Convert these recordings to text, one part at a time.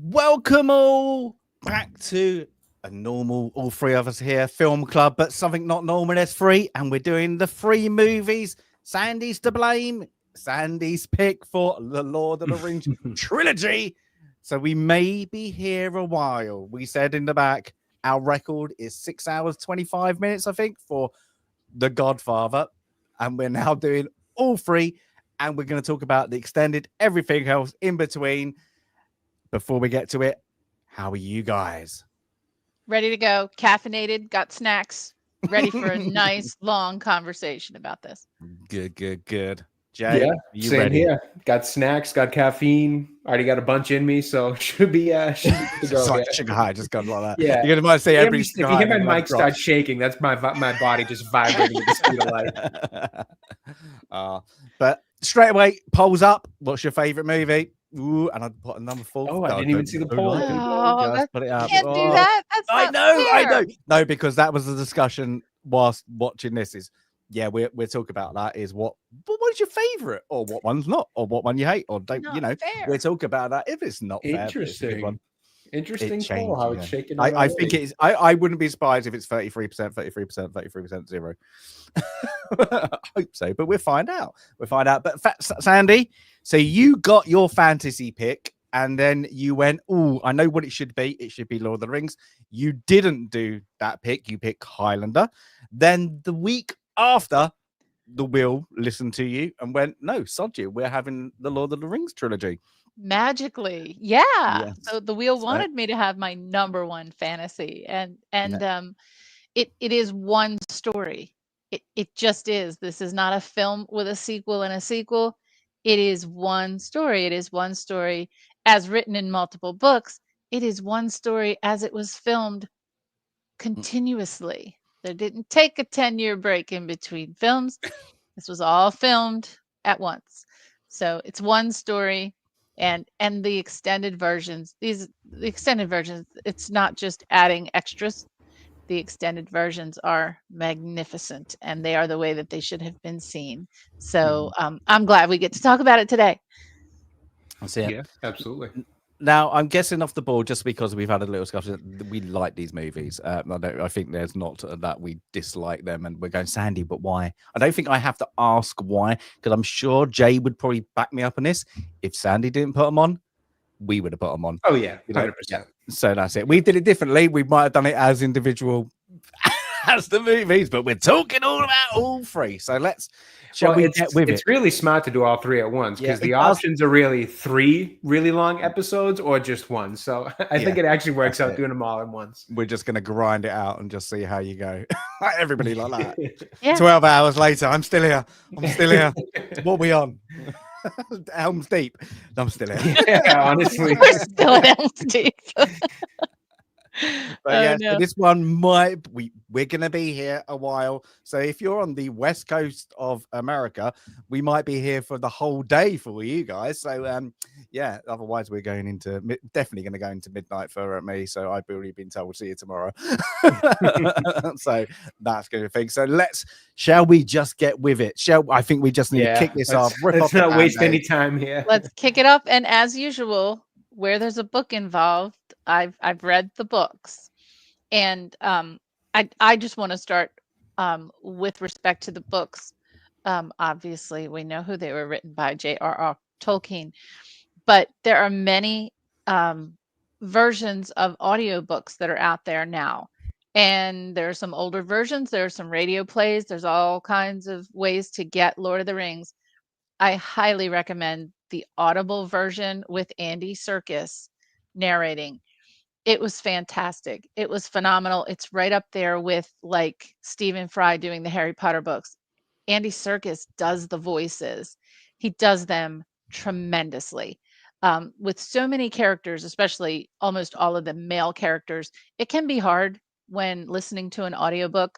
Welcome all back to a normal, all three of us here, film club, but something not normal. There's free, and we're doing the free movies. Sandy's to blame. Sandy's pick for the Lord of the Rings trilogy. So we may be here a while. We said in the back, our record is 6 hours, 25 minutes, I think, for The Godfather. And we're now doing all three, and we're going to talk about the extended, everything else in between. Before we get to it, how are you guys? Ready to go. Caffeinated, got snacks, ready for a nice long conversation about this. Good. Jay, yeah, you same ready? Here. Got snacks, got caffeine, already got a bunch in me, so should be to go. Like sugar high, just gone like that. Yeah, you're gonna say every. If you hear my mic start shaking, that's my body just vibrating at the speed of light. But straight away, polls up. What's your favorite movie? Ooh, and I'd put a number 4. Oh, I didn't even see the poll. Put it up. Can't do that. That's I not know. fair. No, because that was the discussion whilst watching this. Is we're talking about that. Is what is your favorite, or what one's not, or what one you hate, or don't Not fair. We're talking about that. If it's not fair, Interesting poll how it's shaking. I think it is. I wouldn't be surprised if it's 33%, 33%, 0. I hope so, but we'll find out. But Sandy, so you got your fantasy pick, and then you went, "Oh, I know what it should be. It should be Lord of the Rings." You didn't do that pick. You picked Highlander. Then the week after, the Wheel listened to you and went, "No, sod you. We're having the Lord of the Rings trilogy." Magically, yeah. Yes. So the Wheel wanted me to have my number one fantasy, and it is one story. It just is. This is not a film with a sequel and a sequel. It is one story. It is one story as written in multiple books. It is one story as it was filmed continuously. They didn't take a 10-year break in between films. This was all filmed at once. So it's one story. And the extended versions, it's not just adding extras. The extended versions are magnificent, and they are the way that they should have been seen. So I'm glad we get to talk about it today. That's it. Yeah, absolutely. Now, I'm guessing off the board, just because we've had a little discussion, we like these movies. I think there's not that we dislike them, and we're going, Sandy, but why? I don't think I have to ask why, because I'm sure Jay would probably back me up on this. If Sandy didn't put them on, we would have put them on. Oh, yeah, 100%. Yeah. So that's it. We did it differently. We might have done it as individual as the movies, but we're talking all about all three. So shall we get with it? It's really smart to do all three at once, because the options are really 3 really long episodes or just one. So I think it actually works out doing them all at once. We're just going to grind it out and just see how you go. Everybody like that. Yeah. 12 hours later, I'm still here. What are we on? Helm's Deep. I'm still here. Yeah, honestly. We're still at Helm's Deep. But so this one we're gonna be here a while. So if you're on the west coast of America, we might be here for the whole day for you guys. So otherwise we're definitely going to go into midnight for me. So I've already been told, see you tomorrow. So that's going to be a thing. So shall we just get with it? I think we just need to kick this off. Let's not waste any time here. Let's kick it up. And as usual, where there's a book involved, I've read the books, and I just want to start with respect to the books. Obviously, we know who they were written by, J.R.R. Tolkien, but there are many versions of audiobooks that are out there now, and there are some older versions. There are some radio plays. There's all kinds of ways to get Lord of the Rings. I highly recommend the Audible version with Andy Serkis narrating. It was fantastic. It was phenomenal. It's right up there with like Stephen Fry doing the Harry Potter books. Andy Serkis does the voices. He does them tremendously. With so many characters, especially almost all of the male characters, it can be hard when listening to an audiobook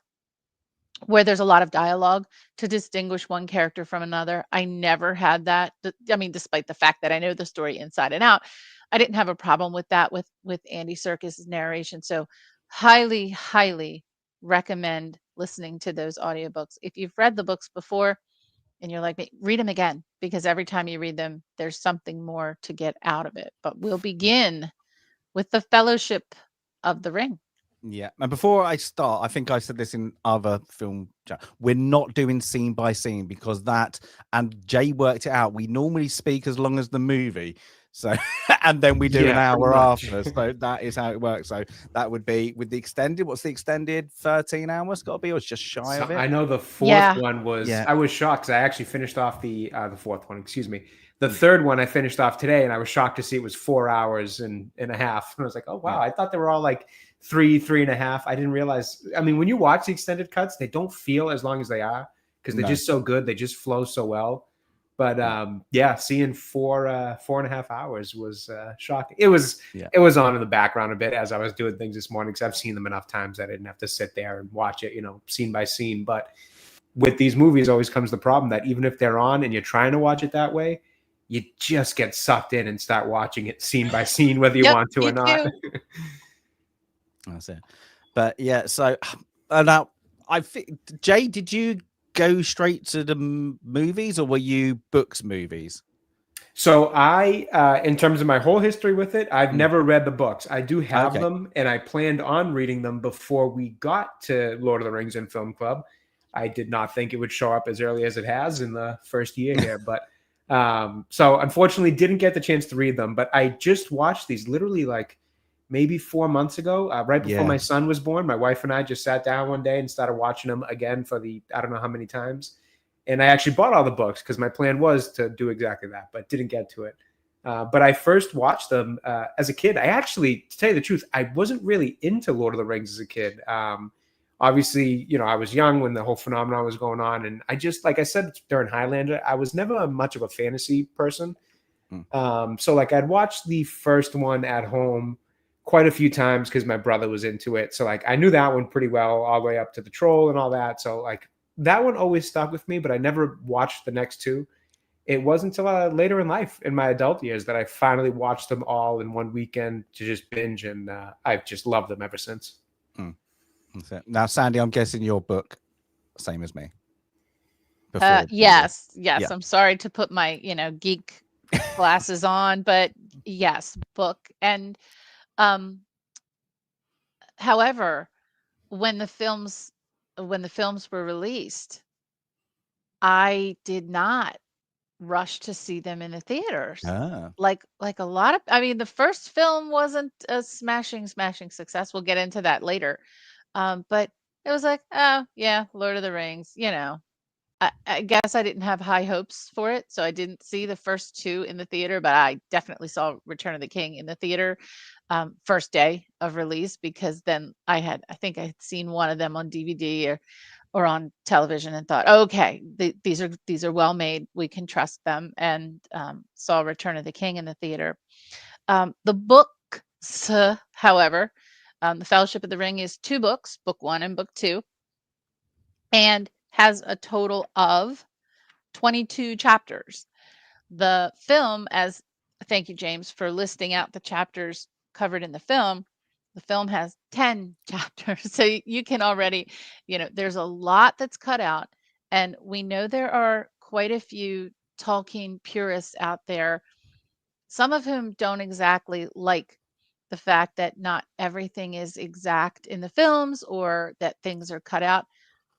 where there's a lot of dialogue to distinguish one character from another. I never had that. I mean, despite the fact that I know the story inside and out, I didn't have a problem with that with Andy Serkis's narration. So highly, highly recommend listening to those audiobooks. If you've read the books before and you're like me, read them again, because every time you read them, there's something more to get out of it. But we'll begin with the Fellowship of the Ring. Yeah, and before I start, I think I said this in other film chat. We're not doing scene by scene because that, and Jay worked it out. We normally speak as long as the movie, so and then we do an hour after. So that is how it works. So that would be with the extended. What's the extended? 13 hours got to be, or it's just shy of it. I know the fourth one was. Yeah. I was shocked because I actually finished off the fourth one. Excuse me. The third one I finished off today, and I was shocked to see it was 4 hours and a half. And I was like, oh wow, I thought they were all like 3.5. I didn't realize. I mean, when you watch the extended cuts, they don't feel as long as they are because they're just so good. They just flow so well. But seeing 4.5 hours was shocking. It was on in the background a bit as I was doing things this morning because I've seen them enough times I didn't have to sit there and watch it, scene by scene. But with these movies, always comes the problem that even if they're on and you're trying to watch it that way, you just get sucked in and start watching it scene by scene, whether you want to or not. That's it. But yeah, so now I think, Jay, did you go straight to the movies or were you books movies? So I, in terms of my whole history with it, I've never read the books. I do have them, and I planned on reading them before we got to Lord of the Rings and Film Club. I did not think it would show up as early as it has in the first year here, but so unfortunately didn't get the chance to read them. But I just watched these literally like maybe 4 months ago, right before my son was born. My wife and I just sat down one day and started watching them again for I don't know how many times. And I actually bought all the books because my plan was to do exactly that, but didn't get to it. But I first watched them as a kid. I actually, to tell you the truth, I wasn't really into Lord of the Rings as a kid. Obviously, I was young when the whole phenomenon was going on. And I just, like I said during Highlander, I was never much of a fantasy person. So like I'd watched the first one at home quite a few times because my brother was into it. So like I knew that one pretty well all the way up to the Troll and all that. So like that one always stuck with me, but I never watched the next two. It wasn't until later in life, in my adult years, that I finally watched them all in one weekend to just binge. And I've just loved them ever since. Now, Sandy, I'm guessing your book, same as me. Yes. I'm sorry to put my, geek glasses on, but yes, book. And however, when the films were released, I did not rush to see them in the theaters. Like a lot of, I mean, the first film wasn't a smashing success. We'll get into that later. But it was like, oh yeah, Lord of the Rings, I guess I didn't have high hopes for it. So I didn't see the first two in the theater, but I definitely saw Return of the King in the theater first day of release, because then I think I had seen one of them on DVD or on television and thought, okay, these are well made. We can trust them, and saw Return of the King in the theater. The books, however, The Fellowship of the Ring is 2 books, book 1 and book 2, and has a total of 22 chapters. The film, thank you, James, for listing out the chapters covered in the film. The film has 10 chapters. So you can already, there's a lot that's cut out. And we know there are quite a few Tolkien purists out there, some of whom don't exactly like the fact that not everything is exact in the films or that things are cut out.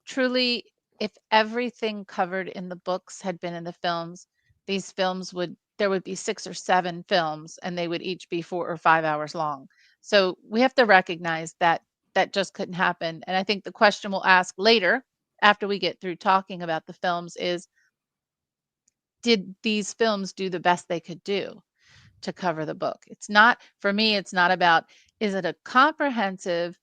Truly, if everything covered in the books had been in the films, these films there would be 6 or 7 films, and they would each be 4 or 5 hours long. So we have to recognize that just couldn't happen. And I think the question we'll ask later, after we get through talking about the films, is, did these films do the best they could do to cover the book? It's not, for me, it's not about, is it a comprehensive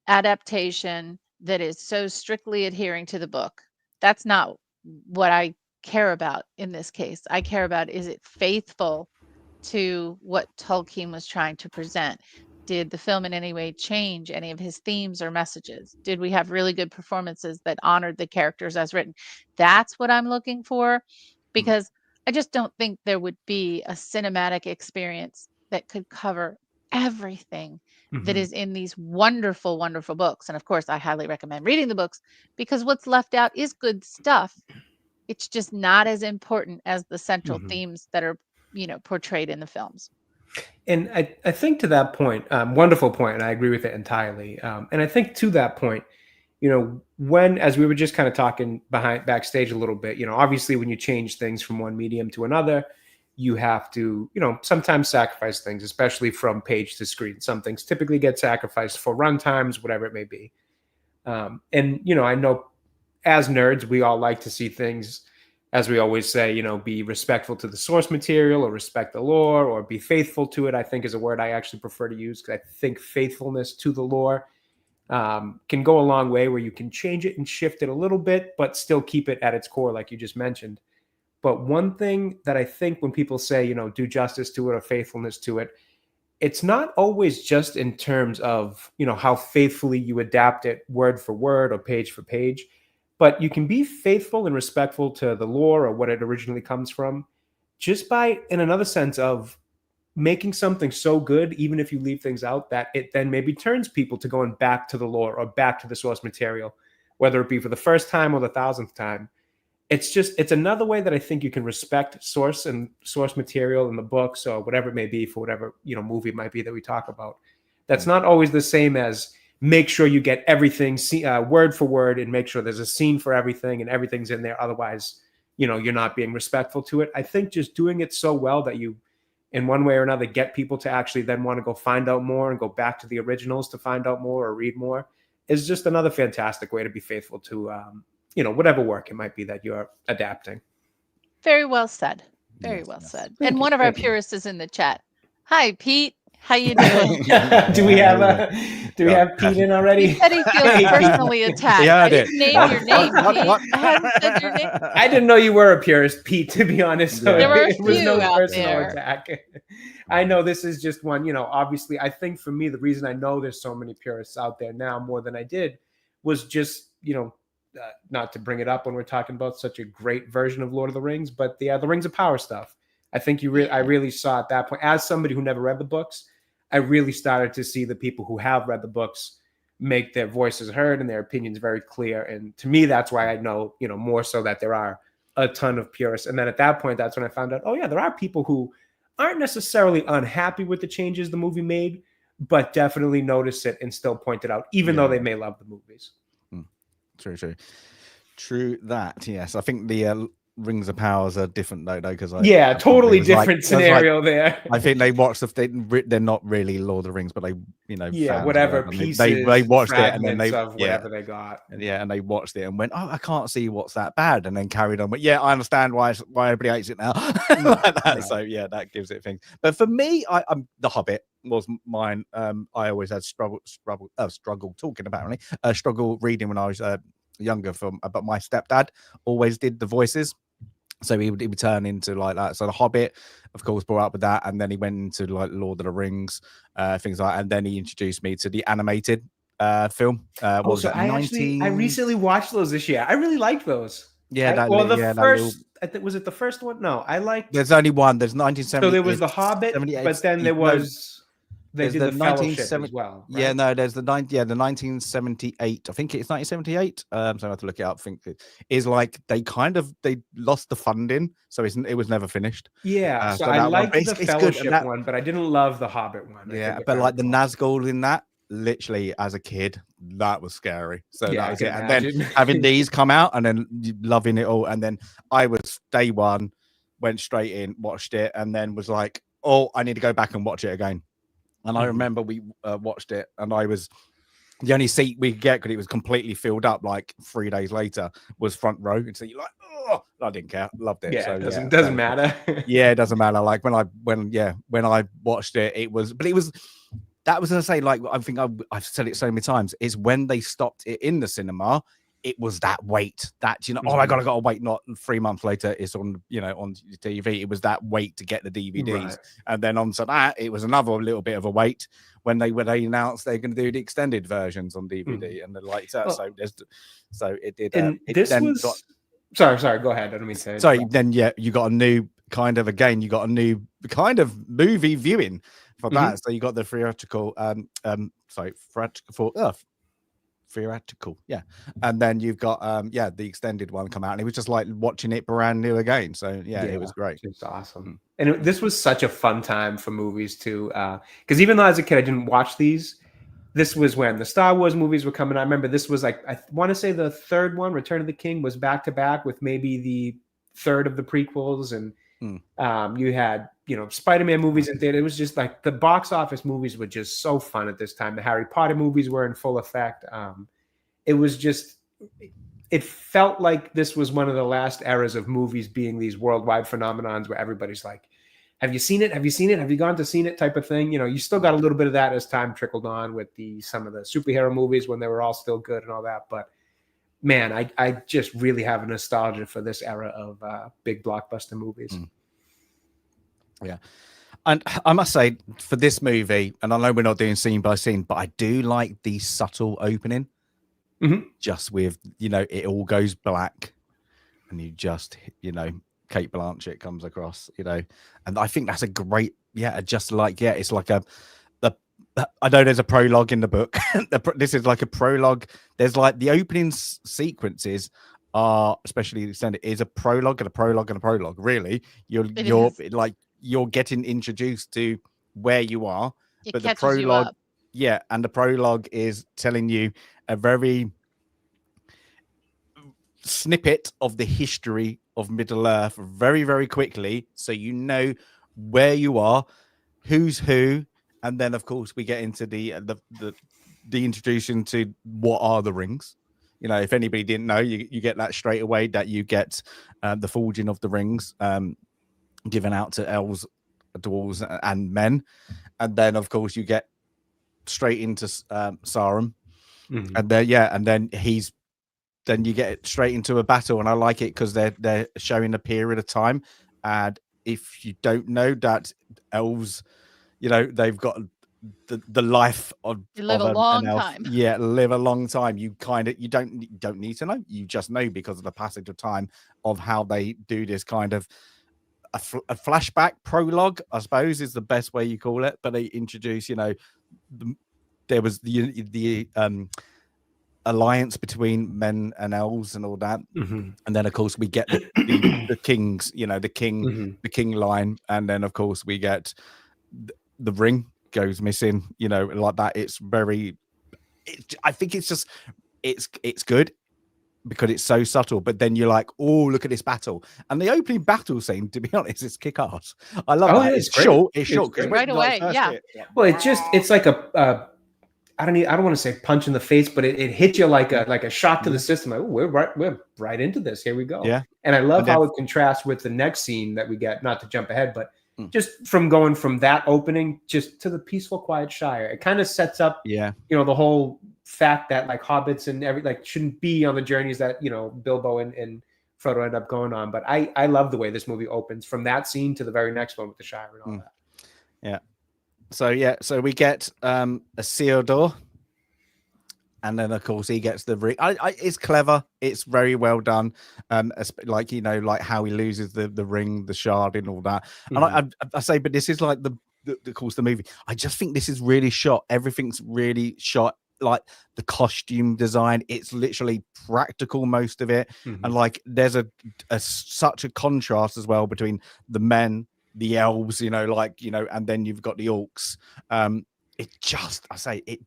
adaptation that is so strictly adhering to the book? That's not what I care about in this case. I care about, is it faithful to what Tolkien was trying to present? Did the film in any way change any of his themes or messages? Did we have really good performances that honored the characters as written? That's what I'm looking for, because I just don't think there would be a cinematic experience that could cover everything that is in these wonderful, wonderful books. And of course, I highly recommend reading the books, because what's left out is good stuff. It's just not as important as the central themes that are, portrayed in the films. And I think to that point, wonderful point, and I agree with it entirely. And I think to that point, when, as we were just kind of talking backstage a little bit, obviously when you change things from one medium to another, you have to, sometimes sacrifice things, especially from page to screen. Some things typically get sacrificed for run times, whatever it may be. And, I know as nerds, we all like to see things, as we always say, be respectful to the source material, or respect the lore, or be faithful to it, I think is a word I actually prefer to use, because I think faithfulness to the lore can go a long way, where you can change it and shift it a little bit, but still keep it at its core, like you just mentioned. But one thing that I think when people say, do justice to it or faithfulness to it, it's not always just in terms of, how faithfully you adapt it word for word or page for page, but you can be faithful and respectful to the lore or what it originally comes from, just by, in another sense, of making something so good, even if you leave things out, that it then maybe turns people to going back to the lore or back to the source material, whether it be for the first time or the 1,000th time. It's another way that I think you can respect source material in the books or whatever it may be, for whatever, movie it might be that we talk about. That's not always the same as make sure you get everything word for word, and make sure there's a scene for everything and everything's in there. Otherwise, you're not being respectful to it. I think just doing it so well that you, in one way or another, get people to actually then want to go find out more and go back to the originals to find out more or read more, is just another fantastic way to be faithful to, whatever work it might be that you're adapting. Very well said. Very well said. And one of our purists is in the chat. Hi, Pete. How you doing? do we have Pete in already? He said he feels personally attacked. Yeah, I didn't did. name your name, Pete. What? I haven't said your name. I didn't know you were a purist, Pete, to be honest. So There were a it was few no out personal there. attack. I know this is just one, obviously, I think for me, the reason I know there's so many purists out there now more than I did was just, not to bring it up when we're talking about such a great version of Lord of the Rings, but the Rings of Power stuff. I think I really saw at that point, as somebody who never read the books, I really started to see the people who have read the books make their voices heard and their opinions very clear. And to me, that's why I know, more so that there are a ton of purists. And then at that point, that's when I found out, oh yeah, there are people who aren't necessarily unhappy with the changes the movie made, but definitely notice it and still point it out, even though they may love the movies. True that. Yes, I think the Rings of Power is a different note though, because totally different scenario there. I think they watched they're not really Lord of the Rings, but they whatever pieces they watched it and then they whatever they got and they watched it and went, oh, I can't see what's that bad, and then carried on. But I understand why everybody hates it now. Like that. Right. So that gives it things. But for me, I'm The Hobbit was mine. I always had struggle talking apparently struggle reading when I was younger. But my stepdad always did the voices. So he would turn into like that. So The Hobbit, of course, brought up with that, and then he went into like Lord of the Rings, things like that. And then he introduced me to the animated film. I recently watched those this year. I really liked those. Yeah, was it the first one? No, I liked. There's only one. There's 1970. So there was The Hobbit, but then there was. They did the Fellowship as well. Right? Yeah, no, there's the 1978. I think it's 1978. So I have to look it up. I think it is like they lost the funding, so it was never finished. Yeah, so I liked the Fellowship one, but I didn't love the Hobbit one. Yeah, but like the Nazgul in that, literally as a kid, that was scary. So that was it. And then having these come out and then loving it all, and then I was day one, went straight in, watched it, and then was like, oh, I need to go back and watch it again. And I remember we watched it, and I was The only seat we could get, because it was completely filled up, like 3 days later, was front row. And so you're like, oh, I didn't care, loved it. Yeah, so it doesn't matter. Yeah, it doesn't matter. Like when I watched it, it was that was gonna say, like, I think I've said it so many times, is when they stopped it in the cinema, it was that wait that, oh my god, I gotta wait, not 3 months later it's on, on TV. It was that wait to get the DVDs, Right. and then onto that it was another little bit of a wait when they announced they're going to do the extended versions on DVD and the like that. Well, so it did. And it this then was got, sorry. Go ahead. I don't mean to say. sorry. Then you got a new kind of, again, you got a new kind of movie viewing for that. So you got the theatrical, theatrical, yeah, and then you've got the extended one come out, and it was just like watching it brand new again. So yeah, it was great. It's awesome. And this was such a fun time for movies too, because even though as a kid I didn't watch these, this was when the Star Wars movies were coming. I remember this was like, I want to say the third one, Return of the King, was back to back with maybe the third of the prequels, and you had Spider-Man movies in theater. It was just like the box office movies were just so fun at this time. The Harry Potter movies were in full effect. It was just, it felt like this was one of the last eras of movies being these worldwide phenomenons where everybody's like, have you seen it? Have you seen it? Have you gone to seen it? Type of thing. You still got a little bit of that as time trickled on with some of the superhero movies when they were all still good and all that. But man, I just really have a nostalgia for this era of big blockbuster movies. Yeah. And I must say, for this movie, and I know we're not doing scene by scene, but I do like the subtle opening. Just with, it all goes black and you just, Cate Blanchett comes across, and I think that's a great, it's like I know there's a prologue in the book. This is like a prologue. There's like the opening sequences are, especially extended, is a prologue and a prologue and a prologue. Really, you're getting introduced to where you are, but the prologue, and the prologue is telling you a very snippet of the history of Middle Earth very, very quickly, so you know where you are, who's who, and then of course we get into the introduction to what are the rings. If anybody didn't know, you get that straight away, that you get the forging of the rings given out to elves, dwarves, and men, and then of course you get straight into Sauron, and then you get straight into a battle. And I like it because they're showing a period of time, and if you don't know that elves, they've got the life of live a long time. Yeah, live a long time. You don't need to know. You just know because of the passage of time of how they do this kind of a flashback prologue, I suppose, is the best way you call it. But they introduce, there was the alliance between men and elves and all that, and then of course we get the kings, the king line, and then of course we get the ring goes missing, like that. I think it's just it's good because it's so subtle, but then you're like, oh, look at this battle. And the opening battle scene, to be honest, is kick-ass. I love that. It's short. It's short right away. Yeah. Well, it's like I don't want to say punch in the face, but it hit you like a shock to the system. Like, we're right into this. Here we go. Yeah. And I love how it contrasts with the next scene that we get, not to jump ahead, but just from going from that opening just to the peaceful, quiet Shire. It kind of sets up, the whole fact that like hobbits and shouldn't be on the journeys that, Bilbo and Frodo end up going on. But I love the way this movie opens from that scene to the very next one with the Shire and all that. Yeah. So we get a Isildur, and then of course he gets the ring. It's clever. It's very well done. Like how he loses the ring, the shard, and all that. And I say, but this is like the course the movie. I just think this is really shot. Everything's really shot. Like the costume design, it's literally practical, most of it, and like there's such a contrast as well between the men, the elves, and then you've got the orcs. It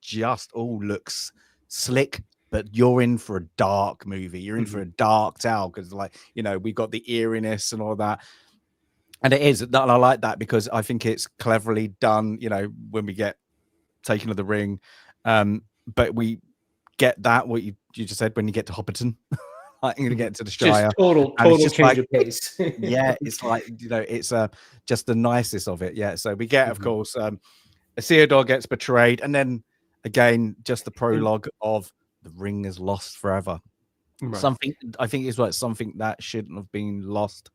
just all looks slick, but you're in for a dark movie. You're in for a dark tale because, we've got the eeriness and all that. And it is, and I like that because I think it's cleverly done. When we get Taken of the Ring, but we get that what you just said when you get to Hobbiton. Like, you're gonna get to the Shire. Just total just change of pace. Yeah, it's like, it's just the nicest of it. Yeah, so we get, of course, Isildur gets betrayed, and then again, just the prologue of the ring is lost forever. Right. Something, I think, is like something that shouldn't have been lost.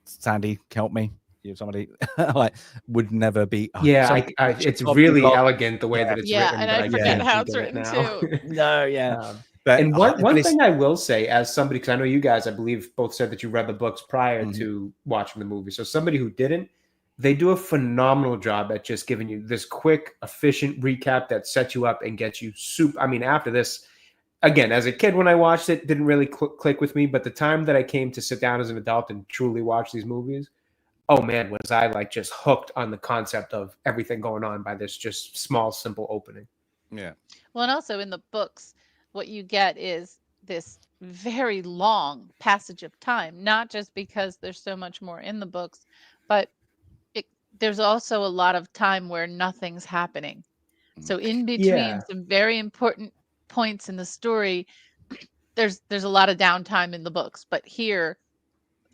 Sandy, help me. You, somebody like would never be. It's really elegant the way that it's written. And I forget how it's written too. No, but one thing I will say, as somebody, because I know you guys, I believe, both said that you read the books prior to watching the movie. So somebody who didn't, they do a phenomenal job at just giving you this quick, efficient recap that sets you up and gets you super. I mean, after this, again, as a kid, when I watched it, didn't really click with me. But the time that I came to sit down as an adult and truly watch these movies, oh man, was I like just hooked on the concept of everything going on by this just small, simple opening. Yeah. Well, and also in the books, what you get is this very long passage of time, not just because there's so much more in the books, but there's also a lot of time where nothing's happening. So in between some very important points in the story, there's a lot of downtime in the books, but here,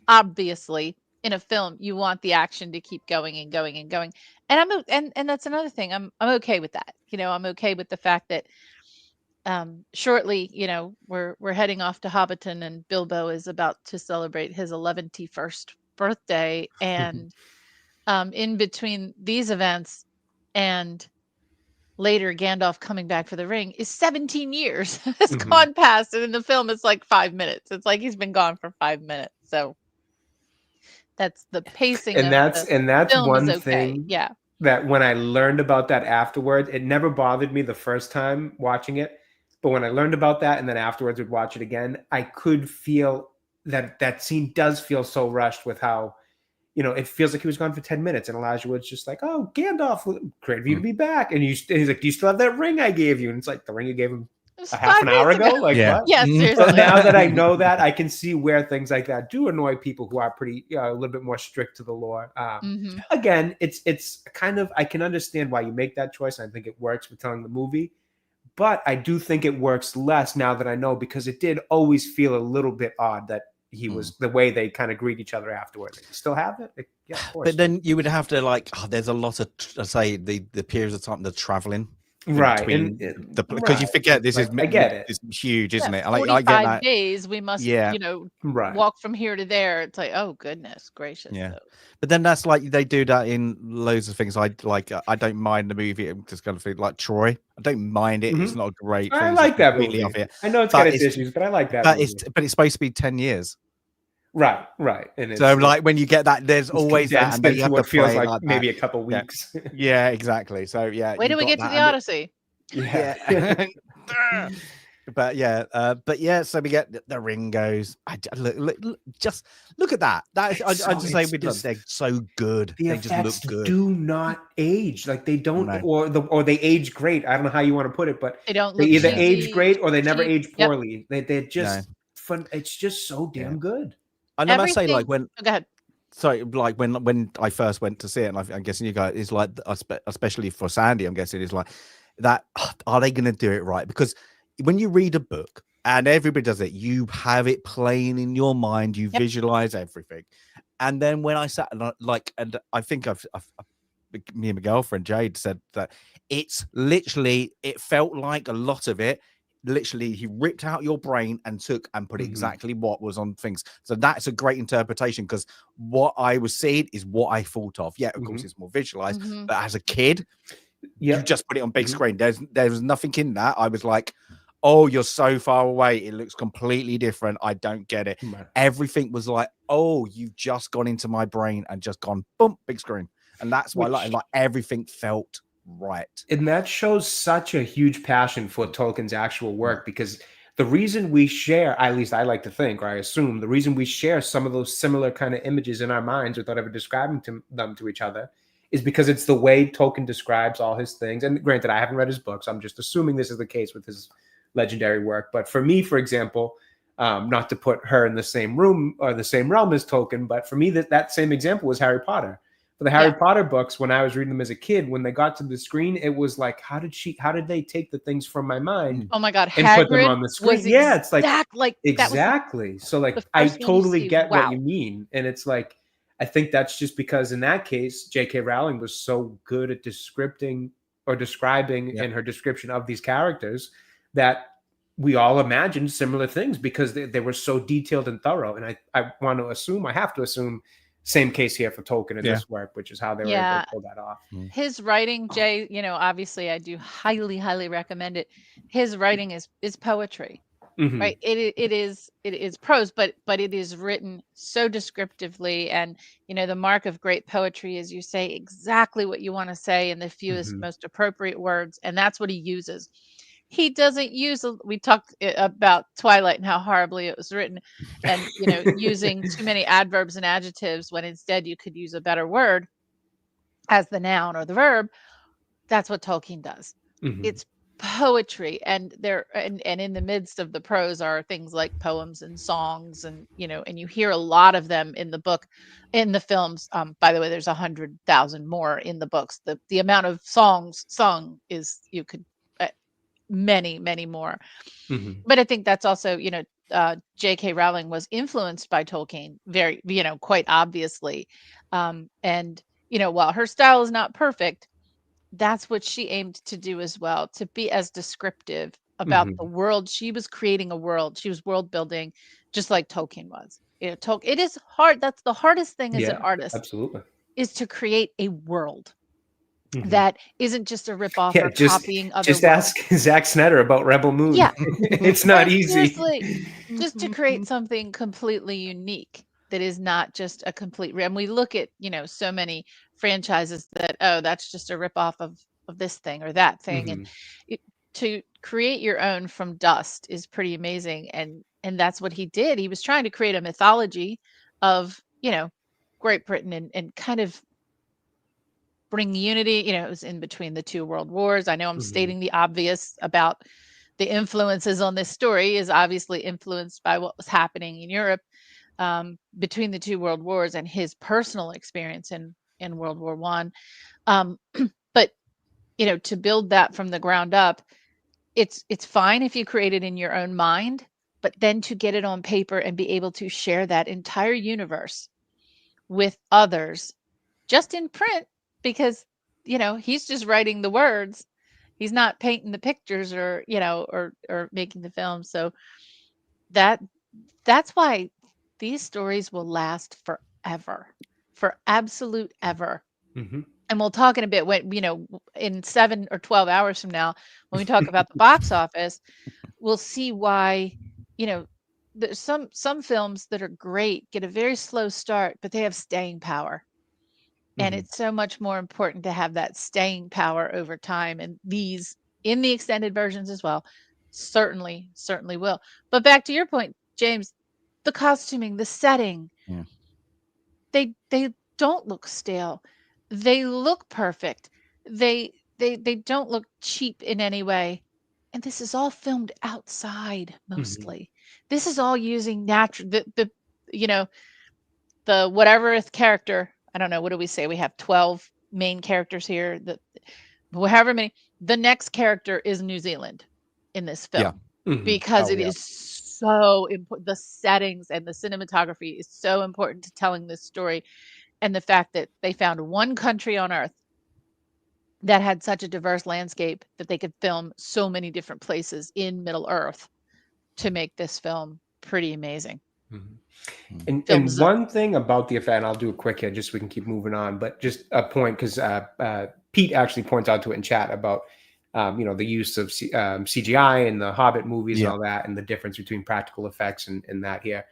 obviously, in a film, you want the action to keep going and going and going. And and that's another thing. I'm okay with that. I'm okay with the fact that shortly, we're heading off to Hobbiton, and Bilbo is about to celebrate his 11th birthday, and in between these events and later Gandalf coming back for the ring is 17 years has gone past, and in the film it's like 5 minutes. It's like he's been gone for 5 minutes. So that's the pacing, and that's one thing. Yeah, that when I learned about that afterwards, it never bothered me the first time watching it, but when I learned about that and then afterwards would watch it again, I could feel that scene does feel so rushed with how, it feels like he was gone for 10 minutes, and Elijah Wood's just like, "Oh, Gandalf, great of you to be back," and he's like, "Do you still have that ring I gave you?" And it's like, the ring you gave him a half an hour ago. Like, what? Yeah, seriously. So now that I know that, I can see where things like that do annoy people who are pretty a little bit more strict to the lore. Again, it's kind of, I can understand why you make that choice. I think it works with telling the movie, but I do think it works less now that I know, because it did always feel a little bit odd that he was the way they kind of greet each other afterwards. You still have it, yeah, of course. But then you would have to there's a lot of the periods of time, the traveling. Right, because you forget this is, I get it. It's huge, isn't it? 45 I get that. days we must, walk from here to there. It's like, oh goodness gracious. Yeah, but then that's like they do that in loads of things. I don't mind the movie. I'm just gonna feel like Troy. I don't mind it. It's not a great. I like that movie. I know it's got its issues, but I like that. But it's supposed to be 10 years. Right. And so when you get that, there's always that, and then you have to feels like maybe a couple weeks. Yeah, exactly. So wait till we get to the Odyssey. Yeah. but so we get the ring goes. Just look at that. That is, I just say they're so good. The they effects just look good. Do not age like they don't, or they age great. I don't know how you want to put it, but they don't. They either age great or they never age poorly. They're just fun. It's just so damn good. I know. I say when. Oh, go ahead. Sorry, when I first went to see it, and I'm guessing you guys, it's like, especially for Sandy, I'm guessing it's like that. Are they going to do it right? Because when you read a book and everybody does it, you have it playing in your mind, you visualize everything, and then when I sat and I think me and my girlfriend Jade said that it's literally, it felt like a lot of it. Literally, he ripped out your brain and put exactly what was on things. So that's a great interpretation, because what I was seeing is what I thought of. Yeah, of course, it's more visualized, but as a kid, you just put it on big screen. There was nothing in that. I was like, oh, you're so far away. It looks completely different. I don't get it. Everything was like, oh, you've just gone into my brain and just gone, boom, big screen. And that's why like everything felt right. And that shows such a huge passion for Tolkien's actual work, because the reason we share, at least I like to think, or I assume, the reason we share some of those similar kind of images in our minds without ever describing them to each other is because it's the way Tolkien describes all his things. And granted, I haven't read his books. I'm just assuming this is the case with his legendary work. But for me, for example, not to put her in the same room or the same realm as Tolkien, but for me, that same example was Harry Potter. For the Harry Potter books, when I was reading them as a kid, when they got to the screen, it was like, how did they take the things from my mind Oh my God, and put them Hagrid on the screen? was Yeah, it's like that was exactly. So like the I first one you totally see. get what Wow. you mean. And it's like, I think that's just because in that case, J.K. Rowling was so good at describing in her description of these characters that we all imagined similar things because they were so detailed and thorough. And I have to assume, same case here for Tolkien in this work, which is how they were able to pull that off. His writing, Jay, obviously I do highly, highly recommend it. His writing is poetry. Right. It is prose, but it is written so descriptively. And, the mark of great poetry is you say exactly what you want to say in the fewest, most appropriate words. And that's what he uses. He doesn't use, we talked about Twilight and how horribly it was written and, using too many adverbs and adjectives when instead you could use a better word as the noun or the verb. That's what Tolkien does. It's poetry, and and in the midst of the prose are things like poems and songs, and and you hear a lot of them in the book, in the films. By the way, there's 100,000 more in the books. The amount of songs sung is many, many more. But I think that's also J.K. Rowling was influenced by Tolkien very quite obviously, and while her style is not perfect, that's what she aimed to do as well, to be as descriptive about the world. She was creating a world. She was world building, just like Tolkien was. It is hard. That's the hardest thing as an artist, absolutely, is to create a world that isn't just a ripoff or just, copying other just worlds. ask Zack Snyder about Rebel Moon. Yeah. It's not easy. Seriously, just to create something completely unique that is not just a complete. And we look at so many franchises that that's just a ripoff of this thing or that thing, and to create your own from dust is pretty amazing. And that's what he did. He was trying to create a mythology of Great Britain and kind of bring unity. It was in between the two world wars. I know I'm stating the obvious about the influences on this story is obviously influenced by what was happening in Europe between the two world wars and his personal experience in World War One. But to build that from the ground up, it's fine if you create it in your own mind, but then to get it on paper and be able to share that entire universe with others just in print, because he's just writing the words. He's not painting the pictures or or making the film. So that's why these stories will last forever, for absolute ever. And we'll talk in a bit when in 7 or 12 hours from now, when we talk about the box office, we'll see why there's some films that are great get a very slow start, but they have staying power. And it's so much more important to have that staying power over time. And these, in the extended versions as well, certainly will. But back to your point, James, the costuming, the setting, they don't look stale. They look perfect. They don't look cheap in any way. And this is all filmed outside mostly. This is all using natural the whatever character. I don't know. What do we say? We have 12 main characters here. However many. The next character is New Zealand in this film because it is so important. The settings and the cinematography is so important to telling this story, and the fact that they found one country on Earth that had such a diverse landscape that they could film so many different places in Middle Earth to make this film pretty amazing. And one thing about the effect, and I'll do a quick here just so we can keep moving on, but just a point, because Pete actually points out to it in chat about the use of CGI in the Hobbit movies and all that, and the difference between practical effects and that here.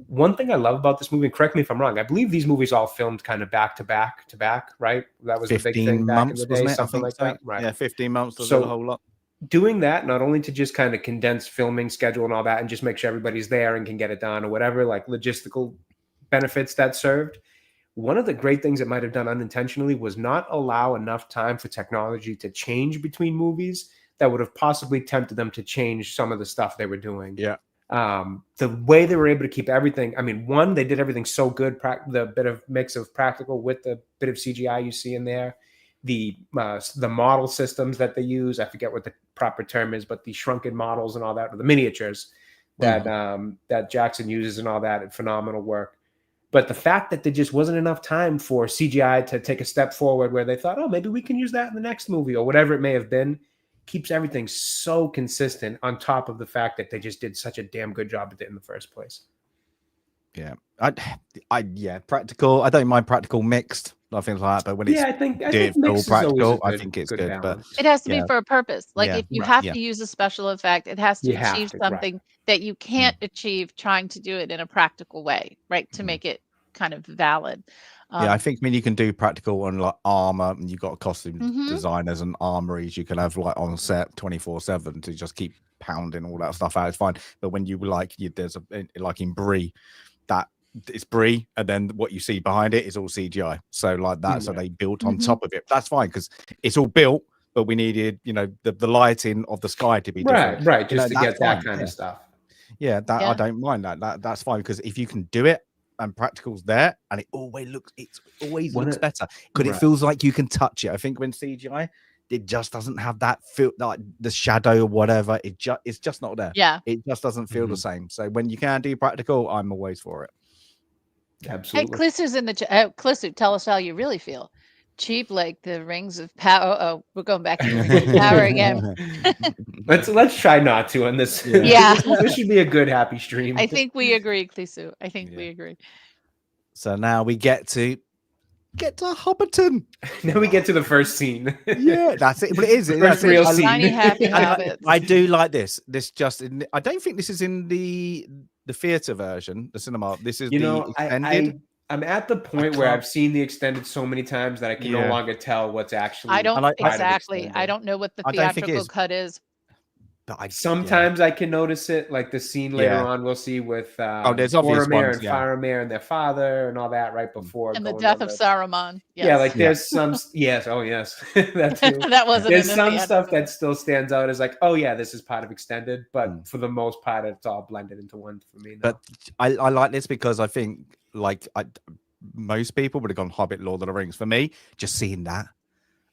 One thing I love about this movie, and correct me if I'm wrong, I believe these movies all filmed kind of back to back, right? That was the big thing back in the day, something like that. Right. Yeah, 15 months was so, a whole lot. Doing that, not only to just kind of condense filming schedule and all that and just make sure everybody's there and can get it done or whatever, like logistical benefits that served. One of the great things it might have done unintentionally was not allow enough time for technology to change between movies that would have possibly tempted them to change some of the stuff they were doing. Yeah. The way they were able to keep everything, I mean, one, they did everything so good, the bit of mix of practical with the bit of CGI you see in there, the model systems that they use, I forget what the proper term is, but the shrunken models and all that, or the miniatures that that Jackson uses and all that, phenomenal work. But the fact that there just wasn't enough time for CGI to take a step forward where they thought, oh, maybe we can use that in the next movie or whatever it may have been, keeps everything so consistent, on top of the fact that they just did such a damn good job at it in the first place. Yeah. Practical. I don't mind practical mixed, nothing like that. But when it's I think all practical, I think it's good. Balance. But it has to be for a purpose. Like if you have to use a special effect, it has to achieve something that you can't achieve trying to do it in a practical way, right? To make it kind of valid. I think you can do practical on like armor, and you've got costume designers and armories you can have like on set 24/7 to just keep pounding all that stuff out. It's fine. But when you there's like in Brie, that it's Brie, and then what you see behind it is all CGI. So like that, so they built on top of it. That's fine because it's all built, but we needed the lighting of the sky to be different. Right, just to get that kind of stuff. Yeah, I don't mind that. That's fine because if you can do it and practical's there, and it always looks better because it feels like you can touch it. I think when CGI, it just doesn't have that feel, like the shadow or whatever. It's just not there. Yeah, it just doesn't feel the same. So when you can do practical, I'm always for it. Absolutely. Hey, Clissu's in the Clissu, tell us how you really feel. Cheap like the Rings of Power. Oh, we're going back to the Rings of Power again. Let's try not to on this. Yeah. This should be a good happy stream. I think we agree, Clissu. I think we agree. So now we get to Hobbiton. Now we get to the first scene. Yeah, that's it. But it is. First real scene. Tiny happy hobbits. I do like this. I don't think this is in the theater version, the cinema. This is extended. I'm at the point where I've seen the extended so many times that I can no longer tell what's actually. I don't exactly. I don't know what the theatrical cut is. But sometimes I can notice it, like the scene later on we'll see with there's obvious ones, Faramir and their father and all that right before. And the death of Saruman. Yes. Yeah, like there's some yes, that too. That wasn't. There's some stuff that still stands out as like, oh yeah, this is part of extended, but for the most part, it's all blended into one for me now. But I like this because I think most people would have gone Hobbit, Lord of the Rings. For me, just seeing that,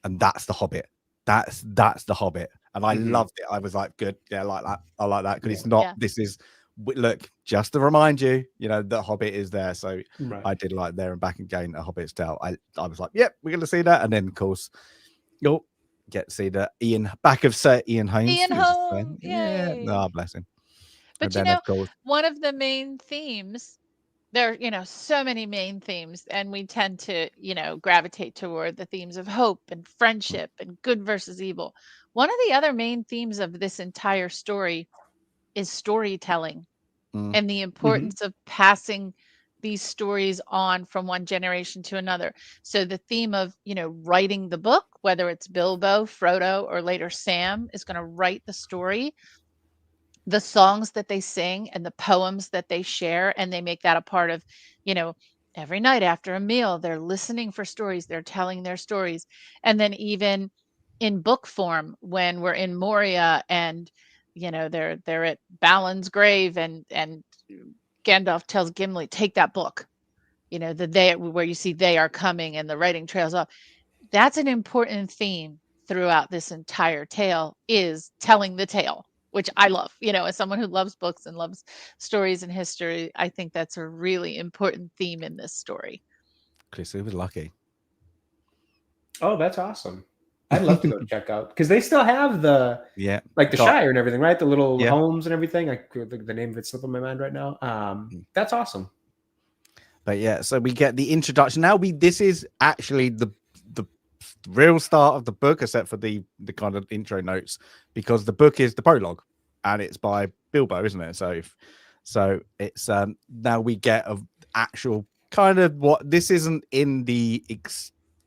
and that's the Hobbit. That's the Hobbit. And I loved it. I was like, good. Yeah, I like that. I like that because it's not, this is, look, just to remind you, the Hobbit is there. So I did like there and back again, A Hobbit's Tale. I was like, yep, we're going to see that. And then, of course, you'll get to see the back of Sir Ian Holmes. Ian Holmes. Yeah. Oh, bless him. But then, of course, one of the main themes, there are, so many main themes, and we tend to, gravitate toward the themes of hope and friendship and good versus evil. One of the other main themes of this entire story is storytelling and the importance of passing these stories on from one generation to another. So the theme of, writing the book, whether it's Bilbo, Frodo, or later Sam is going to write the story, the songs that they sing and the poems that they share, and they make that a part of, every night after a meal, they're listening for stories, they're telling their stories. And then even in book form, when we're in Moria and they're at Balin's grave and Gandalf tells Gimli, take that book, where you see they are coming and the writing trails off. That's an important theme throughout this entire tale, is telling the tale, which I love. As someone who loves books and loves stories and history, I think that's a really important theme in this story. Chris, who was lucky? Oh, that's awesome. I'd love to go check out, because they still have the Shire and everything, right? The little homes and everything. The name of it's slipping my mind right now. That's awesome. But yeah, so we get the introduction. Now this is actually the real start of the book, except for the kind of intro notes, because the book is the prologue, and it's by Bilbo, isn't it? So it's now we get a actual kind of what this isn't in the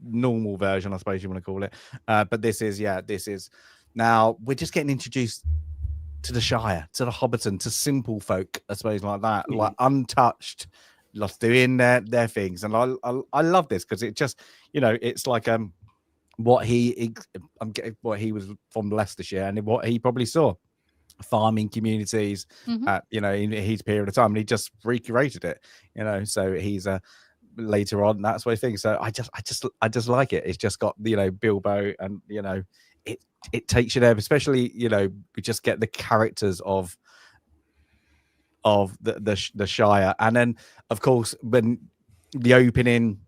normal version, I suppose you want to call it, but this is now we're just getting introduced to the Shire, to the Hobbiton, to simple folk, I suppose, like that, like untouched, just doing their things. And I love this because it just, it's like what he was from Leicestershire and what he probably saw farming communities, you know, in his period of time, and he just recreated it, you know. So he's later on that sort of thing. So I just like it. It's just got, you know, Bilbo, and you know, it takes you there, especially, you know, we just get the characters of the Shire, and then of course when the opening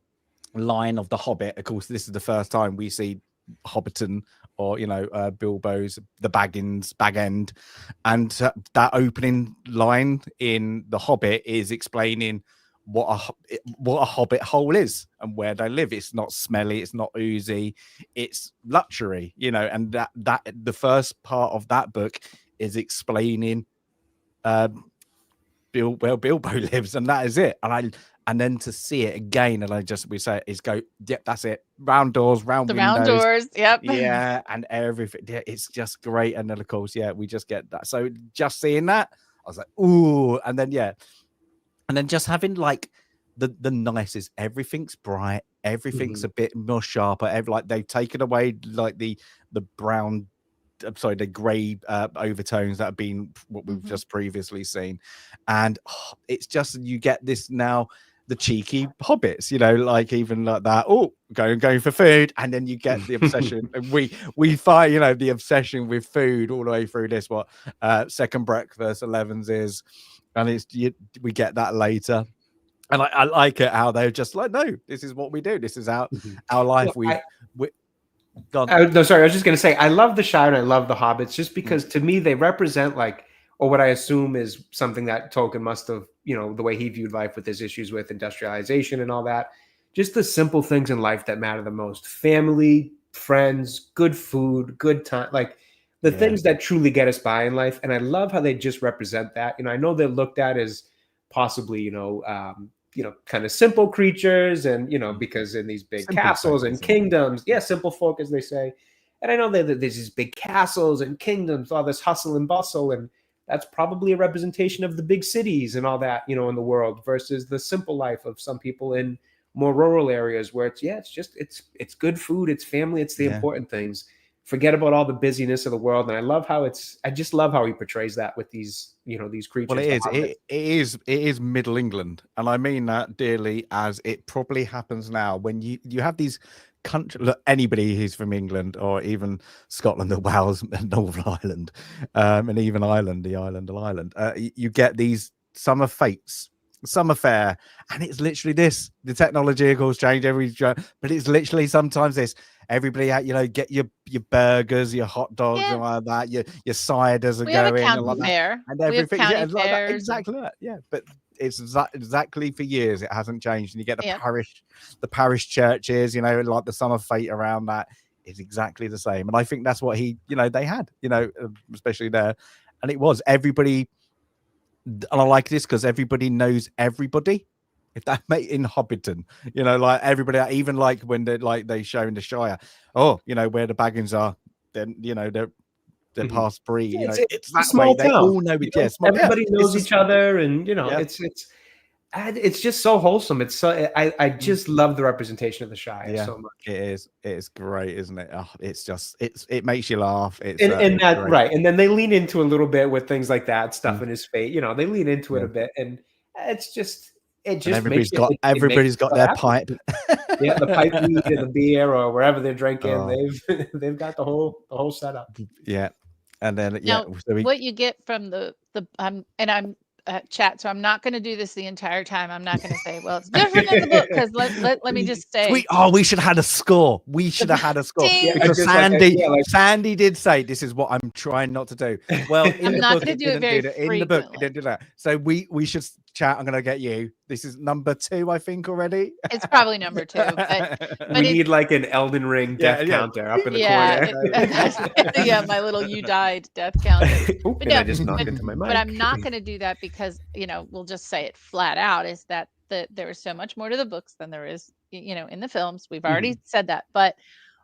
line of the Hobbit, of course this is the first time we see Hobbiton, or you know, Bilbo's the bag end, and that opening line in the Hobbit is explaining what a hobbit hole is and where they live. It's not smelly, it's not oozy, it's luxury, you know. And that the first part of that book is explaining where Bilbo lives, and that is it. And then to see it again, and we say is go, yep, that's it. Round doors, round windows, round doors, yep. Yeah, and everything. Yeah, it's just great. And then of course, yeah, we just get that. So just seeing that, I was like, ooh, and then and then just having like the nicest, everything's bright, everything's a bit more sharper. Like they've taken away like the brown, the grey overtones that have been what we've just previously seen, and it's just, you get this now, the cheeky hobbits, you know, like even like that, going for food, and then you get the obsession. And we find, you know, the obsession with food all the way through this, what second breakfast 11's is, and we get that later. And I like it how they're just like, no, this is what we do, this is our life. No, sorry, I was just going to say, I love the Shire and I love the Hobbits just because to me they represent like, or what I assume is something that Tolkien must have, you know, the way he viewed life with his issues with industrialization and all that, just the simple things in life that matter the most: family, friends, good food, good time, like the things that truly get us by in life. And I love how they just represent that. You know, I know they're looked at as possibly, you know, kind of simple creatures, and you know, because in these big simple castles and kingdoms, simple folk, as they say. And I know that there's these big castles and kingdoms, all this hustle and bustle, and that's probably a representation of the big cities and all that, you know, in the world, versus the simple life of some people in more rural areas where it's good food, it's family, it's the important things. Forget about all the busyness of the world. And I just love how he portrays that with these, you know, these creatures. Well, it is Middle England, and I mean that dearly, as it probably happens now when you have these country. Look, anybody who's from England or even Scotland or Wales and Northern Ireland, and even Ireland, the island of Ireland, you get these summer fates, summer fair, and it's literally this. The technology, of course, change but it's literally sometimes this. Everybody out, you know, get your burgers, your hot dogs, and all that. Your ciders are going, and like that, and everything. Like that. Exactly that. Yeah, but it's exactly for years it hasn't changed. And you get the parish churches, you know, like the summer fete around that is exactly the same. And I think that's what they had, you know, especially there, and it was everybody. And I like this because everybody knows everybody. If that mate in Hobbiton, you know, like everybody, even like when they show in the Shire, you know, where the Baggins are, then you know they're past breed. You know, it's that way. They all know it. Yes, everybody knows each other, and you know, it's just so wholesome. It's so I just love the representation of the Shire so much. It is great, isn't it? Oh, it's just it makes you laugh. It's right, and then they lean into a little bit with things like that stuff in his fate. You know, they lean into it a bit, and it's just. Everybody's got their pipe. The pipe weed and the beer or wherever they're drinking. They've got the whole setup. Yeah, and then now, what you get from the and I'm chat, so I'm not going to do this the entire time. I'm not going to say, well, it's different in the book, because let me just say, we should have had a score. We should have had a score because Sandy did say this is what I'm trying not to do. Well, in the book, it didn't do that. In the book, it didn't do that. So we should chat. I'm going to get you. This is number 2, I think, already. It's probably number 2. But we need like an Elden Ring death counter up in the corner. My little "you died" death counter. I just knocked into my mic. But I'm not going to do that because, you know, we'll just say it flat out, is that there is so much more to the books than there is, you know, in the films. We've already said that. But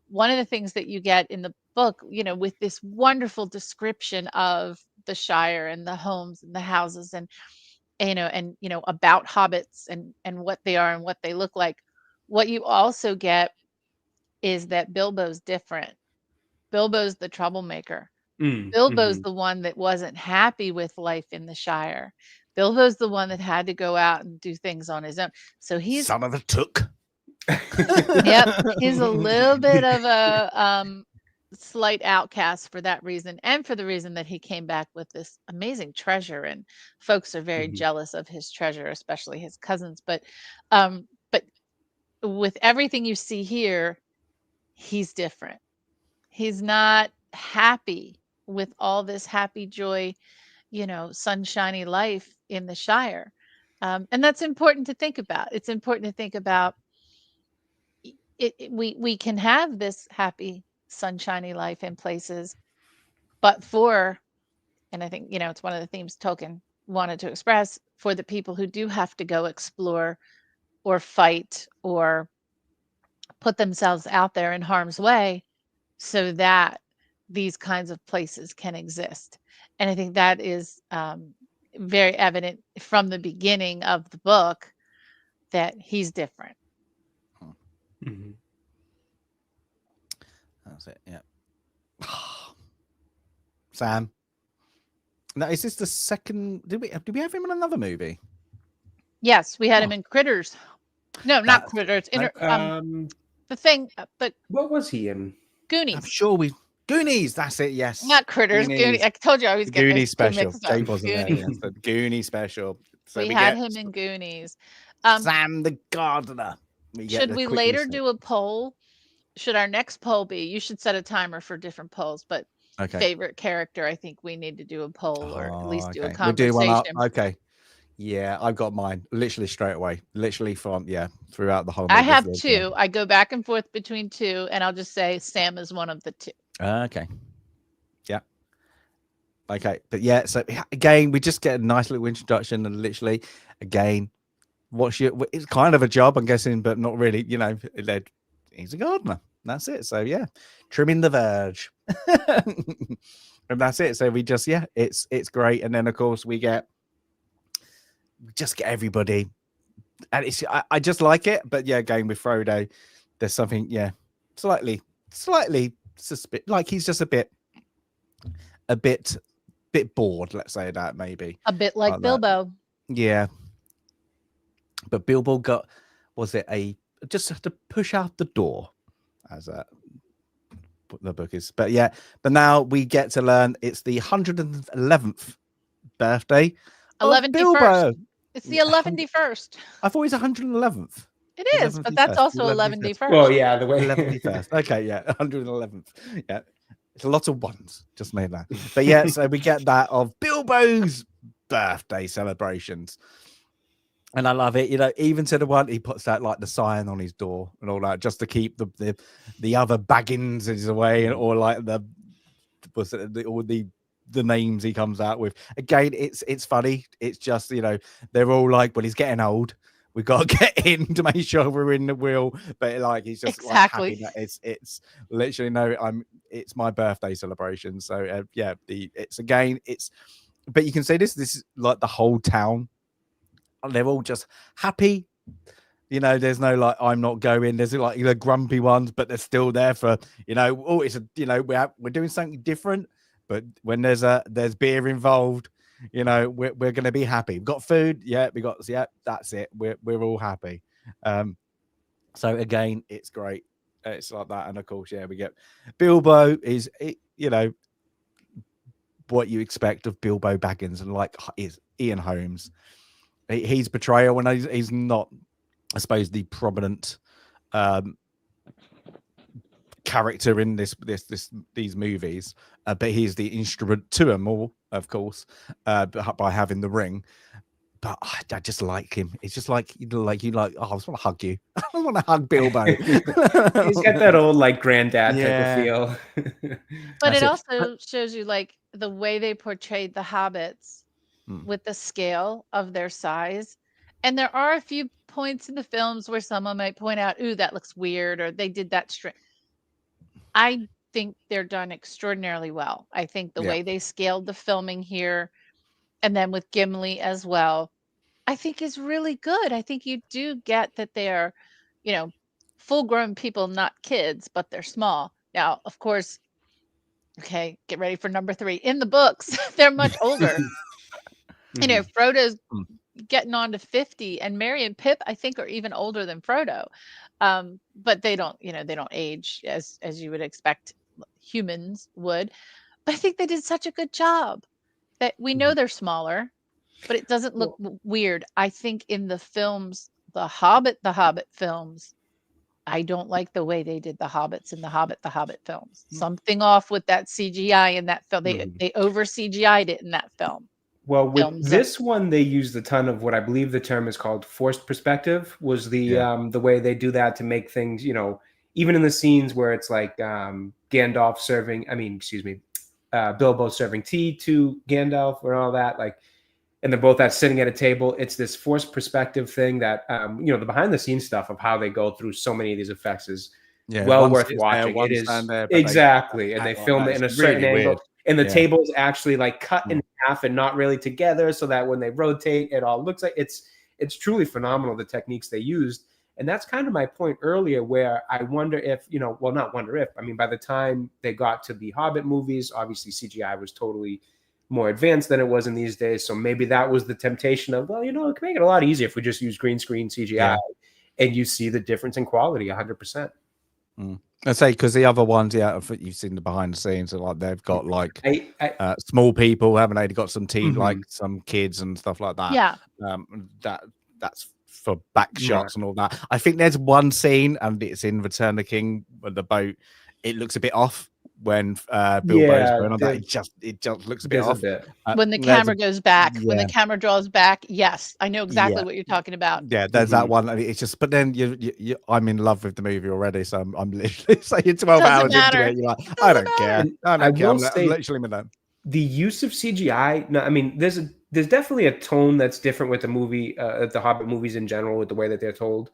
one of the things that you get in the book, you know, with this wonderful description of the Shire and the homes and the houses and about hobbits and what they are and what they look like. What you also get is that Bilbo's different. Bilbo's the troublemaker. Bilbo's the one that wasn't happy with life in the Shire. Bilbo's the one that had to go out and do things on his own. So he's Son of a took. Yep, he's a little bit of a slight outcast for that reason, and for the reason that he came back with this amazing treasure, and folks are very jealous of his treasure, especially his cousins. But with everything you see here, he's different. He's not happy with all this happy joy, sunshiny life in the Shire. And that's important to think about. It's important to think about we can have this happy sunshiny life in places, but and I think it's one of the themes Tolkien wanted to express, for the people who do have to go explore or fight or put themselves out there in harm's way so that these kinds of places can exist. And I think that is very evident from the beginning of the book, that he's different. That's it. Yeah. Sam. Now, is this the second? Did we have him in another movie? Yes, we had him in Critters. No, not Critters. The thing, but what was he in? Goonies. I'm sure Goonies. That's it. Yes. Not Critters. Goonies. I told you I was getting Goonies special. Jake wasn't Goonies. there. Yes, the Goonies special. So we had him in Goonies. Sam the Gardener. Should we later do a poll? Should our next poll be? You should set a timer for different polls, but favorite character, I think we need to do a poll, or at least do a conversation. We'll do one up. Okay. Yeah, I've got mine literally straight away. Literally throughout the whole movie. I have two. I go back and forth between two, and I'll just say Sam is one of the two. Okay. Yeah. Okay. But yeah, so again, we just get a nice little introduction, and literally, again, it's kind of a job, I'm guessing, but not really, he's a gardener. That's it. So yeah, trimming the verge. And that's it. So we just, it's great. And then of course we just get everybody, and I just like it. But yeah, going with Frodo, there's something slightly suspicious, like he's just a bit bored, let's say that, maybe a bit like Bilbo. Yeah, but Bilbo just have to push out the door, as the book is. But yeah, but now we get to learn it's the 111th birthday of Bilbo. It's the 111st. I thought it was 111th. It is, but that's also 111st. Well, yeah, the way 111st. Okay, yeah, 111th. Yeah, it's a lot of ones. Just made that. But yeah, so we get that of Bilbo's birthday celebrations. And I love it, even to the one he puts that like the sign on his door and all that, just to keep the other Baggins away, or like all the names he comes out with. Again, it's funny. It's just they're all like, well, he's getting old. We've got to get in to make sure we're in the wheel. But like he's just exactly. like happy that it's literally it's my birthday celebration. So but you can say this is like the whole town. They're all just happy. There's no like, I'm not going. There's like the grumpy ones, but they're still there for, it's we're doing something different. But when there's beer involved, we're going to be happy. We've got food. That's it. We're all happy. So again, it's great. It's like that. And of course, we get Bilbo is, what you expect of Bilbo Baggins, and like is Ian Holmes. He's betrayal when he's not, I suppose, the prominent character in these movies, but he's the instrument to them all, of course, by having the ring. But I just like him. It's just like I just want to hug you. I want to hug Bilbo. He's got that old like granddad type of feel. But it also shows you like the way they portrayed the hobbits with the scale of their size. And there are a few points in the films where someone might point out, ooh, that looks weird, or they did that straight. I think they're done extraordinarily well. I think the way they scaled the filming here, and then with Gimli as well, I think is really good. I think you do get that they're, full-grown people, not kids, but they're small. Now, of course, Okay, get ready for number 3. In the books, they're much older. You know, Frodo's getting on to 50, and Merry and Pip, I think, are even older than Frodo. But they don't, they don't age as you would expect humans would. But I think they did such a good job that we know they're smaller, but it doesn't look weird. I think in the films, the Hobbit films, I don't like the way they did the hobbits in the Hobbit films. Something off with that CGI in that film. They over CGI'd it in that film. Well, with this one, they used a ton of what I believe the term is called forced perspective. Was the way they do that to make things, even in the scenes where it's like Gandalf Bilbo serving tea to Gandalf and all that, and they're both sitting at a table. It's this forced perspective thing that, the behind the scenes stuff of how they go through so many of these effects is well worth watching. It is exactly, and they film it in a certain angle. And the table's actually cut in half and not really together, so that when they rotate, it all looks like it's truly phenomenal, the techniques they used. And that's kind of my point earlier, where I wonder if, by the time they got to the Hobbit movies, obviously CGI was totally more advanced than it was in these days. So maybe that was the temptation of, it can make it a lot easier if we just use green screen CGI, and you see the difference in quality 100%. I say, because the other ones, you've seen the behind the scenes, so they've got small people, haven't they? They've got some team, some kids and stuff like that. Yeah. That's for back shots and all that. I think there's one scene, and it's in Return of the King, with the boat. It looks a bit off when Bilbo's going on that. It just looks a bit off. When the camera goes back, when the camera draws back, yes, I know exactly what you're talking about. Yeah, there's that one. It's just, but then I'm in love with the movie already, so I'm literally saying 12 hours into it. You're like, I don't care. I don't care. I'm literally with that. The use of CGI. No, there's definitely a tone that's different with the movie, the Hobbit movies in general, with the way that they're told.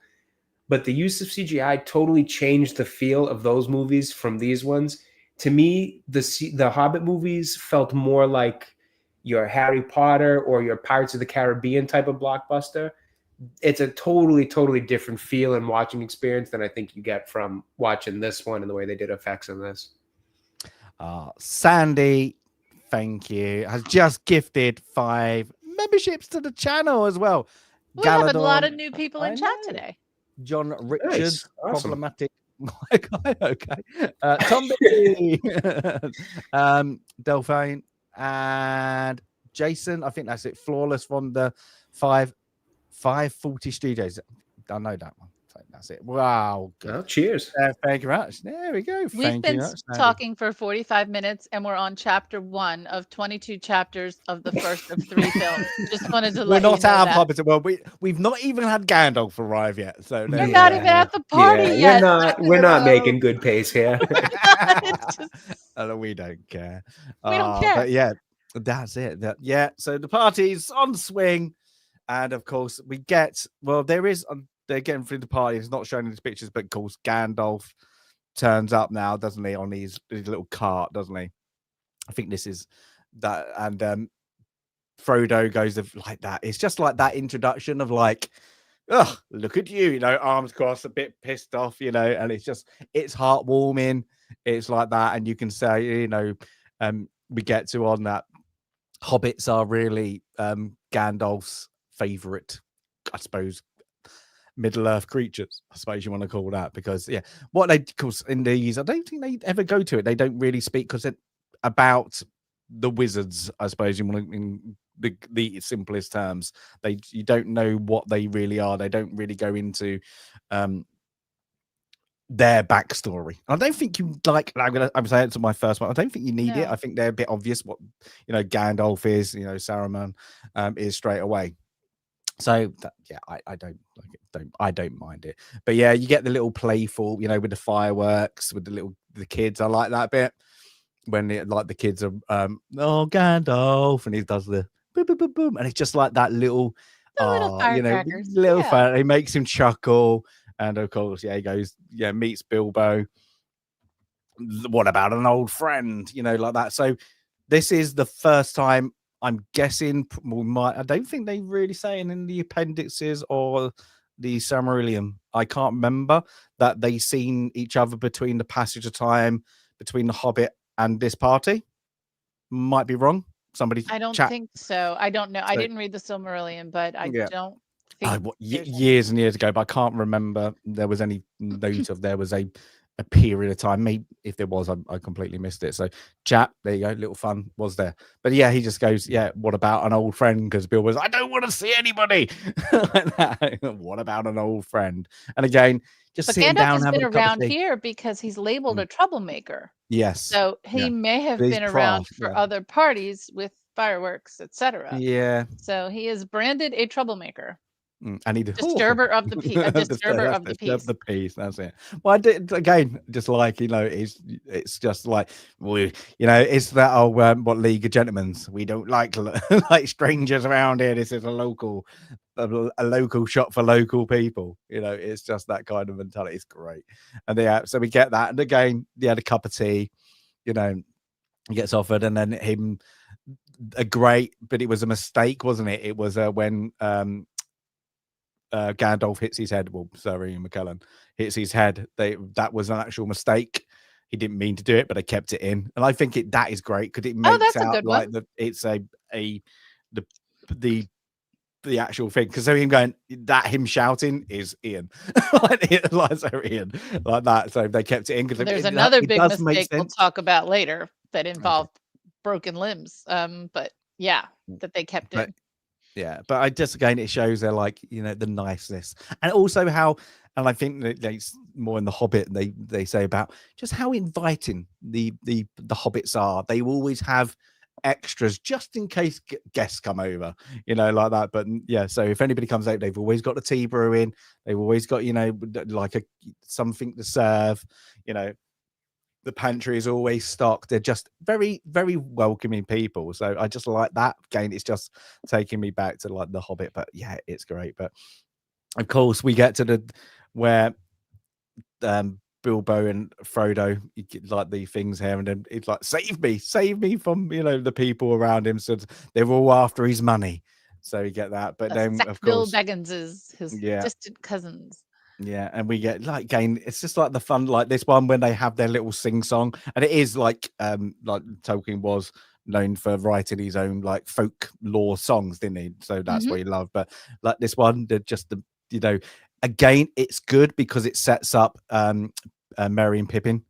But the use of CGI totally changed the feel of those movies from these ones. To me, the Hobbit movies felt more like your Harry Potter or your Pirates of the Caribbean type of blockbuster. It's a totally, totally different feel and watching experience than I think you get from watching this one and the way they did effects in this. Sandy, thank you, has just gifted 5 memberships to the channel as well. We have a lot of new people in chat today. John Richards, nice. Awesome. Problematic. Okay. Tom B, Delphine, and Jason. I think that's it. Flawless from the 540 Studios. I know that one. That's it. Wow. Well, cheers. Thank you very much. There we go. We've been talking for 45 minutes, and we're on chapter 1 of 22 chapters of the first of 3 films. Just wanted to let you know that. We're not out of Hobbit. Well, we've not even had Gandalf arrive yet. So you're not even at the party yet. We're not making good pace here. We don't care. We don't care. But yeah, that's it. So the party's on swing, and of course we get. Well, there is. They're getting through the party. It's not showing these pictures, but of course, Gandalf turns up now, doesn't he, on his little cart, doesn't he? I think this is that. And Frodo goes like that. It's just like that introduction of oh, look at you, arms crossed, a bit pissed off, and it's heartwarming. It's like that. And you can say, we get to on that. Hobbits are really Gandalf's favorite, I suppose, Middle-earth creatures, I suppose you want to call that, because what they cause in these, I don't think they ever go to it. They don't really speak because about the wizards, I suppose you want to, in the simplest terms. You don't know what they really are. They don't really go into their backstory. I don't think you I'm saying it to my first one. I don't think you need it. I think they're a bit obvious what Gandalf is, Saruman is straight away. So I don't like it. I don't mind it. But you get the little playful, with the fireworks, with the kids. I like that bit when the kids are Gandalf, and he does the boom boom boom boom, and it's just like that little firecrackers. Fire. It makes him chuckle, and of course, he goes meets Bilbo. What about an old friend? Like that. So this is the first time. I'm guessing I don't think they really say it in the appendices or the Silmarillion. I can't remember that they seen each other between the passage of time, between the Hobbit and this party. Might be wrong. Somebody I don't chat. think so. I don't know. I So- didn't read the Silmarillion, but I Yeah. don't think there's any. Years and years ago, but I can't remember there was any note of there was a period of time. Maybe if there was, I completely missed it. So chat, there you go, little fun was there. But yeah, he just goes, yeah, what about an old friend? Because Bill was, I don't want to see anybody. Like that. What about an old friend? And again, just But sitting Gandalf down has having been a cup of around tea. here because he's labeled Mm. a troublemaker. Yes. So he Yeah. may have His been around craft, for yeah. other parties with fireworks, etc. Yeah. So he is branded a troublemaker. And he Disturber of the peace. A disturber of the peace. The peace. That's it. Well, I did again, just like it's just like it's that old what League of Gentlemen's. We don't like like strangers around here. This is a local shop for local people. It's just that kind of mentality. It's great, and so we get that, and again, he had a cup of tea. He gets offered, and then him but it was a mistake, wasn't it? It was when Gandalf hits his head. Well, sorry, McKellen hits his head. That was an actual mistake. He didn't mean to do it, but they kept it in, and I think that is great because it makes that's a out good like one. it's the actual thing. Because so him shouting is Ian, like Ian, like that. So they kept it in because There's another big mistake we'll talk about later that involved broken limbs. But yeah, that they kept in. Yeah, but I just again it shows they're like the niceness, and also how, and I think that it's more in the Hobbit they say about just how inviting the hobbits are. They always have extras just in case guests come over, like that. But yeah, so if anybody comes out, they've always got the tea brewing. They've always got like something to serve. The pantry is always stocked. They're just very, very welcoming people. So I just like that. Again, it's just taking me back to like the Hobbit. But yeah, it's great. But of course, we get to where Bilbo and Frodo get like the things here, and then it's like save me from the people around him. So they're all after his money. So you get that. But then of course, Baggins is his distant cousins. Yeah, and we get like again, it's just like the fun, like this one when they have their little sing song, and it is like Tolkien was known for writing his own like folk lore songs, didn't he? So that's what he loved. But like this one, again, it's good because it sets up Merry and Pippin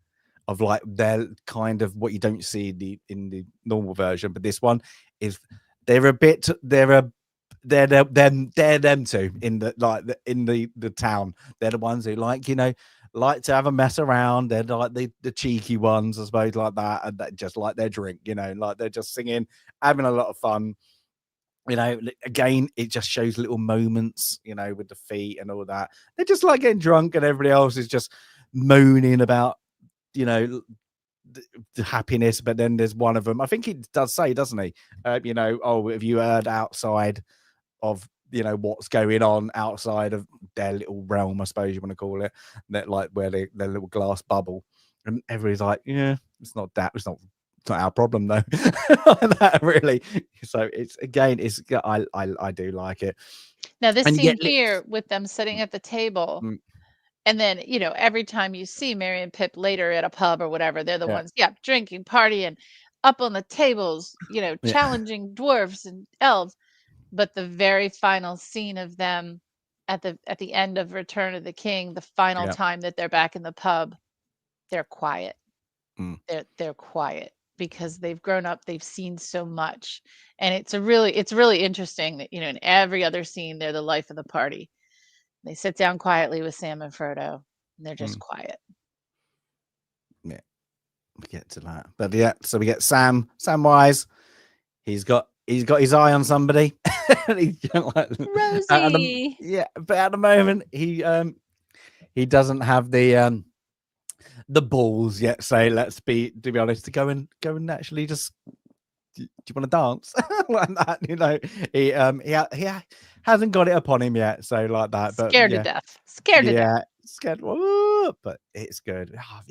of like their kind of what you don't see in the normal version, but this one is they're them two in the town. They're the ones who like to have a mess around. They're like the cheeky ones, I suppose, like that, and that just like their drink, like they're just singing, having a lot of fun. Again, it just shows little moments, with the feet and all that. They're just like getting drunk, and everybody else is just moaning about, the happiness. But then there's one of them, I think he does say, doesn't he? Oh, have you heard outside of what's going on outside of their little realm, I suppose you want to call it, that like where their little glass bubble, and everybody's like, yeah, it's not our problem though. That really. So it's I do like it. Now this scene here with them sitting at the table, and then every time you see Merry and Pip later at a pub or whatever, they're the ones drinking, partying, up on the tables, challenging dwarves and elves. But the very final scene of them at the end of Return of the King, the final time that they're back in the pub, they're quiet. They're quiet because they've grown up, they've seen so much. And it's really interesting that, in every other scene, they're the life of the party. They sit down quietly with Sam and Frodo, and they're just quiet. Yeah, we get to that. But yeah, so we get Samwise. He's got his eye on somebody. He's like, Rosie. But at the moment he doesn't have the balls yet. So to be honest, to go and actually just, do you want to dance like that? He hasn't got it upon him yet. So like that, but scared to death. Scared to death. Scared. But it's good. Oh,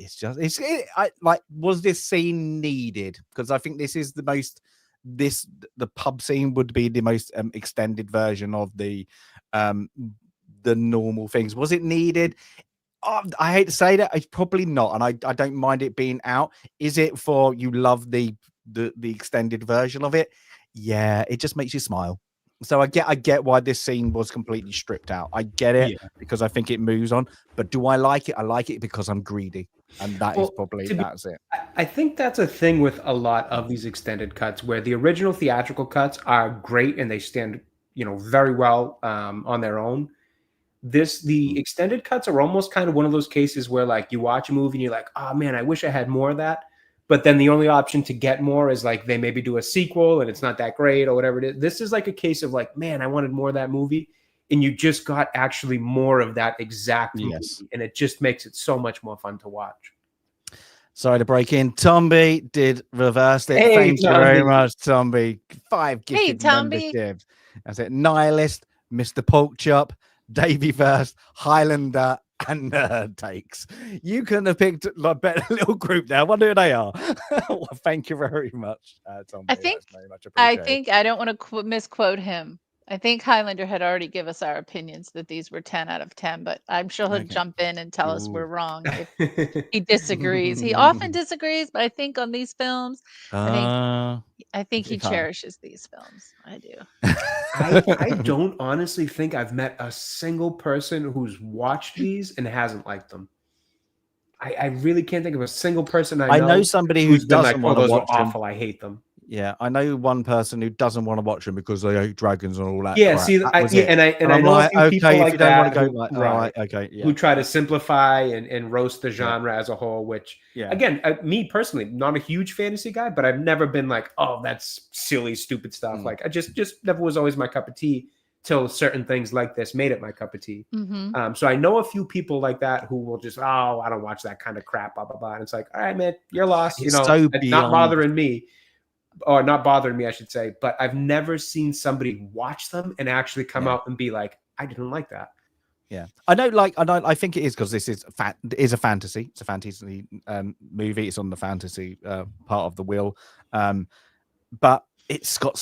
was this scene needed? Because I think this is the most. The pub scene would be the most extended version of the normal things. Was it needed? I hate to say that, it's probably not, and I don't mind it being out. Is it for you love the extended version of it? Yeah, it just makes you smile. So I get why this scene was completely stripped out. I get it because I think it moves on. But do I like it? I like it because I'm greedy, and that's it. I think that's a thing with a lot of these extended cuts, where the original theatrical cuts are great and they stand, very well on their own. The extended cuts are almost kind of one of those cases where, like, you watch a movie and you're like, oh man, I wish I had more of that. But then the only option to get more is like they maybe do a sequel and it's not that great or whatever it is. This is like a case of like, man, I wanted more of that movie. And you just got actually more of that exact movie. And it just makes it so much more fun to watch. Sorry to break in. Tomby did reverse it. Thank you very much, Tomby. 5 gifted memberships. That's it. Nihilist, Mr. Porkchop, Davey First, Highlander, and Nerd Takes. You couldn't have picked a better little group there. I wonder who they are. Well, thank you very much, Tomby. I think I don't want to misquote him. I think Highlander had already given us our opinions that these were 10 out of 10, but I'm sure he'll jump in and tell us we're wrong if he disagrees. He often disagrees, but I think on these films, I think he cherishes these films. I do. I don't honestly think I've met a single person who's watched these and hasn't liked them. I really can't think of a single person I know somebody who doesn't want to watch them. Awful. I hate them. Yeah, I know one person who doesn't want to watch them because they hate dragons and all that. Yeah, crap. see, I know a few people like that who try to simplify and roast the genre as a whole. Which, again, me personally, not a huge fantasy guy, but I've never been like, oh, that's silly, stupid stuff. Like, I just never was always my cup of tea till certain things like this made it my cup of tea. So I know a few people like that who will just, oh, I don't watch that kind of crap, blah blah blah. And it's like, all right, man, you're lost. It's not bothering me. Or not bothering me, I should say, but I've never seen somebody watch them and actually come out and be like, I didn't like that. Yeah, I think it is because this is a fantasy. It's a fantasy movie. It's on the fantasy part of the wheel, but it's got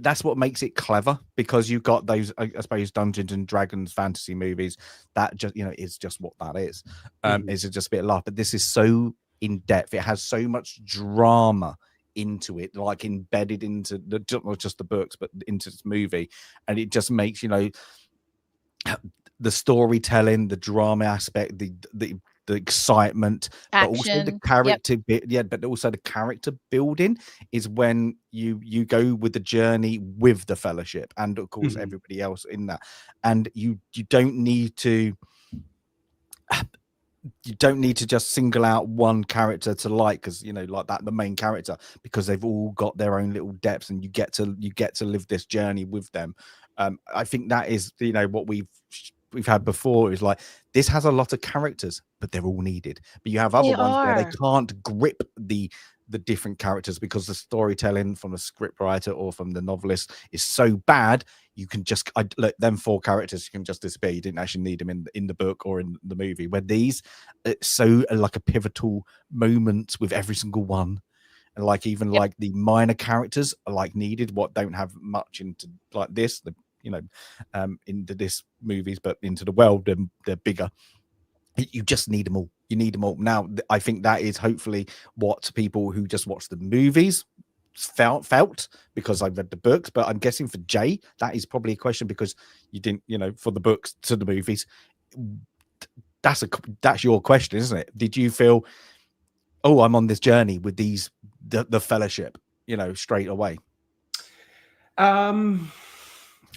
that's what makes it clever, because you've got those, I suppose, Dungeons and Dragons fantasy movies that just is just what that is. It's just a bit of laugh, but this is so in depth. It has so much drama into it, like embedded into not just the books but into this movie, and it just makes the storytelling, the drama aspect, the excitement, action, but also the character bit, but also the character building is when you go with the journey with the Fellowship and of course everybody else in that, and you don't need to just single out one character to like, because like that, the main character, because they've all got their own little depths and you get to live this journey with them. I think that is what we've had before, is like, this has a lot of characters but they're all needed, but you have other ones where they can't grip the different characters because the storytelling from the script writer or from the novelist is so bad. You can just look, them 4 characters, you can just disappear. You didn't actually need them in the book or in the movie. Where these, it's so like a pivotal moment with every single one, and like even like the minor characters are like needed. What don't have much into like this, into this movies, but into the world, they're bigger. You just need them all. You need them all. Now, I think that is hopefully what people who just watch the movies felt because I read the books, but I'm guessing for Jay that is probably a question because you didn't, for the books to the movies. That's your question, isn't it? Did you feel, oh, I'm on this journey with the Fellowship, straight away?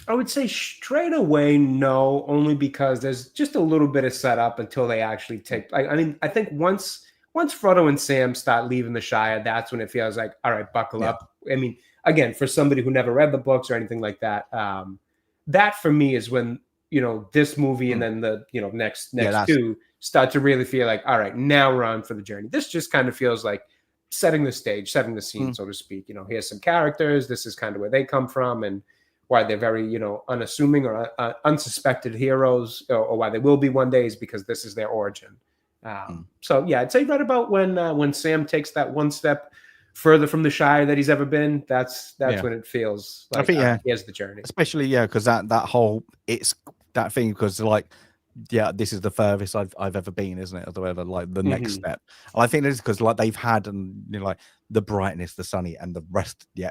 I would say straight away, no, only because there's just a little bit of setup until they actually take. I think once Frodo and Sam start leaving the Shire, that's when it feels like, all right, buckle up. I mean, again, for somebody who never read the books or anything like that, that for me is when this movie and then the next 2 start to really feel like, all right, now we're on for the journey. This just kind of feels like setting the stage, setting the scene, so to speak. Here's some characters. This is kind of where they come from and why they're very, unassuming or unsuspected heroes, or why they will be one day, is because this is their origin. So yeah, I'd say right about when Sam takes that one step further from the Shire that he's ever been, that's when it feels like, I think, here's the journey. Especially, because that whole, it's that thing, because like yeah, this is the furthest I've ever been, isn't it? Or whatever, like the next Mhm. step. And I think this is because like they've had, and like the brightness, the sunny, and the rest. Yeah,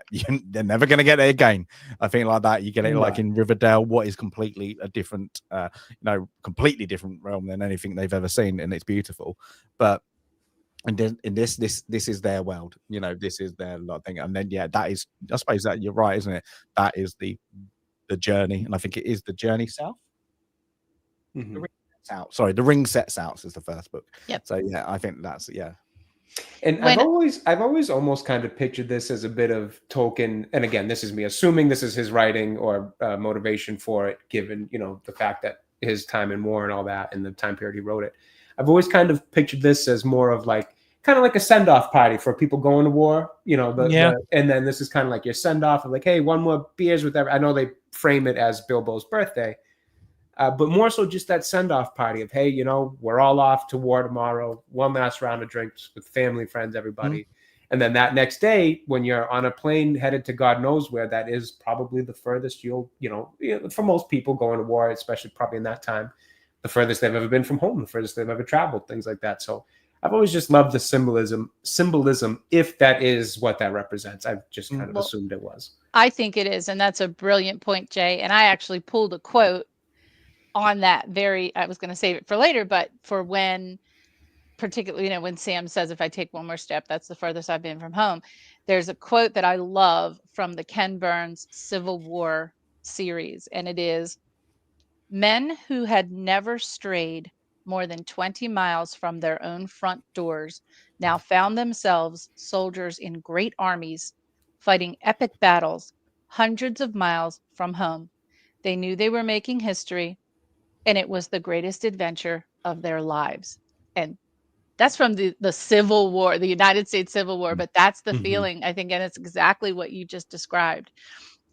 they're never gonna get it again. I think like that. You get it like Right. in Riverdale, what is completely a different, completely different realm than anything they've ever seen, and it's beautiful. But and then in this is their world. This is their thing. And then that is. I suppose that you're right, isn't it? That is the journey, and I think it is the journey south. Mhm. The ring sets out. Sorry, the ring sets out is the first book. Yep. So yeah, I think that's And When- I've always almost kind of pictured this as a bit of Tolkien. And again, this is me assuming this is his writing or motivation for it, given the fact that his time in war and all that, and the time period he wrote it. I've always kind of pictured this as more of kind of like a send-off party for people going to war. And then this is kind of like your send-off of like, hey, one more beers with every. I know they frame it as Bilbo's birthday. But more so just that send-off party of, hey, we're all off to war tomorrow, one last round of drinks with family, friends, everybody. And then that next day, when you're on a plane headed to God knows where, that is probably the furthest for most people going to war, especially probably in that time, the furthest they've ever been from home, the furthest they've ever traveled, things like that. So I've always just loved the symbolism, if that is what that represents. I've just kind of assumed it was. I think it is. And that's a brilliant point, Jay. And I actually pulled a quote on that I was going to save it for later, but for when, particularly, when Sam says, if I take one more step, that's the furthest I've been from home. There's a quote that I love from the Ken Burns Civil War series. And it is, men who had never strayed more than 20 miles from their own front doors now found themselves soldiers in great armies, fighting epic battles hundreds of miles from home. They knew they were making history, and it was the greatest adventure of their lives. And that's from the Civil War, the United States Civil War, but that's the feeling, I think, and it's exactly what you just described.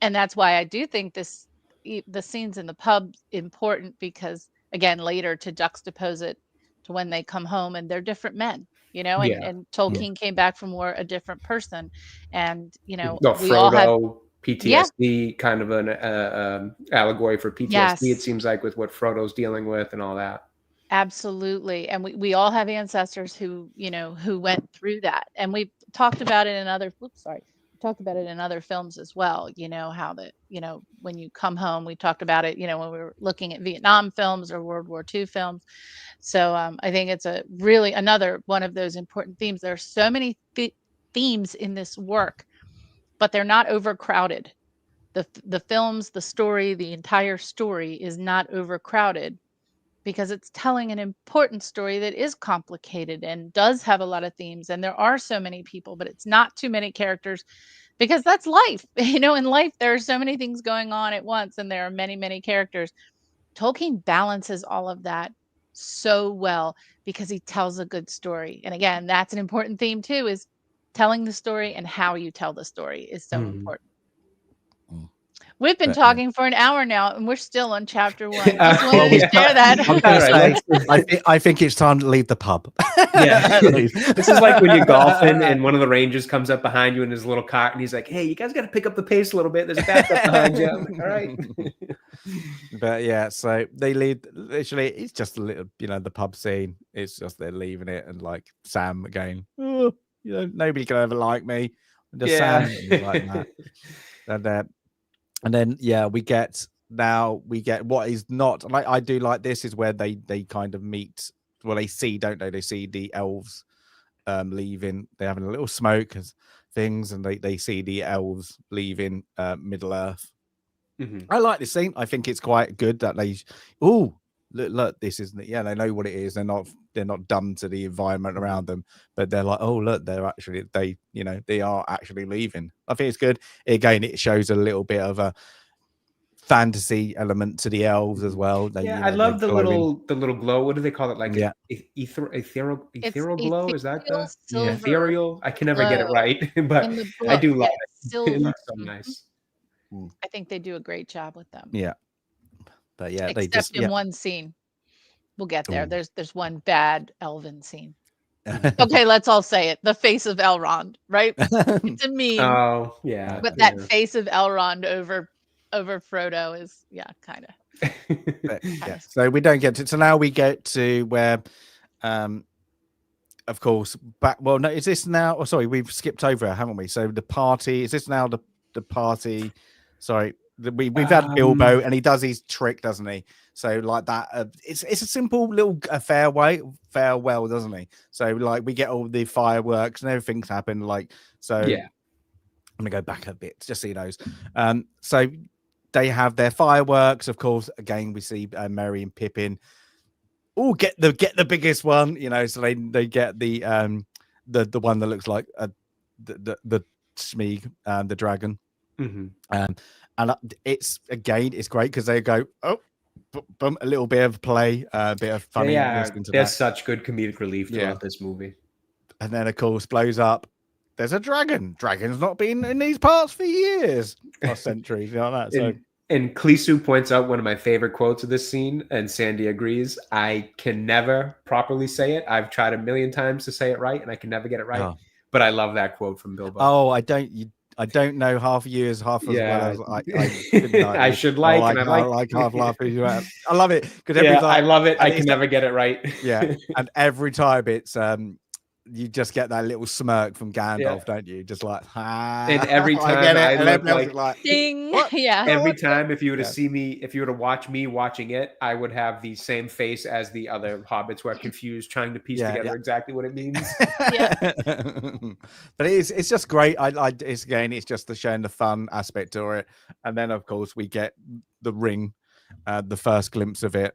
And that's why I do think the scenes in the pub important, because again, later to juxtapose it to when they come home and they're different men, and Tolkien came back from war a different person. And, we all have PTSD, kind of an allegory for PTSD, Yes. it seems like, with what Frodo's dealing with and all that. Absolutely. And we all have ancestors who went through that. And we've talked about it in other, talked about it in other films as well, how that, when you come home, we talked about it, when we were looking at Vietnam films or World War II films. So I think it's another one of those important themes. There are so many themes in this work, but they're not overcrowded. The films, the story, the entire story is not overcrowded, because it's telling an important story that is complicated and does have a lot of themes. And there are so many people, but it's not too many characters, because that's life. In life, there are so many things going on at once, and there are many, many characters. Tolkien balances all of that so well, because he tells a good story. And again, that's an important theme too, is telling the story, and how you tell the story is so important. We've been talking for an hour now, and we're still on chapter 1. Just wanted to share that. I was gonna say, I think it's time to leave the pub. Yeah. This is like when you're golfing and one of the rangers comes up behind you in his little cart, and he's like, hey, you guys got to pick up the pace a little bit. There's a backup behind you. I'm like, all right. But yeah, so they leave. Literally, it's just a little, the pub scene. It's just they're leaving it, and like Sam again. Oh, nobody can ever like me. Just Sam, and like that. And then we get what is not like. I do like this is where they kind of meet. Well, they see, don't they? They see the elves leaving. They're having a little smoke and things, and they see the elves leaving Middle Earth. I like this scene. I think it's quite good that they look, this isn't it. Yeah, they know what it is. They're not dumb to the environment around them, but they're like, oh look, they are actually leaving. I think it's good. Again, it shows a little bit of a fantasy element to the elves as well. I love the little glow. What do they call it? Like ethereal glow? Is that the ethereal? I can never get it right, but I do love it. Silver. It looks so nice. I think they do a great job with them. Yeah. But yeah, except they just in one scene. We'll get there. There's one bad elven scene. Okay, let's all say it. The face of Elrond, right? It's a meme. Oh, yeah. But that face of Elrond over Frodo is kind of. But, yeah. So we don't get to. So now we get to where, of course, back. Well, no, is this now? Oh, sorry, we've skipped over it, haven't we? So the party, is this now the party? Sorry, we've had Bilbo, and he does his trick, doesn't he? So like that, it's a simple little farewell, doesn't he? So like we get all the fireworks and everything's happened. Like so, Yeah. I'm gonna go back a bit just so you know. So they have their fireworks, of course. Again, we see Merry and Pippin. Oh, get the biggest one, you know. So they get the one that looks like the Smeag, the dragon. And it's great because they go a little bit of play, a bit of funny. Yeah, there's such good comedic relief throughout this movie. And then of course blows up. There's a dragon. Dragon's not been in these parts for years or centuries, you know that. So. And Klisu points out one of my favorite quotes of this scene, and Sandy agrees. I can never properly say it. I've tried a million times to say it right, and I can never get it right. Oh. But I love that quote from Bilbo. Oh, I don't know half you as half as well as I should like, and I like half laugh as you have. I love it because I love it. I can never get it right. Yeah, and every time it's you just get that little smirk from Gandalf, don't you? Just like, and every time I look like ding. Yeah. Every time, if you were to see me, if you were to watch me watching it, I would have the same face as the other hobbits who are confused, trying to piece together exactly what it means. But it's just great. It's just the showing the fun aspect to it, and then of course we get the ring, the first glimpse of it.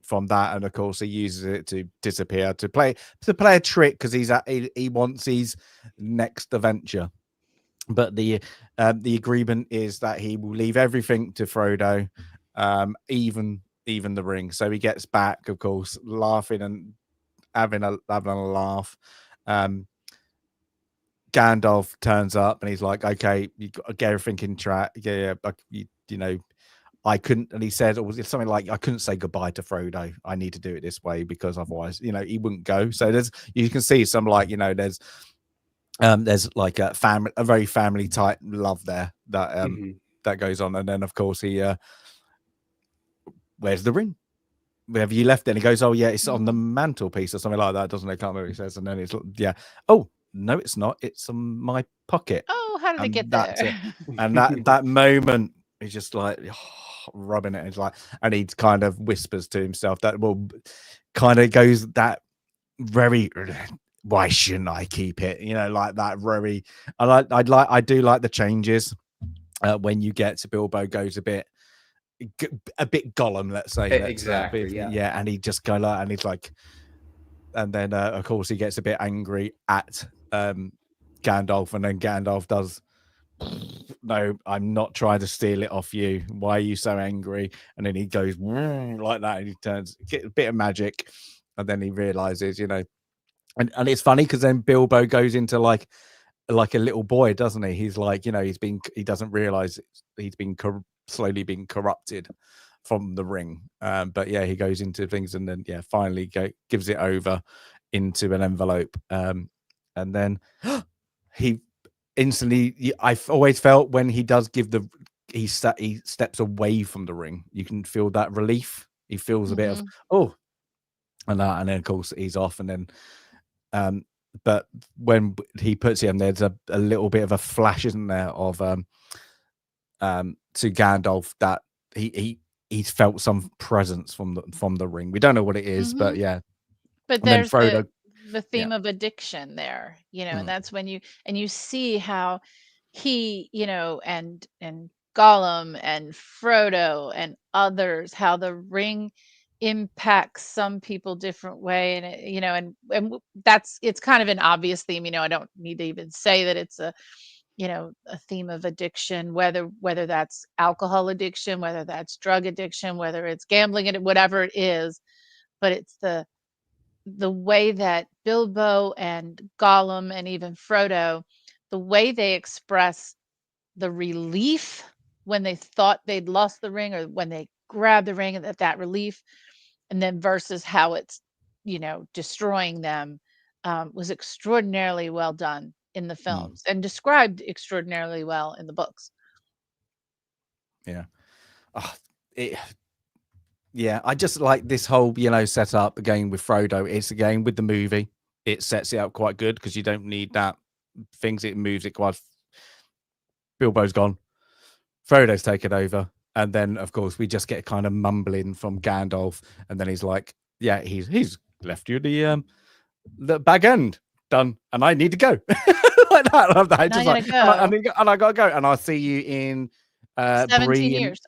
From that, and of course he uses it to disappear to play a trick because he wants his next adventure. But the agreement is that he will leave everything to Frodo, even the ring. So he gets back, of course, laughing and having a laugh. Gandalf turns up and he's like, "Okay, you got to get everything in track. Yeah, you know." I couldn't, and he said, or was it something like, I couldn't say goodbye to Frodo. I need to do it this way because otherwise, you know, he wouldn't go. So you can see some there's like a very family type love there that that goes on. And then of course he, where's the ring? Where have you left it? And he goes, oh yeah, it's on the mantelpiece or something like that, doesn't it? I can't remember what he says. And then it's oh no, it's not. It's on my pocket. Oh, how did it get there? And that moment is just like. Rubbing it, and he kind of whispers to himself that kind of goes that very, why shouldn't I keep it, you know, like that very. I do like the changes when you get to Bilbo goes a bit Gollum, let's say. Exactly. And he just go like, and he's like, and then of course he gets a bit angry at Gandalf, and then Gandalf does, no, I'm not trying to steal it off you. Why are you so angry? And then he goes like that, and he turns, get a bit of magic, and then he realizes, you know, and it's funny because then Bilbo goes into like a little boy, doesn't he? He's like, you know, he doesn't realize he's been slowly being corrupted from the ring. But yeah, he goes into things, and then finally gives it over into an envelope, and then he. Instantly, I've always felt when he does give he steps away from the ring, you can feel that relief. He feels a bit of and then of course he's off, and then but when he puts him, there's a little bit of a flash, isn't there, of to Gandalf that he's felt some presence from the ring. We don't know what it is, but yeah. But there's Frodo. The theme of addiction there, you know, and that's when you see how he, you know, and Gollum and Frodo and others, how the ring impacts some people different way, and it, you know, and it's kind of an obvious theme, you know. I don't need to even say that it's a, you know, a theme of addiction, whether that's alcohol addiction, whether that's drug addiction, whether it's gambling, and whatever it is, but it's the way that Bilbo and Gollum and even Frodo, the way they express the relief when they thought they'd lost the ring, or when they grabbed the ring, and that relief, and then versus how it's, you know, destroying them, was extraordinarily well done in the films and described extraordinarily well in the books. Yeah. Oh, I just like this whole, setup again with Frodo. It's again with the movie. It sets it up quite good because you don't need that things. It moves it quite. Bilbo's gone. Frodo's taken over. And then, of course, we just get kind of mumbling from Gandalf. And then he's like, yeah, he's left you the bag end done. And I need to go. Like that. I love that. And I gotta go. And I got to go. And I'll see you in 17 Bree years.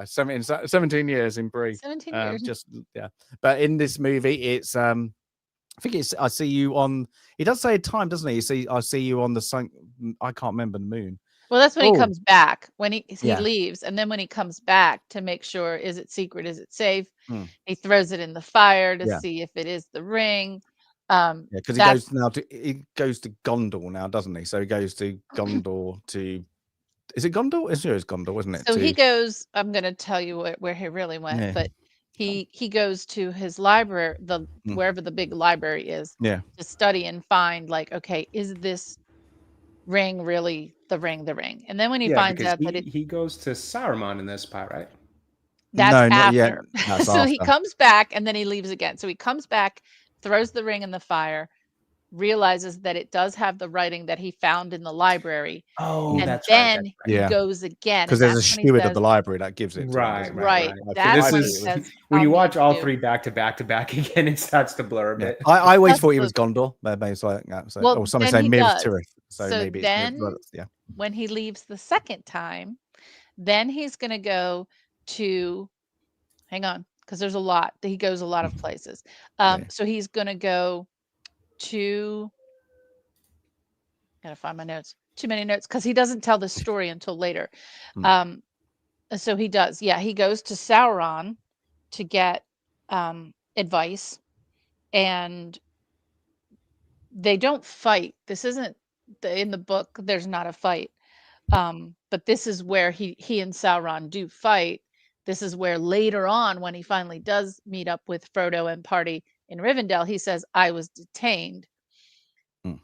17 years in Bree. 17 years. But in this movie, it's I think it's I see you on. He does say a time, doesn't he? I see you on the sun. I can't remember the moon. Well, that's when he comes back. When he leaves, and then when he comes back to make sure, is it secret? Is it safe? He throws it in the fire to see if it is the ring. Because he goes to Gondor now, doesn't he? So he goes to Gondor to. Is it Gondor? It's Gondor, isn't it? So he goes. I'm going to tell you where he really went, but he goes to his library, wherever the big library is, to study and find, like, okay, is this ring really the ring? And then when he finds out that he goes to Saruman in this part, right? That's not after. yet. That's so after. He comes back and then he leaves again. So he comes back, throws the ring in the fire, realizes that it does have the writing that he found in the library. Oh, and that's then right. he goes again. Because there's a steward of the library that gives it. Right. That's So this is when you watch all three back to back again, it starts to blur a bit. I always thought he was Gondor. Maybe it's like that. So, or somebody saying Minas Tirith. So maybe then, it's when he leaves the second time, then he's going to go to. Hang on, because there's a lot. He goes a lot of places. So he's going to go to. Gotta find my notes. Too many notes because he doesn't tell the story until later. So he does. Yeah, he goes to Sauron to get advice, and they don't fight. This isn't in the book. There's not a fight, but this is where he and Sauron do fight. This is where later on, when he finally does meet up with Frodo and party in Rivendell, he says, "I was detained."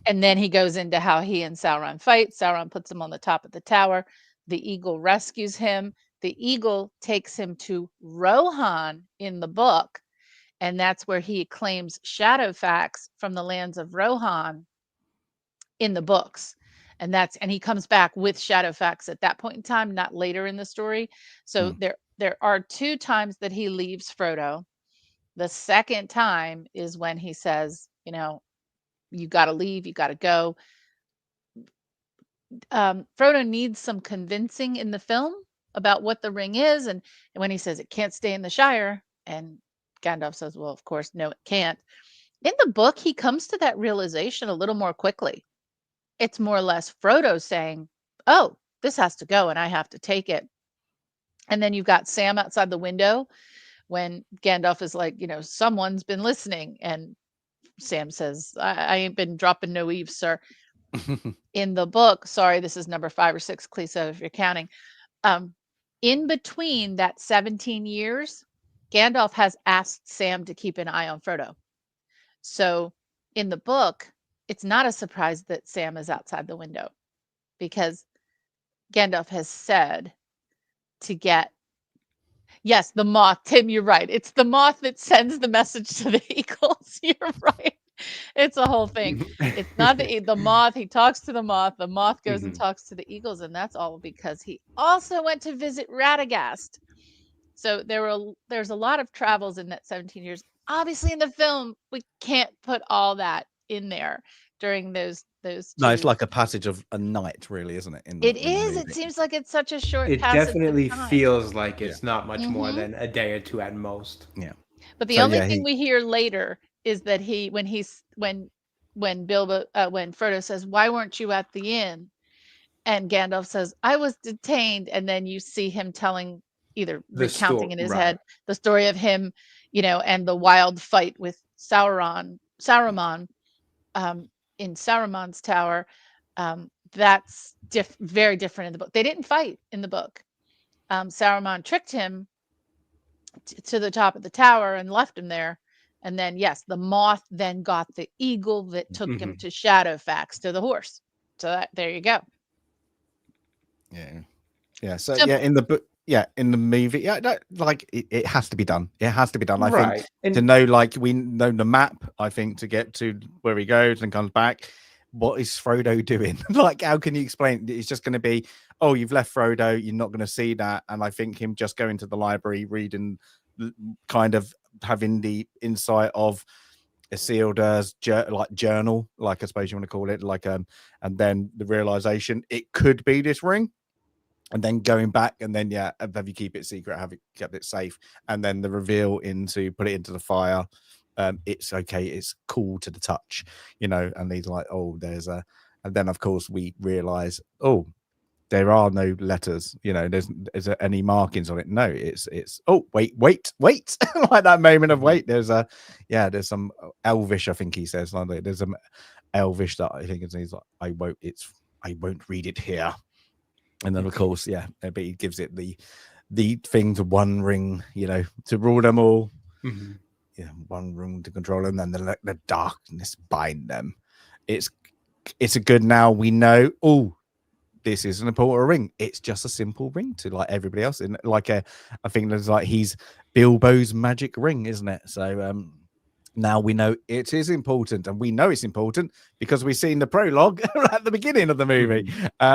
And then he goes into how he and Sauron fight. Sauron puts him on the top of the tower. The eagle rescues him. The eagle takes him to Rohan in the book. And that's where he claims Shadowfax from the lands of Rohan in the books. And he comes back with Shadowfax at that point in time, not later in the story. So there are two times that he leaves Frodo. The second time is when he says, you got to leave, you got to go. Frodo needs some convincing in the film about what the ring is. And when he says it can't stay in the Shire, and Gandalf says, well, of course, no, it can't. In the book, he comes to that realization a little more quickly. It's more or less Frodo saying, oh, this has to go and I have to take it. And then you've got Sam outside the window when Gandalf is like, someone's been listening. And Sam says, I ain't been dropping no eaves, sir. In the book, sorry, this is number 5 or 6, Cleso, if you're counting. In between that 17 years, Gandalf has asked Sam to keep an eye on Frodo. So in the book, it's not a surprise that Sam is outside the window because Gandalf has said to get, yes, the moth. Tim, you're right. It's the moth that sends the message to the eagles. You're right. It's a whole thing. It's not the moth. He talks to the moth. The moth goes and talks to the eagles. And that's all because he also went to visit Radagast. So there's a lot of travels in that 17 years. Obviously in the film, we can't put all that in there during those. No, it's like a passage of a night, really, isn't it? It seems like it's such a short it passage. It definitely feels like it's not much more than a day or two at most. Yeah. But the only thing we hear later is that when Frodo says, why weren't you at the inn? And Gandalf says, I was detained. And then you see him telling, either recounting in his head the story of him, and the wild fight with Saruman in Saruman's tower. That's very different in the book. They didn't fight in the book. Saruman tricked him to the top of the tower and left him there. And then, yes, the moth then got the eagle that took him to Shadowfax, to the horse. So there you go. Yeah. So in the book, yeah, in the movie, yeah, like it has to be done. It has to be done. I think Right. And to know, like we know the map. I think to get to where he goes and comes back. What is Frodo doing? Like, how can you explain? It's just going to be, oh, you've left Frodo. You're not going to see that. And I think him just going to the library, reading, kind of having the insight of Isildur's like journal, like I suppose you want to call it, like and then the realization it could be this ring. And then going back, and then have you keep it secret, have you kept it safe, and then the reveal into put it into the fire. It's okay, it's cool to the touch, and he's like, oh, there's a, and then of course we realize, oh, there are no letters, is there any markings on it? No, it's oh, wait, like that moment of wait, there's some elvish, I think he says, like, there's some elvish that I think he's like, I won't read it here. And then of course, but he gives it the thing to one ring, to rule them all. Mm-hmm. Yeah, one ring to control them, and then the darkness bind them. It's a good, now we know, oh, this is an important ring. It's just a simple ring to like everybody else. And like I think there's like he's Bilbo's magic ring, isn't it? So now we know it is important, and we know it's important because we've seen the prologue at the beginning of the movie.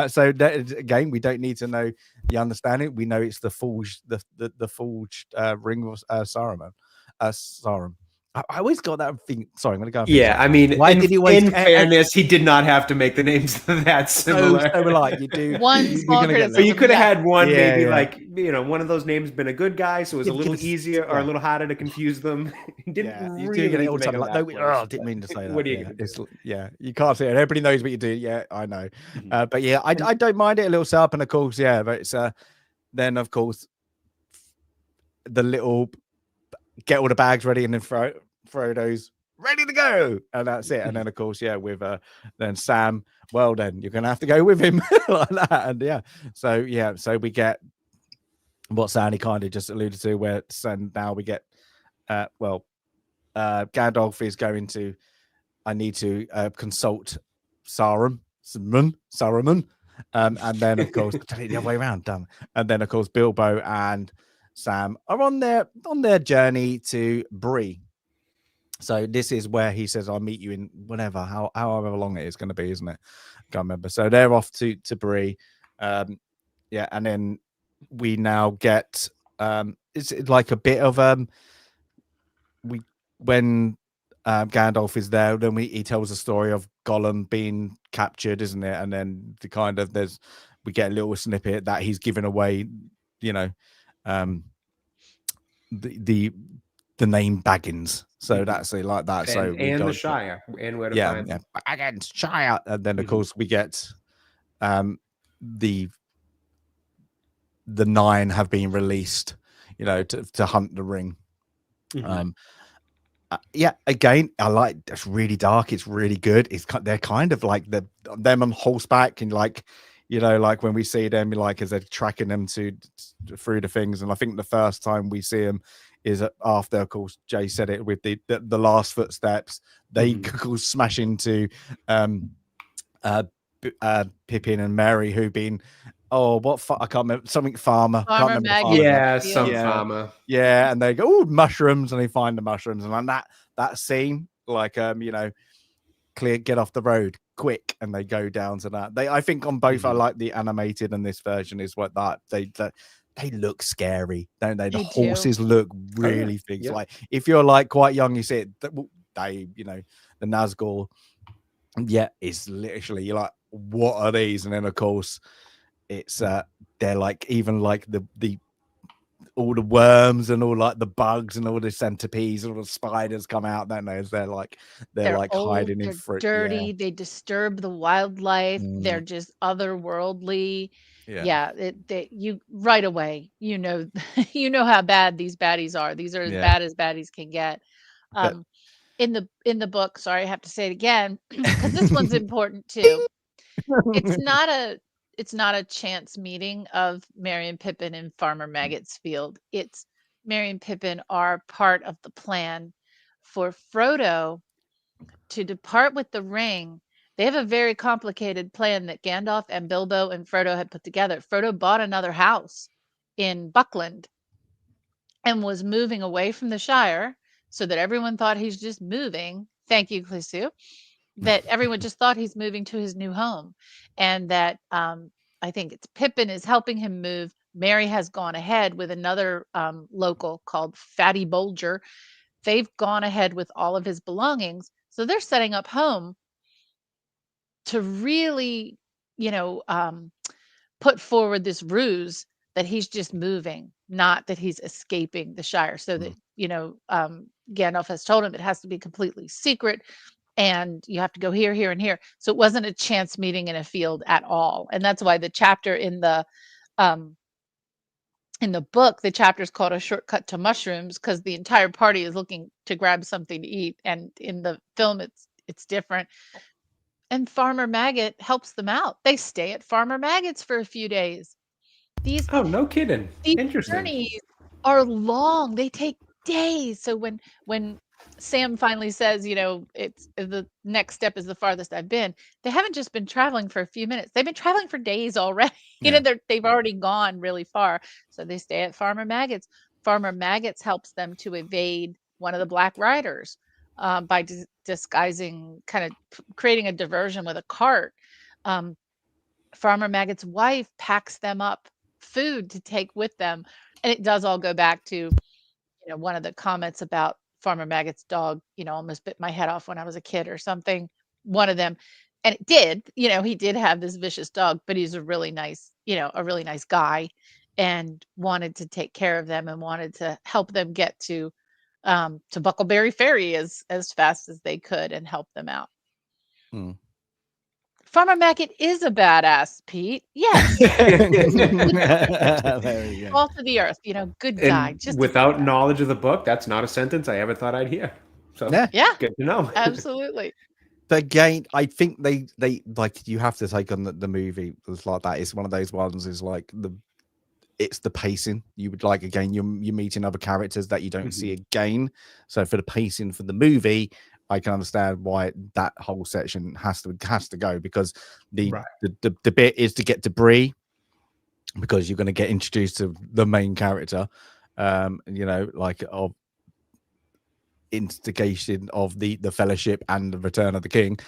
So that, again, we don't need to know the understanding. We know it's the forged ring of Saruman. Sarum. I always got that thing. Sorry, I'm going to go. Yeah, I mean, why did he always? In fairness, he did not have to make the names that similar. So like you do one small criticism. So you could have had one, maybe like one of those names been a good guy, so it was a little easier or a little harder to confuse them. Didn't you do get it all the time. Like, no, I didn't mean to say that. What are you gonna do? You can't say it. Everybody knows what you do. Yeah, I know. But yeah, I don't mind it a little setup, and of course, but it's then of course the little get all the bags ready, and then Frodo's ready to go, and that's it. And then of course, with then Sam, well, then you're gonna have to go with him like that. And so we get what Sandy kind of just alluded to, where now we get Gandalf is going to, I need to consult Saruman, and then of course the other way around, damn. And then of course Bilbo and Sam are on their journey to Bree. So this is where he says, I'll meet you in whatever, however long it is going to be, isn't it? I can't remember. So they're off to Bree. And then we now get it's like a bit of when Gandalf is there, then he tells the story of Gollum being captured, isn't it? And then we get a little snippet that he's given away, the name Baggins. So that's it, like that. And the Shire, and where to find them. Baggins, Shire. And then of course we get the 9 have been released, to hunt the ring. Again, I like, it's really dark, it's really good. They're kind of like them on horseback, and like when we see them, like as they're tracking them through the things. And I think the first time we see them is after, of course, Jay said it with the last footsteps. They smash into Pippin and Mary, who been I can't remember, something farmer. Farmer farmer. Yeah, and they go, oh, mushrooms, and they find the mushrooms, and like that scene, like clear, get off the road quick, and they go down to that. I think on both, I like the animated and this version is what that they look scary, don't they? The horses look really big. Yep. Like if you're like quite young, you see it, the Nazgul, it's literally, you're like, what are these? And then of course it's they're like, even like the all the worms and all like the bugs and all the centipedes and all the spiders come out, don't they? As they're like old, hiding in fruit. Dirty, they disturb the wildlife. They're just otherworldly. You right away, you know how bad these baddies are. These are as bad as baddies can get. In the book, sorry, I have to say it again because this one's important too. It's not a chance meeting of Merry and Pippin in Farmer Maggot's field. It's Merry and Pippin are part of the plan for Frodo to depart with the ring. They have a very complicated plan that Gandalf and Bilbo and Frodo had put together. Frodo bought another house in Buckland and was moving away from the Shire so that everyone thought he's just moving. Thank you, Clissu. That everyone just thought he's moving to his new home. And that I think it's Pippin is helping him move. Mary has gone ahead with another local called Fatty Bolger. They've gone ahead with all of his belongings. So they're setting up home to really, put forward this ruse that he's just moving, not that he's escaping the Shire. So that, Gandalf has told him it has to be completely secret and you have to go here, here, and here. So it wasn't a chance meeting in a field at all. And that's why the chapter in the book, the chapter is called A Shortcut to Mushrooms, because the entire party is looking to grab something to eat. And in the film, it's different. And Farmer Maggot helps them out. They stay at Farmer Maggot's for a few days. Oh, no kidding. These Interesting. journeys are long. They take days. So when Sam finally says, it's the next step is the farthest I've been, they haven't just been traveling for a few minutes. They've been traveling for days already. Yeah. They've already gone really far. So they stay at Farmer Maggot's. Farmer Maggot's helps them to evade one of the Black Riders by disguising, kind of creating a diversion with a cart. Farmer Maggot's wife packs them up food to take with them. And it does all go back to, one of the comments about Farmer Maggot's dog, almost bit my head off when I was a kid or something. One of them. And it did, he did have this vicious dog, but he's a really nice guy and wanted to take care of them and wanted to help them get to Buckleberry Ferry as fast as they could and help them out. Farmer Maggot is a badass, Pete. Yes. There you go. All to the earth, good guy. And Just without knowledge of the book, that's not a sentence I ever thought I'd hear. So yeah, good to know. absolutely. But again, I think they like, you have to take on the movie was like that. It's one of those ones is like it's the pacing. You would like, again, you're meeting other characters that you don't see again. So for the pacing for the movie, I can understand why that whole section has to go, because the bit is to get to Bree, because you're going to get introduced to the main character, like of instigation of the Fellowship and the Return of the King.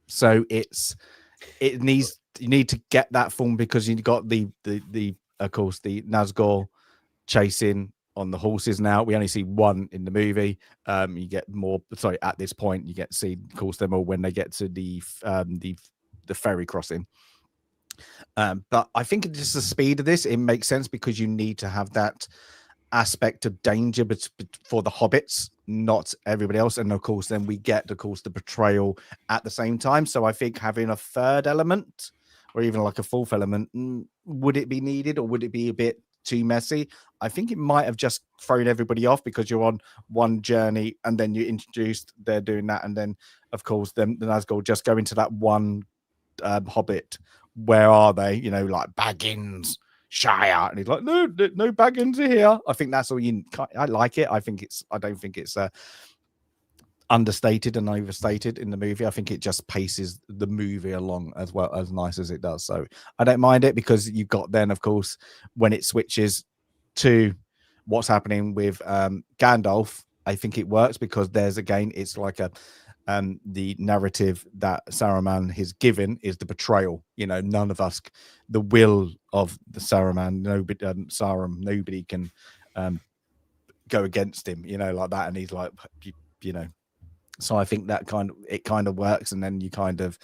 So you need to get that form, because you got the of course the Nazgul chasing on the horses. Now we only see one in the movie. You get more, at this point you get to see, of course, them all when they get to the ferry crossing. But I think it's just the speed of this, it makes sense, because you need to have that aspect of danger for the hobbits, not everybody else. And of course then we get, of course, the betrayal at the same time. So I think having a third element, or even like a fourth element, would it be needed, or would it be a bit too messy? I think it might have just thrown everybody off, because you're on one journey and then you introduced they're doing that, and then of course the Nazgul just go into that one hobbit. Where are they? Like Baggins Shire, and he's like, no Baggins are here. I think that's all I like it. I don't think it's understated and overstated in the movie. I think it just paces the movie along as well, as nice as it does. So I don't mind it, because you've got then, of course, when it switches to what's happening with Gandalf, I think it works, because there's, again, it's like the narrative that Saruman is given is the betrayal. None of us, the will of the Saruman, nobody can go against him, like that. And he's like, so I think that it kind of works. And then you kind of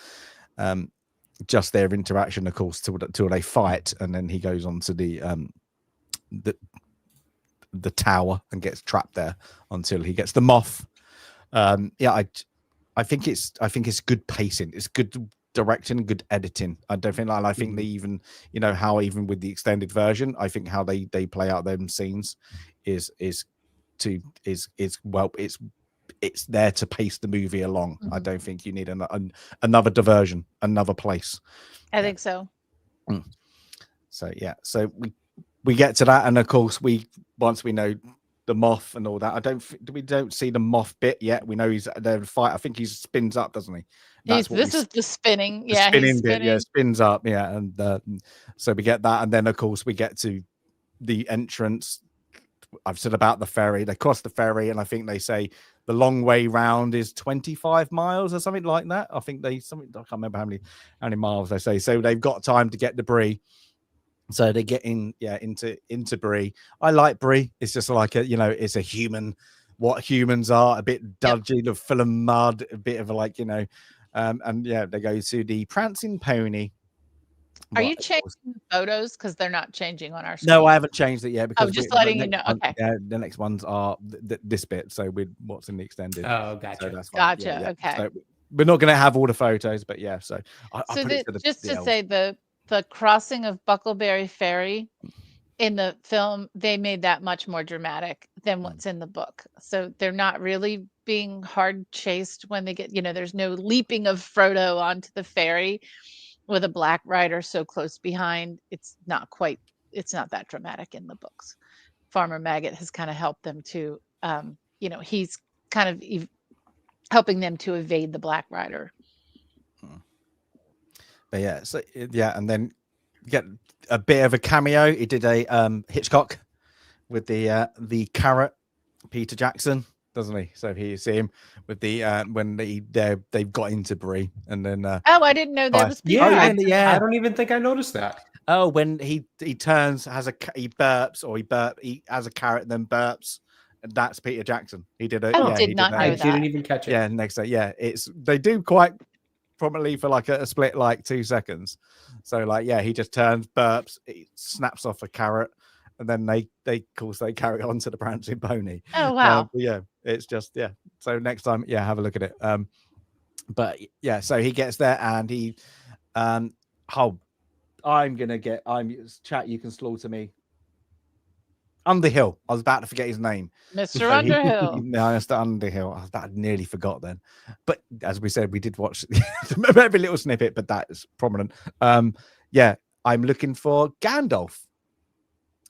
just their interaction, of course, till they fight, and then he goes on to the tower and gets trapped there until he gets the moth. I think it's good pacing, it's good directing, good editing. I don't think I think they even, how even with the extended version, I think how they play out them scenes is it's there to pace the movie along. I don't think you need another diversion, another place. I think so. So yeah, so we get to that, and of course once we know the moth and all that, we don't see the moth bit yet. We know he's there to fight. I think he spins up, doesn't he? This is the spinning. The spinning bit, spins up, and so we get that, and then of course we get to the entrance. I've said about the ferry. They cross the ferry, and I think they say the long way round is 25 miles or something like that. I think I can't remember how many miles they say. So they've got time to get to Bree. So they get into Bree. I like Bree. It's just like it's a human, what humans are, a bit dodgy, full of mud, a bit of like, and they go to the prancing pony. Are you changing the photos? Because they're not changing on our screen. No, I haven't changed it yet because just letting you know. Okay. The next ones are this bit. So with what's in the extended. Oh, gotcha. So that's fine. Gotcha. Okay. So we're not going to have all the photos, but yeah. So say the crossing of Buckleberry Ferry in the film, they made that much more dramatic than what's in the book. So they're not really being hard chased when they get, there's no leaping of Frodo onto the ferry with a black rider so close behind. It's not that dramatic in the books. Farmer Maggot has kind of helped them to, he's kind of helping them to evade the black rider. But and then get a bit of a cameo. He did a Hitchcock with the carrot, Peter Jackson, doesn't he? So you see him with the when they've got into Bree, and then I didn't know that was Peter. I don't even think I noticed that. Oh, when he turns, he burps, or he has a carrot and then burps. And that's Peter Jackson. He did it. I did not know that. I didn't even catch it. Yeah, next day. They do quite prominently for like a split, like 2 seconds. So he just turns, burps, he snaps off a carrot, and then they carry on to the prancing pony. Oh wow. It's just So next time, have a look at it. So he gets there and he chat, you can slaughter me. Underhill. I was about to forget his name. Mr. Underhill. No, Mr. Underhill. I nearly forgot then. But as we said, we did watch every little snippet, but that is prominent. I'm looking for Gandalf.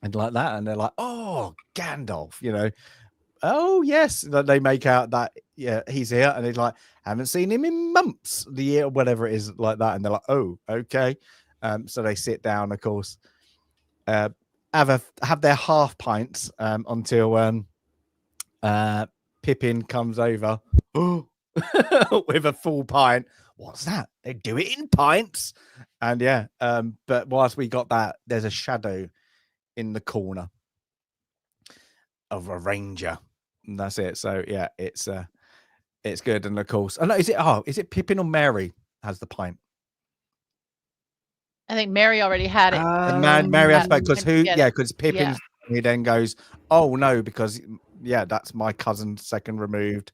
And like that. And they're like, oh, Gandalf, Oh, yes. They make out that, he's here. And he's like, haven't seen him in months, the year, whatever it is, like that. And they're like, oh, okay. So they sit down, of course. Have their half pints until Pippin comes over with a full pint. What's that? They do it in pints. And but whilst we got that, there's a shadow in the corner of a ranger. And that's it. So it's good. And of course, is it Pippin or Mary has the pint? I think Mary already had it. Mary has because because Pippin he then goes, oh no, because that's my cousin second removed,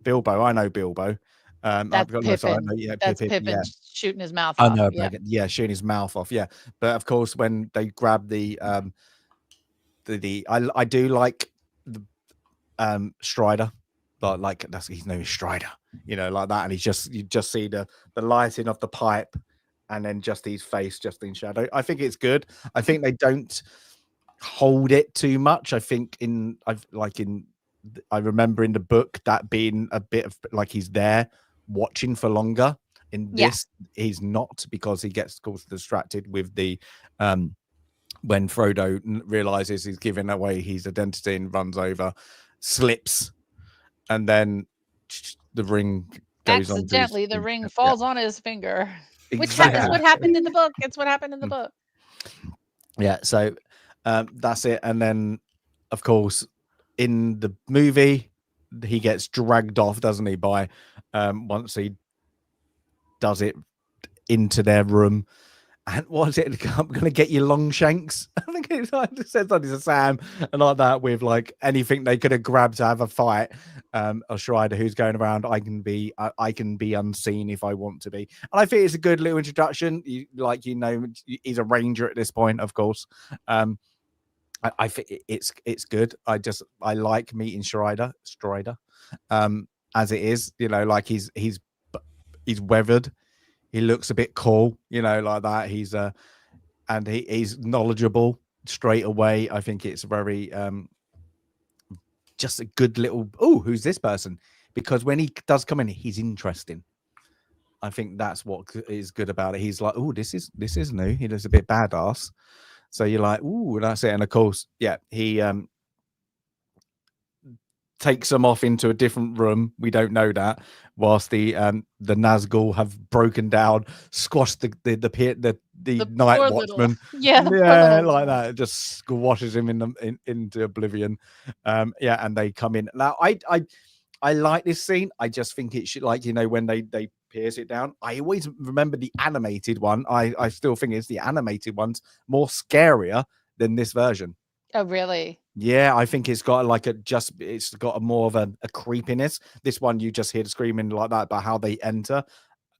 Bilbo. I know Bilbo. That's Pippin. That's Pippin shooting his mouth off. I know, shooting his mouth off. Yeah, but of course when they grab the I do like the Strider, like that's his name is Strider, like that, and you just see the lighting of the pipe. And then just his face, just in shadow. I think it's good. I think they don't hold it too much. I think I remember in the book that being a bit of like he's there watching for longer. In this, he's not, because he gets, of course, distracted with the when Frodo realizes he's giving away his identity and runs over, slips, and then the ring goes on. Accidentally, the ring falls on his finger. Which is what happened in the book. It's what happened in the book. Yeah, so that's it. And then, of course, in the movie, he gets dragged off, doesn't he? By once he does it into their room. And what is it? I'm going to get you Longshanks. I think it says something to Sam and like that, with like anything they could have grabbed to have a fight. A Strider who's going around. I can be unseen if I want to be. And I think it's a good little introduction. He's a ranger at this point, of course. I think it's good. I like meeting Strider. As it is, like he's weathered. He looks a bit cool, like that. He's and he's knowledgeable straight away. I think it's very just a good little, who's this person? Because when he does come in, he's interesting. I think that's what is good about it. He's like, this is new. He looks a bit badass. So you're like, ooh, that's it. And of course, yeah, he takes them off into a different room. We don't know that. Whilst the Nazgul have broken down, squashed the night poor watchman. the poor Yeah, little like that. It just squashes him into oblivion. Yeah, and they come in. Now I like this scene. I just think it should, like, when they pierce it down. I always remember the animated one. I still think it's the animated one's more scarier than this version. Oh, really? Yeah, I think it's got it's got a more of a creepiness. This one, you just hear the screaming like that, but how they enter,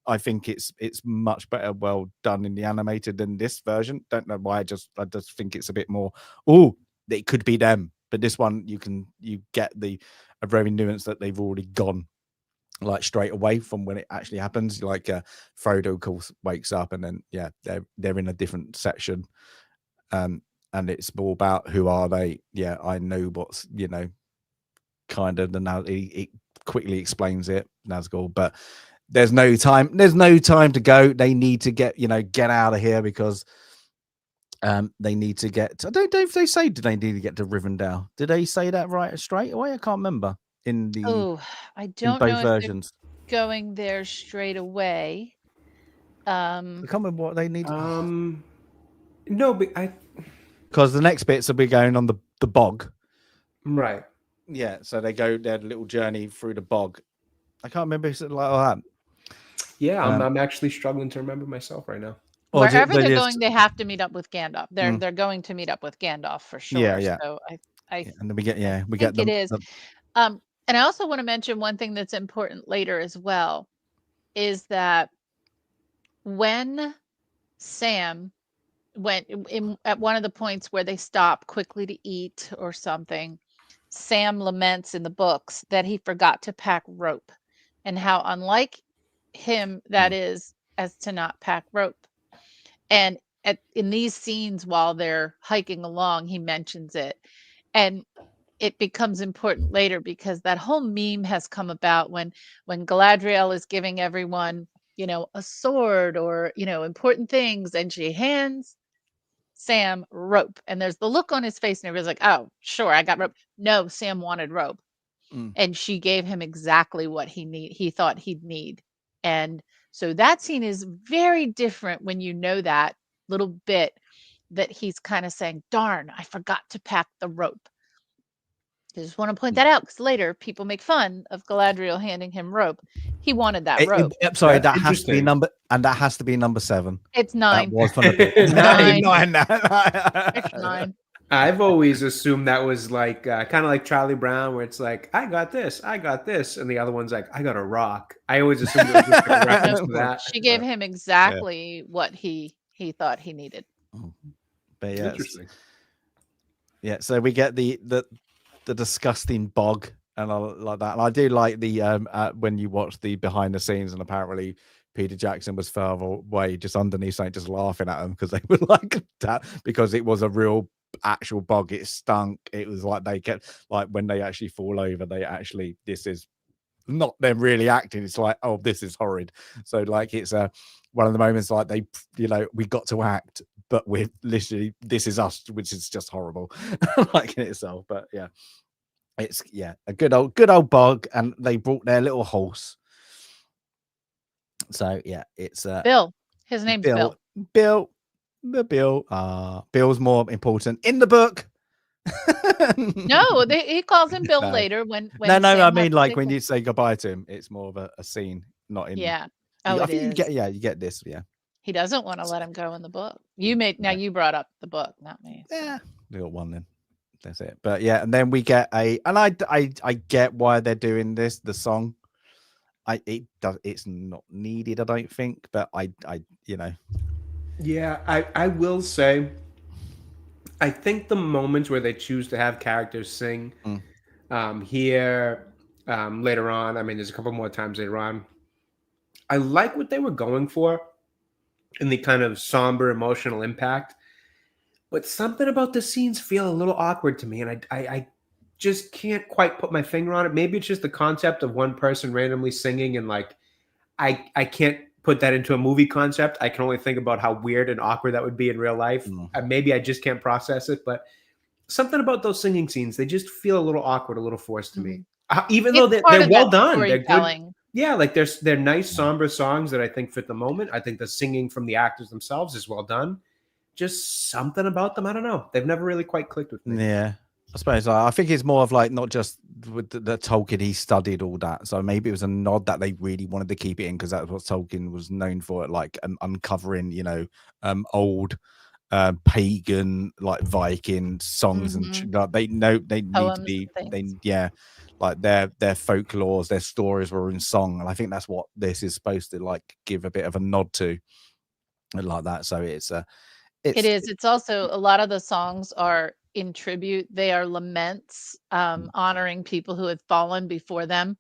I think it's much better, well done in the animated than this version. Don't know why. I just think it's a bit more. Oh, it could be them, but this one you get a very nuance that they've already gone like straight away from when it actually happens. Like Frodo, of course, wakes up, and then they're in a different section. And it's more about who are they? Yeah, I know what's, kind of it quickly explains it, Nazgul, but there's no time to go. They need to get out of here because they need to get. I don't know if they say, do they need to get to Rivendell? Did they say that right straight away? I can't remember in I don't both know if versions. they're going there straight away. I can't remember what they need. No, but because the next bits will be going on the bog. Right. Yeah, so they go their little journey through the bog. I can't remember something like that. Yeah, I'm actually struggling to remember myself right now. Wherever they're going, they have to meet up with Gandalf. They're going to meet up with Gandalf for sure. Yeah. So I and then we get it is. And I also want to mention one thing that's important later as well, is that when Sam went at one of the points where they stop quickly to eat or something, Sam laments in the books that he forgot to pack rope, and how unlike him that is as to not pack rope. And in these scenes while they're hiking along, he mentions it, and it becomes important later because that whole meme has come about when Galadriel is giving everyone, a sword or, important things, and she hands Sam rope, and there's the look on his face and everybody's like, oh, sure, I got rope. No, Sam wanted rope. And she gave him exactly what he thought he'd need. And so that scene is very different when you know that little bit that he's kind of saying, darn, I forgot to pack the rope. I just want to point that out because later people make fun of Galadriel handing him rope. He wanted that rope. Sorry, that has to be number 7. It's 9. That was one of the 9. It's 9. I've always assumed that was like kind of like Charlie Brown, where it's like, I got this, and the other one's like, I got a rock. I always assumed it was just a reference to that. She gave him exactly what he thought he needed. But yeah, interesting. Yeah, so we get the disgusting bog and all like that. And I do like the when you watch the behind the scenes, and apparently Peter Jackson was further away, just underneath something, just laughing at them because they were like that, because it was a real actual bog. It stunk. It was like they kept, like, when they actually fall over, this is not them really acting. It's like, oh, this is horrid. So like it's one of the moments like they, we got to act, but we're literally, this is us, which is just horrible like in itself. But yeah, it's a good old bog, and they brought their little horse. So yeah, it's Bill. His name's Bill. Bill. Bill's more important in the book. No, he calls him Bill later when no, Sam I mean, like, when Viggo. you say goodbye to him, it's more of a scene, not in. Yeah. I think you get this. Yeah. He doesn't want to let him go in the book. You brought up the book, not me. So. Yeah, we got one then. That's it. But yeah, and then we get and I get why they're doing this. The song, it's not needed, I don't think, but I Yeah, I will say, I think the moments where they choose to have characters sing here later on, I mean, there's a couple more times later on, I like what they were going for in the kind of somber emotional impact, but something about the scenes feel a little awkward to me, and I just can't quite put my finger on it. Maybe it's just the concept of one person randomly singing, and like I can't put that into a movie concept, I can only think about how weird and awkward that would be in real life. Maybe I just can't process it, but something about those singing scenes, they just feel a little awkward, a little forced to me. Even though It's part they're of well that done, they're good. storytelling. Yeah, like they're nice, somber songs that I think fit the moment. I think the singing from the actors themselves is well done. Just something about them, I don't know. They've never really quite clicked with me. Yeah. I suppose I think it's more of like not just with the Tolkien, he studied all that, so maybe it was a nod that they really wanted to keep it in because that's what Tolkien was known for, like uncovering, old pagan like Viking songs and like, they know they need Poems to be and things. like their folklores, their stories were in song, and I think that's what this is supposed to like give a bit of a nod to, and like that. So It is. It's also a lot of the songs are in tribute. They are laments, honoring people who had fallen before them.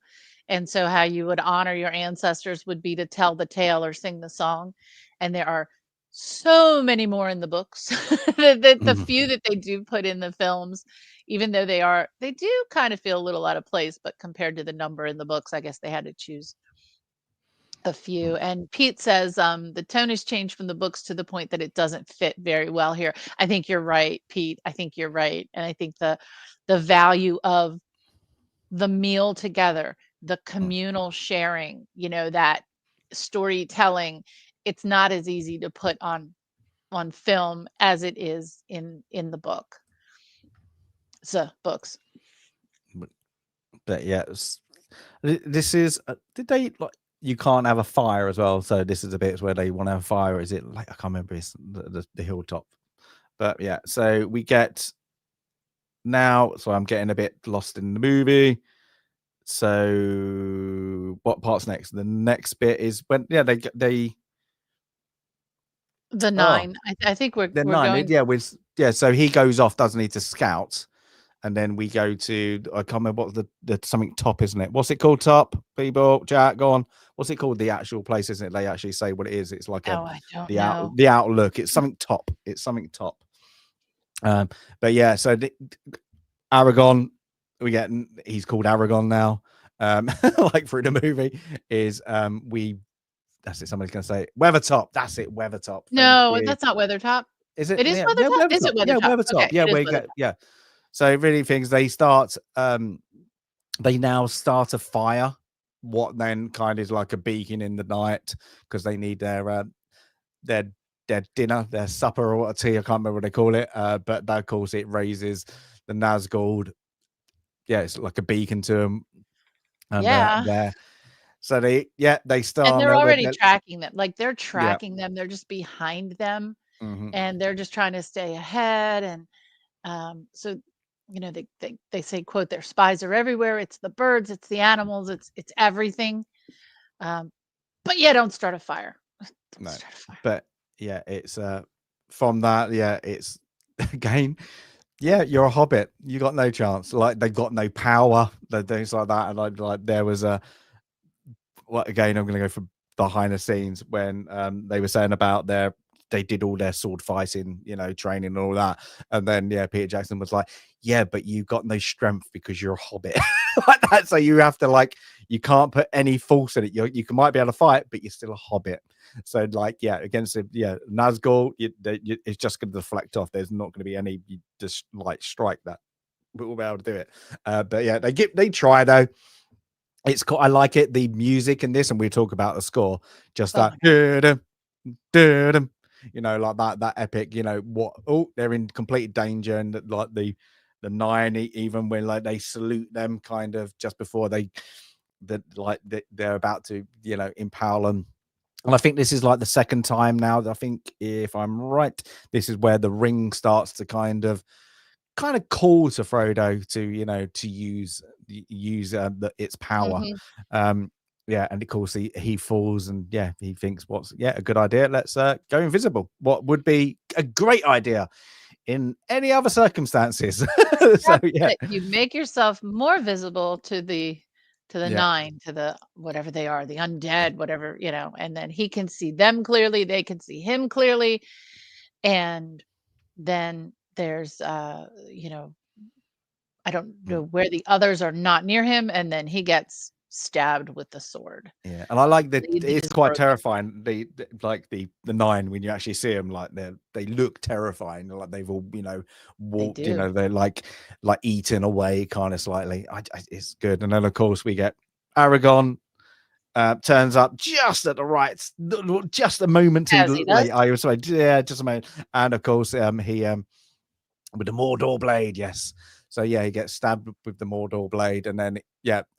And so how you would honor your ancestors would be to tell the tale or sing the song. And there are so many more in the books. The few that they do put in the films, even though they do kind of feel a little out of place, but compared to the number in the books, I guess they had to choose a few. And Pete says the tone has changed from the books to the point that it doesn't fit very well here. I think you're right, Pete. I think you're right. And I think the value of the meal together, the communal sharing, that storytelling, it's not as easy to put on film as it is in the book. So books. But yeah, this is did they like you can't have a fire as well, so this is a bit where they want to have a fire. Is it like I can't remember, it's the hilltop, but yeah, so we get now, so I'm getting a bit lost in the movie. So what part's next? The next bit is when they The 9. I think we're going. Yeah, so he goes off, doesn't he, to scout, and then we go to, I can't remember what the something top, isn't it? What's it called? Top, people, Jack, go on. What's it called? The actual place, isn't it? They actually say what it is. It's like I don't know. the outlook. It's something top. It's something top. But yeah, so Aragon, he's called Aragon now. Like through the movie is that's it. Somebody's gonna say Weathertop. That's it, Weathertop. No, that's not Weathertop. Is it? It is Yeah, Weathertop? Is it yeah, Weathertop? Weathertop. Okay, Yeah, it is we Weathertop. get So really things they start they now start a fire, what then kind of is like a beacon in the night, because they need their dinner, their supper or tea, I can't remember what they call it. But of course it raises the Nazgul. Yeah, it's like a beacon to them. And so they start. And they're already tracking them. Like they're tracking them. They're just behind them, and they're just trying to stay ahead. And so, they say, quote, their spies are everywhere. It's the birds, it's the animals, it's everything. But yeah, don't start a fire. Start a fire. But yeah, it's from that. Yeah, it's again. Yeah, you're a hobbit. You got no chance. Like they've got no power. Things like that. And like there was again, I'm going to go from behind the scenes when they were saying about they did all their sword fighting, training and all that. And then, Peter Jackson was like, yeah, but you got no strength because you're a hobbit. Like that. So you have to you can't put any force in it. You might be able to fight, but you're still a hobbit. So against Nazgul, it's just going to deflect off. There's not going to be any, you just strike that. We'll be able to do it. But yeah, they try though. It's cool. I like it. The music in this, and we talk about the score, just like that epic. They're in complete danger, and like the 9, even when they salute them, kind of just before they're about to impale them. And I think this is like the second time now. I think, if I'm right, this is where the ring starts to kind of call to Frodo to use its power. And of course he falls, and he thinks, what's a good idea, let's go invisible. What would be a great idea in any other circumstances. So you make yourself more visible to the 9, to the whatever they are, the undead, whatever, and then he can see them clearly, they can see him clearly. And then there's I don't know where the others are not near him, and then he gets stabbed with the sword. Yeah, and I like that Blade it's is quite broken. terrifying. The nine, when you actually see them, like they look terrifying. Like they've all walked. do. They're like eating away kind of slightly. It's good. And then of course we get Aragon. Turns up just at the right, just a moment too As he does. late. I was like, yeah, just a moment. And of course, he with the Mordor blade, yes. So yeah, he gets stabbed with the Mordor blade, and then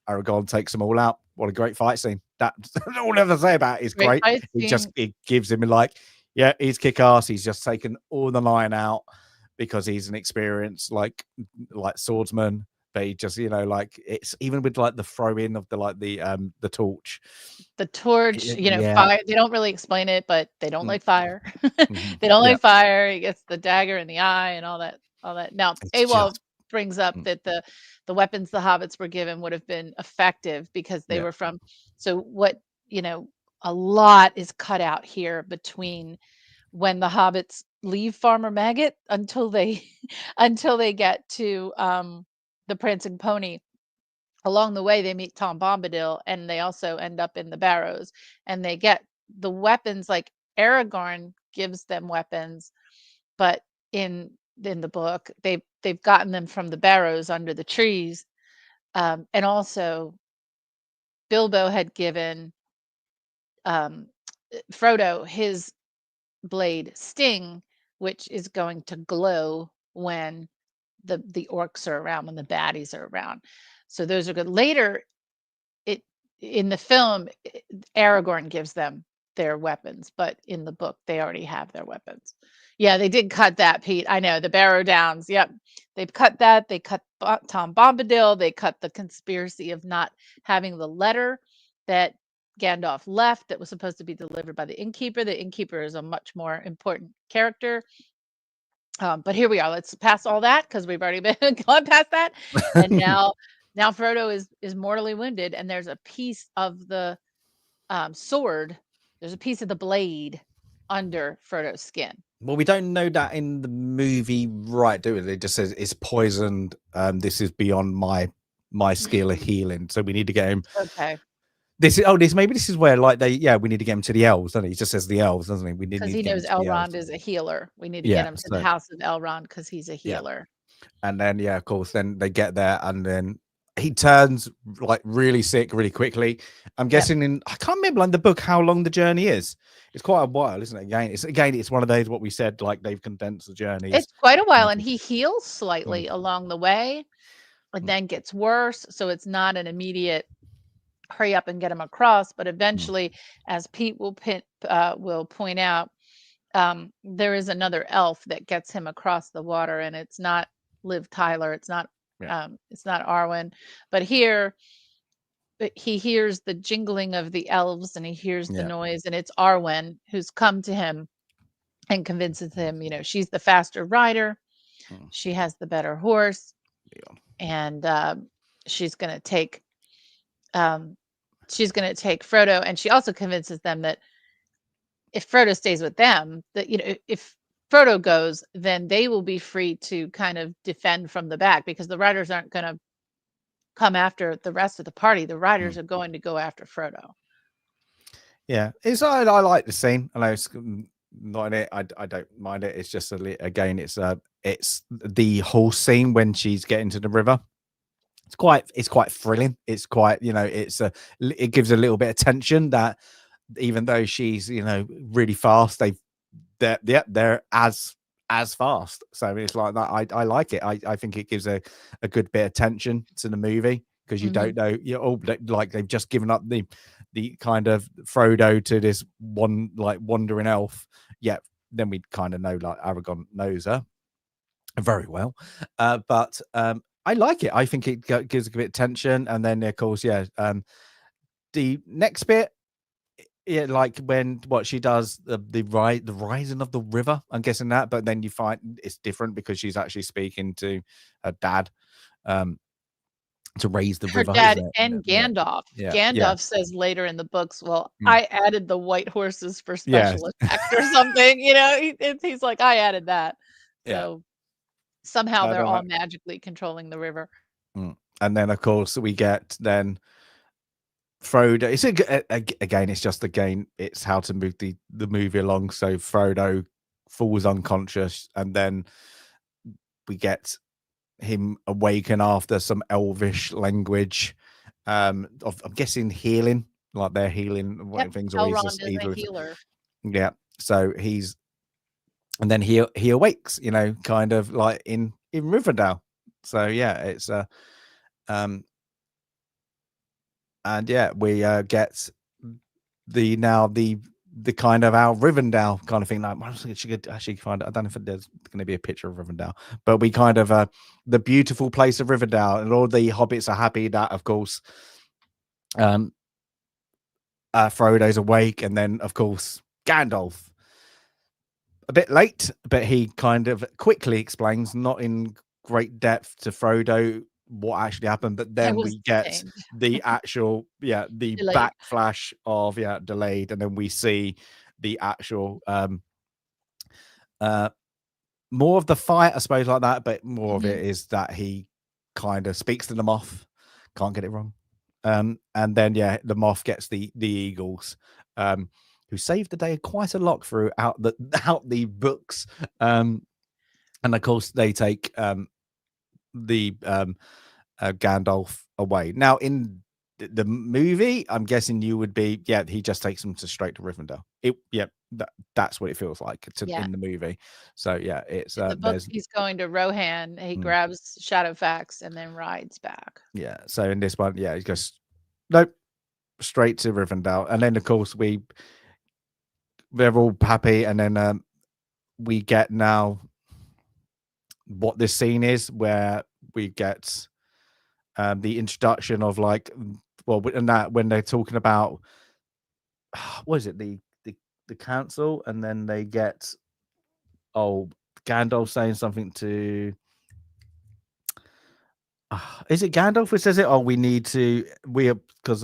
Aragon takes them all out. What a great fight scene! That's all I ever say about it is Great great. fight It gives him he's kick ass. He's just taken all the line out because he's an experienced like swordsman. But he just it's even with like the throwing of the torch. The torch, fire. They don't really explain it, but they don't like fire. They don't like fire. He gets the dagger in the eye and all that. Now, AWOL brings up that the weapons the hobbits were given would have been effective because they were from. So what a lot is cut out here between when the hobbits leave Farmer Maggot until they get to the Prancing Pony. Along the way, they meet Tom Bombadil, and they also end up in the Barrows, and they get the weapons. Like Aragorn gives them weapons, but in the book, they've gotten them from the Barrows under the trees, and also Bilbo had given Frodo his blade Sting, which is going to glow when the orcs are around, when the baddies are around. So those are good. Later, in the film, Aragorn gives them their weapons, but in the book, they already have their weapons. Yeah, they did cut that, Pete. I know, the Barrow Downs. Yep, they've cut that. They cut Tom Bombadil. They cut the conspiracy of not having the letter that Gandalf left that was supposed to be delivered by the innkeeper. The innkeeper is a much more important character. But here we are. Let's pass all that because we've already been gone past that. And now Frodo is mortally wounded, and there's a piece of the sword. There's a piece of the blade under Frodo's skin. Well, we don't know that in the movie, right? Do it? It just says it's poisoned. This is beyond my skill of healing, so we need to get him. Okay. This is where we need to get him to the elves, doesn't he? He just says the elves, doesn't he? We need because he knows Elrond is a healer. We need to get him to the house of Elrond because he's a healer. And then of course, then they get there, and then he turns like really sick really quickly. I'm guessing I can't remember in the book how long the journey is. It's quite a while, isn't it? It's one of those what we said, like they've condensed the journey. It's quite a while, and he heals slightly along the way, and then gets worse. So it's not an immediate hurry up and get him across, but eventually, as Pete will point out, there is another elf that gets him across the water, and it's not Liv Tyler, it's not Arwen, but here he hears the jingling of the elves, and he hears the noise, and it's Arwen who's come to him and convinces him, she's the faster rider, she has the better horse, and she's going to take Frodo, and she also convinces them that if Frodo stays with them, that if Frodo goes, then they will be free to kind of defend from the back, because the riders aren't going to come after the rest of the party. The riders are going to go after Frodo. Yeah, I like the scene. I know it's not in it. I don't mind it. It's just it's the whole scene when she's getting to the river. It's quite thrilling. It's quite, it gives a little bit of tension that even though she's, really fast, they're as fast. So it's like that. I like it. I think it gives a good bit of tension to the movie, because you don't know, like they've just given up the kind of Frodo to this one like wandering elf. Yeah, then we kind of know like Aragorn knows her very well, but I like it. I think it gives a bit of tension, and then of course, the next bit, like when what she does, the rising of the river. I'm guessing that, but then you find it's different because she's actually speaking to her dad, to raise the river. Her dad and Gandalf. Gandalf says later in the books, "Well, I added the white horses for special effect or something." He's like, "I added that." So somehow they're all magically controlling the river. And then, of course, we get then Frodo. It's again. It's just again. It's how to move the movie along. So Frodo falls unconscious, and then we get him awaken after some elvish language. I'm guessing healing, like they're healing things, or he's Elrond just is a healer. Yeah. So and then he awakes, kind of like in Rivendell. So yeah, it's and yeah, we get the kind of our Rivendell kind of thing. Like, I think she could actually find it. I don't know if there's going to be a picture of Rivendell, but we kind of the beautiful place of Rivendell, and all the hobbits are happy that, of course, Frodo's awake, and then of course Gandalf. A bit late, but he kind of quickly explains, not in great depth, to Frodo what actually happened, but then we get the actual the Delayed. backflash of delayed, and then we see the actual more of the fight, I suppose, like that, but more of it is that he kind of speaks to the moth, can't get it wrong, and then the moth gets the eagles, who saved the day quite a lot throughout the books, and of course they take the Gandalf away. Now in the movie, I'm guessing you would be he just takes them straight to Rivendell. That's what it feels like in the movie. So it's in the book, he's going to Rohan. He grabs Shadowfax and then rides back. Yeah. So in this one, he goes nope, straight to Rivendell, and then of course they're all happy, and then we get now what this scene is, where we get the introduction of and that when they're talking about what is it, the council, and then they get Gandalf saying something to is it Gandalf who says it? Because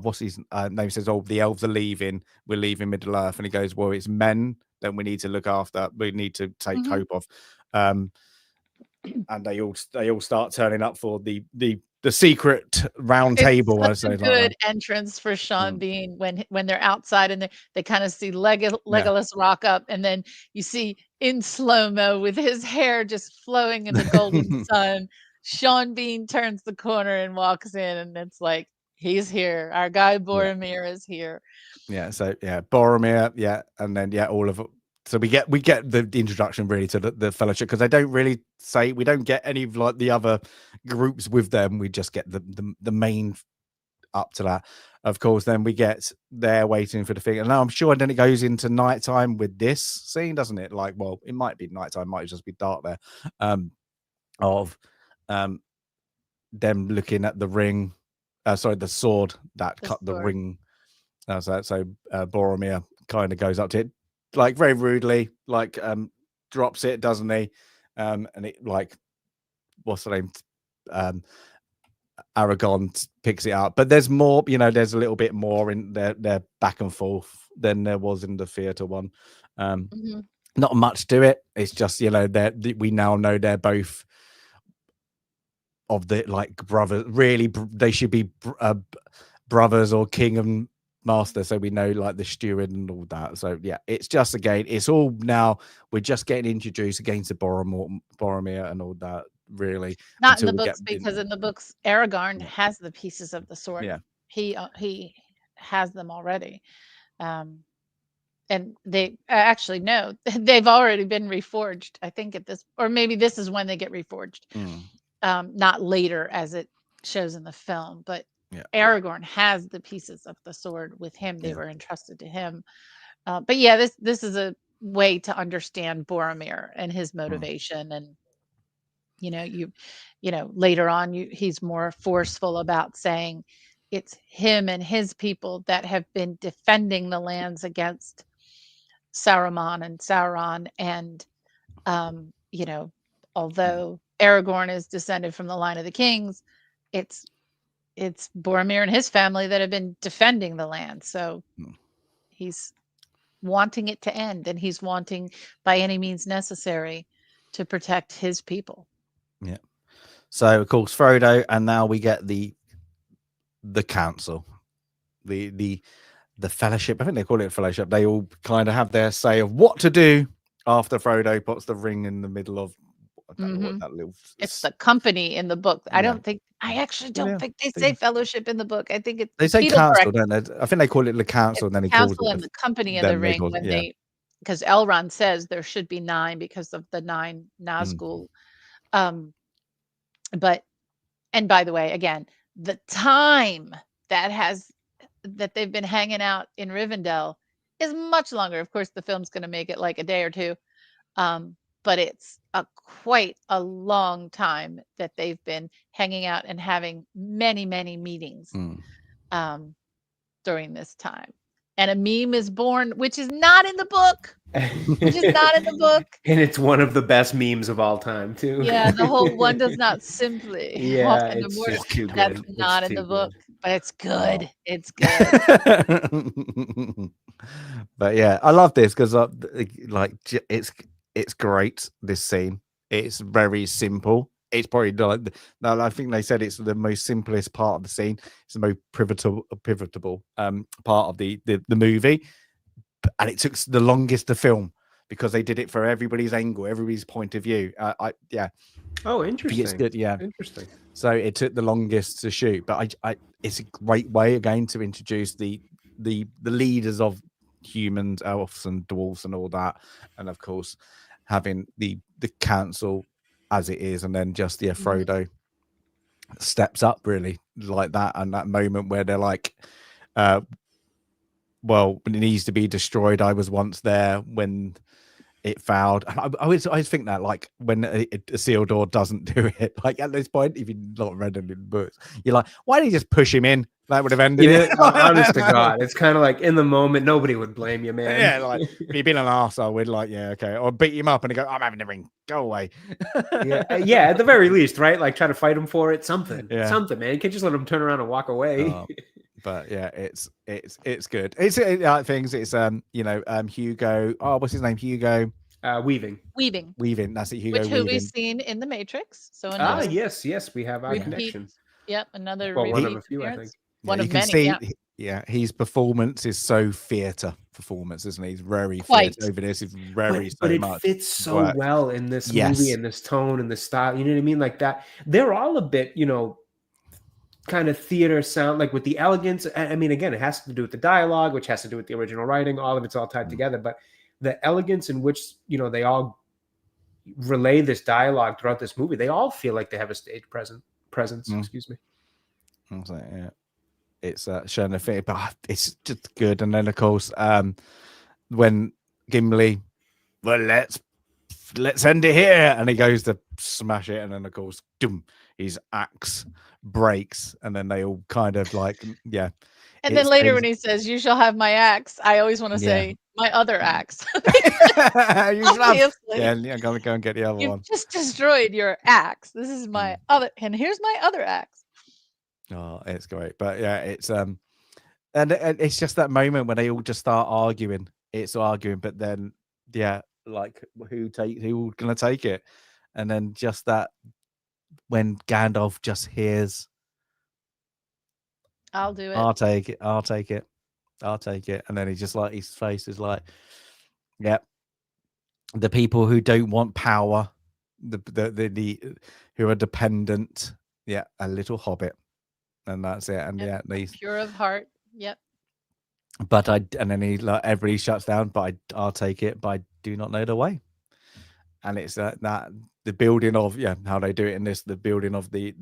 what's his name says, the elves are leaving, we're leaving Middle Earth, and he goes, well, it's men that we need to look after, we need to take hope of, and they all start turning up for the secret round table. It's a good entrance for Sean Bean when they're outside and they kind of see Legolas rock up, and then you see in slow-mo with his hair just flowing in the golden sun, Sean Bean turns the corner and walks in, and it's like, he's here. Our guy Boromir is here. So Boromir, and then all of it. So we get the introduction really to the fellowship, because they don't really say, we don't get any of like the other groups with them. We just get the main up to that. Of course, then we get there waiting for the thing, and now I'm sure then it goes into nighttime with this scene, doesn't it? Like, well, it might be nighttime, might just be dark there. Of them looking at the ring, the sword that cut the ring. So Boromir kind of goes up to it, like very rudely, like drops it, doesn't he? And it, like, what's the name? Aragon picks it up, but there's more. There's a little bit more in their back and forth than there was in the theater one. Not much to it. It's just we now know they're both of the like brothers. Really, they should be brothers or king and master, so we know like the steward and all that. So it's just, again, it's all now we're just getting introduced again to Boromir and all that, really. Not in the books, because in the books Aragorn has the pieces of the sword. He has them already, and they actually no, they've already been reforged, I think, at this, or maybe this is when they get reforged, not later as it shows in the film, but Aragorn has the pieces of the sword with him. They were entrusted to him. But this is a way to understand Boromir and his motivation. And, later on, he's more forceful about saying it's him and his people that have been defending the lands against Saruman and Sauron. And, although Aragorn is descended from the line of the kings, it's Boromir and his family that have been defending the land. So he's wanting it to end, and he's wanting by any means necessary to protect his people. Yeah. So of course Frodo, and now we get the council. the fellowship. I think they call it fellowship. They all kind of have their say of what to do after Frodo puts the ring in the middle of. I don't know what that little. It's the company in the book. I actually don't Yeah, think they say fellowship in the book. I think it's They say Pete will council, correct don't they? I think they call it the council, and then he calls council it and the company of the ring when they, because Elrond says there should be 9 because of the 9 Nazgul. But, and by the way, again, the time that they've been hanging out in Rivendell is much longer. Of course, the film's going to make it like a day or two. But it's quite a long time that they've been hanging out and having many, many meetings during this time. And a meme is born, which is not in the book. Which is not in the book. And it's one of the best memes of all time, too. Yeah, the whole one does not simply walk into Mordor. That's not in the book, but it's good. It's good. But yeah, I love this because like it's great. This scene, it's very simple. It's probably like I think they said it's the most simplest part of the scene. It's the most pivotal part of the movie, and it took the longest to film because they did it for everybody's angle, everybody's point of view. Oh, interesting. It's good. Yeah, interesting. So it took the longest to shoot, but it's a great way again to introduce the leaders of humans, elves, and dwarves, and all that, and of course having the council as it is, and then just Frodo steps up really like that, and that moment where they're like, well, it needs to be destroyed. I was once there when it failed. I always think that, like, when a sealed door doesn't do it, like at this point, if you've not read any books, you're like, why didn't you just push him in? That would have ended it. Honest to God, it's kind of like in the moment, nobody would blame you, man. Yeah, like if you'd been an arsehole, we'd like, yeah, okay, or beat him up and he go, I'm having the ring, go away. yeah, at the very least, right? Like try to fight him for it, something, man. You can't just let him turn around and walk away. But yeah, it's good. It's things. It's Hugo. Oh, what's his name? Hugo. Weaving. That's it. Hugo who we've seen in The Matrix. So yes, we have our connection. Yep, another one of a few, I think. One of many. See, his performance is so theatre performance, isn't he? He's very theatre over this. It's very but it fits so well in this movie, and this tone and the style. You know what I mean? Like that. They're all a bit, kind of theater sound, like with the elegance. I mean, again, it has to do with the dialogue, which has to do with the original writing. All of it's all tied together. But the elegance in which they all relay this dialogue throughout this movie, they all feel like they have a stage presence. Excuse me. I was like, yeah, it's showing the thing, but it's just good. And then of course, when Gimli, well, let's end it here, and he goes to smash it, and then of course, his axe breaks, and then they all kind of like, yeah. And then later when he says, "You shall have my axe," I always want to say, "My other axe." Obviously. I'm gonna go and get the other one. You've just destroyed your axe. This is my other, and here's my other axe. Oh, it's great, but yeah, it's and it's just that moment when they all just start arguing. It's arguing, but then like who's gonna take it, and then just that when Gandalf just hears, I'll do it. I'll take it. And then he's just like, his face is like, yep. The people who don't want power, the who are dependent, a little hobbit, and that's it. And these pure of heart. Yep. But and then everybody shuts down. But I'll take it. But I do not know the way. And it's that the building of how they do it in this, the building of the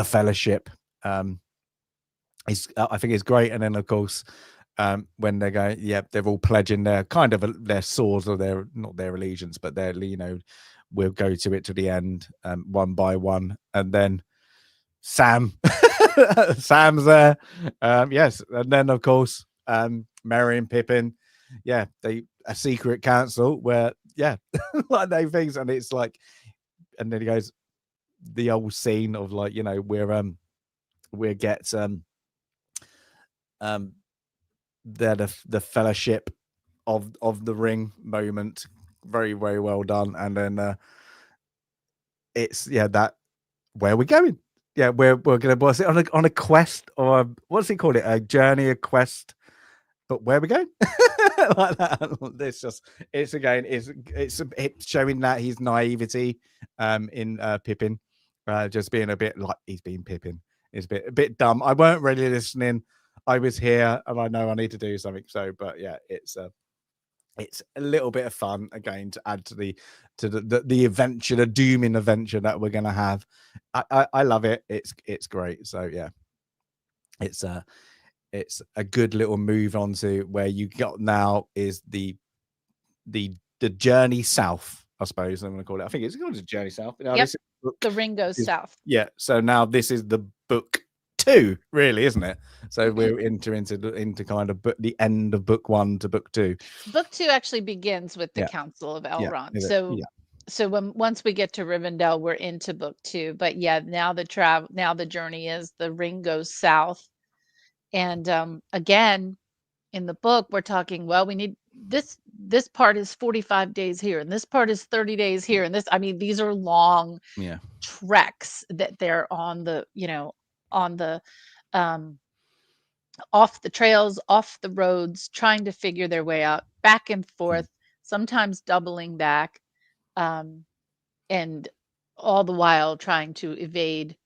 fellowship. I think it's great. And then of course, when they go, they're all pledging their kind of their swords or their not their allegiance, but their we'll go to it to the end, one by one, and then Sam's there, yes, and then of course, Merry and Pippin, they a secret council where like they things, and it's like, and then he goes the old scene of like we'll get they're the fellowship of the ring moment, very very well done. And then it's that where are we going, yeah, we're gonna what's it on a quest or what's he called it? A journey, a quest. But where we go? Like that. It's showing that his naivety in Pippin. Just being a bit like he's been Pippin. It's a bit dumb. I weren't really listening. I was here and I know I need to do something. So, but yeah, it's a little bit of fun again to add to the adventure, the dooming adventure that we're gonna have. I love it. It's great. So yeah, it's a good little move on to where you got now is the journey south, I suppose I'm gonna call it. I think it's called the journey south. Now, Yep. this book The ring goes south. Yeah. So now this is the book 2, really, isn't it? So we're into kind of the end of book 1 to book 2. Book 2 actually begins with the Yeah. Council of Yeah. Elrond. Yeah. So once we get to Rivendell, we're into book 2. But yeah, now the journey is the ring goes south. And again, in the book, we're talking, well, we need this part is 45 days here, and this part is 30 days here. And these are long Yeah. treks that they're on on the off the trails, off the roads, trying to figure their way out, back and forth, sometimes doubling back, and all the while trying to evade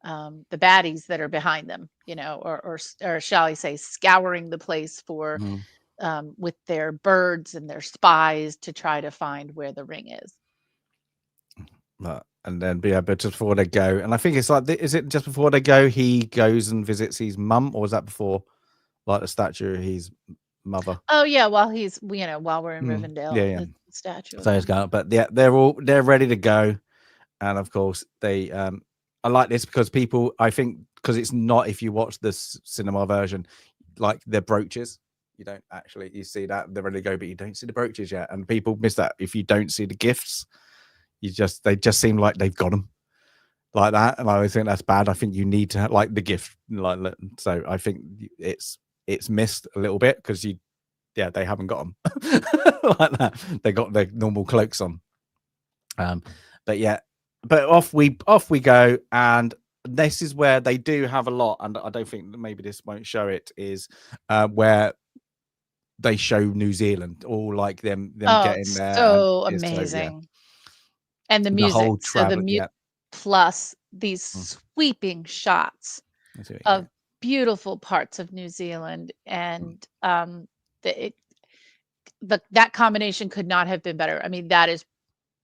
the baddies that are behind them, or shall I say, scouring the place for with their birds and their spies to try to find where the ring is. And then, but just before they go, and I think it's like, is it just before they go, he goes and visits his mum, or is that before, like the statue of his mother? Oh yeah, while we're in Rivendell, yeah. the statue. So he's going, but yeah, they're ready to go, and of course they. I like this because people, I think, because it's not, if you watch the cinema version, like their brooches, you see that they're ready to go, but you don't see the brooches yet, and people miss that if you don't see the gifts. They just seem like they've got them like that, and I always think that's bad. I think you need to like the gift, so I think it's missed a little bit because they haven't got them like that. They got their normal cloaks on, but off we go, and this is where they do have a lot, and I don't think that maybe this won't show it, is where they show New Zealand, all like them getting there. So amazing. And the music, whole travel, plus these sweeping shots of beautiful parts of New Zealand, and that combination could not have been better. I mean, that is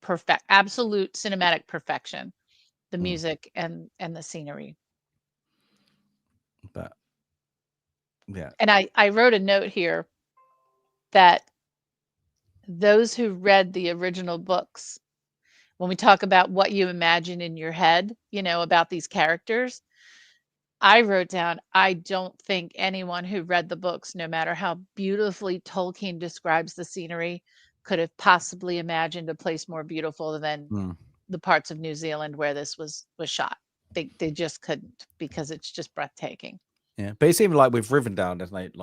perfect, absolute cinematic perfection. The music and the scenery. But yeah, and I wrote a note here that those who read the original books, when we talk about what you imagine in your head, about these characters, I wrote down, I don't think anyone who read the books, no matter how beautifully Tolkien describes the scenery, could have possibly imagined a place more beautiful than the parts of New Zealand where this was shot. They just couldn't, because it's just breathtaking. Yeah, but it's even like with Rivendell, there's like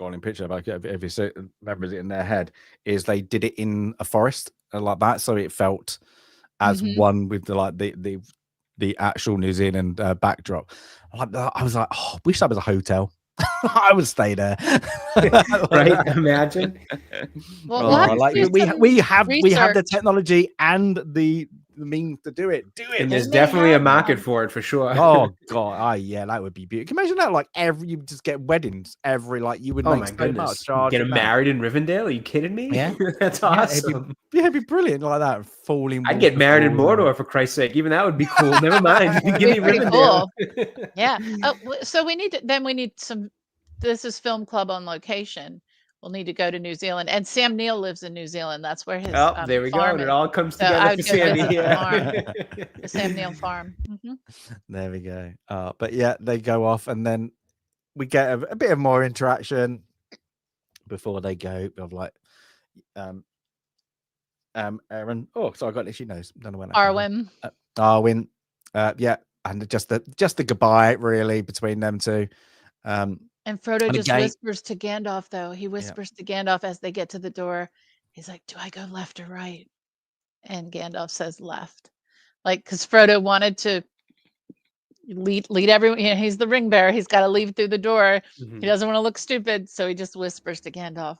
scrolling picture about every remembers it in their head, is they did it in a forest like that, so it felt as one with the actual New Zealand backdrop. I was like, oh, wish that was a hotel. I would stay there. Right? Imagine. Well, we have the technology and the means to do it. And there's definitely a market for it, for sure. Oh god, yeah, that would be beautiful. Can you imagine that? Like you just get weddings every, like you would make so much. Get them married in Rivendell? Are you kidding me? Yeah, that's awesome. It'd be brilliant like that. I'd get married in Mordor, for Christ's sake. Even that would be cool. Never mind. Give me Rivendell. Cool. Yeah. So we need some. This is Film Club on location. We'll need to go to New Zealand, and Sam Neill lives in New Zealand. That's where his there we go. farm It all comes together for Sandy. The Sam Neill farm. There we go. But yeah, they go off, and then we get a bit of more interaction before they go. Of like, Aaron. Oh, sorry, I got it. She knows. Don't know when. Arwen. Arwen. Yeah, and just the goodbye really between them two. And Frodo just whispers to Gandalf, though. He whispers to Gandalf as they get to the door. He's like, do I go left or right? And Gandalf says left. Like, because Frodo wanted to lead everyone. You know, he's the ring bearer. He's got to leave through the door. Mhm. He doesn't want to look stupid, so he just whispers to Gandalf,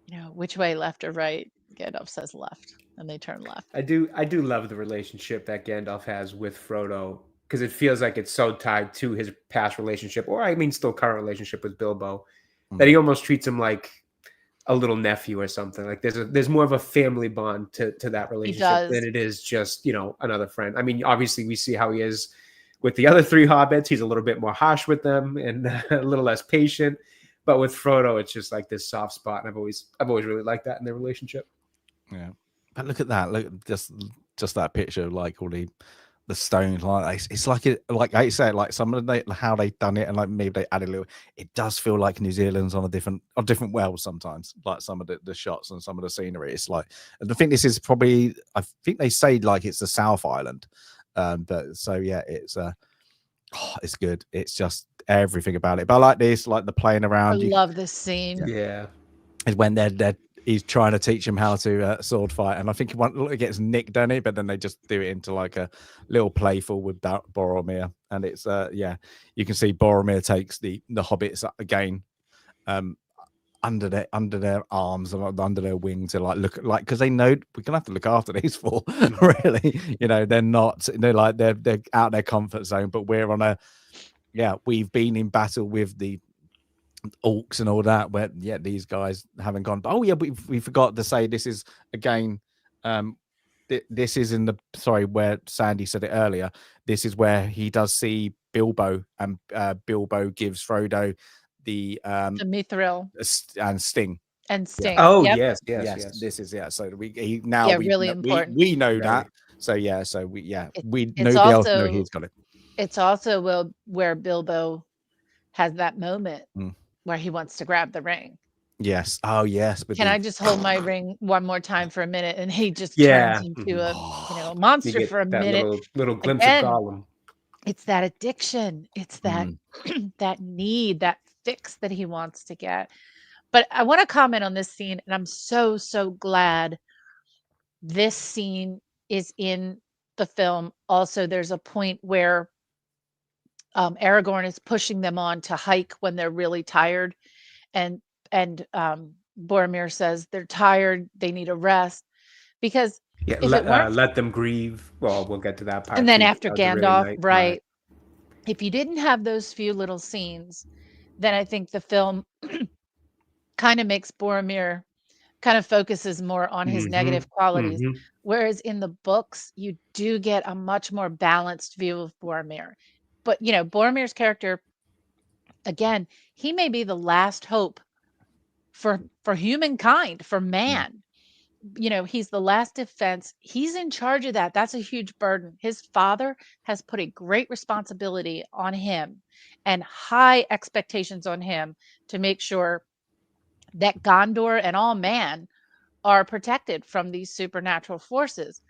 you know, which way, left or right? Gandalf says left, and they turn left. I do love the relationship that Gandalf has with Frodo, because it feels like it's so tied to his past relationship, or I mean, still current relationship with Bilbo, that he almost treats him like a little nephew or something. Like there's more of a family bond to that relationship than it is just, you know, another friend. I mean, obviously we see how he is with the other three hobbits. He's a little bit more harsh with them and a little less patient. But with Frodo, it's just like this soft spot, and I've always really liked that in their relationship. Yeah, but look at that! Look, just that picture of like all the stones, like it's like like I said, like some of how they've done it, and like maybe they added a little. It does feel like New Zealand's on a different world sometimes. Like some of the shots and some of the scenery, it's like. And I think this is probably. I think they say like it's the South Island, but so yeah, it's good. It's just everything about it. But I like this, like the playing around. I love this scene. Yeah, is when he's trying to teach him how to sword fight, and I think it gets nicked, doesn't it? But then they just do it into like a little playful with Boromir, and it's yeah, you can see Boromir takes the hobbits again, under their arms and under their wings, to like look like, because they know we're gonna have to look after these four. Really, you know, they're like they're out their comfort zone, but we're on we've been in battle with the orcs and all that, where these guys haven't gone. Oh yeah, we forgot to say this is again, this is in where Sandy said it earlier. This is where he does see Bilbo, and Bilbo gives Frodo the mithril and Sting. And Sting. Oh yep. yes. This is so we really important. We know that. So we nobody else know he's got it. It's also where Bilbo has that moment where he wants to grab the ring. Yes. Oh yes. Can I just hold my ring one more time for a minute? And he just turns into a monster for a minute. Little glimpse of Gollum. It's that addiction. It's that that need, that fix that he wants to get. But I want to comment on this scene, and I'm so glad this scene is in the film. Also, there's a point where Aragorn is pushing them on to hike when they're really tired, and Boromir says they're tired, they need a rest, because let them grieve. Well, we'll get to that part. And then after Gandalf, right? If you didn't have those few little scenes, then I think the film kind of makes Boromir kind of focuses more on his negative qualities, whereas in the books you do get a much more balanced view of Boromir. But you know, Boromir's character, again, he may be the last hope for humankind, for man. You know, he's the last defense. He's in charge of that. That's a huge burden. His father has put a great responsibility on him and high expectations on him to make sure that Gondor and all man are protected from these supernatural forces.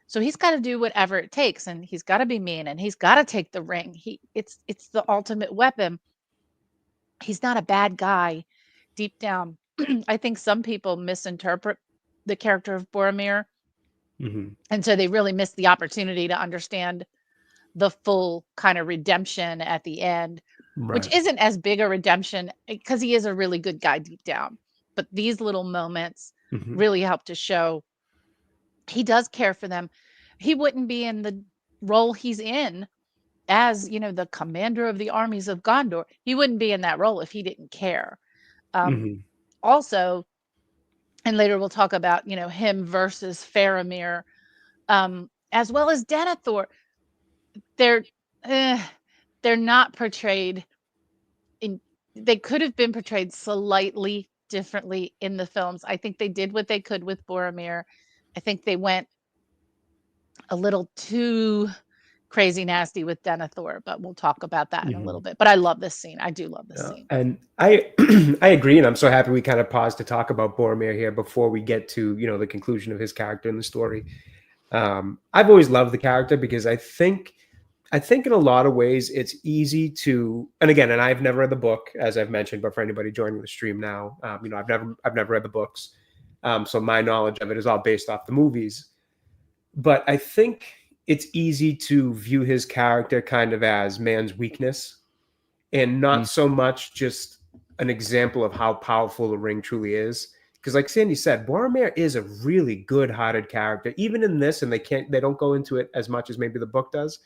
So he's got to do whatever it takes, and he's got to be mean, and he's got to take the ring. It's the ultimate weapon. He's not a bad guy deep down. I think some people misinterpret the character of Boromir, and so they really miss the opportunity to understand the full kind of redemption at the end, which isn't as big a redemption because he is a really good guy deep down. But these little moments really help to show he does care for them. He wouldn't be in the role he's in as, you know, the commander of the armies of Gondor. He wouldn't be in that role if he didn't care. Also, and later we'll talk about, you know, him versus Faramir, as well as Denethor. They're not portrayed they could have been portrayed slightly differently in the films. I think they did what they could with Boromir. I think they went a little too crazy nasty with Denethor, but we'll talk about that in a little bit. But I love this scene. I do love this scene. And I agree, and I'm so happy we kind of paused to talk about Boromir here before we get to, you know, the conclusion of his character in the story. I've always loved the character because I think in a lot of ways it's easy to, and again, and I've never read the book, as I've mentioned, but for anybody joining the stream now, you know, I've never read the books. So my knowledge of it is all based off the movies. But I think it's easy to view his character kind of as man's weakness and not so much just an example of how powerful the ring truly is. Because like Sandy said, Boromir is a really good-hearted character. Even in this, and they don't go into it as much as maybe the book does.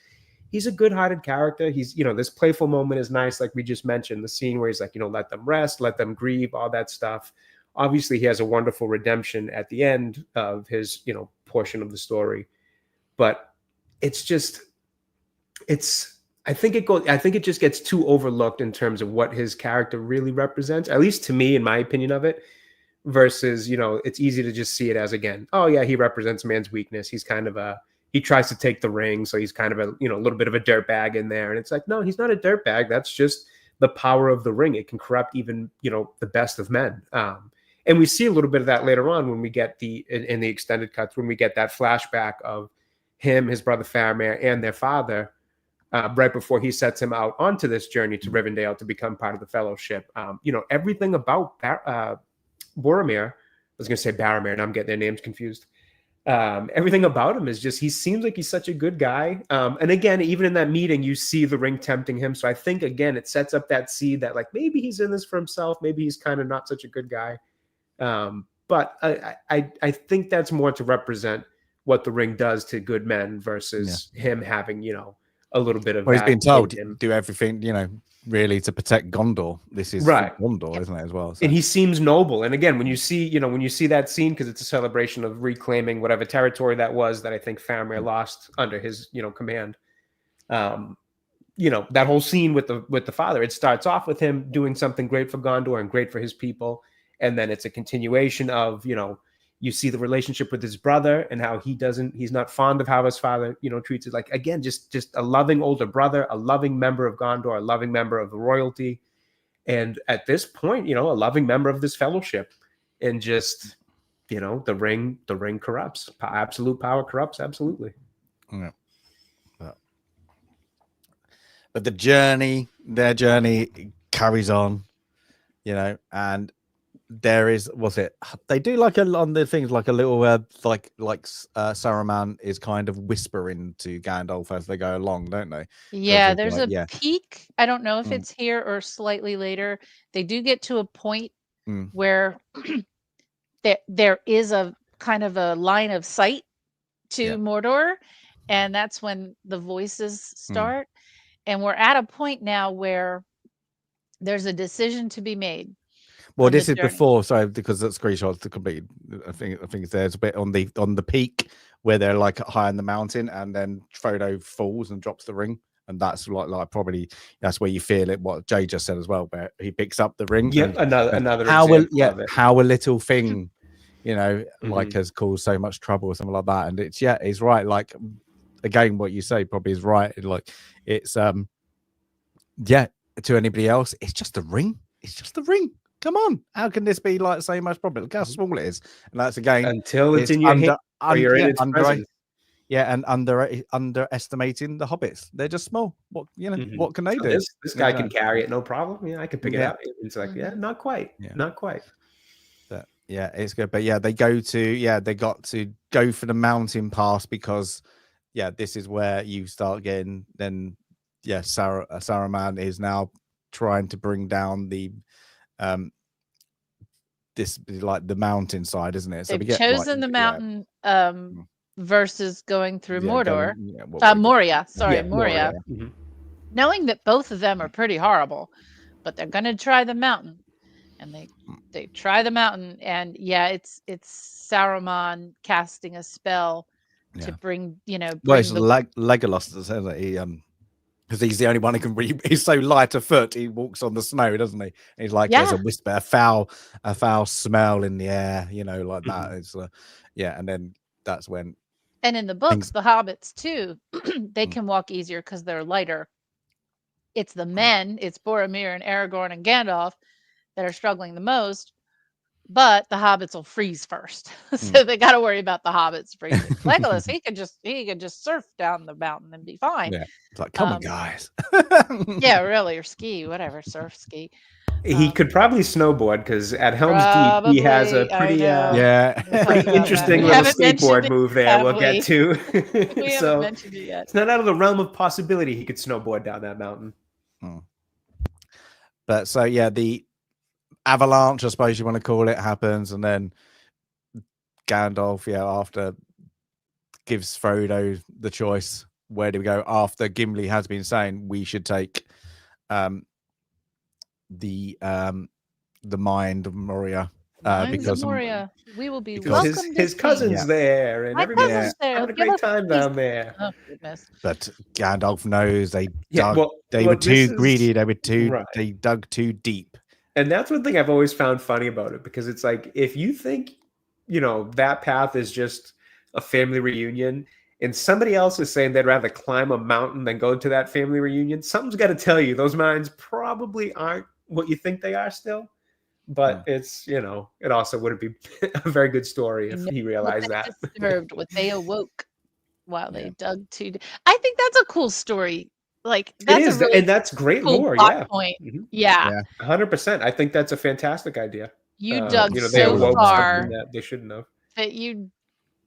He's a good-hearted character. He's, this playful moment is nice, like we just mentioned, the scene where he's like, let them rest, let them grieve, all that stuff. Obviously, he has a wonderful redemption at the end of his, portion of the story. But it's just, I think it just gets too overlooked in terms of what his character really represents, at least to me, in my opinion of it, versus, it's easy to just see it as, again, oh yeah, he represents man's weakness. He's kind of he tries to take the ring. So he's kind of a little bit of a dirtbag in there. And it's like, no, he's not a dirtbag. That's just the power of the ring. It can corrupt even, the best of men. And we see a little bit of that later on when we get in the extended cuts, when we get that flashback of him, his brother Faramir, and their father, right before he sets him out onto this journey to Rivendell to become part of the Fellowship. Everything about Boromir, I was going to say Boromir, and I'm getting their names confused. Everything about him is just, he seems like he's such a good guy. And again, even in that meeting, you see the ring tempting him. So I think, again, it sets up that seed that like, maybe he's in this for himself. Maybe he's kind of not such a good guy. But I think that's more to represent what the ring does to good men versus him having, a little bit of. Well, he's been told to do everything, really to protect Gondor. This is right. Gondor, isn't it, as well? So. And he seems noble. And again, when you see that scene, because it's a celebration of reclaiming whatever territory that was that I think Faramir lost under his, command. That whole scene with the father, it starts off with him doing something great for Gondor and great for his people. And then it's a continuation of, you see the relationship with his brother and how he's not fond of how his father, treats it. Like, again, just a loving older brother, a loving member of Gondor, a loving member of the royalty. And at this point, a loving member of this fellowship. And just, the ring corrupts. Absolute power corrupts. Absolutely. Yeah. But their journey carries on, and there is, they do like on the things like a little like Saruman is kind of whispering to Gandalf as they go along, don't they? Yeah, there's a peak. I don't know if it's here or slightly later. They do get to a point where there is a kind of a line of sight to Mordor, and that's when the voices start. And we're at a point now where there's a decision to be made. Well, this is before, sorry, because that screenshot's to complete. I think there's a bit on the peak where they're like high on the mountain, and then Frodo falls and drops the ring, and that's like probably that's where you feel it. What Jay just said as well, where he picks up the ring. Yeah, another how a little thing, like has caused so much trouble or something like that. And it's right. Like again, what you say probably is right. Like it's to anybody else, it's just a ring. It's just a ring. Come on, how can this be like so much problem? Look how small it is, and that's again until it's in your hand or you're in its presence. Yeah, and underestimating the hobbits. They're just small. What what can they do? This guy can carry it, no problem. Yeah, I can pick it up. It's like, not quite, not quite. But, it's good. But they got to go for the mountain pass because this is where you start getting. Then Saruman is now trying to bring down the. This like the mountainside, isn't it? So they've chosen the mountain versus going through Mordor. Moria. Sorry, Moria. Mm-hmm. Knowing that both of them are pretty horrible, but they're going to try the mountain, and they try the mountain, and it's Saruman casting a spell to bring it's Legolas that says that he because he's the only one who can read. He's so light of foot. He walks on the snow, doesn't he? He's like there's a whisper, a foul smell in the air, like that. It's and then that's when. And in the books, the hobbits too, they can walk easier because they're lighter. It's the men, it's Boromir and Aragorn and Gandalf that are struggling the most. But the hobbits will freeze first, so they got to worry about the hobbits freezing. Legolas, he could just surf down the mountain and be fine. Yeah, it's like come on, guys. Really, or ski, whatever, surf, ski. He could probably snowboard because at Helm's Deep he has a Probably, I pretty know. Yeah. We'll talk pretty about interesting that. We little haven't mentioned skateboard it, move there. have We'll we? get to. We haven't So mentioned it yet. it's not out of the realm of possibility he could snowboard down that mountain. But so yeah, the avalanche, I suppose you want to call it, happens, and then Gandalf, after gives Frodo the choice, where do we go? After Gimli has been saying we should take the mind of Moria. Because Moria, we will be because welcome. his cousin's there, and my everybody's cousin's there. having a great time down there. Oh goodness! But Gandalf knows they they were too greedy. They were they dug too deep. And that's one thing I've always found funny about it, because it's like, if you think, that path is just a family reunion, and somebody else is saying they'd rather climb a mountain than go to that family reunion, something's got to tell you those minds probably aren't what you think they are still. But it's, it also wouldn't be a very good story if he realized that. Disturbed what they awoke while they dug too deep. I think that's a cool story. Like that's it is, really and that's great cool lore. Plot point. Yeah, 100%. I think that's a fantastic idea. You dug they so far that they shouldn't have. That you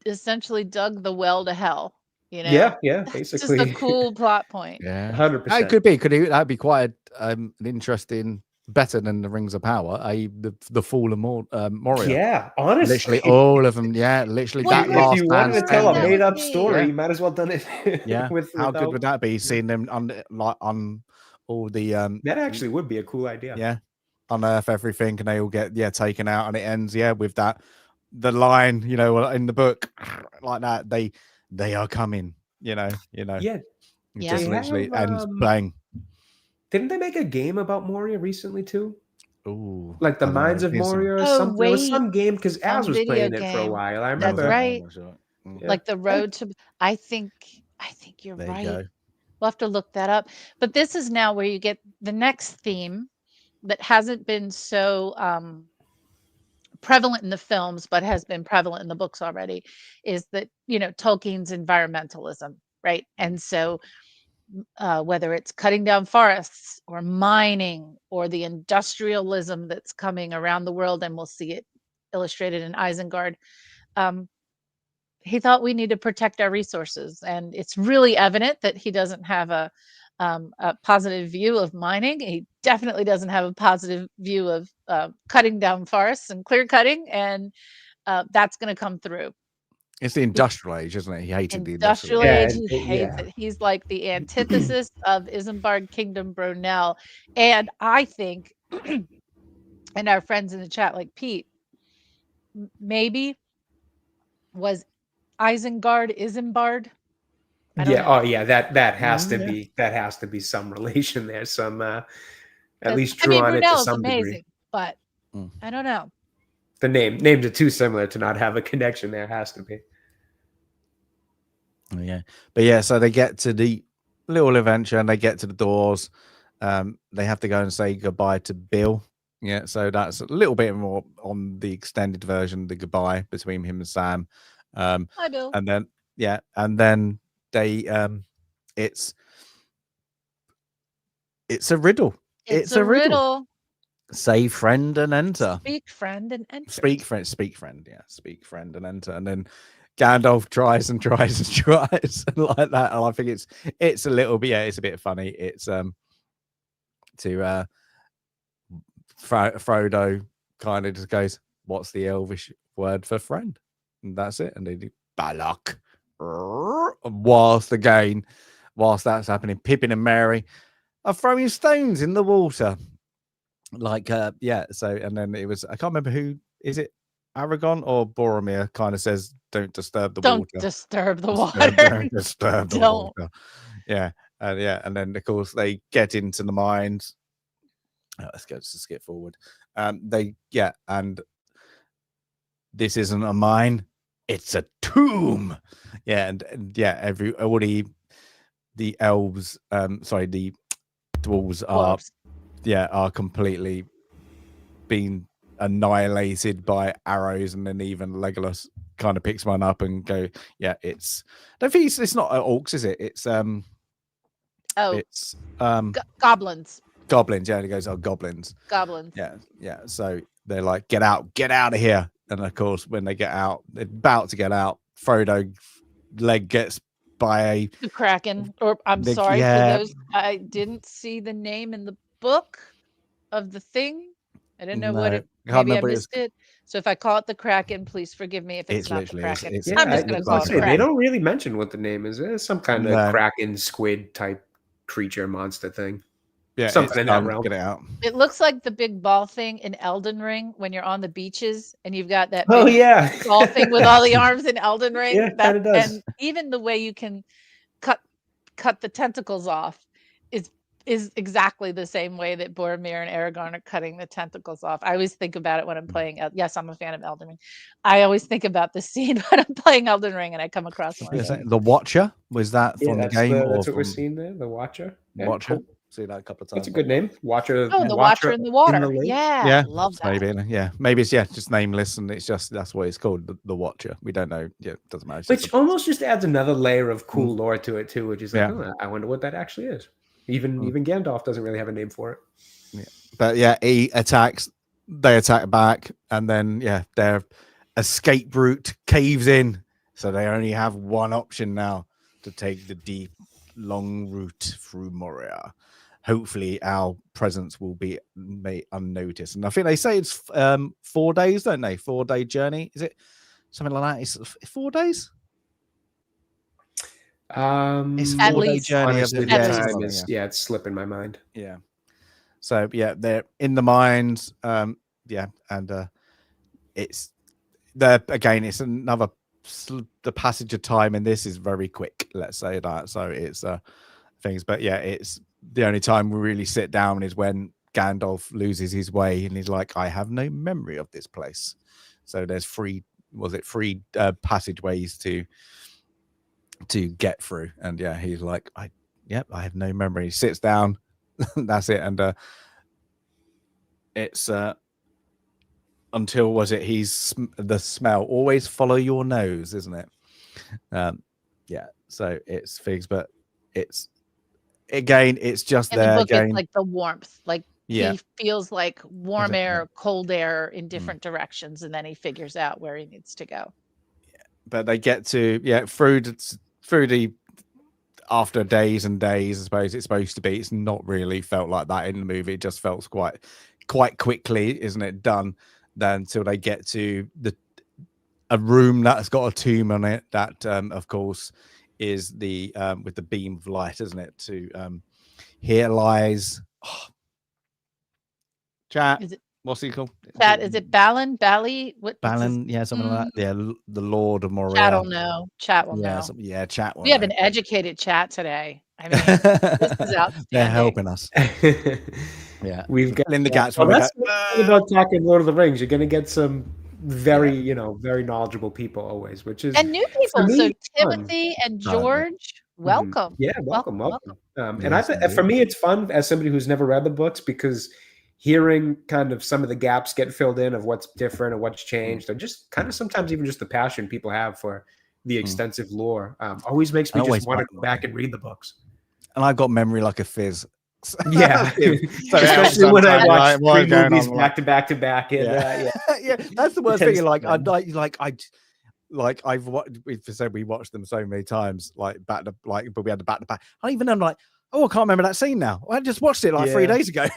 essentially dug the well to hell. Yeah, basically. It's just a cool plot point. Yeah, 100%. It could be. That'd be quite an interesting. Better than the Rings of Power, the Fall of Moria. Yeah, honestly, literally all of them. Yeah, literally that last. If you wanted to tell a made-up story, you might as well done it. Yeah, how good would that be? Seeing them on all the that actually would be a cool idea. Yeah, unearth everything, and they all get taken out, and it ends with that the line in the book like that. They are coming. Yeah, just literally ends bang. Didn't they make a game about Moria recently too? Ooh, like the Mines of Moria or something. There was some game because Az was playing it for a while. I remember. That's right. Like the road to. I think you're right. We'll have to look that up. But this is now where you get the next theme that hasn't been so prevalent in the films, but has been prevalent in the books already. Is that Tolkien's environmentalism, right? And so. Whether it's cutting down forests or mining or the industrialism that's coming around the world, and we'll see it illustrated in Isengard. He thought we need to protect our resources, and it's really evident that he doesn't have a positive view of mining. He definitely doesn't have a positive view of cutting down forests and clear cutting, and that's going to come through. It's the industrial age, isn't it? He hated the industrial age. He hates it. He's like the antithesis of Isambard Kingdom Bronell. And I think, and our friends in the chat, like Pete, maybe was Isengard Isambard. That has to be some relation there. Some at least drew on it to some degree. But I don't know. The names are too similar to not have a connection there. Has to be. Yeah, but so they get to the little adventure and they get to the doors. They have to go and say goodbye to Bill. Yeah, so that's a little bit more on the extended version, the goodbye between him and Sam. Hi, Bill. And then they it's a riddle. It's a riddle. Say friend and enter. Speak friend and enter. Speak friend. Yeah, speak friend and enter. And then Gandalf tries and like that. And I think it's a little bit. Yeah, it's a bit funny. It's Frodo kind of just goes, "What's the Elvish word for friend?" And that's it. And they do Balak. Whilst that's happening, Pippin and Merry are throwing stones in the water. So and then it was, I can't remember who is it, Aragorn or Boromir kind of says, don't disturb the water. Don't disturb the water. Don't disturb the water. Yeah. And then of course they get into the mines. Let's skip forward. And this isn't a mine, it's a tomb. Yeah, and all the elves, the dwarves are completely being annihilated by arrows, and then even Legolas kind of picks one up and go, I don't think it's not orcs, is it? It's goblins. Goblins. Yeah, he goes, "Oh, goblins." Goblins. Yeah. So they're like, get out of here. And of course, when they get out, they're about to get out. Frodo leg gets by a The Kraken. Or I'm the, sorry for yeah, those. I didn't see the name in the book of the thing. I didn't know what no, it. I can't Maybe I remember. missed it. So if I call it the Kraken, please forgive me if it's It's not the literally Kraken. it's I'm just it going to looks call like it a the They Kraken. don't really mention what the name is. It's some kind of No. Kraken squid type creature monster thing. Yeah, Something it's in that time to realm. get it out. It looks like the big ball thing in Elden Ring when you're on the beaches and you've got that Oh big yeah, ball thing with all the arms in Elden Ring. Yeah, That kinda does. and even the way you can cut the tentacles off is exactly the same way that Boromir and Aragorn are cutting the tentacles off. I always think about it when I'm playing. Yes, I'm a fan of Elden Ring. I always think about the scene when I'm playing Elden Ring and I come across one. The Watcher, was that from the game or that's what we're from seeing there. The Watcher. Yeah, Watcher? cool. See that a couple of times. That's a good name. Watcher. Oh, the Watcher in the water. lake. Yeah, love that. Maybe it's just nameless and it's just that's what it's called, the Watcher. We don't know. Yeah, it doesn't matter. It's Which just a- almost just adds another layer of cool lore to it too, which is like, Yeah. oh, I wonder what that actually is. Even Gandalf doesn't really have a name for it. But yeah, he attacks. They attack back, and then their escape route caves in. So they only have one option now to take the deep, long route through Moria. Hopefully, our presence will be made unnoticed. And I think they say it's 4 days, don't they? 4-day journey. Is it something like that? It's 4 days. It's At 4-day least. journey. Honestly, Of the At time least. is it's slipping my mind. Yeah. So they're in the mines. And it's there again. It's another the passage of time, and this is very quick. Let's say that. So it's things, but it's the only time we really sit down is when Gandalf loses his way, and he's like, "I have no memory of this place." So there's three passageways to get through, and he's like, I have no memory. He sits down. That's it. And it's until he's the smell, always follow your nose, isn't it? So it's figs, but it's again, it's just In there the book, again. it's like the warmth. Like he feels like warm air, cold air in different directions, and then he figures out where he needs to go. But they get to through the after days and days, I suppose it's supposed to be. It's not really felt like that in the movie. It just felt quite quickly, isn't it? Done then until they get to a room that's got a tomb on it. That of course is the with the beam of light, isn't it? To here lies chat. Is it What's he called? Chat? Is it Balin? Bally? What? Balin? Yeah, something like that. Yeah, the Lord of Moria. Chat will know. Chat will know. Chat will We have know. an educated chat today. I mean, this is outstanding. They're helping us. Yeah, We've got in the gaps. Well, that's the thing about talking Lord of the Rings. You're going to get some very, very knowledgeable people always, which is and new people. me, So fun. Timothy and George, welcome. Yeah, welcome. And Yes, for me, it's fun as somebody who's never read the books because hearing kind of some of the gaps get filled in of what's different and what's changed, or just kind of sometimes even just the passion people have for the extensive lore always makes me just want to go back and read the books. And I've got memory like a fizz. Yeah, so especially when I watch three movies back to back to back. Yeah, that's the worst thing. We've said we watched them so many times, but we had the back to back. I even I'm like, oh, I can't remember that scene now. I just watched it 3 days ago.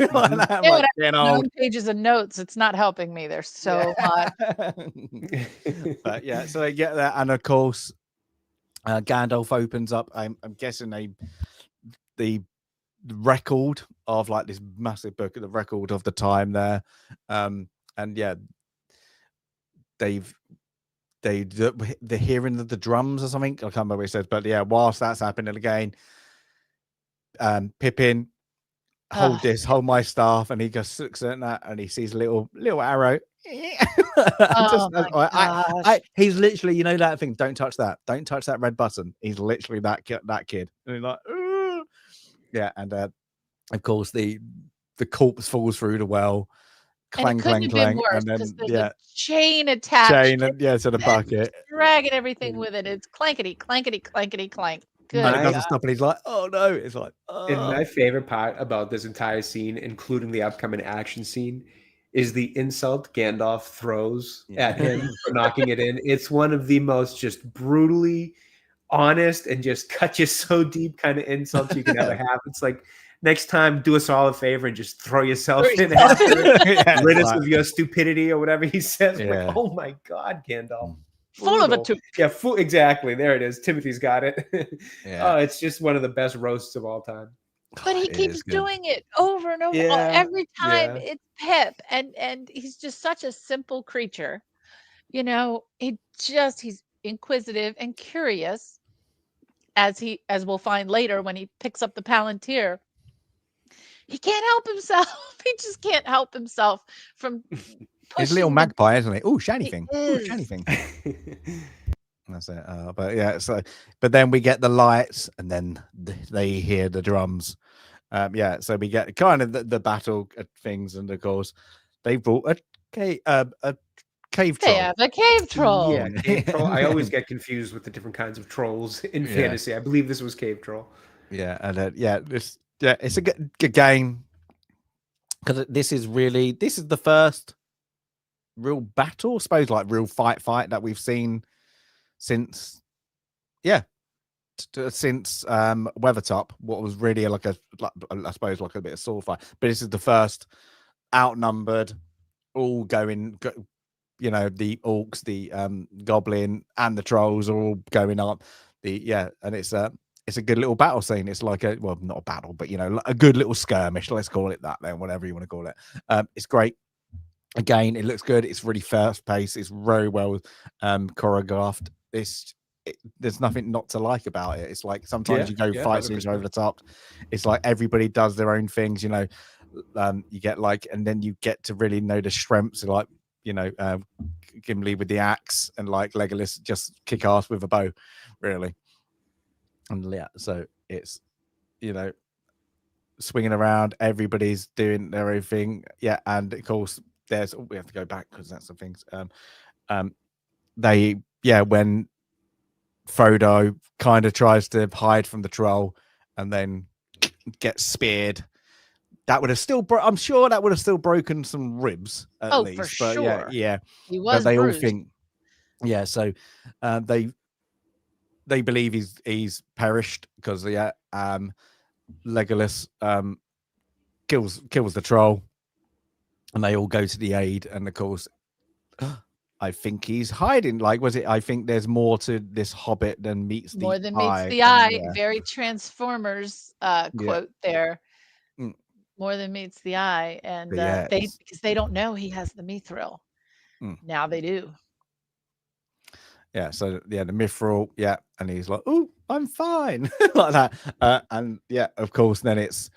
Pages of notes. It's not helping me. There's so much. But so they get that, and of course, Gandalf opens up. I'm guessing the record of this massive book, the record of the time there, and they're hearing the drums or something. I can't remember what it says, but whilst that's happening again, Pippin hold my staff, and he just looks at that and he sees a little arrow. He's literally, that thing, don't touch that red button. He's literally that kid, and he's like, ooh. And of course the corpse falls through the well, clang clang clang, and then there's a chain attached to the bucket, dragging everything with it. It's clankety clankety clankety clank. good And it doesn't God. stop, and he's like, "Oh no!" It's like, And "Oh." my favorite part about this entire scene, including the upcoming action scene, is the insult Gandalf throws at him for knocking it in. It's one of the most just brutally honest and just cut you so deep kind of insults you can ever have. It's like, next time, do us all a favor and just throw yourself in after it. Yeah, Rid it's us like- of your stupidity or whatever he says. I'm Yeah. like, oh my God, Gandalf. Full of a Brutal. tooth. Yeah, exactly. There it is. Timothy's got it. Yeah. Oh, it's just one of the best roasts of all time. But he It keeps is good. doing it over and over. Yeah, Every time yeah. it's Pip, and he's just such a simple creature. You know, he's inquisitive and curious, as we'll find later when he picks up the Palantir. He can't help himself. He just can't help himself from He's a pushing little the magpie, isn't he? Oh, shiny He thing. Ooh, shiny is. thing. That's it. But yeah, but then we get the lights, and then they hear the drums. Yeah, so we get kind of the battle things, and of course, they brought a cave They troll. have a cave troll. Yeah, cave troll. I always get confused with the different kinds of trolls in fantasy. I believe this was cave troll. Yeah, and it's a good game, because this is the first real battle, I suppose, like real fight that we've seen since since Weathertop. What was really I suppose like a bit of sword fight, but this is the first outnumbered, all going, you know, the orcs, the goblin, and the trolls are all going up. And it's a good little battle scene. It's like not a battle, but you know, a good little skirmish. Let's call it that then, whatever you want to call it. It's great. Again, it looks good. It's really fast paced. It's very well choreographed. There's nothing not to like about it. It's like sometimes you go fight scenes over the top. It's like everybody does their own things, you know. You get like, and then you get to really know the strengths, like, you know, Gimli with the axe, and like Legolas just kick ass with a bow, really. And yeah, so it's, you know, swinging around, everybody's doing their own thing. Yeah, and of course we have to go back because that's the things. When Frodo kind of tries to hide from the troll and then gets speared, that would have still I'm sure that would have still broken some ribs at least. For but sure. Yeah. He was But they bruised. all think, so they believe he's perished because Legolas kills the troll, and they all go to the aid, and of course I think he's hiding. Like, I think there's more to this hobbit than meets the eye. Yeah. Very Transformers quote there. More than meets the eye. And because they don't know he has the mithril. Now they do. Yeah, so the mithril, and he's like, "Oh, I'm fine," like that, and of course, then it's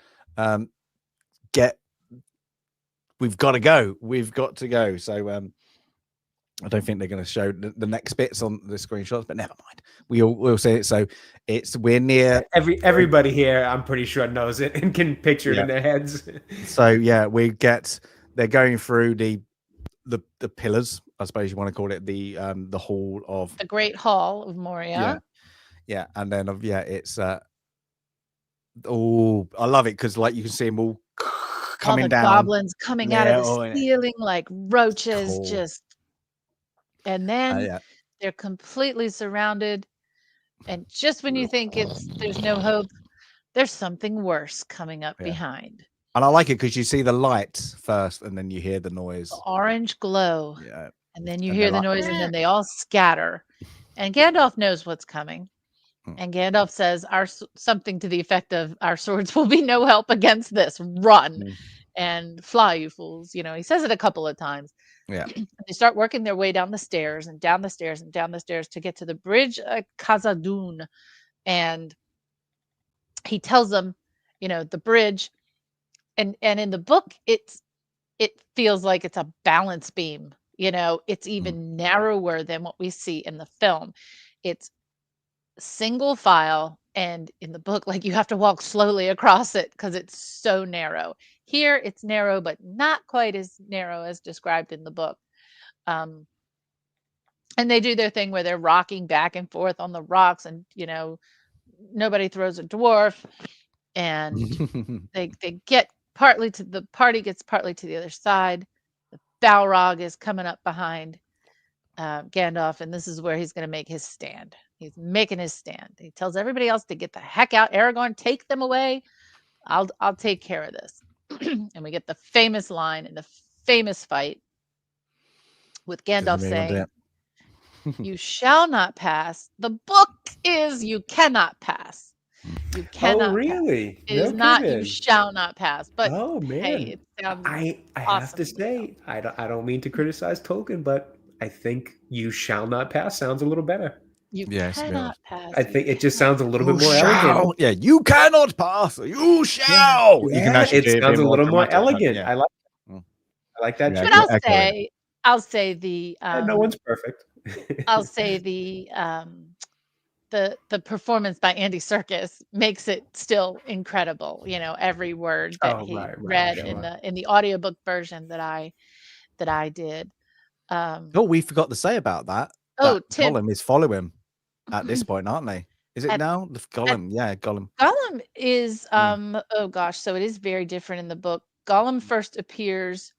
we've got to go. So I don't think they're going to show the next bits on the screenshots, but never mind. We'll see it. So we're near. Everybody here, I'm pretty sure, knows it and can picture it in their heads. So they're going through the pillars, I suppose you want to call it, the hall of the Great Hall of Moria. Yeah, and then it's I love it because like you can see them all coming down, goblins coming out of the ceiling like roaches, just. And then they're completely surrounded. And just when you think there's no hope, there's something worse coming up behind. And I like it because you see the light first, and then you hear the noise. The orange glow. Yeah. And then you hear the noise, and then they all scatter. And Gandalf knows what's coming. And Gandalf says something to the effect of, "Our swords will be no help against this. Run and fly, you fools." You know, he says it a couple of times. Yeah. They start working their way down the stairs and down the stairs and down the stairs to get to the bridge Khazad-dûm. And he tells them, you know, the bridge, and in the book it feels like it's a balance beam. You know, it's even narrower than what we see in the film. It's single file, and in the book, like, you have to walk slowly across it because it's so narrow. Here it's narrow, but not quite as narrow as described in the book. And they do their thing where they're rocking back and forth on the rocks, and, you know, nobody throws a dwarf, and they get partly to the party gets partly to the other side. The Balrog is coming up behind Gandalf, and this is where he's going to make his stand. He's making his stand. He tells everybody else to get the heck out. Aragorn, take them away. I'll take care of this. And we get the famous line in the famous fight with Gandalf saying, "You shall not pass. The book is you cannot pass. You cannot." Oh, really? Pass. It is not you shall not pass. But oh man, hey, it sounds I have awesome to say, I don't mean to criticize Tolkien, but I think "you shall not pass" sounds a little better. You cannot pass. I think it just sounds a little bit more elegant. Yeah, you cannot pass. You shall. Yeah, You can actually it sounds a little more elegant. Yeah. I like that. But I'll say the no one's perfect. I'll say the performance by Andy Serkis makes it still incredible. You know, every word that he read in the audiobook version that I did. We forgot to say about that. Tim, Gollum is following at this point, aren't they? Is it now? The Gollum, Gollum. Gollum is oh gosh, so it is very different in the book. Gollum first appears.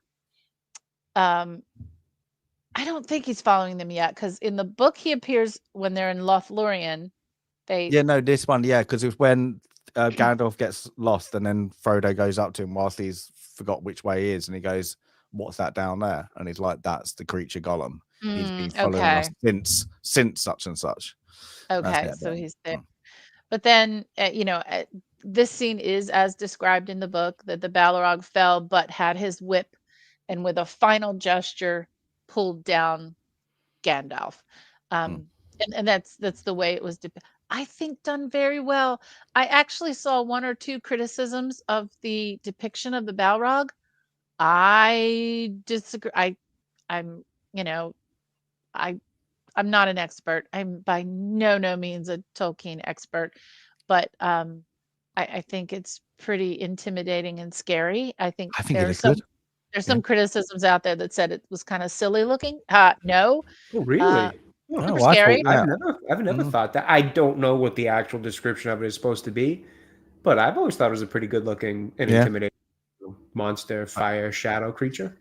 I don't think he's following them yet, because in the book he appears when they're in Lothlorien. This one, because it's when Gandalf gets lost, and then Frodo goes up to him whilst he's forgot which way he is, and he goes, "What's that down there?" And he's like, "That's the creature Gollum. He's been following us since such and such." Okay, so he's there. But then, this scene is as described in the book, that the Balrog fell, but had his whip, and with a final gesture, pulled down Gandalf. And that's the way it was I think done very well. I actually saw one or two criticisms of the depiction of the Balrog. I disagree. I'm not an expert. I'm by no means a Tolkien expert, but I think it's pretty intimidating and scary. I think there's some criticisms out there that said it was kind of silly looking. No. Oh, really? Scary. I've never thought that. I don't know what the actual description of it is supposed to be, but I've always thought it was a pretty good looking and intimidating monster, fire, shadow creature.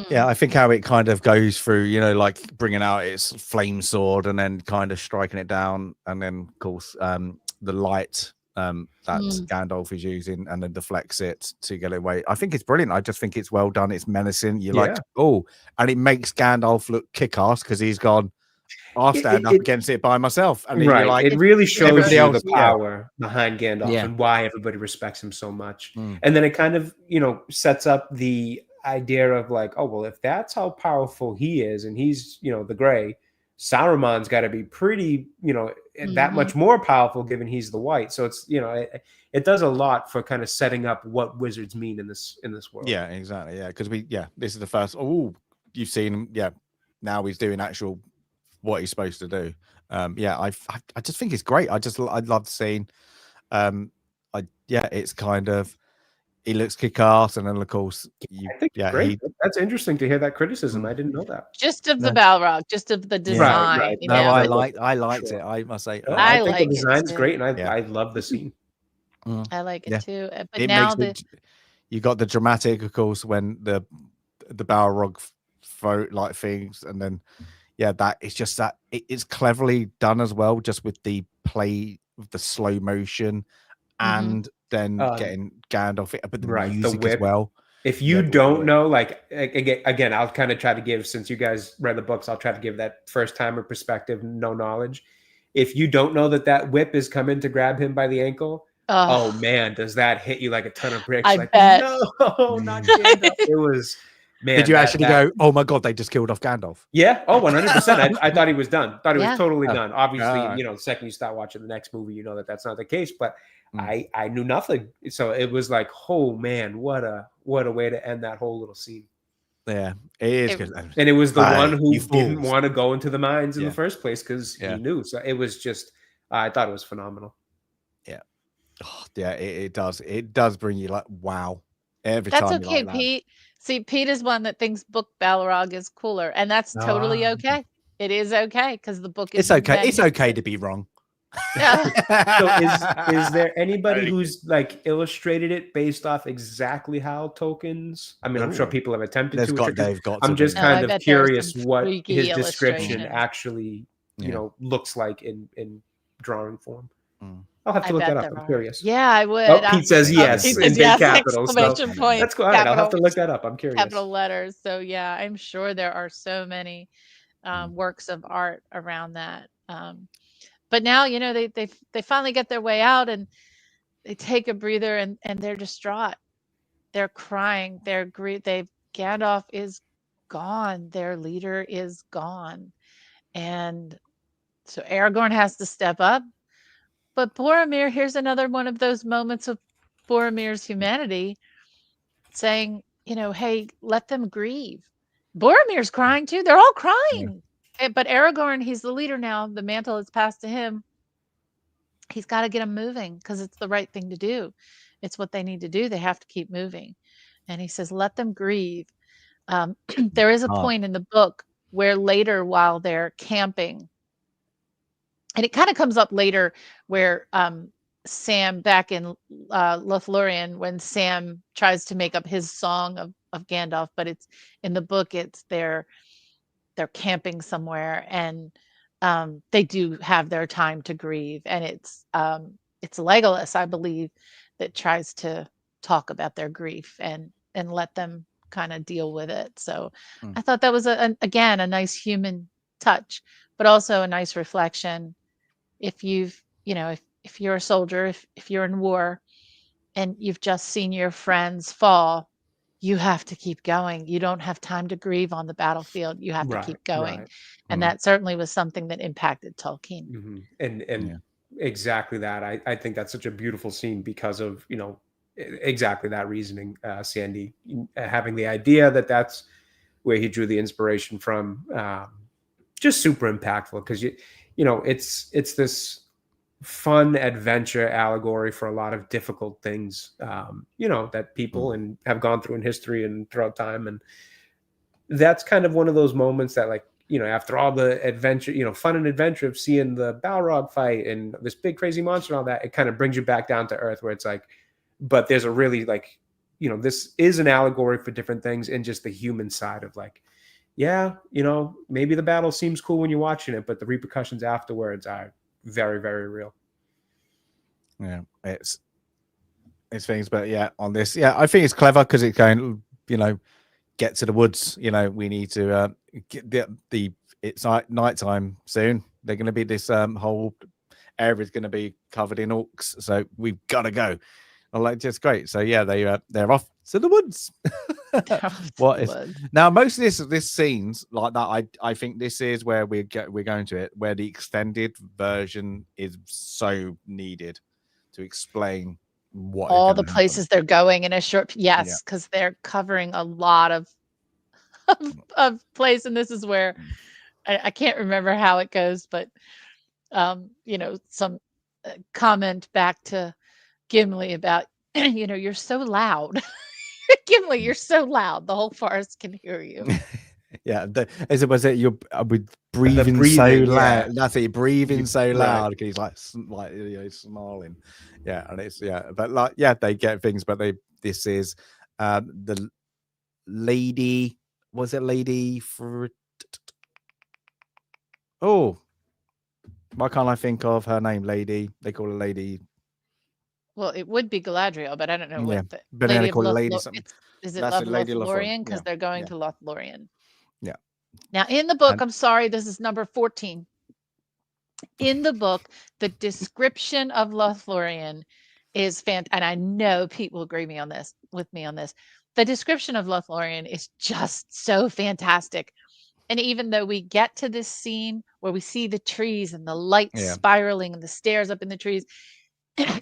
Yeah, I think how it kind of goes through, like bringing out its flame sword and then kind of striking it down, and then of course the light that Gandalf is using, and then deflects it to get it away. I think it's brilliant. I just think it's well done. It's menacing. And it makes Gandalf look kick-ass because he's gone, I'll stand up against it by myself. And right. Like, it really shows you the power behind Gandalf and why everybody respects him so much. And then it kind of, sets up the idea of like, oh, well, if that's how powerful he is, and he's, the gray, Saruman's got to be pretty, that much more powerful given he's the white. So it's, it does a lot for kind of setting up what wizards mean in this world. Yeah, exactly. Yeah, because this is the first. Oh, you've seen him. Yeah, now he's doing actual what he's supposed to do. I just think it's great. I love the scene. It's kind of, he looks kick-ass, and then of course, great. That's interesting to hear that criticism. I didn't know that. Just of the Balrog, just of the design. Right. No, I liked it. I must say, I think the design's great, and I love the scene. I like it too. But now you got the dramatic, of course, when the Balrog throat like things, and then that it's just that it's cleverly done as well, just with the play of the slow motion, and then getting Gandalf, but the music as well. If you don't know, like again, I'll kind of try to give, since you guys read the books, I'll try to give that first timer perspective, no knowledge. If you don't know that whip is coming to grab him by the ankle, oh man, does that hit you like a ton of bricks? I bet. No, not Gandalf. It was. Man, did you actually go, oh my God, they just killed off Gandalf? Yeah. Oh, 100%. I thought he was done. Thought he was totally done. Obviously, the second you start watching the next movie, you know that that's not the case. But I knew nothing. So it was like, oh man, what a way to end that whole little scene. Yeah, it is. And it was the one who didn't want to go into the mines in the first place because he knew. So it was just, I thought it was phenomenal. Yeah. Oh, yeah, it does. It does bring you like, wow. Every that's time. Okay, Pete. See, Pete is one that thinks book Balrog is cooler, and that's totally okay. It is okay because the book is. It's okay. It's okay to be wrong. So is there anybody Very who's like illustrated it based off exactly how Tolkien's? I mean, I'm sure Ooh. people have attempted There's to. got they've got I'm to just be. Oh, I kind of bet there are curious some what his freaky description illustrations. actually, you Yeah. know, looks like in drawing form. Mm. I'll have I to look bet that up. there I'm are. curious. Yeah, I would. Oh, Pete says Yeah, yes Pete in says big yes! capitals. So Exclamation point! that's cool. All right, I'll have to Capital, look that up. I'm curious. capital letters. So yeah, I'm sure there are so many works of art around that. But now, you know, they finally get their way out and they take a breather and they're distraught. They're crying. Gandalf is gone. Their leader is gone. And so Aragorn has to step up. But Boromir, here's another one of those moments of Boromir's humanity saying, you know, hey, let them grieve. Boromir's crying too. They're all Yeah. crying. But Aragorn, he's the leader now. The mantle is passed to him. He's got to get them moving because it's the right thing to do. It's what they need to do. They have to keep moving. And he says, let them grieve. There is a Oh, point in the book where later, while they're camping, and it kind of comes up later where Sam back in Lothlorien, when Sam tries to make up his song of Gandalf, but it's in the book, it's they're camping somewhere and they do have their time to grieve. And it's Legolas, I believe, that tries to talk about their grief and let them kind of deal with it. So Mm. I thought that was again a nice human touch, but also a nice reflection. If you've, you know, if you're a soldier, if you're in war and you've just seen your friends fall, you have to keep going. You don't have time to grieve on the battlefield. You have to Right, keep going. right. And Mm. that certainly was something that impacted Tolkien. And Yeah. exactly that. I think that's such a beautiful scene because of, you know, exactly that reasoning, Sandy, having the idea that that's where he drew the inspiration from. Just super impactful because you know, it's this fun adventure allegory for a lot of difficult things, you know, that people and have gone through in history and throughout time. And that's kind of one of those moments that, like, you know, after all the adventure, you know, fun and adventure of seeing the Balrog fight and this big crazy monster and all that, it kind of brings you back down to earth where it's like, but there's a really, like, you know, this is an allegory for different things and just the human side of, like, yeah, you know, maybe the battle seems cool when you're watching it, but the repercussions afterwards are very, very real. Yeah, it's things, but yeah, on this, yeah, I think it's clever because it's going, you know, get to the woods. You know, we need to get the it's nighttime soon. They're going to be this whole area is going to be covered in orcs, so we've got to go. I'm like, just great. So yeah, they're off to the woods. What is now most of this scenes like that? I think this is where we're going to it, where the extended version is so needed to explain what all the places they're going in a short, Yeah. because they're covering a lot of place. And this is where I can't remember how it goes, but you know, some comment back to Gimli about, you know, you're so loud. Gimli, you're so loud. The whole forest can hear you. Yeah, was it you're breathing so breathing, loud? yeah. That's it, breathing so Right. loud because he's like you know, smiling. Yeah, and it's but like they get things, but this is the lady. Was it Lady for? Oh, why can't I think of her name? Lady. They call her Lady. Well, it would be Galadriel, but I don't know what the but then Lady they of call it Lady something. Is it That's it, Lady Lothlorien. Lothlorien? Because they're going to Lothlorien. Yeah. Now, in the book, And, I'm sorry, this is number 14. In the book, the description of Lothlorien is fantastic, and I know Pete will agree with me on this. The description of Lothlorien is just so fantastic. And even though we get to this scene where we see the trees and the light spiraling and the stairs up in the trees,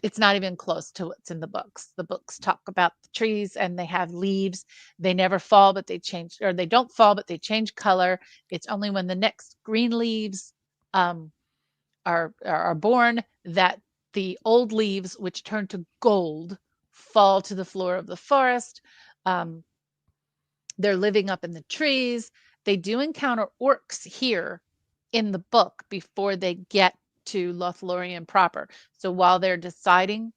it's not even close to what's in the books. The books talk about the trees and they have leaves. They never fall, but they change, or they don't fall, but they change color. It's only when the next green leaves are born that the old leaves, which turn to gold, fall to the floor of the forest. They're living up in the trees. They do encounter orcs here in the book before they get to Lothlorien proper. So while they're deciding,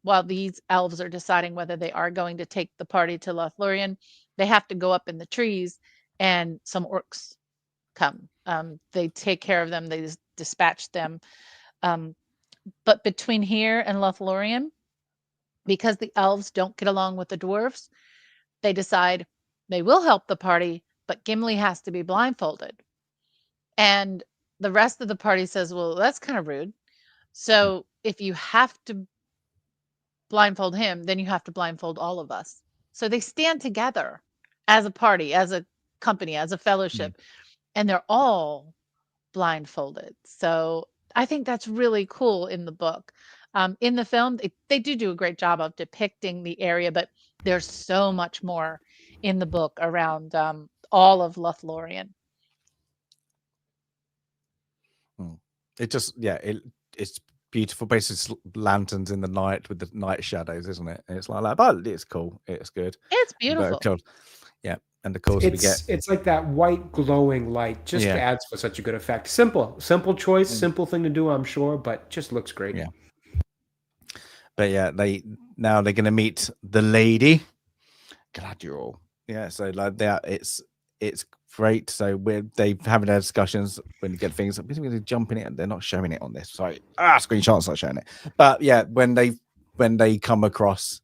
while these elves are deciding whether they are going to take the party to Lothlorien, they have to go up in the trees, and some orcs come. They take care of them. They dispatch them. But between here and Lothlorien, because the elves don't get along with the dwarves, they decide they will help the party, but Gimli has to be blindfolded. And the rest of the party says, well, that's kind of rude. So if you have to blindfold him, then you have to blindfold all of us. So they stand together as a party, as a company, as a fellowship, and they're all blindfolded. So I think that's really cool in the book. In the film, they do a great job of depicting the area, but there's so much more in the book around all of Lothlorien. It just, it's beautiful. Basically, lanterns in the night with the night shadows, isn't it? And it's like, oh, it's cool. It's good. It's beautiful. Yeah. And of course, it's like that white glowing light just adds for such a good effect. Simple choice, simple thing to do, I'm sure, but just looks great. Yeah. But yeah, they're going to meet the lady Galadriel. Yeah, so like that, it's great. So they're having their discussions when you get things. I'm going to jump in it, and they're not showing it on this. So screenshot's not showing it. But yeah, when they come across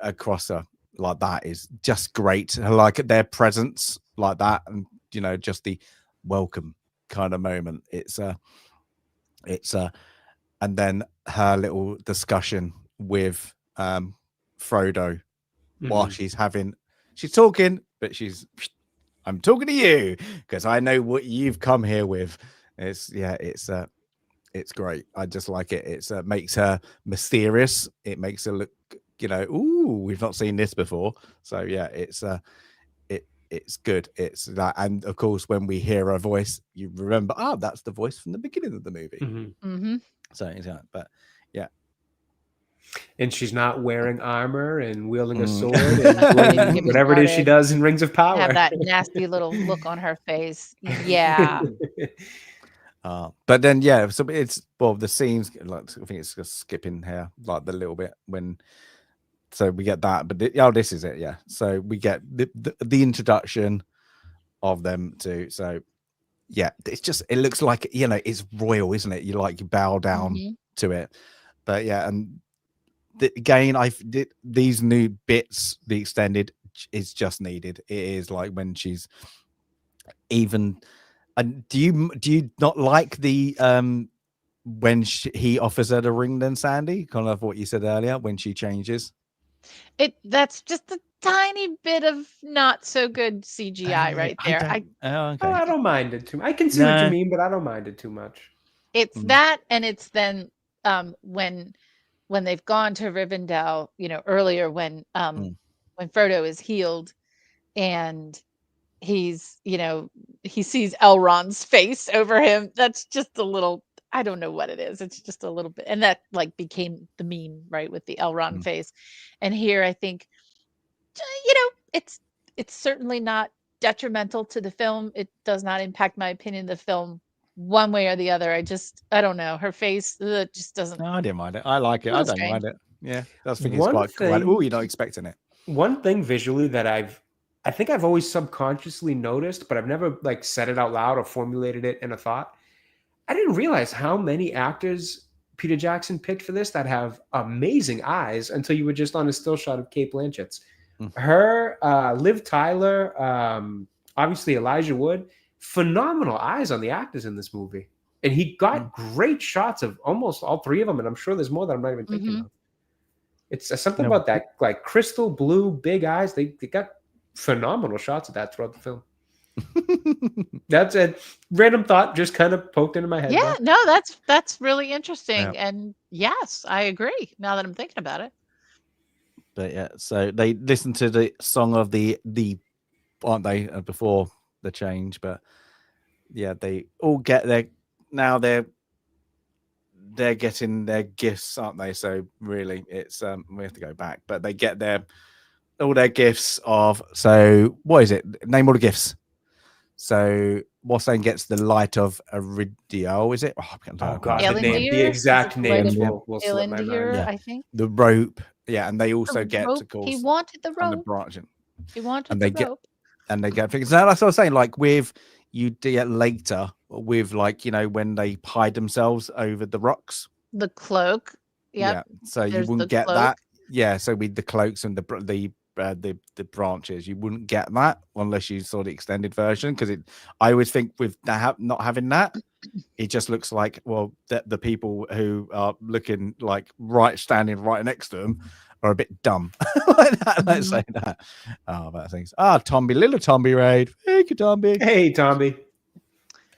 her like that is just great. I like their presence like that, and just the welcome kind of moment. It's and then her little discussion with Frodo while she's talking, but I'm talking to you because I know what you've come here with. It's great. I just like it. It's makes her mysterious. It makes her look, ooh, we've not seen this before. So yeah, it's good. It's that, and of course, when we hear her voice, you remember, that's the voice from the beginning of the movie. Mm-hmm. So but yeah. And she's not wearing armor and wielding a sword and whatever it is she does in Rings of Power. Have that nasty little look on her face. Yeah. But then so it's the scenes. Like I think it's just skipping here, like the little bit when. So we get that, but this is it. Yeah. So we get the introduction of them too. So yeah, it's just, it looks like, it's royal, isn't it? You bow down to it. But yeah, and again, these new bits, the extended, is just needed. It is like when she's even. And do you not like the when he offers her the ring, then Sandy, kind of what you said earlier, when she changes? That's just a tiny bit of not so good CGI right there. Okay. I don't mind it too much. I can see what you mean, but I don't mind it too much. It's that, and it's then when they've gone to Rivendell, earlier when Frodo is healed, and he's he sees Elrond's face over him. That's just a little, I don't know what it is. It's just a little bit, and that became the meme, right, with the Elrond face. And here, I think, it's certainly not detrimental to the film. It does not impact my opinion of the film one way or the other. I don't know. Her face just doesn't. No, I didn't mind it. I like it. I don't mind it. Yeah, that's thinking it's quite cool. Oh, you're not expecting it. One thing visually that I think I've always subconsciously noticed, but I've never said it out loud or formulated it in a thought. I didn't realize how many actors Peter Jackson picked for this that have amazing eyes until you were just on a still shot of Cate Blanchett's. Her, Liv Tyler, obviously Elijah Wood, phenomenal eyes on the actors in this movie. And he got great shots of almost all three of them, and I'm sure there's more that I'm not even thinking of. It's something about that, crystal blue, big eyes. They got phenomenal shots of that throughout the film. That's a random thought, just kind of poked into my head. Yeah, no, that's really interesting. And yes, I agree now that I'm thinking about it. But yeah, so they listen to the song of the aren't they, before the change? But yeah, they all get they're getting their gifts, aren't they? So really, it's we have to go back, but they get all their gifts of. So what is it? Name all the gifts. So Wassane gets the light of Iridio, is it? Oh, I can't Oh I God, can't the remember. name, the Elendir? exact Is it the light names of will slip my mind. Elendir, Yeah. I think. The rope, and they The also get, rope. of course, He wanted the on the rope. branching, He wanted and the they get rope. things. Now that's what I was saying. Like with you get later with like when they hide themselves over the rocks. The cloak. Yep. Yeah, so you There's wouldn't the get cloak. that. Yeah, so with the cloaks and the branches, you wouldn't get that unless you saw the extended version. Because I always think with not having that, it just looks like the people who are looking like standing right next to them are a bit dumb. Like that, let's say that. Oh, about things. Tomby, little Tomby raid. Thank you, Tomby. Hey, Tomby.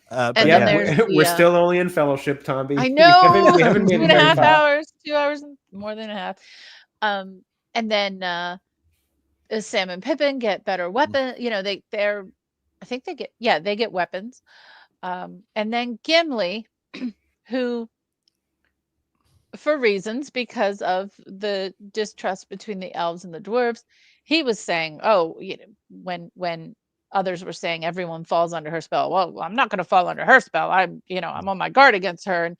And But then yeah, there's we're the, still only in fellowship, Tomby. I know. We haven't made it 2.5 very far. hours. 2 hours, more than a half. And then Sam and Pippin get better weapons. They're I think they get weapons. And then Gimli, who, for reasons because of the distrust between the elves and the dwarves, he was saying, when others were saying everyone falls under her spell, well, I'm not going to fall under her spell. I'm on my guard against her. And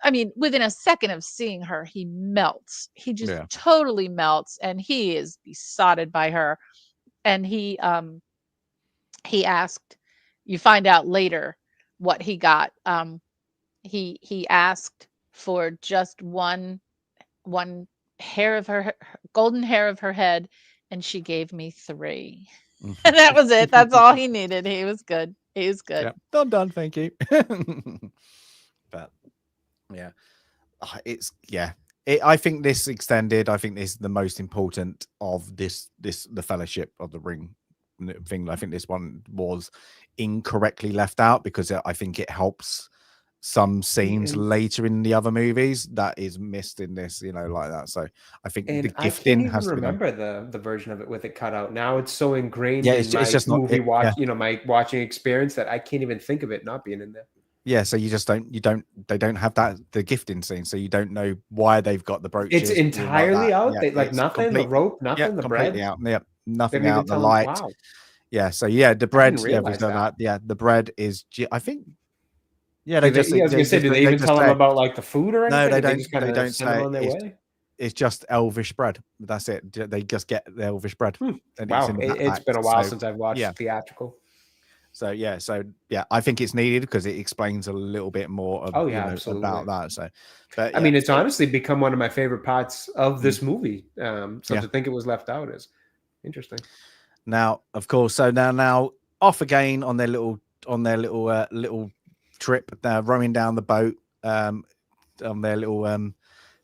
I mean, within a second of seeing her, he melts. He just totally melts, and he is besotted by her. And he asked, you find out later what he got. He asked for just one hair of her golden hair of her head, and she gave me 3. And that was it. That's all he needed. He was good. Yeah, done. Thank you. But yeah, I think this extended. I think this is the most important of the Fellowship of the Ring thing. I think this one was incorrectly left out because I think it helps some scenes later in the other movies that is missed in this, like that. So I think the gifting has to remember the version of it with it cut out. Now it's so ingrained in my just movie watch, my watching experience, that I can't even think of it not being in there. Yeah, so they don't have the gifting scene, so you don't know why they've got the brooches. It's entirely out. They nothing, the rope, nothing, the bread, completely out. Yeah, nothing out. The light. Wow. Yeah, so the bread. Yeah, we've done that. Yeah, the bread is. I think. Yeah, I was gonna say, do they even tell them about like the food or anything? No, they don't. They don't send them on their way. It's just elvish bread. That's it. They just get the elvish bread. Wow, it's been a while since I've watched theatrical. So I think it's needed because it explains a little bit more of, about that. So, but I mean, it's honestly become one of my favorite parts of this movie. So to think it was left out is interesting. Now, of course, so now off again on their little trip, rowing down the boat on their little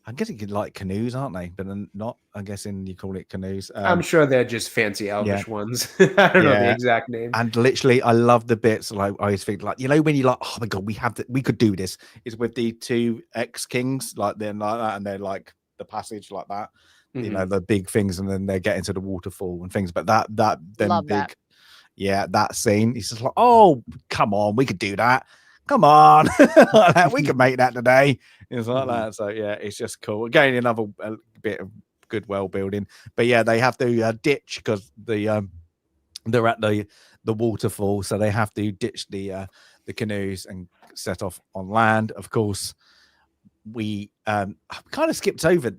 I'm guessing like canoes, aren't they? But not, I'm guessing you call it canoes. I'm sure they're just fancy elvish ones. I don't know the exact name. And literally, I love the bits. Like I always think, like, when you're like, oh my god, we could do this. Is with the 2 ex-kings, like then like that, and they're like the passage like that. The big things, and then they get into the waterfall and things. But that scene, he's just like, oh, come on, we could do that. Come on, we could make that today. It's like that. So it's just cool. Again, another bit of good world building. But they have to ditch because they're at the waterfall, so they have to ditch the canoes and set off on land. Of course, we kind of skipped over.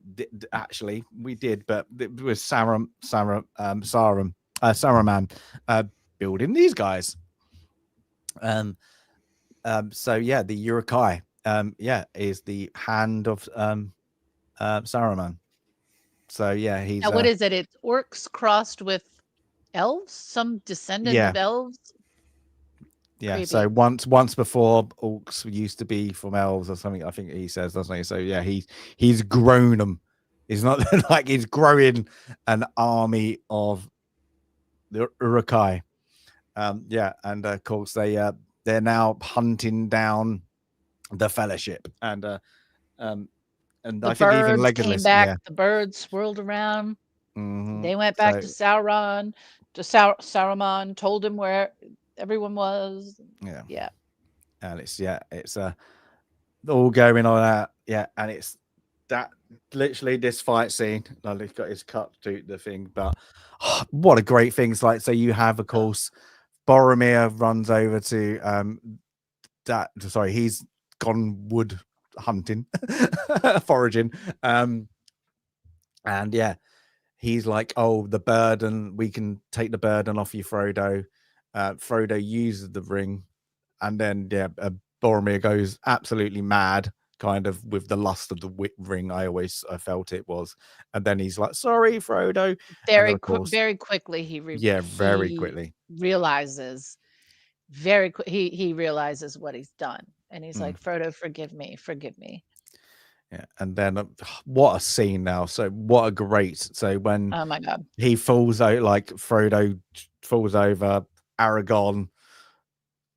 Actually, we did, but it was Saruman building these guys. So the Urukai is the hand of Saruman. So he's now, what is it? It's orcs crossed with elves, some descendant of elves. Yeah, Creepy. So once before, orcs used to be from elves or something. I think he says, doesn't he? So he's grown them. It's not like he's growing an army of the Urukai. And of course they're now hunting down the Fellowship, and the I think even Legolas came back. The birds swirled around. They went back to Sauron. Saruman told him where everyone was. Yeah. And it's all going on that. And it's that literally this fight scene. Like, he's got his cut to the thing, but what a great thing! It's like, so you have, of course, Boromir runs over to he's gone wood hunting, foraging. And yeah, he's like, oh, the burden, we can take the burden off you, Frodo. Frodo uses the ring, and then Boromir goes absolutely mad, kind of with the lust of the ring. I felt it was, and then he's like, sorry, Frodo. Very of course, very quickly very quickly realizes he realizes what he's done, and he's like, Frodo, forgive me. Yeah, and then what a scene now. So what a great, so when Oh my god, he falls out, like Frodo falls over, Aragorn,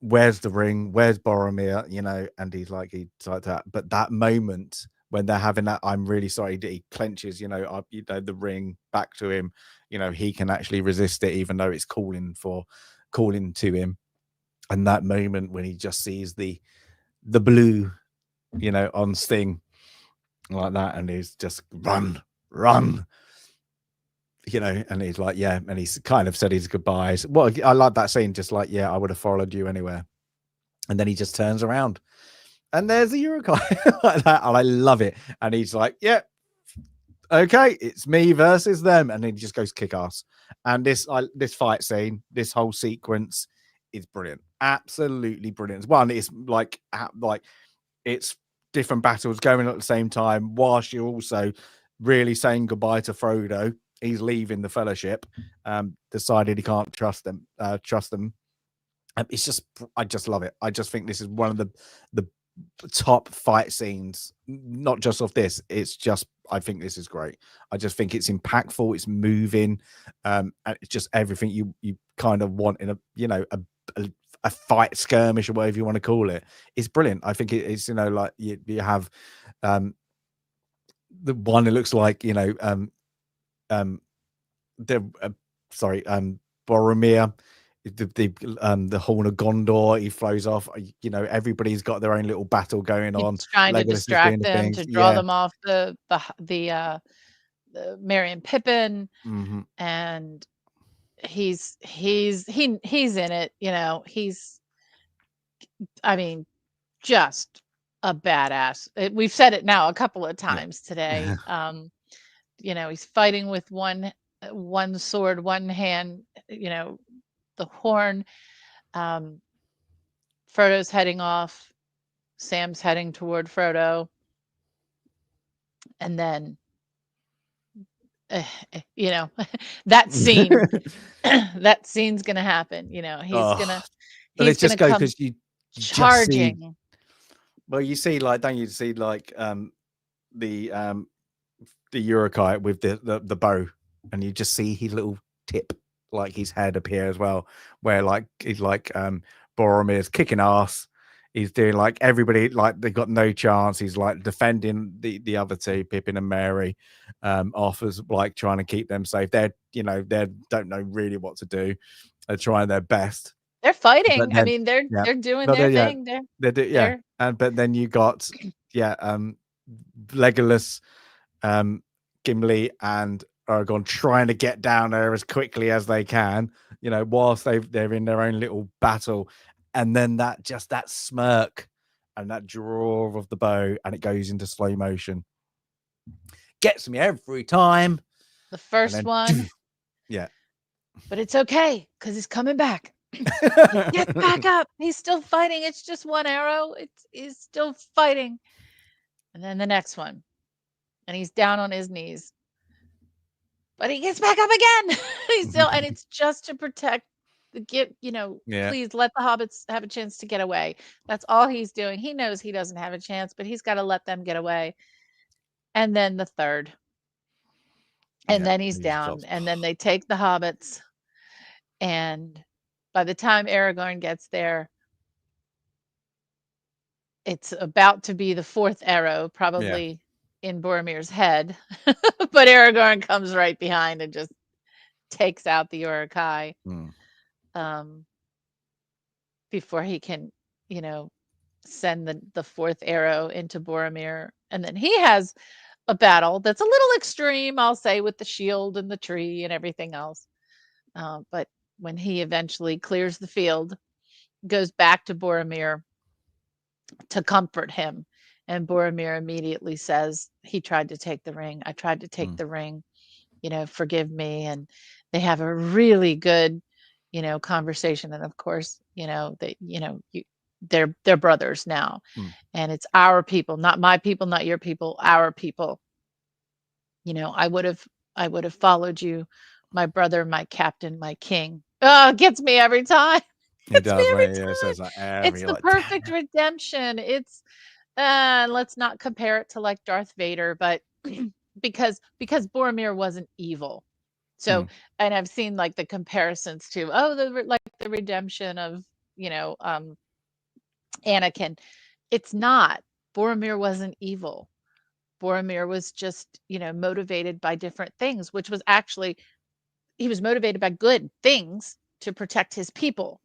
where's the ring, where's Boromir, and he's like that. But that moment when they're having that, I'm really sorry, he clenches up the ring back to him, he can actually resist it, even though it's calling to him. And that moment when he just sees the blue on Sting like that, and he's just run, and he's like, yeah, and he's kind of said his goodbyes. Well, I like that scene, just like, yeah, I would have followed you anywhere. And then he just turns around and there's the Uruk-hai like that, and I love it. And he's like, yeah, okay, it's me versus them, and then he just goes kick ass. And this fight scene, this whole sequence is brilliant, absolutely brilliant. One, it's like it's different battles going on at the same time, whilst you're also really saying goodbye to Frodo. He's leaving the Fellowship, decided he can't trust them. It's just, I just love it. I just think this is one of the top fight scenes, not just of this. It's just, I think this is great. I just think it's impactful, it's moving, and it's just everything you kind of want in a fight skirmish, or whatever you want to call it. It's brilliant. I think it's like you have the one, it looks like Boromir, the Horn of Gondor, he flows off. Everybody's got their own little battle going on. He's trying to distract them, to draw them off the Merry and Pippin, and he's in it. He's, I mean, just a badass. We've said it now a couple of times today. He's fighting with one sword, one hand, the horn. Frodo's heading off, Sam's heading toward Frodo, and then that scene that scene's gonna happen. He's gonna come because you charging. See, well, you see, like, don't you see, like, the Uruk-hai with the bow, and you just see his little tip, like his head appear as well, where like he's like Boromir's kicking ass. He's doing like everybody, like they've got no chance. He's like defending the other two, Pippin and Merry, off, as like trying to keep them safe. They don't know really what to do. They're trying their best. They're fighting. Then, I mean, they're doing their thing. But then you got Legolas, Gimli, and Aragorn trying to get down there as quickly as they can, whilst they're in their own little battle. And then that smirk and that draw of the bow, and it goes into slow motion. Gets me every time. The first one. Yeah. But it's okay, because he's coming back. Get back up. He's still fighting. It's just one arrow. He's still fighting. And then the next one. And he's down on his knees. But he gets back up again. He's still, and it's just to protect please let the hobbits have a chance to get away. That's all he's doing. He knows he doesn't have a chance, but he's got to let them get away. And then the third. And then he's down. And then they take the hobbits. And by the time Aragorn gets there, it's about to be the fourth arrow, probably in Boromir's head. But Aragorn comes right behind and just takes out the Uruk-hai. Before he can, send the fourth arrow into Boromir. And then he has a battle that's a little extreme, I'll say, with the shield and the tree and everything else. But when he eventually clears the field, goes back to Boromir to comfort him. And Boromir immediately says, he tried to take the ring. I tried to take the ring, forgive me. And they have a really good, conversation. And of course, they're brothers now. And it's our people, not my people, not your people, our people. I would have followed you, my brother, my captain, my king. Oh, it gets me every time. It does, right? Yeah, it says that It's the perfect redemption. It's let's not compare it to like Darth Vader, but because Boromir wasn't evil. So, and I've seen like the comparisons to the redemption of Anakin. It's not. Boromir wasn't evil. Boromir was just motivated by different things, which was actually he was motivated by good things to protect his people.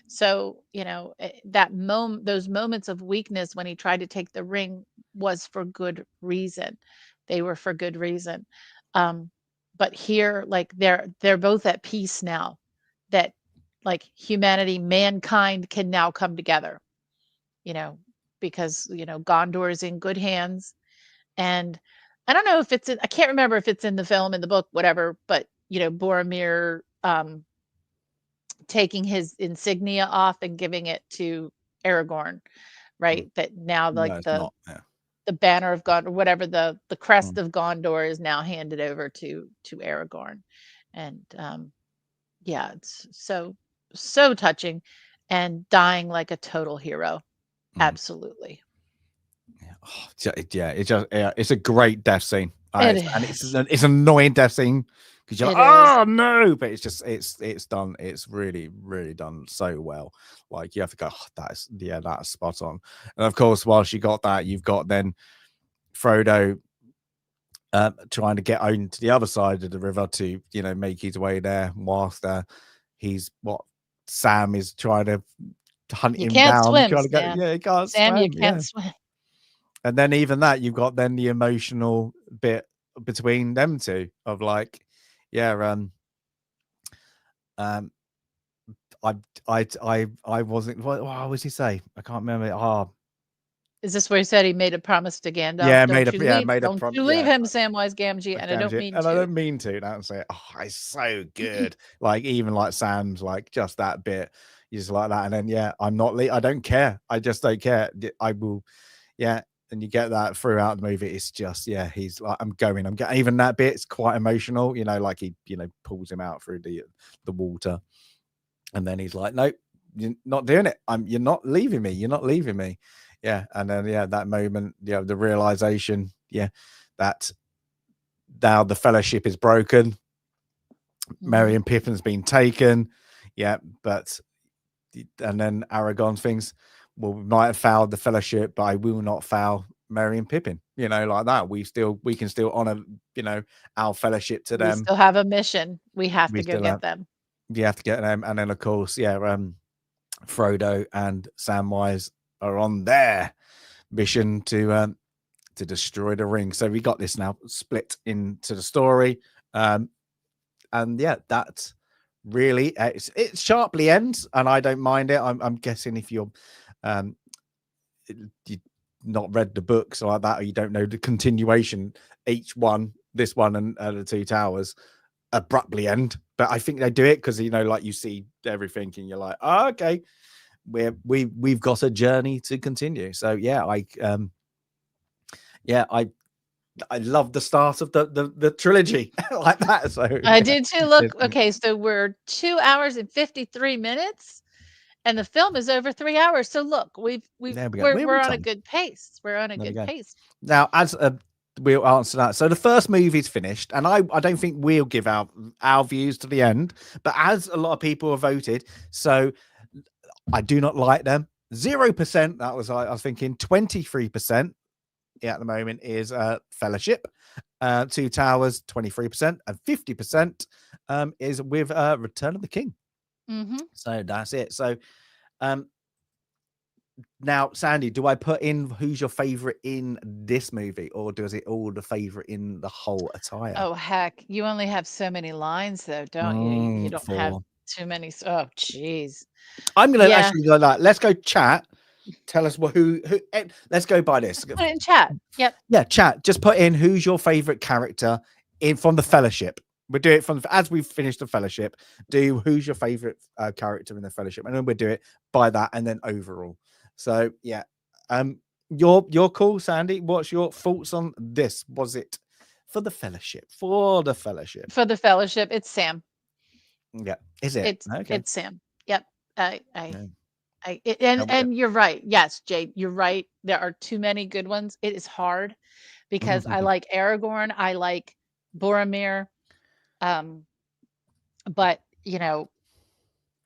So, those moments of weakness when he tried to take the ring was for good reason. They were for good reason. But here, like they're both at peace now, that like humanity, mankind can now come together, because, Gondor is in good hands. And I don't know if I can't remember if it's in the film, in the book, whatever, but, Boromir, taking his insignia off and giving it to Aragorn, right? That now like the banner of Gondor, whatever the crest of Gondor is now handed over to Aragorn. And it's so touching, and dying like a total hero. Absolutely. It's a great death scene. And it's an annoying death scene because you're like, oh no, but it's done. It's really, really done so well. Like you have to go, that's spot on. And of course, whilst you got that, you've got then Frodo trying to get on to the other side of the river to make his way there, whilst Sam is trying to hunt him down. Swim, he can't Sam, swim. you can't swim. And then even that, you've got then the emotional bit between them two of like, I wasn't. What was he say? I can't remember. Is this where he said he made a promise to Gandalf? Yeah, don't you leave him, Samwise Gamgee, and I don't mean to. And I don't mean to. Don't say, it's so good. Like even like Sam's like just that bit, you just like that, and then I'm not. I don't care. I just don't care. I will. Yeah. And you get that throughout the movie. It's just, he's like, I'm going. Even that bit's quite emotional, like he, pulls him out through the water. And then he's like, nope, you're not doing it. You're not leaving me. You're not leaving me. Yeah. And then, that moment, the realization, that now the fellowship is broken. Merry and Pippin's been taken. Yeah. And then Aragorn thinks, well, we might have fouled the fellowship, but I will not foul Merry and Pippin, like that. We can still honor, our fellowship to them. We still have a mission. We have to go get them. You have to get them. And then of course, Frodo and Samwise are on their mission to destroy the ring. So we got this now split into the story. That really it sharply ends, and I don't mind it. I'm guessing if you're you not read the books or like that, or you don't know the continuation, this one and the Two Towers abruptly end. But I think they do it because like you see everything and you're like, oh, okay, we've got a journey to continue. So I love the start of the trilogy like that. So I do too. Look, okay, so we're 2 hours and 53 minutes. And the film is over 3 hours. So look, we're on a good pace. We're on a good pace. Now, as we'll answer that. So the first movie's finished, and I don't think we'll give out our views to the end. But as a lot of people have voted, so I do not like them. 0%. That was I was thinking 23%. At the moment is Fellowship. Two Towers 23%, and 50% is with Return of the King. So that's it. So now, Sandy, do I put in who's your favorite in this movie, or does it all the favorite in the whole attire? Oh heck, you only have so many lines though, don't you? You don't have Too many. Oh, jeez. I'm gonna Yeah. actually go like, let's go chat. Tell us who. Let's go by this. Put it in chat. Yep. Yeah, chat. Just put in who's your favorite character in from the Fellowship. We'll do it from as we finish the Fellowship. Do who's your favorite character in the Fellowship, and then we'll do it by that, and then overall. So yeah, you're cool, Sandy. What's your thoughts on this? Was it for the Fellowship? For the Fellowship. For the Fellowship, it's Sam. Yeah, is it? It's Sam. Yep. Yeah. And you're right. Yes, Jade, you're right. There are too many good ones. It is hard because I like Aragorn, I like Boromir, but you know,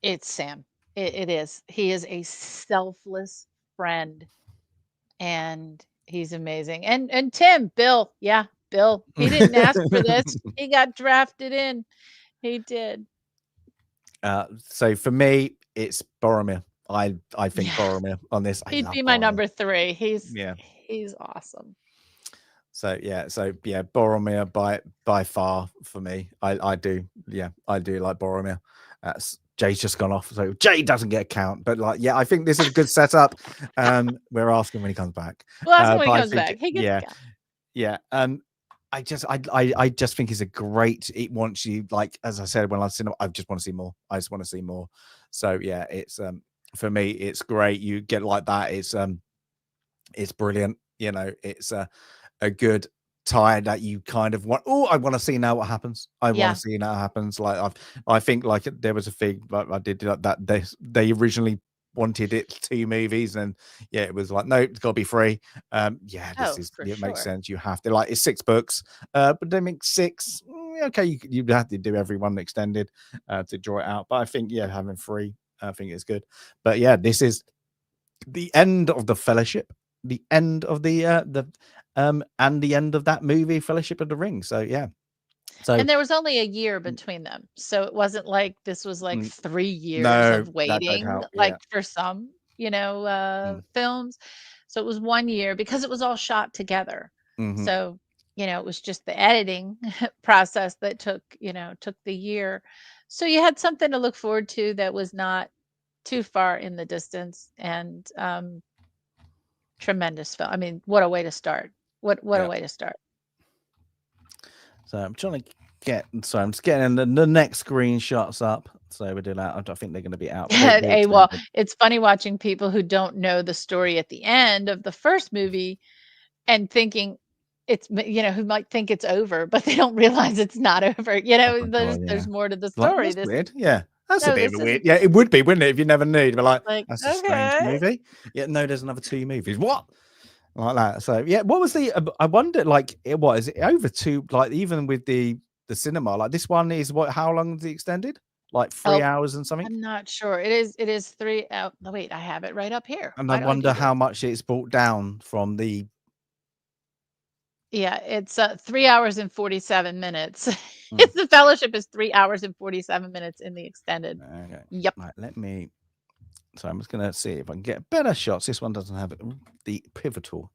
it's Sam. It is. He is a selfless friend, and he's amazing. And Tim, Bill, yeah, Bill. He didn't ask for this. He got drafted in. He did. So for me, it's Boromir. I think Boromir on this. He'd be my Boromir. number 3. He's awesome. So Boromir by far for me. I do like Boromir. Jay's just gone off, so Jay doesn't get a count. But I think this is a good setup. We're asking when he comes back. We'll ask him when he comes back. He gets I just think it's a great. It wants you, like as I said when I've seen it, I just want to see more. I just want to see more. So yeah, it's for me, it's great. You get like that. It's brilliant. You know, it's a good tie that you kind of want. Oh, I want to see now what happens. I want to see now what happens. Like I think like there was a thing like I did like that. They originally wanted it 2 movies, and it was like, no, it's got to be 3. It makes sense. You have to, like, it's 6 books, but they make 6. Okay, you have to do every one extended to draw it out. But I think having 3, I think it's good. But this is the end of the Fellowship, the end of the and the end of that movie, Fellowship of the Ring. So and there was only a year between them, so it wasn't like this was like 3 years of waiting, for some, films. So it was 1 year because it was all shot together. So it was just the editing process that took the year. So you had something to look forward to that was not too far in the distance, and tremendous film. I mean, what a way to start. What a way to start. So I'm trying to I'm just getting the next screenshots up. So we do that. I think they're going to be out. Well, it's funny watching people who don't know the story at the end of the first movie and thinking who might think it's over, but they don't realize it's not over. There's more to the story. That's weird. Yeah. That's a bit of a weird. Yeah, it would be, wouldn't it, if you never knew? You'd be like that's a strange movie. Yeah, no, there's another 2 movies. What? Like that. So what was the? I wonder. Like, what is it over 2? Like, even with the cinema, like this one is what? How long is it extended? Like 3 hours and something. I'm not sure. It is 3 hours. Oh, wait, I have it right up here. And I wonder how much it's brought down from the. Yeah, it's 3 hours and 47 minutes. It's the Fellowship is 3 hours and 47 minutes in the extended. Okay. Yep. Right, so I'm just gonna see if I can get better shots. This one doesn't have the pivotal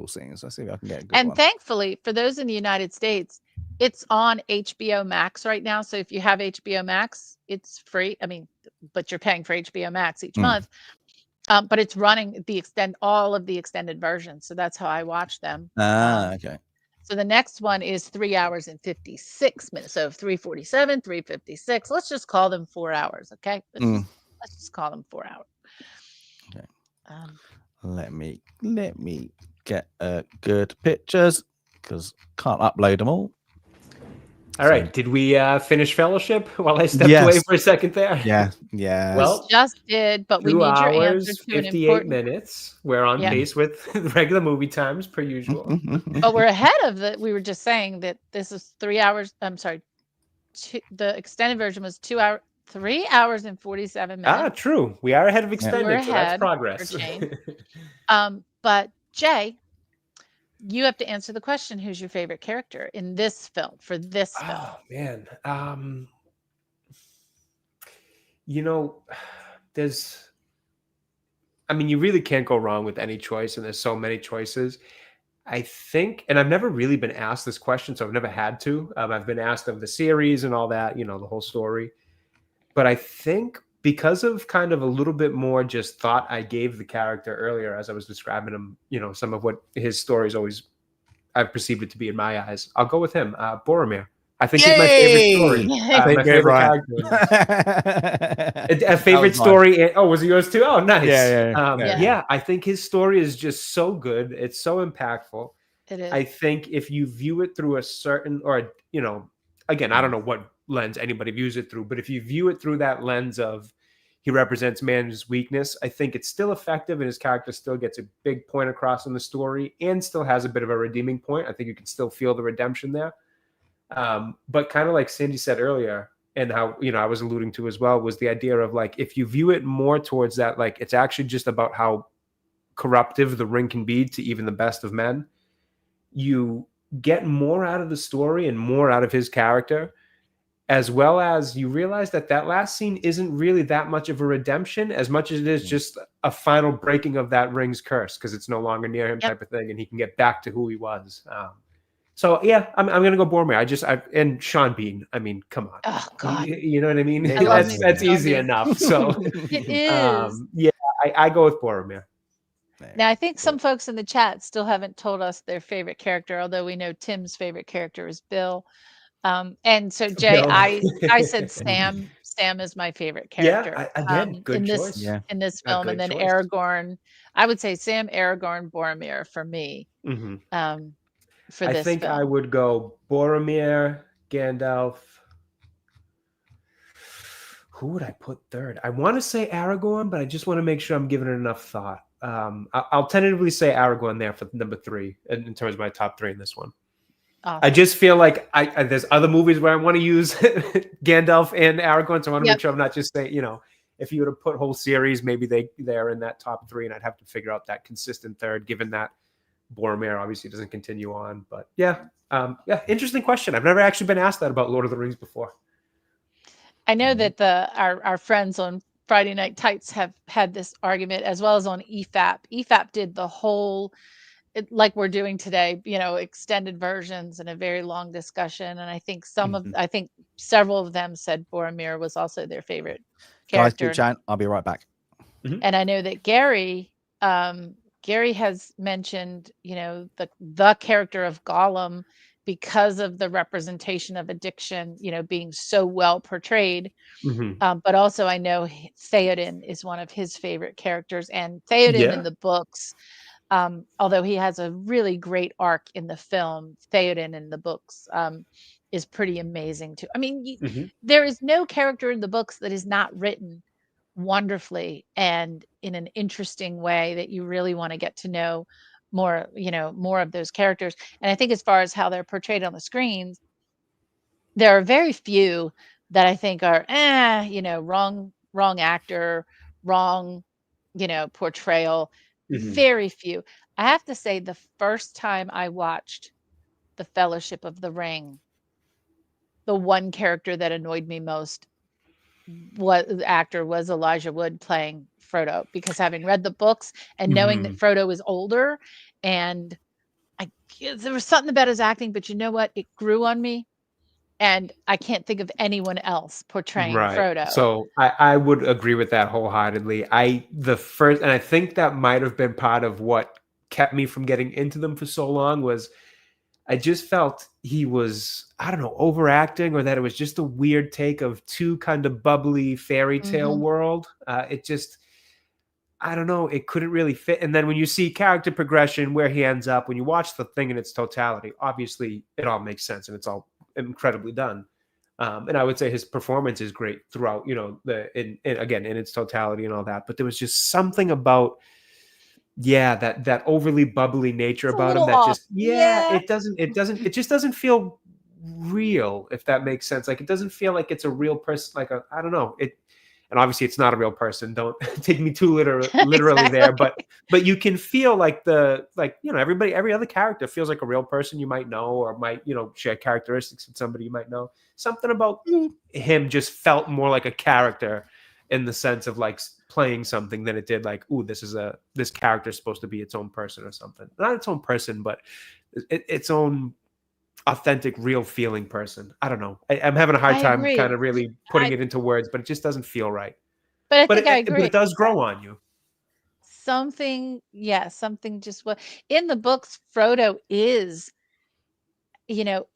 scenes. Let's see if I can get a good one. Thankfully, for those in the United States, it's on HBO Max right now. So if you have HBO Max, it's free. I mean, but you're paying for HBO Max each month. But it's running all of the extended versions. So that's how I watch them. Okay. So the next one is 3 hours and 56 minutes. So 3:47, 3:56. Let's just call them 4 hours. Okay. Let's just call them 4 hours. Okay. Let me get good pictures because can't upload them all. All right. Did we finish Fellowship while I stepped away for a second there? Yeah. Well, we just did, but we need your answer to 58 an important minutes. We're on pace with regular movie times per usual. But we're ahead of we were just saying that this is 3 hours. I'm sorry. The extended version was 3 hours and 47 minutes. True. We are ahead of extended, we're so that's progress. But Jay, you have to answer the question: who's your favorite character in this film? For this film? Oh man, you really can't go wrong with any choice, and there's so many choices. I think, and I've never really been asked this question, so I've never had to. I've been asked of the series and all that, the whole story. But I think because of kind of a little bit more just thought I gave the character earlier as I was describing him, some of what his stories always I've perceived it to be in my eyes, I'll go with him, Boromir. I think he's my favorite story. My favorite character. A favorite story. Oh, was it yours too? Oh, nice. Yeah. I think his story is just so good. It's so impactful. It is. I think if you view it through a certain, or, again, I don't know what lens anybody views it through, but if you view it through that lens of he represents man's weakness, I think it's still effective and his character still gets a big point across in the story and still has a bit of a redeeming point. I think you can still feel the redemption there. But kind of like Cindy said earlier, and how, I was alluding to as well, was the idea of like, if you view it more towards that, like it's actually just about how corruptive the ring can be to even the best of men, you get more out of the story and more out of his character, as well as you realize that last scene isn't really that much of a redemption as much as it is just a final breaking of that ring's curse, because it's no longer near him type of thing, and he can get back to who he was. So yeah, I'm gonna go Boromir. And Sean Bean. I mean, come on. Oh God. You know what I mean? I That's easy enough. So it is. I go with Boromir. Now I think some folks in the chat still haven't told us their favorite character, although we know Tim's favorite character is Bill. And so Jay, Bill. I said Sam. Sam is my favorite character. Yeah, again, good choice. In this film, and then choice. Aragorn. I would say Sam, Aragorn, Boromir for me. Mm-hmm. For this I think film. I would go Boromir, Gandalf. Who would I put third? I want to say Aragorn, but I just want to make sure I'm giving it enough thought. I'll tentatively say Aragorn there for number 3 in terms of my top 3 in this one. Awesome. I just feel like there's other movies where I want to use Gandalf and Aragorn, so I want to make sure I'm not just saying, if you were to put whole series, maybe they're in that top 3, and I'd have to figure out that consistent third, given that Boromir obviously doesn't continue on. But interesting question. I've never actually been asked that about Lord of the Rings before. I know that our friends on Friday Night Tights have had this argument, as well as on EFAP. EFAP did the whole, like we're doing today, extended versions and a very long discussion. And I think several of them said Boromir was also their favorite character. Guys, keep chatting. I'll be right back. Mm-hmm. And I know that Gary has mentioned, the character of Gollum, because of the representation of addiction, being so well portrayed. Mm-hmm. But also I know Theoden is one of his favorite characters, and Theoden in the books, although he has a really great arc in the film, Theoden in the books is pretty amazing too. I mean, there is no character in the books that is not written wonderfully and in an interesting way that you really want to get to know more of those characters. And I think as far as how they're portrayed on the screens, there are very few that I think are wrong actor, wrong portrayal. Very few. I have to say, the first time I watched The Fellowship of the Ring, the one character that annoyed me most was Elijah Wood playing Frodo, because having read the books and knowing that Frodo was older, and there was something about his acting, but you know what? It grew on me, and I can't think of anyone else portraying Frodo. So I would agree with that wholeheartedly. And I think that might have been part of what kept me from getting into them for so long, was I just felt he was, I don't know, overacting, or that it was just a weird take of too kind of bubbly fairy tale world. It just, I don't know, it couldn't really fit. And then when you see character progression, where he ends up, when you watch the thing in its totality, obviously it all makes sense and it's all incredibly done. And I would say his performance is great throughout, in its totality and all that. But there was just something about, that overly bubbly nature about him that just, it just doesn't feel real, if that makes sense. Like, it doesn't feel like it's a real person. I don't know it. And obviously it's not a real person. Don't take me too literally exactly. there, but you can feel like every other character feels like a real person you might know, or might, share characteristics with somebody you might know. Something about him just felt more like a character, in the sense of like playing something, than it did like, ooh, this character is supposed to be its own person or something. Not its own person, but its own, authentic, real feeling person. I don't know. I'm having a hard I time agree. kind of really putting it into words, but it just doesn't feel right. But I But think I but agree. it does grow on you. Something, yeah, something just what in the books, Frodo is,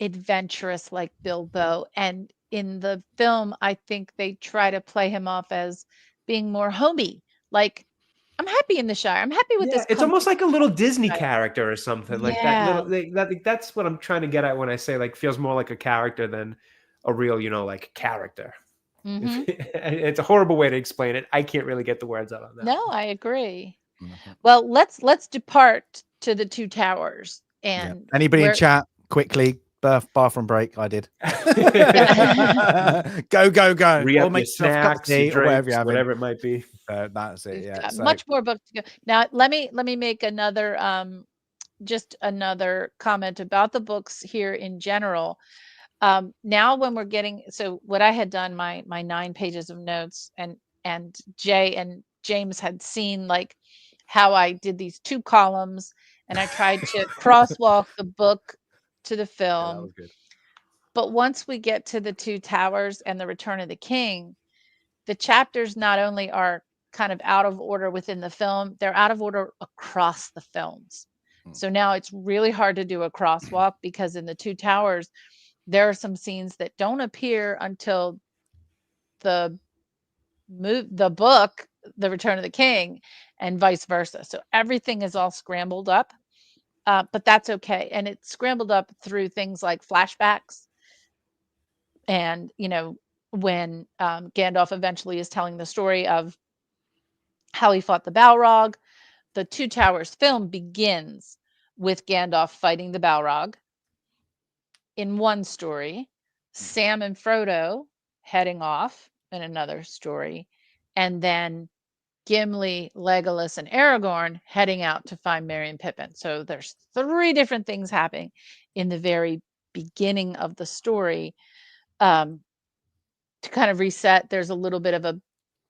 adventurous like Bilbo. And in the film, I think they try to play him off as being more homey. Like, I'm happy in the Shire. I'm happy with Yeah, this it's almost comfy. like a little Disney character or something like that. Yeah. That's what I'm trying to get at when I say like feels more like a character than a real, like character. hmm It's a horrible way to explain it. I can't really get the words out on that. No, I agree. Mhm. Well, let's depart to the Two Towers Yeah. and Anybody in where chat quickly? Bathroom break. I did. Yeah. Go. Re Or up make your yourself a cup of snacks, your tea or whatever drinks, you're having. whatever it might be. That's it. we've Yeah. got So much more book to go. Now, let me make another just another comment about the books here in general. Now when we're getting, so what I had done, my 9 pages of notes, and Jay and James had seen like how I did these 2 columns, and I tried to crosswalk the book to the yeah, that film. was good. But once we get to the Two Towers and the Return of the King, the chapters not only are kind of out of order within the film, they're out of order across the films. So now it's really hard to do a crosswalk, because in the Two Towers, there are some scenes that don't appear until the book, The Return of the King, and vice versa. So everything is all scrambled up, but that's okay. And it's scrambled up through things like flashbacks, and when Gandalf eventually is telling the story of how he fought the Balrog. The Two Towers film begins with Gandalf fighting the Balrog in one story, Sam and Frodo heading off in another story, and then Gimli, Legolas, and Aragorn heading out to find Merry and Pippin. So there's 3 different things happening in the very beginning of the story. To kind of reset, there's a little bit of a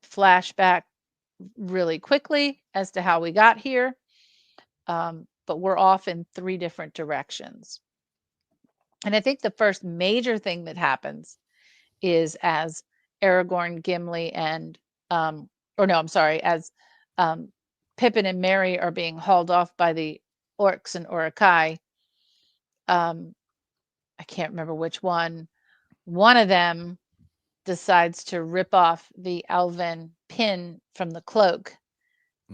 flashback really quickly as to how we got here. But we're off in 3 different directions. And I think the first major thing that happens is as Aragorn, Gimli, and or no, I'm sorry, as Pippin and Merry are being hauled off by the orcs and Uruk-hai. I can't remember which one. One of them decides to rip off the elven pin from the cloak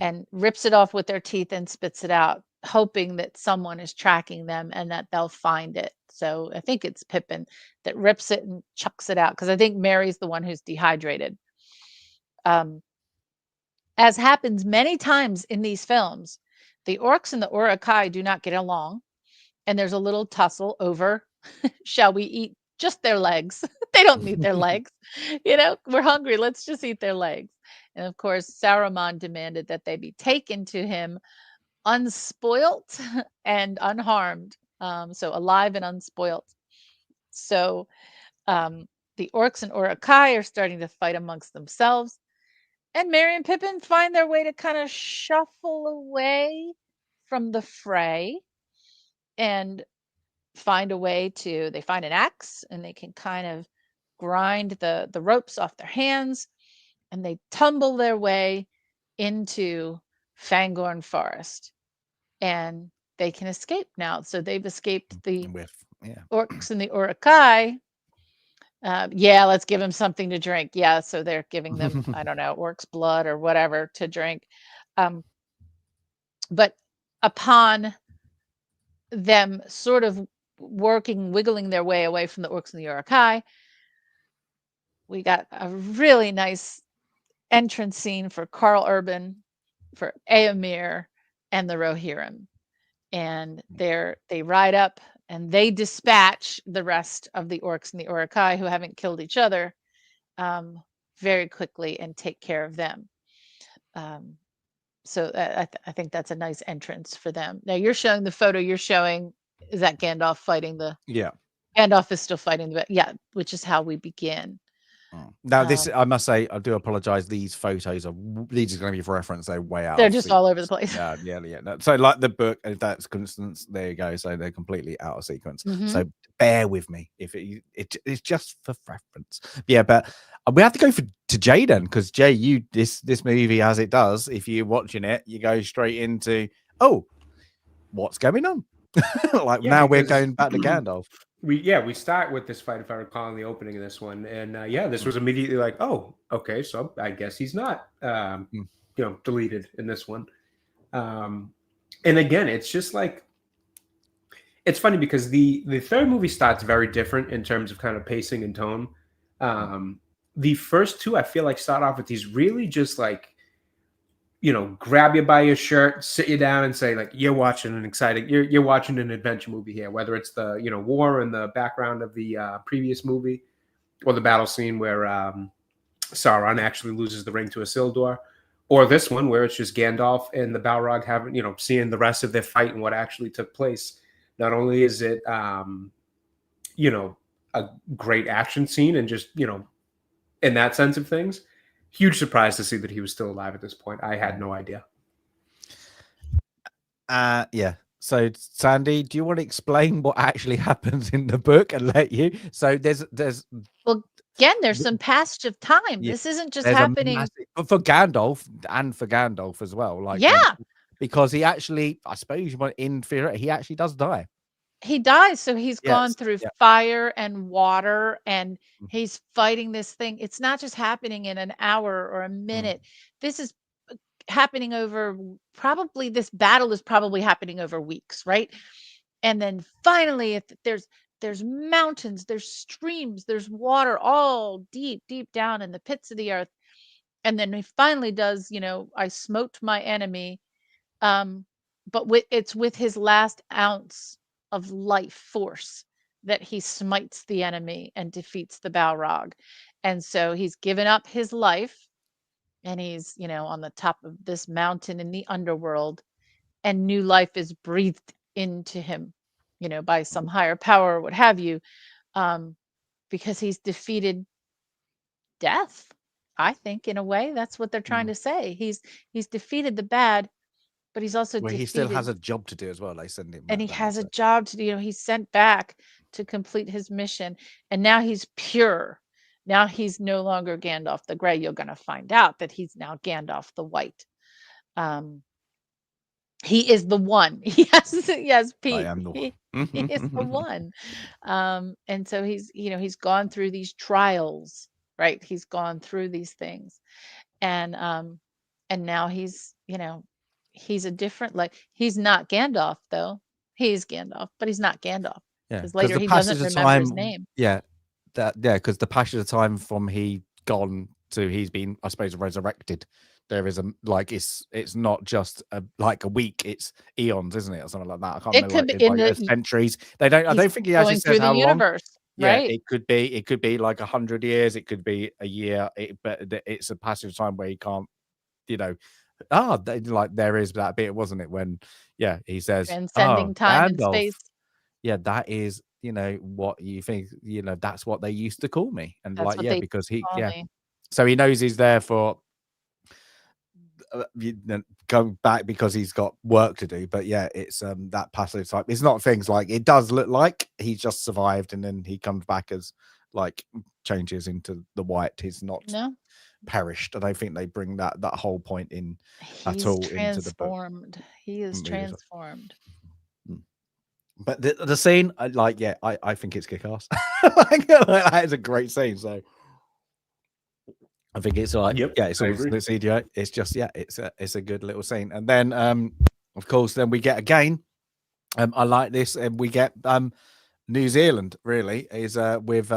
and rips it off with their teeth and spits it out, hoping that someone is tracking them and that they'll find it. So I think it's Pippin that rips it and chucks it out, because I think Mary's the one who's dehydrated. As happens many times in these films, the orcs and the Uruk-hai do not get along, and there's a little tussle over, shall we eat just their legs? They don't need their legs. We're hungry. Let's just eat their legs. And of course, Saruman demanded that they be taken to him unspoilt and unharmed. So alive and unspoilt. So the orcs and Uruk-hai are starting to fight amongst themselves. And Merry and Pippin find their way to kind of shuffle away from the fray and find a way to, they find an axe and they can kind of grind the ropes off their hands, and they tumble their way into Fangorn Forest, and they can escape now. So they've escaped the orcs and the Uruk-hai. Let's give them something to drink. Yeah, so they're giving them, I don't know, orc's blood or whatever to drink. But upon them sort of wiggling their way away from the orcs and the Uruk-hai, we got a really nice entrance scene for Karl Urban, for Éomer, and the Rohirrim. And they ride up and they dispatch the rest of the orcs and the Uruk-hai who haven't killed each other very quickly and take care of them. So I think that's a nice entrance for them. Now you're showing the photo you're showing. Is that Gandalf fighting the? Yeah. Gandalf is still fighting which is how we begin. Now this, I must say, I do apologize. These photos are going to be for reference. They're way out. They're just all over the place. Yeah. No, so like the book, if that's constance, there you go. So they're completely out of sequence. So bear with me if it's just for reference. Yeah, but we have to go to Jay then, because Jay, this movie, as it does, if you're watching it, you go straight into, oh, what's going on? Like, now we're going back to Gandalf. We start with this fight, if I recall, in the opening of this one, and this was immediately like, oh, okay, so I guess he's not deleted in this one. And again, it's just like, it's funny because the third movie starts very different in terms of kind of pacing and tone. The first two, I feel like, start off with these really just like, grab you by your shirt, sit you down, and say, like, you're watching you're watching an adventure movie here, whether it's the war in the background of the previous movie, or the battle scene where Sauron actually loses the ring to Isildur, or this one where it's just Gandalf and the Balrog having seeing the rest of their fight and what actually took place. Not only is it a great action scene and just in that sense of things. Huge surprise to see that he was still alive at this point. I had no idea. Yeah. So, Sandy, do you want to explain what actually happens in the book and let you? So there's well, again, there's some passage of time. Yeah, this isn't just happening for Gandalf and for Gandalf as well. Like, because he actually, I suppose, in theory, he actually does die. He dies, so he's gone through fire and water, and he's fighting this thing. It's not just happening in an hour or a minute. This is happening over, probably this battle is probably happening over weeks, right? And then finally, there's mountains, there's streams, there's water, all deep down in the pits of the earth. And then he finally does, I smote my enemy, but it's with his last ounce of life force that he smites the enemy and defeats the Balrog. And so he's given up his life, and he's on the top of this mountain in the underworld, and new life is breathed into him by some higher power or what have you, because he's defeated death. I think, in a way, that's what they're trying to say. He's defeated the bad, but he's also defeated. He still has a job to do as well. They send him, and he has a job to do. He's sent back to complete his mission, and now he's pure. Now he's no longer Gandalf the Grey. You're going to find out that he's now Gandalf the White. He is the one. Yes, Pete. I am the one. He is the one. And so he's gone through these trials, right? He's gone through these things, and now he's he's a different, like, he's not Gandalf though. He's Gandalf, but he's not Gandalf. Because later he doesn't remember his name. Because the passage of time from he gone to he's been, I suppose, resurrected. There is it's not just a week, it's eons, isn't it, or something like that? I can't remember. It could be in centuries. I don't think he actually says how long. Universe, right? It could be like 100 years. It could be a year. But it's a passage of time where he can't, there is that bit, wasn't it, when he says transcending time and space. Yeah, that is what you think, that's what they used to call me. And because he so he knows he's there for going back because he's got work to do. But it's that passive type. It's not things like, it does look like he's just survived and then he comes back as like changes into the White. He's not perished. I don't think they bring that whole point in at all into the book. He is transformed. But the scene, I think it's kick-ass. That is a great scene. So I think it's all right. Yep, it's all the CGI. It's just it's a good little scene. And then of course then we get again. I like this, and we get New Zealand really is with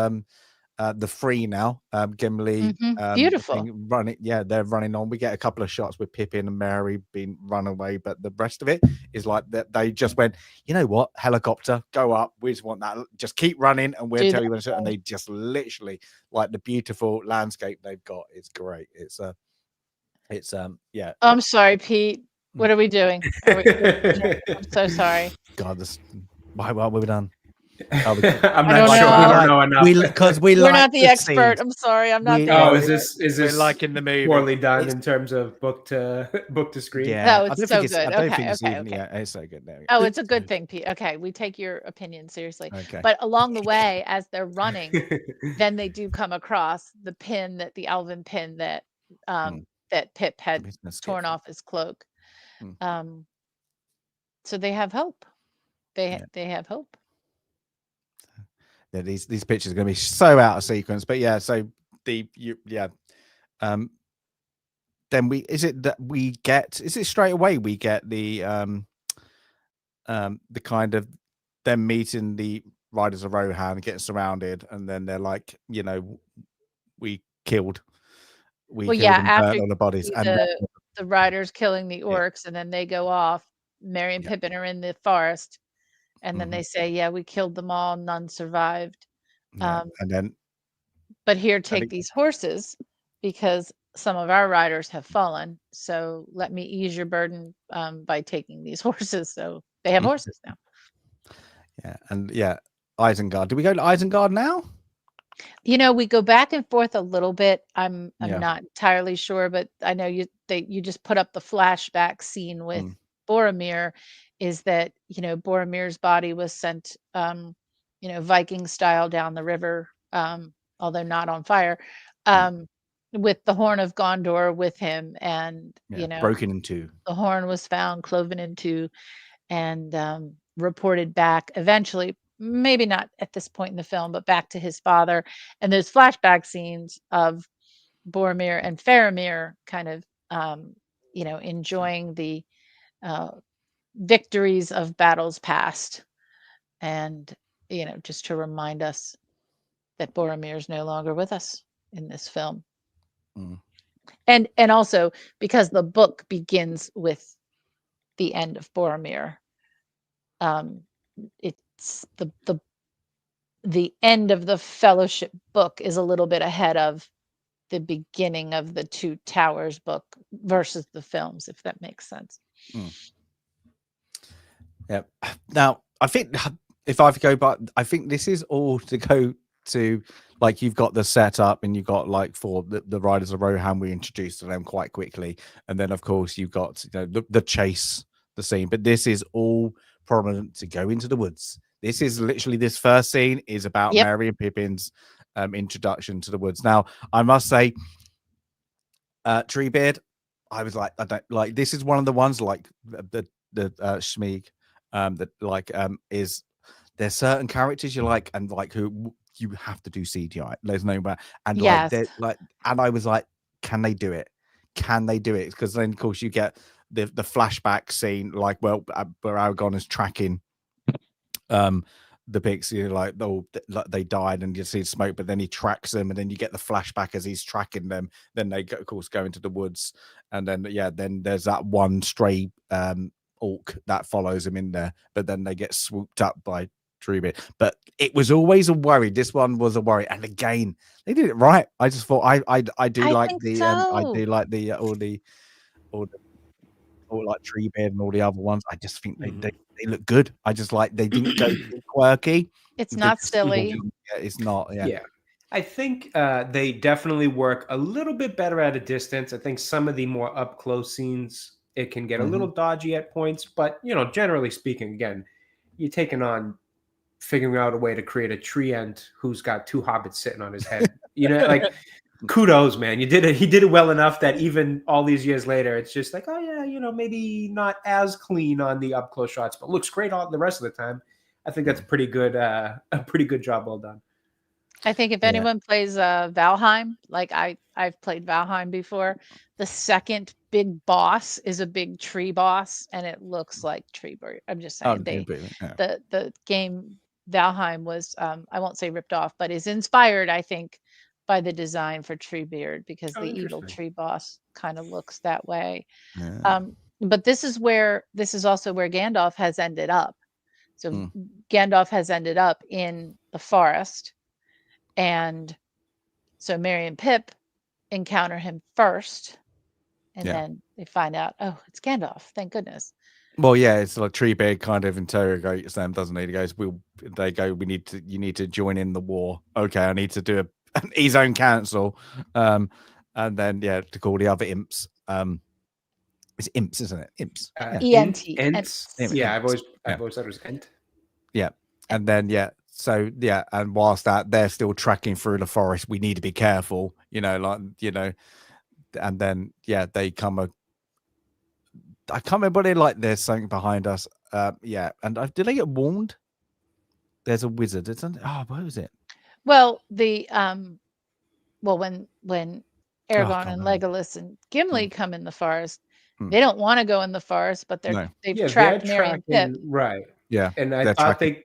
the Free now. Gimli, beautiful running. They're running on. We get a couple of shots with Pippin and Mary being run away, but the rest of it is like that. They just went, you know what? Helicopter, go up. We just want that. Just keep running, and we'll tell you when. And they just literally, like, the beautiful landscape they've got. It's great. I'm sorry, Pete. What are we doing? I'm so sorry. God, why we're done. Oh, I'm I not don't sure. know. We don't know enough. Because we We're like not the expert. scenes. I'm sorry. I'm not We- the Oh, yeah, is expert. this we're liking the movie. poorly done It's- in terms of book to screen? Yeah, Oh, I it's don't so think it's. I good. don't Okay, think it's okay, even. okay. Yeah, it's so good. There we Oh, go. it's a good thing, Pete. Okay, we take your opinion seriously. Okay. But along the way, as they're running, then they do come across the pin the elven pin that that Pip had Business torn gift. off his cloak. Mm. So they have hope. Yeah. They have hope. Yeah, these pictures are going to be so out of sequence, but yeah. So then is it that we get? Is it straight away we get the kind of them meeting the Riders of Rohan, getting surrounded, and then they're like, we killed Well, yeah, and after burnt all the bodies, you and see the riders killing the Yeah. orcs, and then they go off. Merry and Yeah. Pippin are in the forest, and then Mhm. they say, "Yeah, we killed them all. None survived." Yeah, and then But here, I take think these horses because some of our riders have fallen. So let me ease your burden by taking these horses. So they have horses now. Isengard. Do we go to Isengard now? We go back and forth a little bit. I'm Yeah. not entirely sure, but I know you just put up the flashback scene with Boromir. Is that Boromir's body was sent Viking style down the river, although not on fire, with the horn of Gondor with him, and Broken in two. the horn was found cloven in two, and reported back eventually, maybe not at this point in the film, but back to his father. And those flashback scenes of Boromir and Faramir kind of enjoying the victories of battles past, and just to remind us that Boromir is no longer with us in this film. And also because the book begins with the end of Boromir. It's the end of the Fellowship book is a little bit ahead of the beginning of the Two Towers book versus the films, if that makes sense. Yeah. Now, I think if I go back, I think this is all to go to, like, you've got the setup and you've got like for the Riders of Rohan, we introduced to them quite quickly. And then of course you've got the chase, the scene, but this is all prominent to go into the woods. This is literally, this first scene is about Merry and Pippin's introduction to the woods. Now, I must say, Treebeard, I was like, I don't like, this is one of the ones like the Schmeeg, that like is, there's certain characters you like and like who you have to do CGI. There's no way. And Yes. and I was like, can they do it? Can they do it? Because then of course you get the flashback scene, like where Aragorn is tracking the pigs, like, oh, they died and you see smoke, but then he tracks them, and then you get the flashback as he's tracking them. Then they of course go into the woods, and then then there's that one stray orc that follows him in there, but then they get swooped up by Treebeard. But it was always a worry. This one was a worry, and again they did it right. I just thought I do like the I do like the all like Treebeard and all the other ones. I just think they look good. I just like, they didn't go too quirky. It's not silly. It's not. Yeah. I think they definitely work a little bit better at a distance. I think some of the more up close scenes, it can get a little dodgy at points, but generally speaking, again, you're taking on figuring out a way to create a tree ant who's got two hobbits sitting on his head. Like, kudos, man. He did it well enough that even all these years later, it's just like, oh yeah, maybe not as clean on the up close shots, but looks great all the rest of the time. I think that's a pretty good job, well done. I think if anyone plays Valheim, like I've played Valheim before, the second big boss is a big tree boss, and it looks like Treebeard. I'm just saying, the game Valheim was, I won't say ripped off, but is inspired, I think, by the design for Treebeard, because the evil tree boss kind of looks that way. But this is also where Gandalf has ended up. So Gandalf has ended up in the forest, and so Merry and Pip encounter him first, and then they find out, oh, it's Gandalf, thank goodness. Well, yeah, it's like Treebeard kind of interrogates them, doesn't he? He goes, "You need to join in the war." Okay, I need to do his own council, and then to call the other imps. It's imps, isn't it? Imps. ENT. Ents. Yeah, I've always thought it was ent. Yeah, and then so and whilst they're still tracking through the forest, we need to be careful, and then they come. I can't remember what they like. There's something behind us. And did they get warned? There's a wizard. What was it? Well, when Aragorn and Legolas and Gimli come in the forest, they don't want to go in the forest, but they've tracked Merry and Pip. Right. Yeah. And I thought they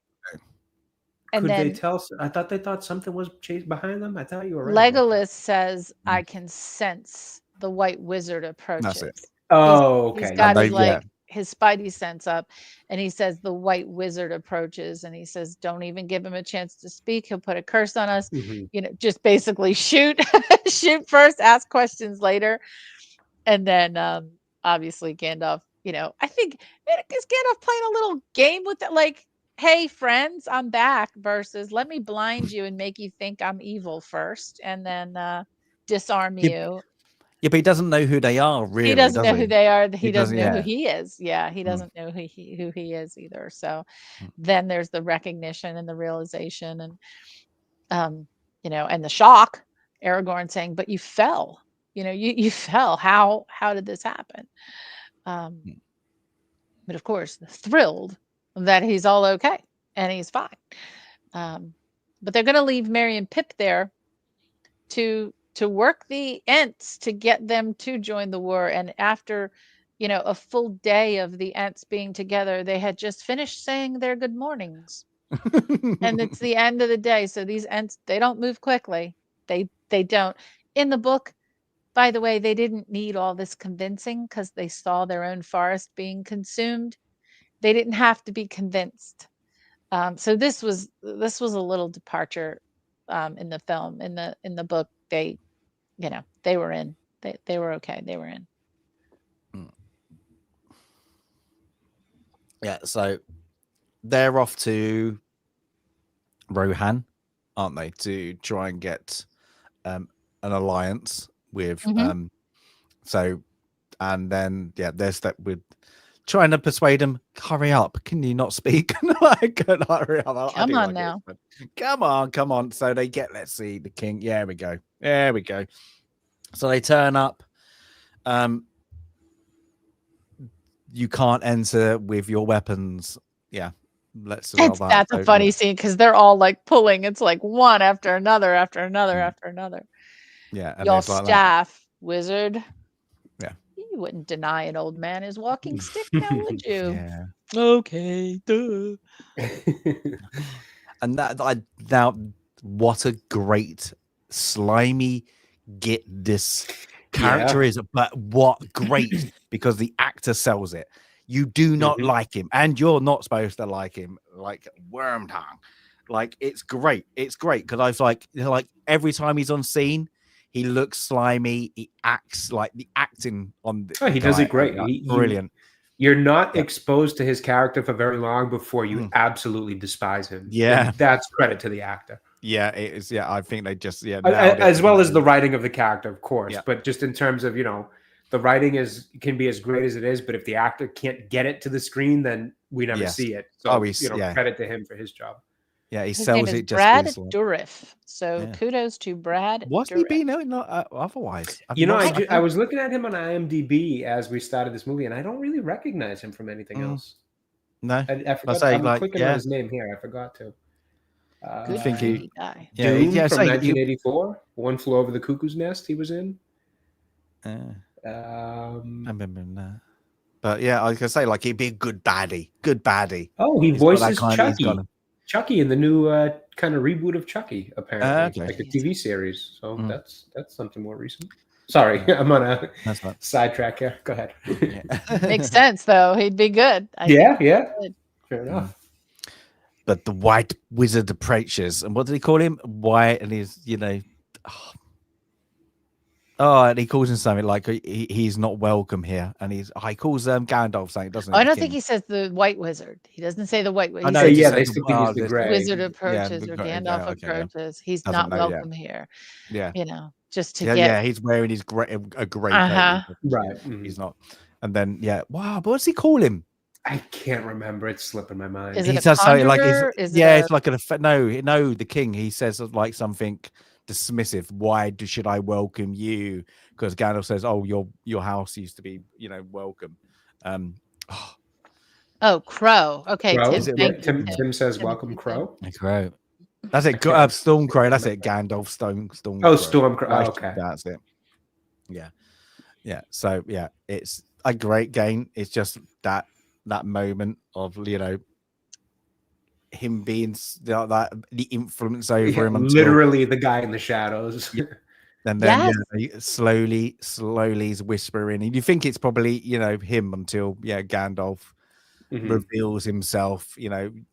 tell? I thought they thought something was chased behind them. I thought you were right. Legolas says, "I can sense the white wizard approaches." That's it. Oh, okay. He's got his spidey sense up, and he says the white wizard approaches, and he says, "Don't even give him a chance to speak. He'll put a curse on us." Mm-hmm. Just basically shoot first, ask questions later, and then obviously Gandalf. I think is Gandalf playing a little game with it, like, "Hey friends, I'm back," versus "Let me blind you and make you think I'm evil first, and then disarm you." Yeah, but he doesn't know who they are, really. He doesn't know who they are. He doesn't know who yeah. he is. Yeah, he doesn't know who he is either. So then there's the recognition and the realization, and and the shock. Aragorn saying, "But you fell. You fell. How did this happen?" But of course, thrilled that he's all okay and he's fine. But they're going to leave Merry and Pip there to work the Ents to get them to join the war. And after, a full day of the Ents being together, they had just finished saying their good mornings. And it's the end of the day. So these Ents, they don't move quickly. They don't. In the book, by the way, they didn't need all this convincing because they saw their own forest being consumed. They didn't have to be convinced. So this was a little departure in the film. In the book, they were in. They were okay. They were in. Yeah, so they're off to Rohan, aren't they, to try and get an alliance with and then they're stuck with trying to persuade him, hurry up, can you not speak? Hurry up. Come on now. Come on. So they get, let's see, the king. There we go. So they turn up. You can't enter with your weapons. Yeah. That's a funny scene because they're all like pulling. It's like one after another, after another, after another. Yeah. And your staff, wizard. Yeah. You wouldn't deny an old man his walking stick now, would you? Yeah. Okay. Duh. And now what a great slimy get this character is, but what great because the actor sells it. You do not like him, and you're not supposed to like him, like Wormtongue. Like it's great because I've like every time he's on scene, he looks slimy. He acts like the acting on. He does it great. Brilliant. You're not exposed to his character for very long before you absolutely despise him. Yeah, and that's credit to the actor. Yeah, it is. Yeah, I think they just as well as the writing of the character, of course. Yeah. But just in terms of the writing can be as great as it is, but if the actor can't get it to the screen, then we never see it. So credit to him for his job. Yeah, he his sells name is it. Brad Dourif. So kudos to Brad. What's he been otherwise? I was looking at him on IMDb as we started this movie, and I don't really recognize him from anything else. No, I forgot. I'm clicking on his name here. I forgot to. Good guy. Dune from 1984. One Flew Over the Cuckoo's Nest. He was in. I remember that. But yeah, I was gonna say he'd be a good baddie. Oh, he voices Chucky. Chucky in the new kind of reboot of Chucky, apparently, like a TV series. So that's something more recent. Sorry, I'm on a sidetrack here. Go ahead. Makes sense, though. He'd be good. Yeah. Fair enough. But the white wizard approaches, and what did he call him? White, and he's Oh, and he calls him something like he's not welcome here, and he calls Gandalf something, doesn't he? I the don't king? think he says the White Wizard. He doesn't say the White Wizard. I He know. says He just they says still think he's the this Grey. wizard yeah, approaches or Gandalf okay, yeah. approaches. He's Doesn't not know yet. welcome here. Yeah, You know, just to yeah, get. yeah. He's wearing his a grey Uh-huh. coat. Right. He's not. And then wow, what does he call him? I can't remember. It's slipping my mind. Is He it a says something like conjurer? it's Is it it's like no, the king. He says like something dismissive. Why should I welcome you? Because Gandalf says, "Oh, your house used to be, welcome." Oh, Crow. Okay, Crow? Tim. Is it Thank you, Tim, Tim. Tim says, Tim, "Welcome, Tim, Crow." Crow. That's it. Okay. Stormcrow. That's it. Gandalf. Stormcrow. Oh, Stormcrow. Oh, okay. That's it. Yeah. So it's a great game. It's just that moment of him being the influence over him until Literally the guy in the shadows. and then Yes. he slowly is whispering, and you think it's probably him until Gandalf reveals himself, and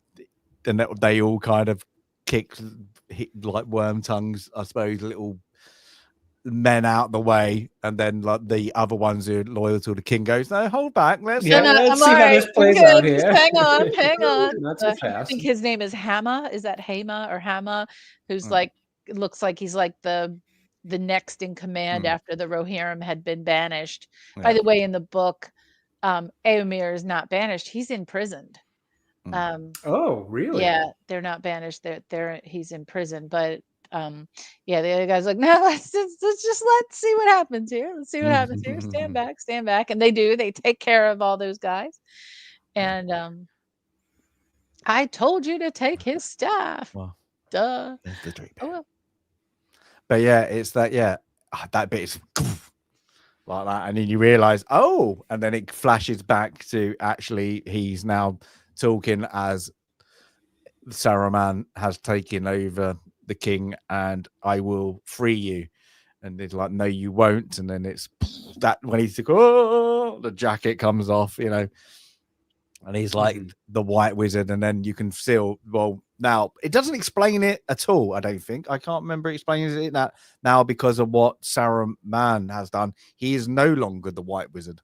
they all kind of hit like worm tongues, I suppose, little men out the way, and then like the other ones who are loyal to the king goes, no, hold back, let's Yeah, No, let's I'm see all how right. this I'm plays good. out Just here. hang on. Not so I fast. think his name is Hama. Is that Hama or Hama? Who's like, it looks like he's like the next in command after the Rohirrim had been banished. By the way, in the book, Éomer is not banished. He's imprisoned. Oh, really? Yeah, they're not banished. He's in prison. But the other guy's like, no, let's see what happens here. Let's see what happens here. Stand back. And they do. They take care of all those guys. And I told you to take his staff. Well, duh. there's the dream. Oh, well. But it's that that bit is like that, and then you realize, and then it flashes back to actually he's now talking as Saruman has taken over the king, and I will free you. And it's like, no, you won't. And then it's that when he's like, the jacket comes off, and he's like the White Wizard, and then you can feel, now it doesn't explain it at all. I don't think. I can't remember explaining it that now because of what Saruman has done. He is no longer the White Wizard.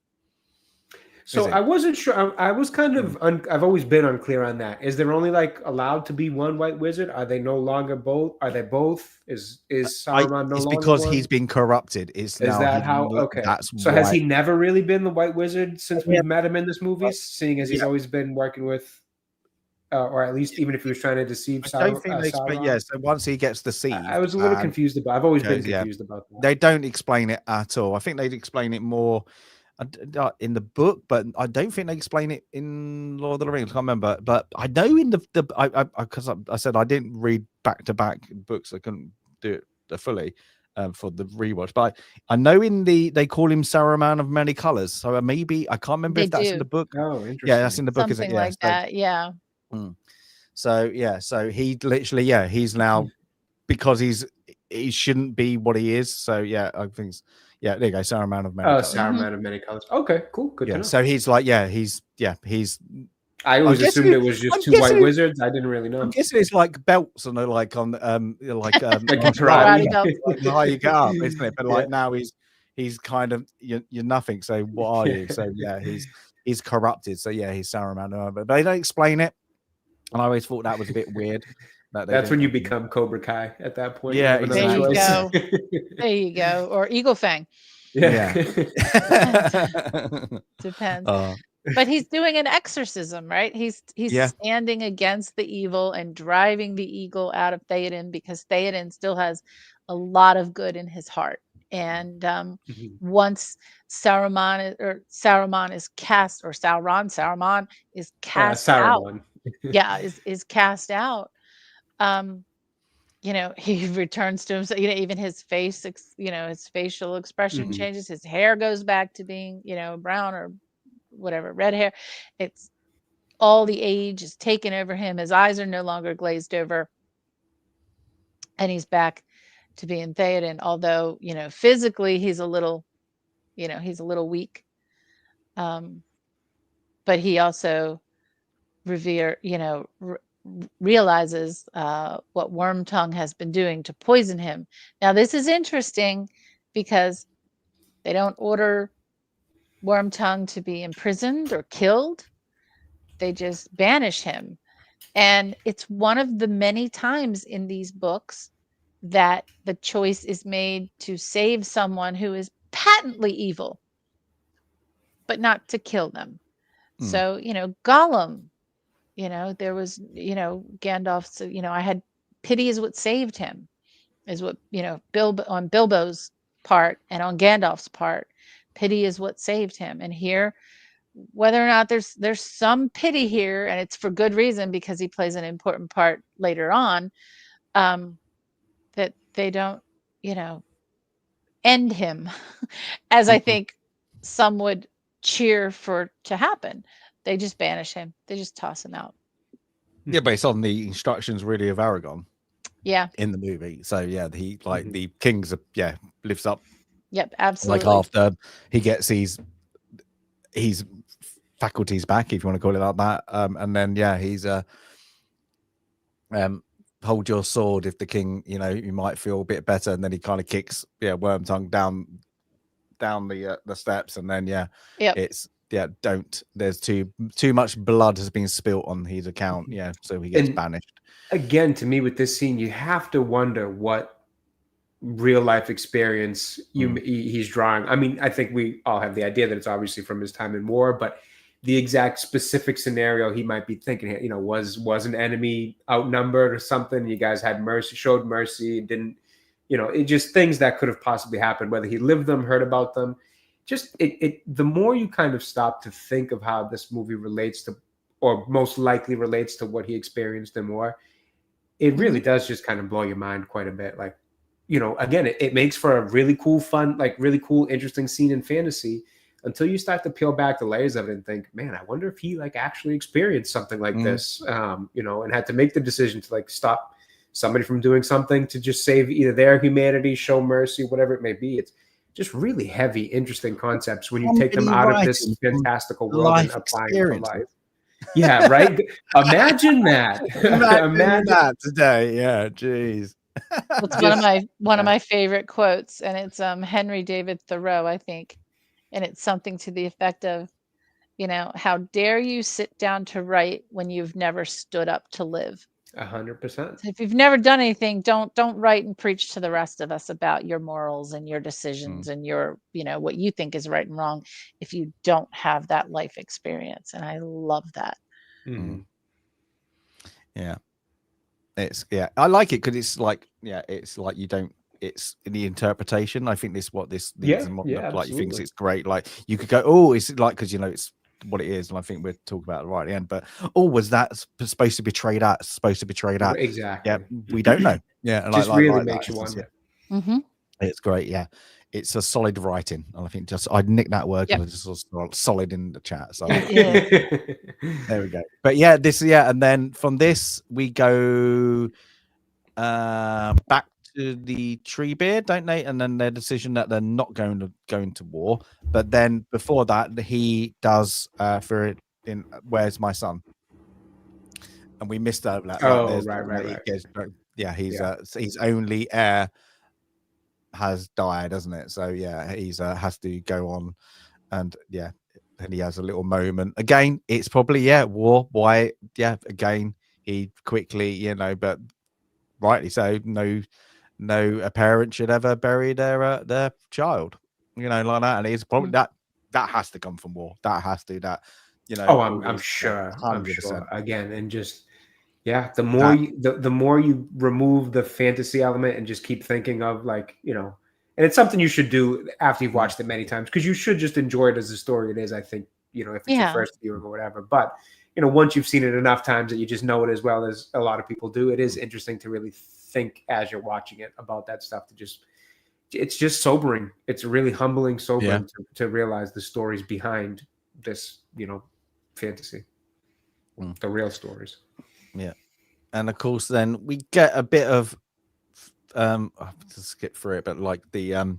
So I wasn't sure. I was kind of. I've always been unclear on that. Is there only like allowed to be one White Wizard? Are they no longer both? Are they both? Is Saruman no it's longer because one? he's been corrupted. Is that how? Okay. That's so why. Has he never really been the White Wizard since we've met him in this movie? Seeing as he's always been working with, or at least even if he was trying to deceive Sauron. So once he gets deceived, I was a little confused about. I've always been confused about that. They don't explain it at all. I think they'd explain it more in the book, but I don't think they explain it in Lord of the Rings. I can't remember, but I know in because I said I didn't read back-to-back books. I couldn't do it fully for the rewatch, but I know in they call him Saruman of many colors. So maybe I can't remember if that's in the book. Oh, interesting. Yeah, that's in the book. Something Is it? like that. Yeah. So he literally he's now because he shouldn't be what he is. So I think there you go, Saruman of many colors. Saruman of many colors. Okay, cool, good to know. So he's like he's I always assumed it was just two White Wizards. I didn't really know. I'm guessing it's like belts and like on like karate belts, like how you get up, isn't it? But like now he's kind of you're nothing. So what are you? So he's corrupted. So he's Saruman. But they don't explain it, and I always thought that was a bit weird. That's when you become Cobra Kai at that point. Yeah, there you go. There you go. Or Eagle Fang. Yeah. Depends. But he's doing an exorcism, right? He's standing against the evil and driving the eagle out of Theoden because Theoden still has a lot of good in his heart. And once Saruman is cast, or Saruman is cast out. Is cast out. He returns to himself, even his face, his facial expression changes. His hair goes back to being, brown or whatever, red hair. It's all the age is taken over him. His eyes are no longer glazed over. And he's back to being Theoden. Although, physically he's a little weak. But he also realizes what Wormtongue has been doing to poison him. Now, this is interesting because They don't order Wormtongue to be imprisoned or killed. They just banish him. And it's one of the many times in these books that the choice is made to save someone who is patently evil, but not to kill them. So, Gollum, there was, Gandalf's, I had pity is what saved him, is what, on Bilbo's part and on Gandalf's part, pity is what saved him. And here, whether or not there's some pity here, and it's for good reason because he plays an important part later on, that they don't, end him as I think some would cheer for to happen. They just banish him. They just toss him out. Yeah, based on the instructions really of Aragon. Yeah. In the movie. So yeah, he like the king's lives up. Yep, absolutely. Like after he gets his faculties back, if you want to call it like that. And then he's hold your sword if the king, you might feel a bit better, and then he kind of kicks Wormtongue down the steps, and then it's don't, there's too much blood has been spilt on his account, so he gets banished. Again, to me, with this scene, you have to wonder what real life experience he's drawing. I mean, I think we all have the idea that it's obviously from his time in war, but the exact specific scenario he might be thinking, was an enemy outnumbered or something? You guys had mercy, showed mercy, didn't, it just things that could have possibly happened, whether he lived them, heard about them. Just the more you kind of stop to think of how this movie relates to, or most likely relates to what he experienced in war, it really does just kind of blow your mind quite a bit. Like, again, it makes for a really cool, fun, like really cool, interesting scene in fantasy until you start to peel back the layers of it and think, man, I wonder if he like actually experienced something like this, and had to make the decision to like stop somebody from doing something to just save either their humanity, show mercy, whatever it may be. It's just really heavy, interesting concepts when you take them out of this fantastical world and apply it to life. Yeah, right. Imagine that. Imagine that today. Yeah, jeez. It's one of my favorite quotes, and it's Henry David Thoreau, I think, and it's something to the effect of, how dare you sit down to write when you've never stood up to live? 100%. If you've never done anything, don't write and preach to the rest of us about your morals and your decisions and your, what you think is right and wrong if you don't have that life experience. And I love that. Yeah. It's I like it because it's like you don't, it's in the interpretation. I think this like he thinks it's great. Like you could go, oh, it's like, because it's what it is, and I think we'll talk about it right at the end. But was that supposed to be portrayed at? Exactly. Yeah, we don't know. Yeah, and just like, really like makes that. you wonder. It's great. Yeah, it's a solid writing, and I think I'd nick that word because I just saw solid in the chat. So there we go. But and then from this we go back to the Treebeard, don't they? And then their decision that they're not going to war. But then before that, he does for it in Where's My Son? And we missed that. Right. His only heir has died, hasn't it? So he's has to go on, and then he has a little moment. Again, it's probably war. Why? Again, he quickly, but rightly so. No, a parent should ever bury their child, like that. And it's probably that has to come from war. That has to I'm sure. 100%. I'm sure. Again, and just the more you remove the fantasy element and just keep thinking of like and it's something you should do after you've watched it many times, because you should just enjoy it as the story it is. I think if it's your first viewing or whatever, but once you've seen it enough times that you just know it as well as a lot of people do, it is interesting to really think as you're watching it about that stuff. It's just sobering. It's really humbling, sobering to realize the stories behind this, fantasy, the real stories. Yeah. And of course, then we get a bit of, I'll have to skip through it, but like the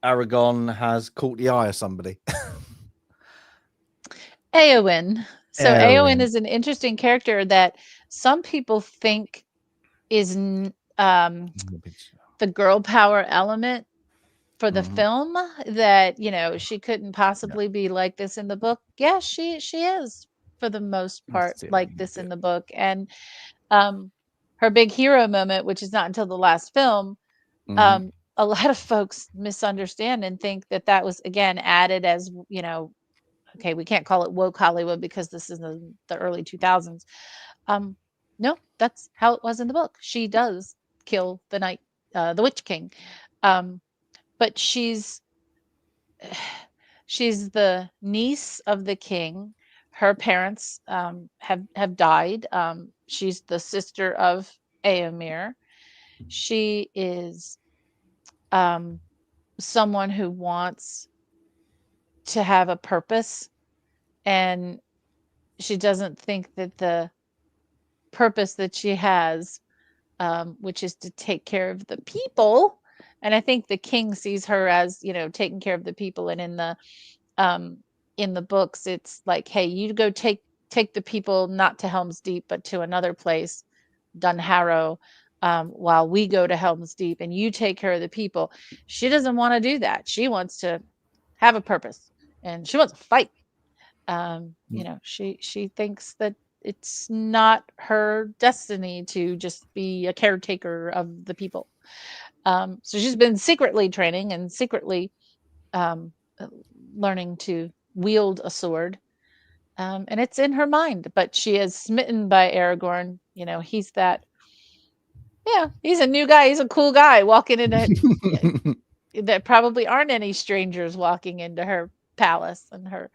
Aragon has caught the eye of somebody. Éowyn. So Éowyn is an interesting character that some people think is the girl power element for the film that, you know, she couldn't possibly be like this in the book. Yeah, she is for the most part like this in the book. And her big hero moment, which is not until the last film, a lot of folks misunderstand and think that that was again added as, you know, okay, we can't call it woke Hollywood because this is the early 2000s. No, that's how it was in the book. She does kill the night, the Witch King. But she's the niece of the king. Her parents have died. She's the sister of Éomer. She is someone who wants to have a purpose, and she doesn't think that the purpose that she has, which is to take care of the people. And I think the king sees her as, you know, taking care of the people. And in the books, it's like, hey, you go take the people not to Helm's Deep, but to another place, Dunharrow, while we go to Helm's Deep, and you take care of the people. She doesn't want to do that. She wants to have a purpose, and she wants to fight. You know, she thinks that it's not her destiny to just be a caretaker of the people. So she's been secretly training and secretly learning to wield a sword. And it's in her mind, but she is smitten by Aragorn. You know, he's that, yeah, he's a new guy. He's a cool guy walking into that probably aren't any strangers walking into her palace and her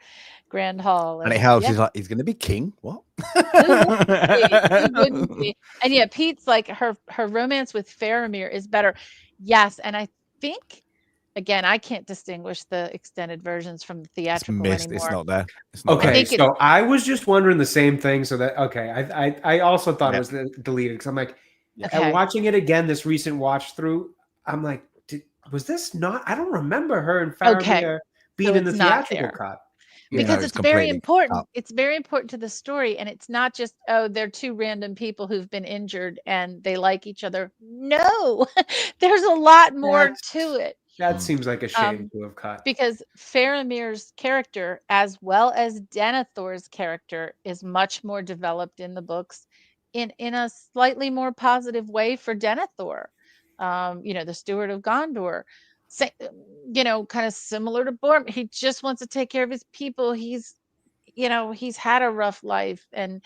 grand hall. And it helps. He's like, he's going to be king. What? Who wouldn't be? And yeah, Pete's like, her romance with Faramir is better. Yes, and I think, again, I can't distinguish the extended versions from the theatrical anymore. It's not there. It's not okay, so I was just wondering the same thing. So that I also thought it was deleted because I'm like, and watching it again, this recent watch through, I'm like, was this not? I don't remember her and Faramir being in the theatrical cut. Because it's very important. It's very important to the story. And it's not just, oh, they're two random people who've been injured and they like each other. No, there's a lot more to it. That seems like a shame to have cut. Because Faramir's character, as well as Denethor's character, is much more developed in the books in a slightly more positive way for Denethor. You know, the Steward of Gondor. You know, kind of similar to Boromir. He just wants to take care of his people. He's had a rough life, and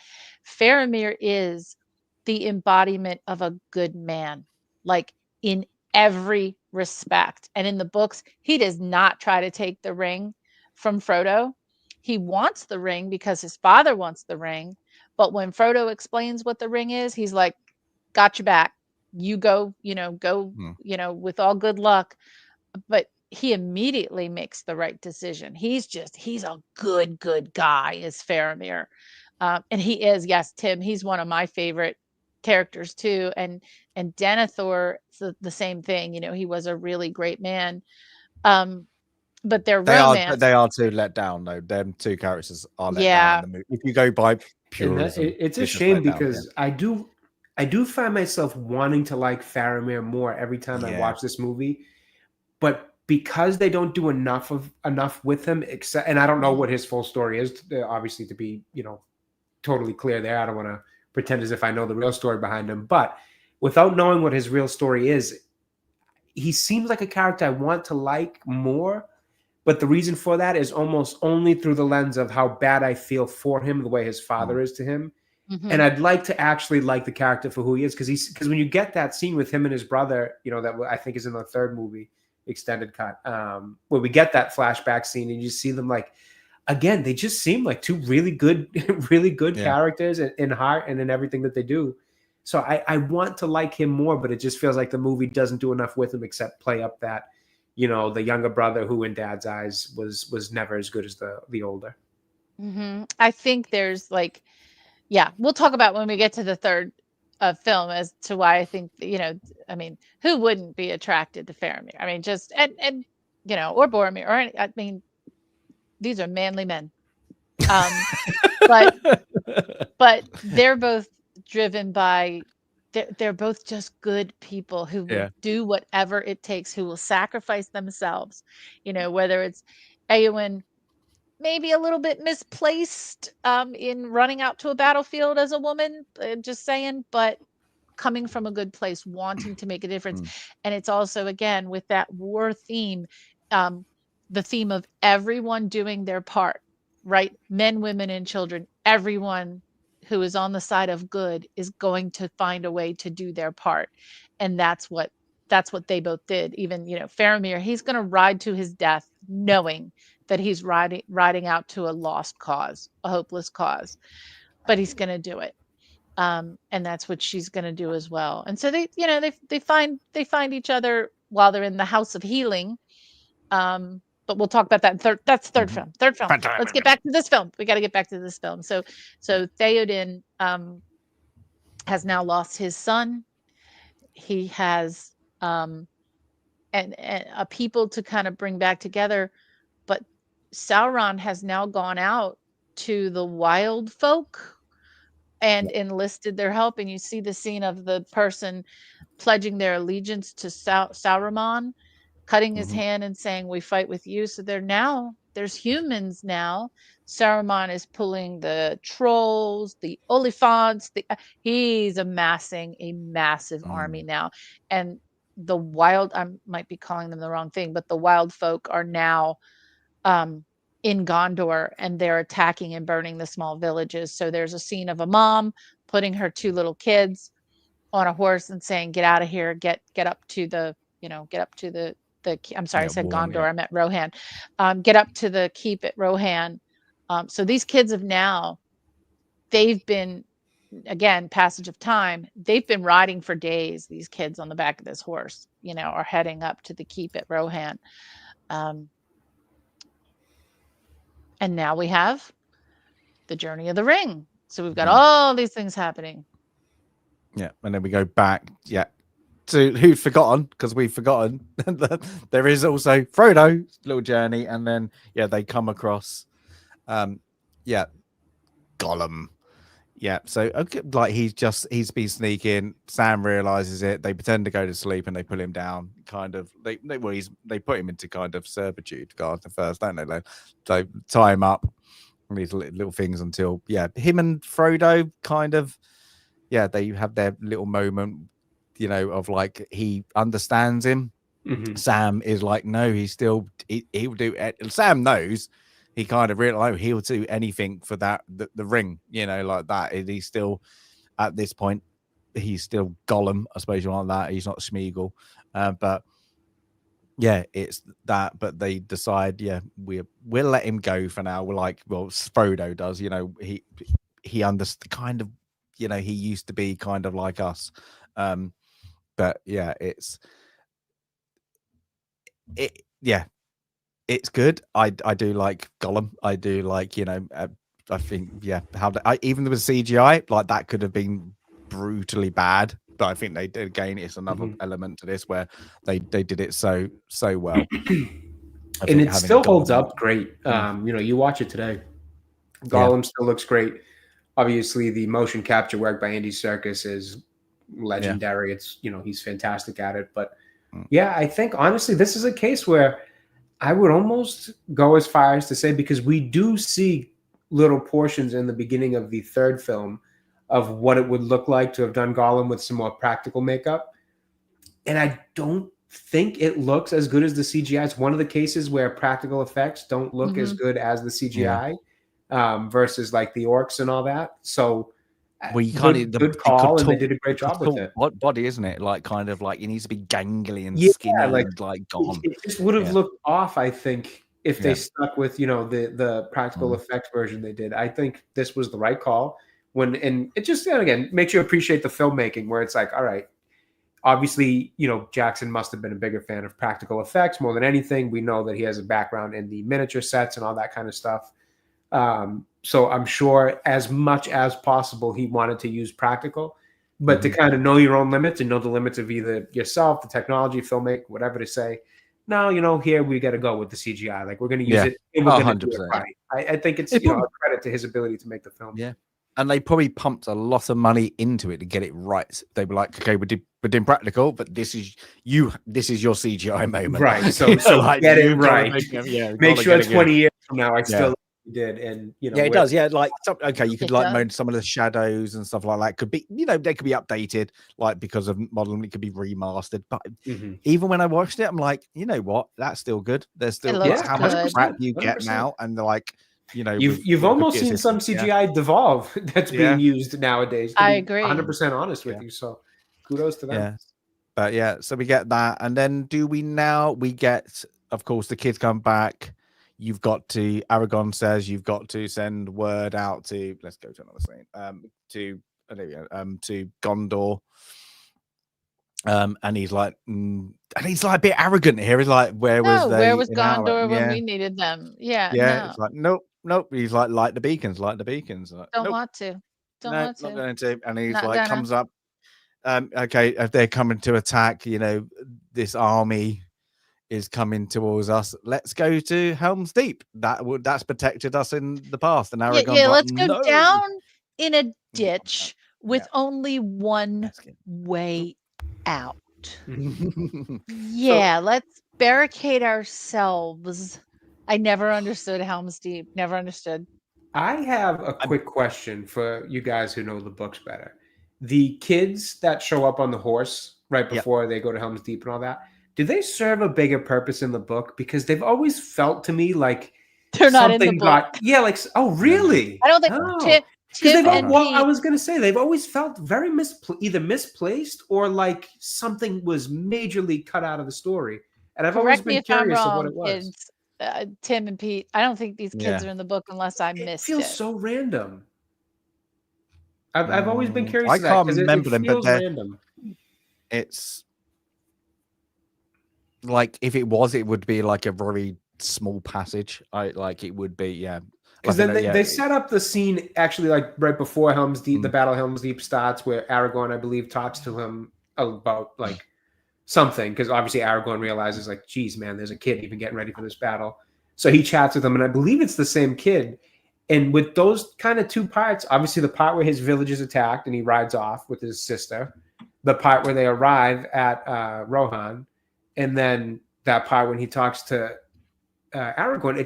Faramir is the embodiment of a good man, like in every respect. And in the books, he does not try to take the ring from Frodo. He wants the ring because his father wants the ring. But when Frodo explains what the ring is, he's like, got your back. You go, with all good luck. But he immediately makes the right decision. He's a good guy, is Faramir. And he is, yes, Tim, he's one of my favorite characters too. And Denethor, the same thing. You know, he was a really great man. But their romance, they are too let down though. Them two characters are let down in the movie. If you go by purism, it's a shame because I do find myself wanting to like Faramir more every time I watch this movie. But because they don't do enough with him, except, and I don't know what his full story is, obviously, to be, totally clear there. I don't want to pretend as if I know the real story behind him. But without knowing what his real story is, he seems like a character I want to like more. But the reason for that is almost only through the lens of how bad I feel for him, the way his father is to him. Mm-hmm. And I'd like to actually like the character for who he is. Because when you get that scene with him and his brother, that I think is in the third movie, extended cut, where we get that flashback scene and you see them, like, again, they just seem like two really good characters in heart and in everything that they do. So I want to like him more, but it just feels like the movie doesn't do enough with him except play up that, the younger brother who in Dad's eyes was never as good as the older. Mm-hmm. I think there's we'll talk about when we get to the third film as to why I think, who wouldn't be attracted to Faramir? I mean, just, and or Boromir, or these are manly men. But they're both driven by they're both just good people who will Yeah. do whatever it takes, who will sacrifice themselves. You know, whether it's Eowyn maybe a little bit misplaced in running out to a battlefield as a woman, just saying, but coming from a good place, wanting to make a difference. And it's also, again, with that war theme, the theme of everyone doing their part, right? Men, women, and children, everyone who is on the side of good is going to find a way to do their part. And that's what they both did. Even, you know, Faramir, he's going to ride to his death knowing that he's riding out to a lost cause, a hopeless cause, but he's going to do it. And that's what she's going to do as well. And so they, you know, they find each other while they're in the House of Healing. But we'll talk about that in that's third film. Third film. Let's get back to this film. We got to get back to this film. So Theoden has now lost his son. He has and a people to kind of bring back together, but Sauron has now gone out to the wild folk and enlisted their help. And you see the scene of the person pledging their allegiance to Sauron, cutting his hand and saying, "We fight with you." So there's humans now. Saruman is pulling the trolls, the Oliphants. He's amassing a massive army now. And the wild, I might be calling them the wrong thing, but the wild folk are now in Gondor, and they're attacking and burning the small villages. So there's a scene of a mom putting her two little kids on a horse and saying, "Get out of here, get up to the, you know, get up to the I'm sorry, I said Gondor, I meant Rohan. Get up to the keep at Rohan." So these kids have now, they've been, again, passage of time, they've been riding for days, these kids on the back of this horse, you know, are heading up to the keep at Rohan. And now we have the Journey of the Ring. So we've got all these things happening. Yeah, and then we go back, to who'd forgotten, because we've forgotten that there is also Frodo's little journey, and then they come across, Gollum. Yeah, so like he's been sneaking. Sam realizes it. They pretend to go to sleep and they pull him down. Kind of they put him into kind of servitude, guard the first, don't they? So tie him up, these little things until him and Frodo kind of they have their little moment, you know, of like he understands him. Sam is like, no, he'll do it. Sam knows. He kind of realized he'll do anything for the ring, you know, like that. He's still, at this point, he's still Gollum, I suppose you want that. He's not Smeagol. But it's that. But they decide, we'll let him go for now. We're like, well, Frodo does, you know, he understands kind of, you know, he used to be kind of like us. But it's good. I do like Gollum. I do like, you know, I think even with CGI, like that could have been brutally bad, but I think they did. Again, it's another element to this where they did it so well, and it still holds up great. You know, you watch it today, Gollum still looks great. Obviously, the motion capture work by Andy Serkis is legendary. It's, you know, he's fantastic at it. But I think honestly, this is a case where I would almost go as far as to say, because we do see little portions in the beginning of the third film of what it would look like to have done Gollum with some more practical makeup. And I don't think it looks as good as the CGI. It's one of the cases where practical effects don't look as good as the CGI versus like the orcs and all that. So you can't good call, and they did a great job with it. What body, isn't it? Like kind of like it needs to be gangly and skinny, like gone. It just would have looked off, I think, if they stuck with, you know, the practical effects version they did. I think this was the right call. And it just, again, makes you appreciate the filmmaking, where it's like, all right, obviously, you know, Jackson must have been a bigger fan of practical effects more than anything. We know that he has a background in the miniature sets and all that kind of stuff. So I'm sure as much as possible, he wanted to use practical, but to kind of know your own limits and know the limits of either yourself, the technology, filmmaking, whatever to say, no, you know, here we got to go with the CGI. Like we're going to use it. And we're going to do it right. I think it's, you know, a credit to his ability to make the film. Yeah. and they probably pumped a lot of money into it to get it right. They were like, okay, we're doing practical, but this is your CGI moment, right? So like, get it right. Make sure 20 years from now I still did, and it does. Yeah, like okay, you could like moan some of the shadows and stuff like that. Could be, they could be updated, like because of modeling, it could be remastered. But even when I watched it, I'm like, you know what? That's still good. There's still how much crap you get now, and they're like. You've almost seen some CGI devolve that's being used nowadays. I agree. 100% honest with you. So kudos to them. But so we get that, and then we get, of course, the kids come back. You've got to, Aragorn says you've got to send word out to, let's go to another scene, to Gondor. And he's like, a bit arrogant here. He's like, where was Gondor when we needed them? It's like, nope. He's like, light the beacons. Like, don't want to. Not going to. And he's like, comes up. Okay, if they're coming to attack, this army is coming towards us. Let's go to Helm's Deep. That's protected us in the past. And Aragorn's let's go down in a ditch with only one way out. Let's barricade ourselves. I never understood Helm's Deep. Never understood. I have a quick question for you guys who know the books better. The kids that show up on the horse right before they go to Helm's Deep and all that, do they serve a bigger purpose in the book? Because they've always felt to me like they're not in the book. Oh, really? I don't think Tim and Pete. I was going to say they've always felt very either misplaced or like something was majorly cut out of the story. And I've always been curious of what it was. Kids, Tim and Pete. I don't think these kids are in the book unless I missed it. It feels so random. I've always been curious. I can't remember them, but random. It's like if it would be like a very small passage. It would be, because then they set up the scene actually like right before Helm's Deep, the Battle of Helm's Deep starts, where Aragorn, I believe, talks to him about like something, because obviously Aragorn realizes like, geez, man, there's a kid even getting ready for this battle. So he chats with him, and I believe it's the same kid. And with those kind of two parts, obviously the part where his village is attacked and he rides off with his sister, the part where they arrive at Rohan, and then that part when he talks to Aragorn,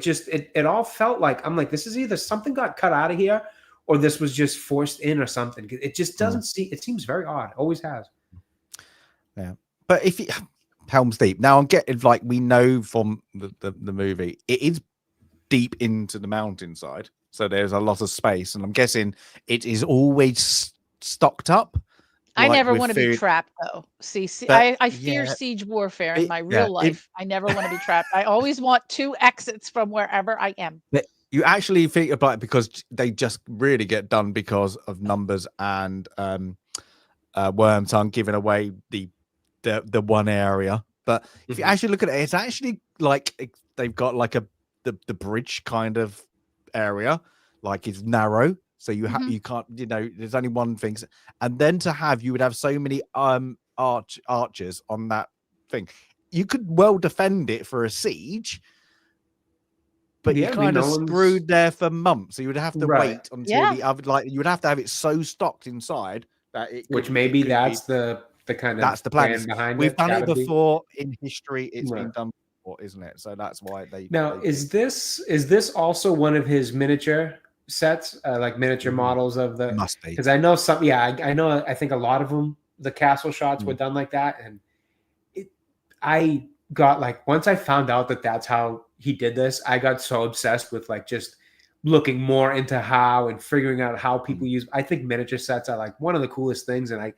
it all felt like, I'm like, this is either something got cut out of here or this was just forced in or something. It just doesn't it seems very odd. Always has. Yeah. But if Helm's Deep, now I'm getting like, we know from the movie, it is deep into the mountainside. So there's a lot of space, and I'm guessing it is always stocked up. I never want to be trapped, though. I fear siege warfare in my real life. I never want to be trapped. I always want 2 exits from wherever I am. You actually think about it because they just really get done because of numbers and Wormtongue giving away the one area. But if you actually look at it, it's actually like they've got like the bridge kind of area, like it's narrow, so you can't, there's only one thing, and then you would have so many archers on that thing. You could well defend it for a siege, but you're kind of screwed there for months. So you would have to wait until the other, like you would have to have it so stocked inside that it which maybe that's the kind of that's the plan behind it. We've done it before in history. It's been done, isn't it? So that's why is this also one of his miniature sets, like miniature models of the? Must be, because I know some. Yeah, I know. I think a lot of them, the castle shots were done like that, and I got like, once I found out that that's how he did this, I got so obsessed with like just looking more into how and figuring out how people use. I think miniature sets are like one of the coolest things, and I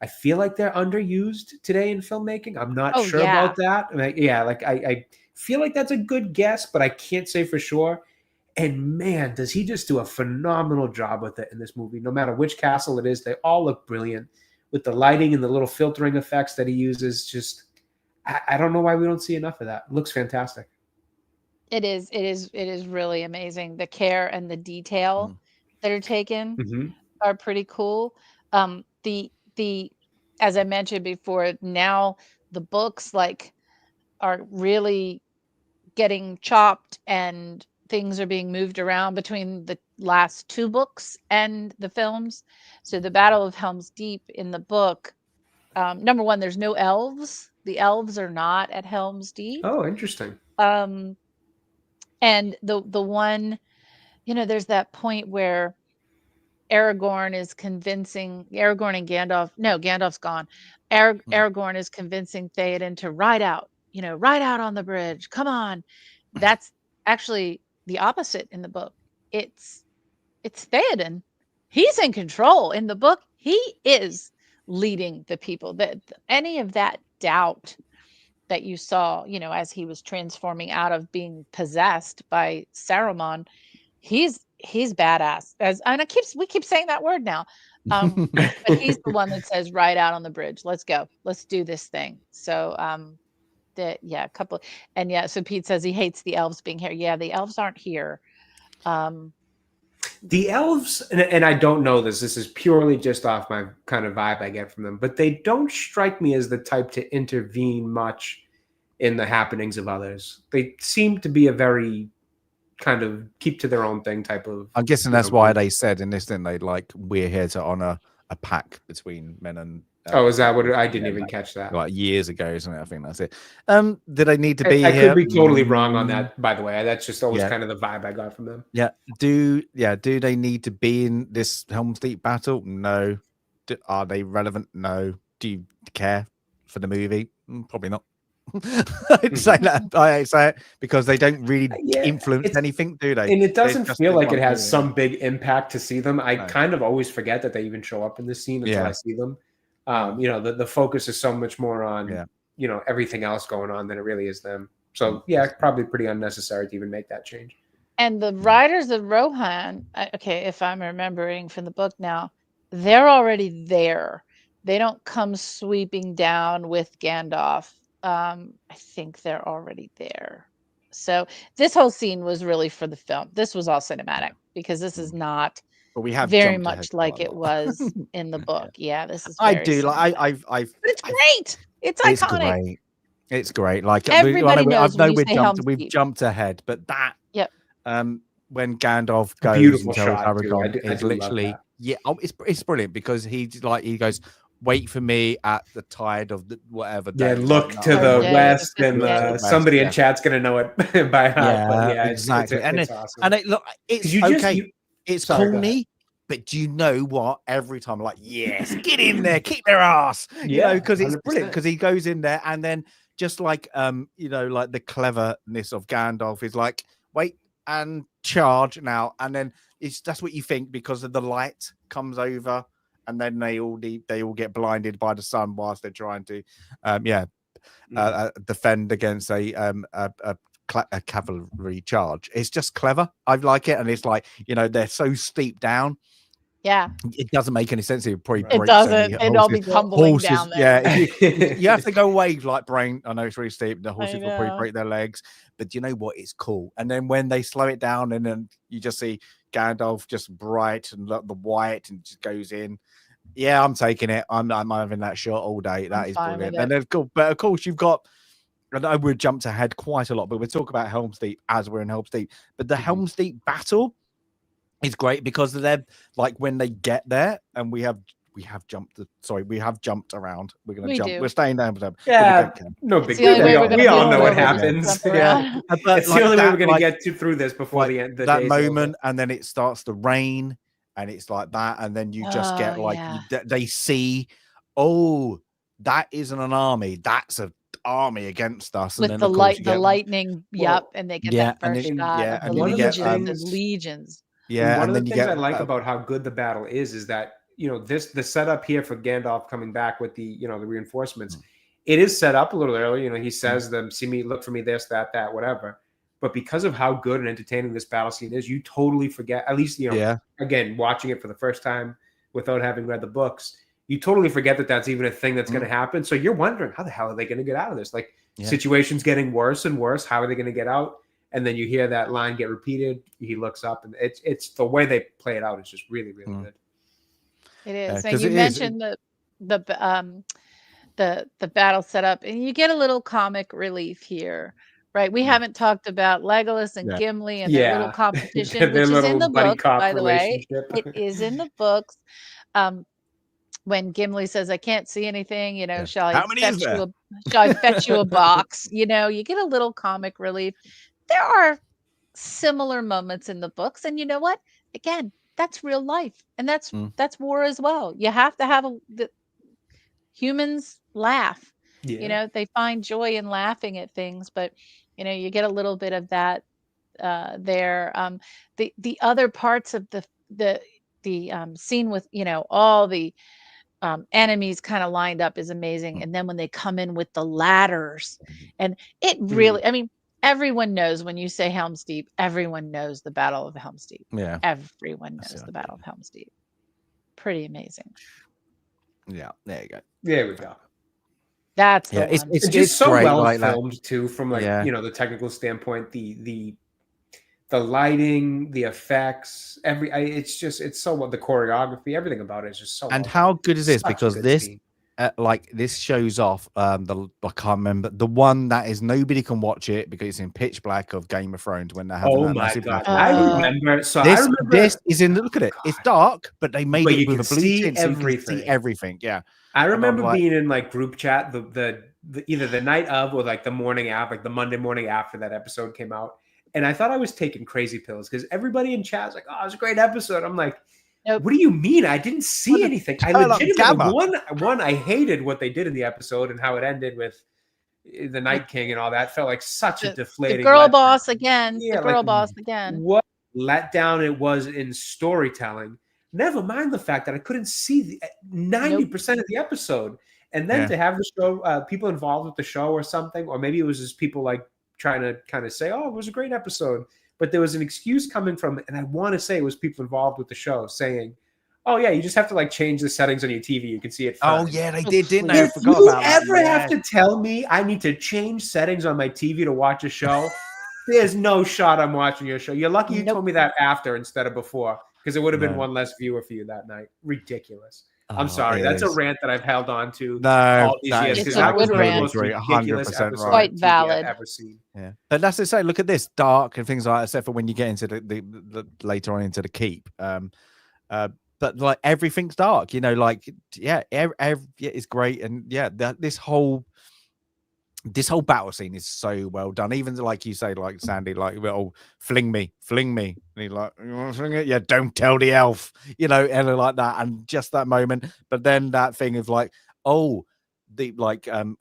feel like they're underused today in filmmaking. I'm not sure about that. I feel like that's a good guess, but I can't say for sure. And man, does he just do a phenomenal job with it in this movie. No matter which castle it is, they all look brilliant with the lighting and the little filtering effects that he uses. Just, I don't know why we don't see enough of that. It looks fantastic. It is really amazing. The care and the detail that are taken are pretty cool. As I mentioned before, now the books like are really getting chopped and things are being moved around between last 2 books and the films. So the Battle of Helm's Deep in the book, number one, there's no elves. The elves are not at Helm's Deep. Oh, interesting. And the one, there's that point where Aragorn and Gandalf. No, Gandalf's gone. Aragorn is convincing Theoden to ride out on the bridge. Come on. That's actually the opposite in the book. It's Theoden. He's in control in the book. He is leading the people. That any of that doubt that you saw, as he was transforming out of being possessed by Saruman, he's badass. We keep saying that word now. But he's the one that says, "Ride out on the bridge. Let's go. Let's do this thing." So, so Pete says he hates the elves being here. Yeah, the elves aren't here. The elves, and I don't know this is purely just off my kind of vibe I get from them, but they don't strike me as the type to intervene much in the happenings of others. They seem to be a very kind of keep to their own thing type of. I'm guessing that's why they said in this, didn't they? Like, we're here to honor a pact between men and. Is that what I didn't even catch that? Like years ago, isn't it? I think that's it. Did I need to be? I here? could be totally wrong on that, by the way. That's just always kind of the vibe I got from them. Yeah. Do they need to be in this Helm's Deep battle? No. Are they relevant? No. Do you care for the movie? Probably not. I'd say that. I say it because they don't really influence anything, do they? And it doesn't feel like it has some big impact to see them. I kind of always forget that they even show up in this scene until I see them. The focus is so much more on everything else going on than it really is them. So probably pretty unnecessary to even make that change. And the riders of Rohan, if I'm remembering from the book now, they're already there. They don't come sweeping down with Gandalf. I think they're already there. So this whole scene was really for the film. This was all cinematic because this is not. But we have very much like it was in the book. Yeah, this is. I do like. But it's great. It's iconic. It's great. Like everybody knows. We've jumped ahead, but that. Yep. When Gandalf goes beautiful and tells shot, Aragorn, it's literally it's brilliant because he goes. Wait for me at the tide of the whatever. Yeah, look to the west, and somebody in chat's gonna know it by heart. Yeah, exactly. It's awesome. It's okay. It's corny, but do you know what? Every time, I'm like, yes, get in there, kick their ass. Because it's 100%. Brilliant. Because he goes in there, and then just like like the cleverness of Gandalf is like, wait and charge now, and then that's what you think because of the light comes over. And then they all get blinded by the sun whilst they're trying to, defend against a cavalry charge. It's just clever. I like it, and it's like they're so steep down. Yeah, it doesn't make any sense. It doesn't. It'd all be tumbling down there. Yeah, you have to go wave like brain. I know it's really steep. The horses will probably break their legs, but you know what? It's cool. And then when they slow it down, and then you just see Gandalf just bright and the white and just goes in. Yeah, I'm taking it. I'm having that shot all day. That is brilliant. And then cool. But of course, you've got. I know we've jumped ahead quite a lot, but we'll talk about Helm's Deep as we're in Helm's Deep. But the Helm's Deep battle is great because they're like when they get there, and we have jumped around. We're going to jump. We're staying down. Yeah, no big deal. We all know what happens. Yeah, but it's the only way we're going to get through this before the end. That moment, and then it starts to rain. And it's like that, and then you just get they see, that isn't an army. That's an army against us. With and then, the lightning, and they get that first shot of the legions. Yeah, one of the things I like about how good the battle is that the setup here for Gandalf coming back with the the reinforcements, it is set up a little early. He says them, see me, look for me, this, that, whatever. But because of how good and entertaining this battle scene is, you totally forget, at least, again, watching it for the first time without having read the books, you totally forget that that's even a thing that's going to happen. So you're wondering, how the hell are they going to get out of this? Like, situation's getting worse and worse. How are they going to get out? And then you hear that line get repeated. He looks up, and it's the way they play it out is just really, really good. It is. And you mentioned the battle setup, and you get a little comic relief here Right. We haven't talked about Legolas and Yeah. Gimli and their little Yeah. competition, Their which is in little the buddy books, cop by the way. relationship. It is in the books. When Gimli says, "I can't see anything," Yeah. shall I How many is there? fetch you a box? You get a little comic relief. There are similar moments in the books, and you know what? Again, that's real life, and that's war as well. You have to have the humans laugh. Yeah. They find joy in laughing at things, but you get a little bit of that there. The other parts of the scene with all the enemies kind of lined up is amazing, and then when they come in with the ladders, and it really, I mean, everyone knows when you say Helm's Deep, everyone knows the Battle of Helm's Deep. Yeah. Everyone knows the Battle of Helm's Deep. Pretty amazing. Yeah, there you go. There we go. That's the one. It's just so great, well like filmed too, from the technical standpoint, the lighting, the effects, it's so well, the choreography, everything about it is just so. And well how good is this? Such a Because good this, scene. this shows off I can't remember the one that is nobody can watch it because it's in pitch black of Game of Thrones when they're having Oh that my massive god! battle. I remember. So this, I remember this is in. Look at it. It's dark, but they made But it you with can a blue see tint, so you can everything. see everything. Yeah. I remember like- being in like group chat the either the night of or like the morning after, like the Monday morning after that episode came out, and I thought I was taking crazy pills because everybody in chat was like, "Oh, it was a great episode." I'm like, Nope. "What do you mean? I didn't see anything." I turn up legitimately gamma. one I hated what they did in the episode and how it ended with the Night King and all that. Felt like such a deflating. The girl letdown. boss again. Yeah, the girl like, boss again. What letdown it was in storytelling. Never mind the fact that I couldn't see 90% of the episode. And then to have the show, people involved with the show or something, or maybe it was just people like trying to kind of say, "Oh, it was a great episode," but there was an excuse coming from, and I want to say it was people involved with the show saying, "Oh yeah, you just have to like change the settings on your TV. You can see it fine." Oh yeah, they did, didn't they? I If forgot you about that. ever have to tell me I need to change settings on my TV to watch a show, there's no shot I'm watching your show. You're lucky you told me that after instead of before, because it would have been one less viewer for you that night. Ridiculous. I'm sorry. That's a rant that I've held on to all these years because that was one of the most ridiculous episodes quite valid. I've ever seen. Yeah, but that's to say, look at this dark and things like that, except for when you get into the later on into the keep. But like everything's dark, it's great, and this whole battle scene is so well done. Even like you say, like Sandy, like, "Oh, fling me," and he's like, "You want to fling it? Yeah, don't tell the elf," and like that, and just that moment. But then that thing of like, oh, the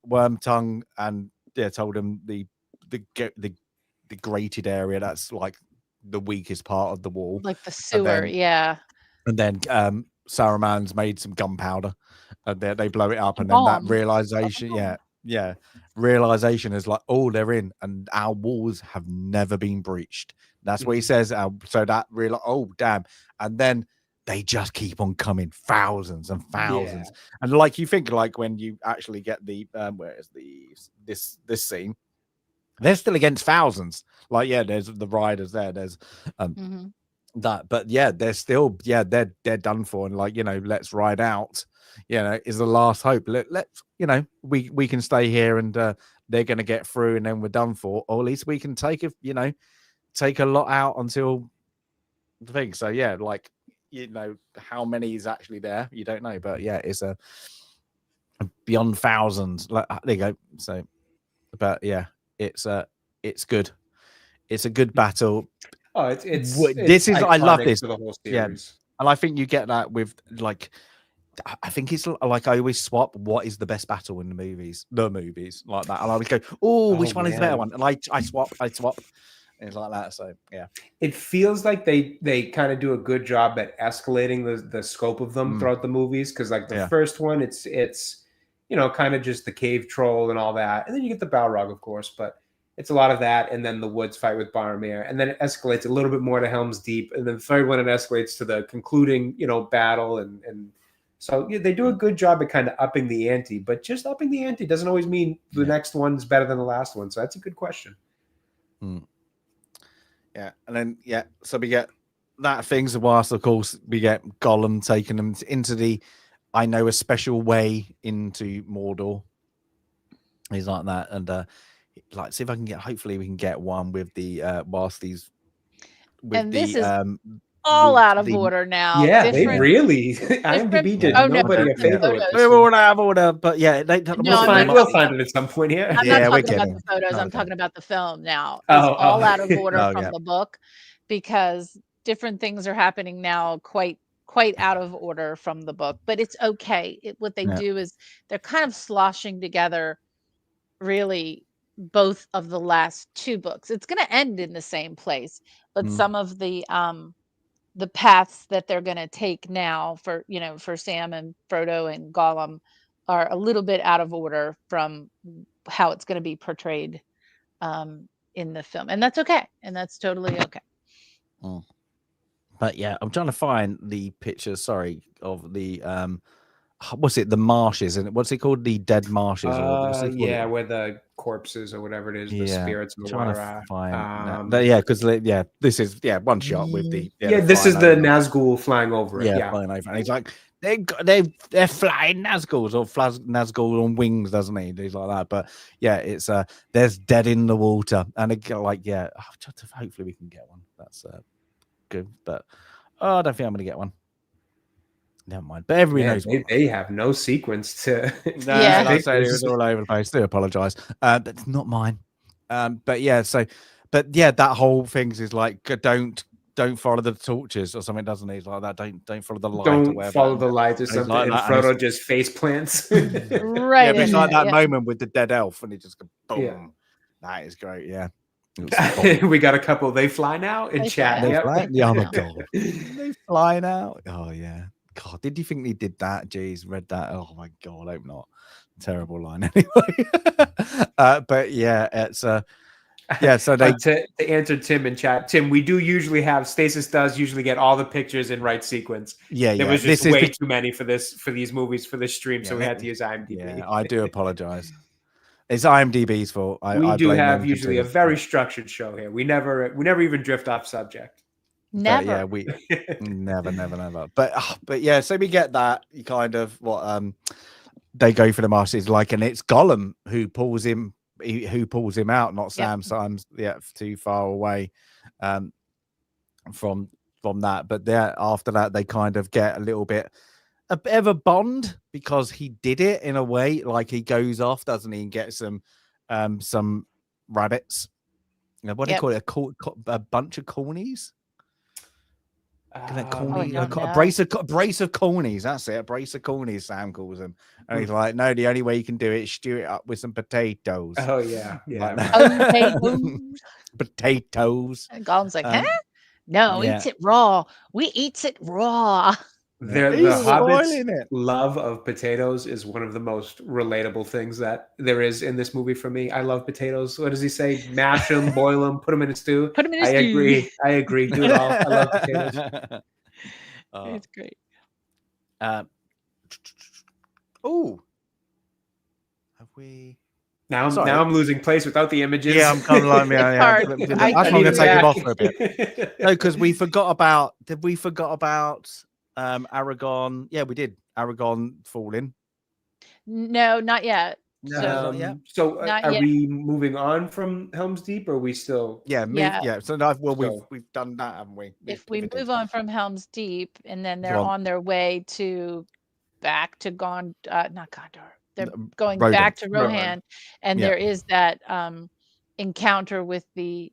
worm tongue, and told him the grated area that's like the weakest part of the wall, like the sewer, and then Saruman's made some gunpowder, and they blow it up, and then that realization, realization is like, oh, they're in, and our walls have never been breached. That's what he says. So that oh damn, and then they just keep on coming, thousands and thousands, and like you think, like when you actually get the where is this scene, they're still against thousands. Like there's the riders there. There's that, but they're still they're done for, and like let's ride out. Is the last hope. Let's we can stay here, and they're going to get through, and then we're done for, or at least we can take a lot out until the thing. So like how many is actually there, you don't know, but it's a beyond thousands. Like, there you go. So, but it's good. It's a good battle. Oh, it's this is I love this. For the whole series. Yeah, and I think you get that with like. I think it's like I always swap what is the best battle in the movies like that, and I would go, oh, which one is the better one, and I swap, it's like that. So it feels like they kind of do a good job at escalating the scope of them throughout the movies, because like the first one, it's kind of just the cave troll and all that, and then you get the Balrog, of course, but it's a lot of that, and then the woods fight with Boromir, and then it escalates a little bit more to Helm's Deep, and then the third one, it escalates to the concluding battle, and so they do a good job at kind of upping the ante, but just upping the ante doesn't always mean the next one's better than the last one. So that's a good question. Yeah, and then so we get that things whilst of course we get Gollum taking them into the a special way into Mordor. He's like that, and like see if I can get. Hopefully, we can get one with the whilst these with And the this is all out of the order now. Yeah, they Different, really. IMDb did oh, no, nobody a different favor with photos. this we one. all out of order, but yeah, they, No, We'll I'm find, not we'll talking find it at some point here. I'm Yeah, not we're talking about getting. the photos. I'm Okay. talking about the film now. It's all out of order Oh, from yeah. the book because different things are happening now quite out of order from the book. But it's okay. What they Yeah. do is they're kind of sloshing together really both of the last two books. It's going to end in the same place, but some of the paths that they're going to take now for for Sam and Frodo and Gollum are a little bit out of order from how it's going to be portrayed in the film, and that's okay, and that's totally okay. But yeah, I'm trying to find the pictures. Sorry, of the what's it? The marshes, and what's it called? The dead marshes, or what's it called? Yeah, where the corpses or whatever it is, the spirits in the trying water to are. find that. Yeah, because this is one shot with the this is the Nazgul flying over it. Yeah, flying over, and he's like they're flying Nazguls or Nazgul on wings, doesn't he? He's like that. But yeah, it's there's dead in the water, and hopefully we can get one. That's good, but I don't think I'm gonna get one. Never mind. But everybody knows they have no sequence to. Yeah. Like I said, it was all over the place. Do apologize. That's not mine. But yeah, that whole thing is like don't follow the torches or something, doesn't he? It's like that. Don't follow the light. Don't follow the light or something. Like and that, Frodo just face plants. Right. Yeah, but it's like that moment with the dead elf, and he just goes boom. Yeah. That is great. Yeah. We got a couple. They fly now in chat. They fly? Oh my god. They fly now. Oh yeah. God, did you think he did that? Jeez, read that. Oh my god, I hope not. Terrible line anyway. But yeah, it's so they to answer Tim in chat. Tim, we do usually have Stasis does usually get all the pictures in right sequence. There was just way too many for these movies for this stream, so we had to use IMDb. Yeah, I do apologize. It's IMDb's fault. We do have usually a very structured show here. We never even drift off subject. Never. But yeah, we never. But yeah, so we get that kind of what they go for the marshes like, and it's Gollum who pulls him out, not Sam. Sam's too far away from that. But after that, they kind of get a bit of a bond because he did it in a way. Like he goes off, doesn't he, and gets some rabbits. What do you call it? A bunch of cornies. A brace of cornies. That's it. A brace of cornies. Sam calls them, and he's like, "No, the only way you can do it is stew it up with some potatoes." Oh yeah. Potatoes. And Gollum's like, "Huh? No, eats it raw. We eats it raw." The Hobbit's love of potatoes is one of the most relatable things that there is in this movie for me. I love potatoes. What does he say? Mash them, boil them, put them in a stew. Put them in a stew. I agree. Do it all. I love potatoes. It's great. Have we? Now I'm losing place without the images. Yeah, I'm kind of like me. I'm going to take him off for a bit. No, because we forgot about. Did we forgot about? Aragon. Yeah, we did. Aragon falling. No, not yet. So are we moving on from Helm's Deep, or are we still? Yeah. So we've done that, haven't we? If we move on from Helm's Deep, and then they're on their way back to not Gondor. They're going back to Rohan, and there is that encounter with the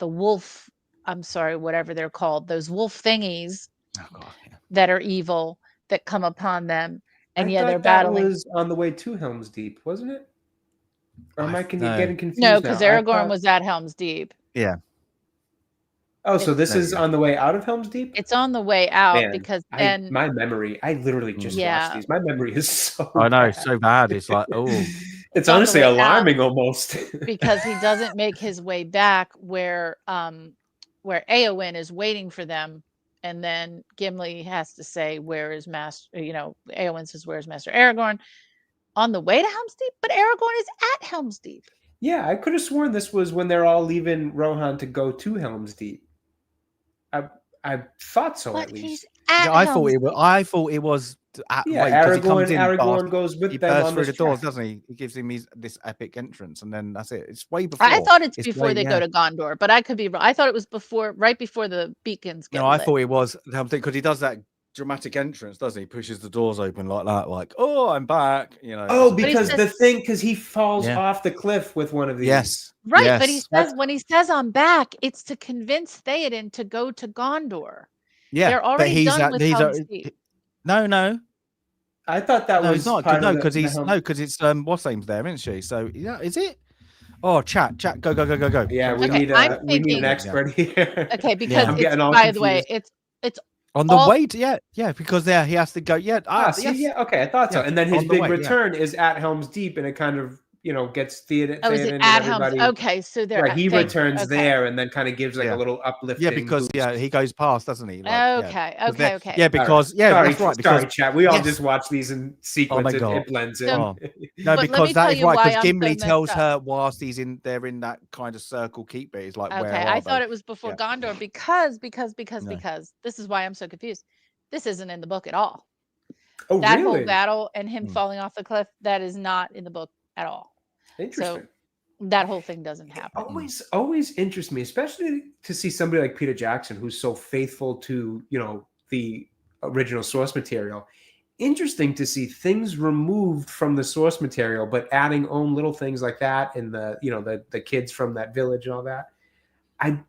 wolf. I'm sorry, whatever they're called, those wolf thingies. Oh, God, that are evil that come upon them, and they're battling. That was on the way to Helm's Deep, wasn't it? Or am I getting confused? No, because Aragorn was at Helm's Deep. Yeah. Oh, so this is on the way out of Helm's Deep? It's on the way out because then my memory. I literally just watched these. My memory is so. I know, so bad. It's like it's honestly alarming almost because he doesn't make his way back where Éowyn is waiting for them. And then Gimli has to say, "Where is Master?" Éowyn says, "Where's Master Aragorn?" On the way to Helm's Deep, but Aragorn is at Helm's Deep. Yeah, I could have sworn this was when they're all leaving Rohan to go to Helm's Deep. I thought so, But at he's least. at Yeah, I thought Helm's it was. Deep. I thought it was. Yeah, Wait, because he comes in, Aragorn goes he with them bursts on through this the doors, track. doesn't he? He gives him this epic entrance, and then that's it. It's way before. I thought it's It's before way, they go to Gondor, but I could be wrong. I thought it was right before the beacons get No, I lit. thought it was because he does that dramatic entrance, doesn't he? Pushes the doors open like that, like, oh, I'm back. You know. Oh, it's a bit- because because he falls Yeah. off the cliff with one of these. Yes. Right, but he Yes. says when he says I'm back, it's to convince Theoden to go to Gondor. Yeah. They're But already he's done with Helm's Deep. No. I thought that No, was he's not. part No, of because the because it's what's name's there, isn't she? So yeah, is it? Oh, chat, go. Yeah, we Okay, need I'm we need an thinking- expert here. Okay, because I'm it's getting all by the way, confused. it's on the all- way to because there he has to go. Yeah, See, yes. okay, I thought so. Yeah, And then his on the big way, yeah. return is at Helm's Deep, and it kind of gets Theoden is it and at Helm's? everybody. Okay, so they're Right, he thank you. returns Okay. there and then kind of gives like Yeah. a little uplifting. Yeah, because boost. he goes past, doesn't he? Okay. Yeah, because sorry, that's right. Because sorry, chat. We all yes. just watch these in sequence. my God. It blends in. So- No, But let because me that tell is you right. why Because I'm so Gimli messed tells up. her whilst they're in that kind of circle keep it. He's like, where Okay, are I they? thought it was before Yeah. Gondor because No. this is why I'm so confused. This isn't in the book at all. Oh, That really? whole battle and him Hmm. falling off the cliff, that is not in the book at all. Interesting. That whole thing doesn't happen. Always interests me, especially to see somebody like Peter Jackson, who's so faithful to the original source material. Interesting to see things removed from the source material, but adding own little things like that, and the kids from that village and all that.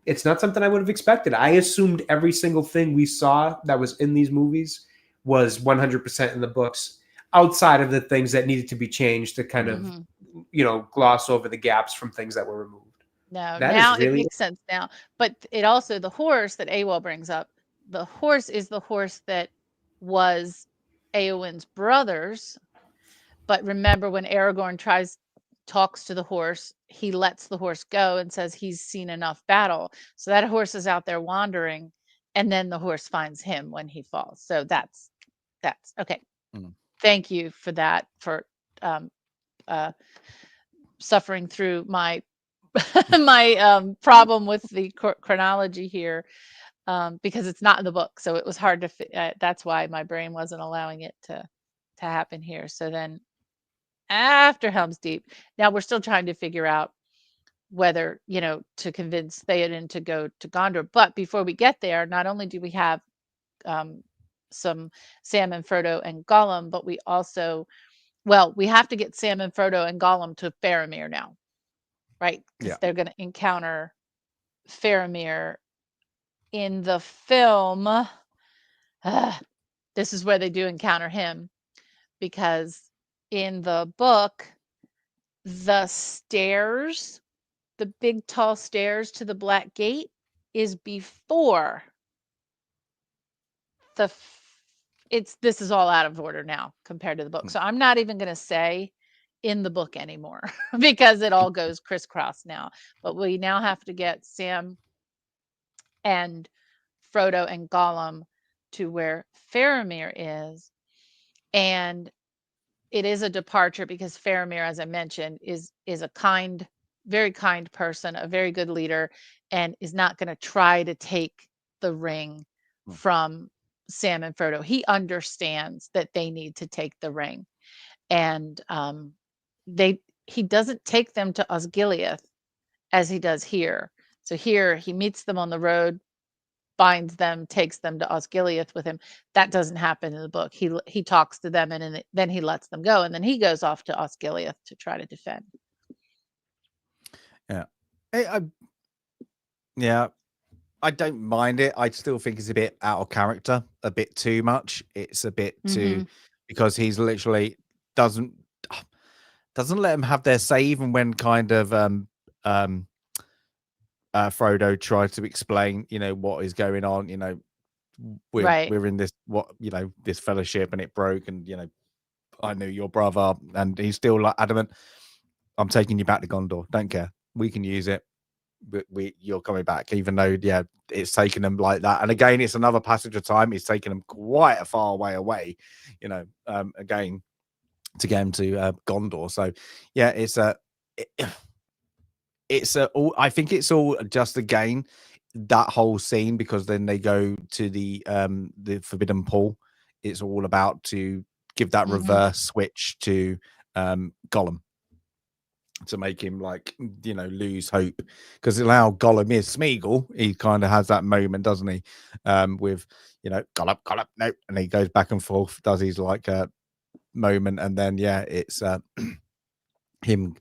It's not something I would have expected. I assumed every single thing we saw that was in these movies was 100% in the books, outside of the things that needed to be changed to kind of gloss over the gaps from things that were removed. No, That now is really- it makes sense now. But it also, the horse that Awol brings up, the horse is the horse that was Eowyn's brother's. But remember when Aragorn talks to the horse, he lets the horse go and says he's seen enough battle. So that horse is out there wandering, and then the horse finds him when he falls. So that's okay. Mm. Thank you for that, for suffering through my my problem with the chronology here, because it's not in the book, so it was hard to that's why my brain wasn't allowing it to happen here. So then after Helm's Deep, now we're still trying to figure out whether to convince Theoden to go to Gondor. But before we get there, not only do we have some Sam and Frodo and Gollum, but we also we have to get Sam and Frodo and Gollum to Faramir now, right? Because they're going to encounter Faramir in the film. This is where they do encounter him, because in the book, the stairs, the big tall stairs to the Black Gate, is before this is all out of order now compared to the book. So I'm not even going to say in the book anymore because it all goes crisscross now. But we now have to get Sam and Frodo and Gollum to where Faramir is. And it is a departure because Faramir, as I mentioned, is a kind, very kind person, a very good leader, and is not going to try to take the ring from Sam and Frodo. He understands that they need to take the ring, and he doesn't take them to Osgiliath as he does here. So here he meets them on the road, binds them, takes them to Osgiliath with him. That doesn't happen in the book. He talks to them, and then he lets them go, and then he goes off to Osgiliath to try to defend. Yeah. I don't mind it. I still think it's a bit out of character, a bit too much. It's a bit too, because he's literally doesn't let him have their say, even when kind of Frodo tried to explain, what is going on. We're in this this fellowship, and it broke, and I knew your brother, and he's still like adamant. I'm taking you back to Gondor. Don't care. We can use it. You're coming back, even though it's taken them like that. And again, it's another passage of time. It's taken them quite a far way away, again, to get him to Gondor. So I think it's all just again that whole scene, because then they go to the forbidden pool. It's all about to give that reverse switch to Gollum, to make him like, you know, lose hope, because now Gollum is Smeagol. He kind of has that moment, doesn't he, with, you know, Gollum, no, and he goes back and forth, does his like moment, and then it's him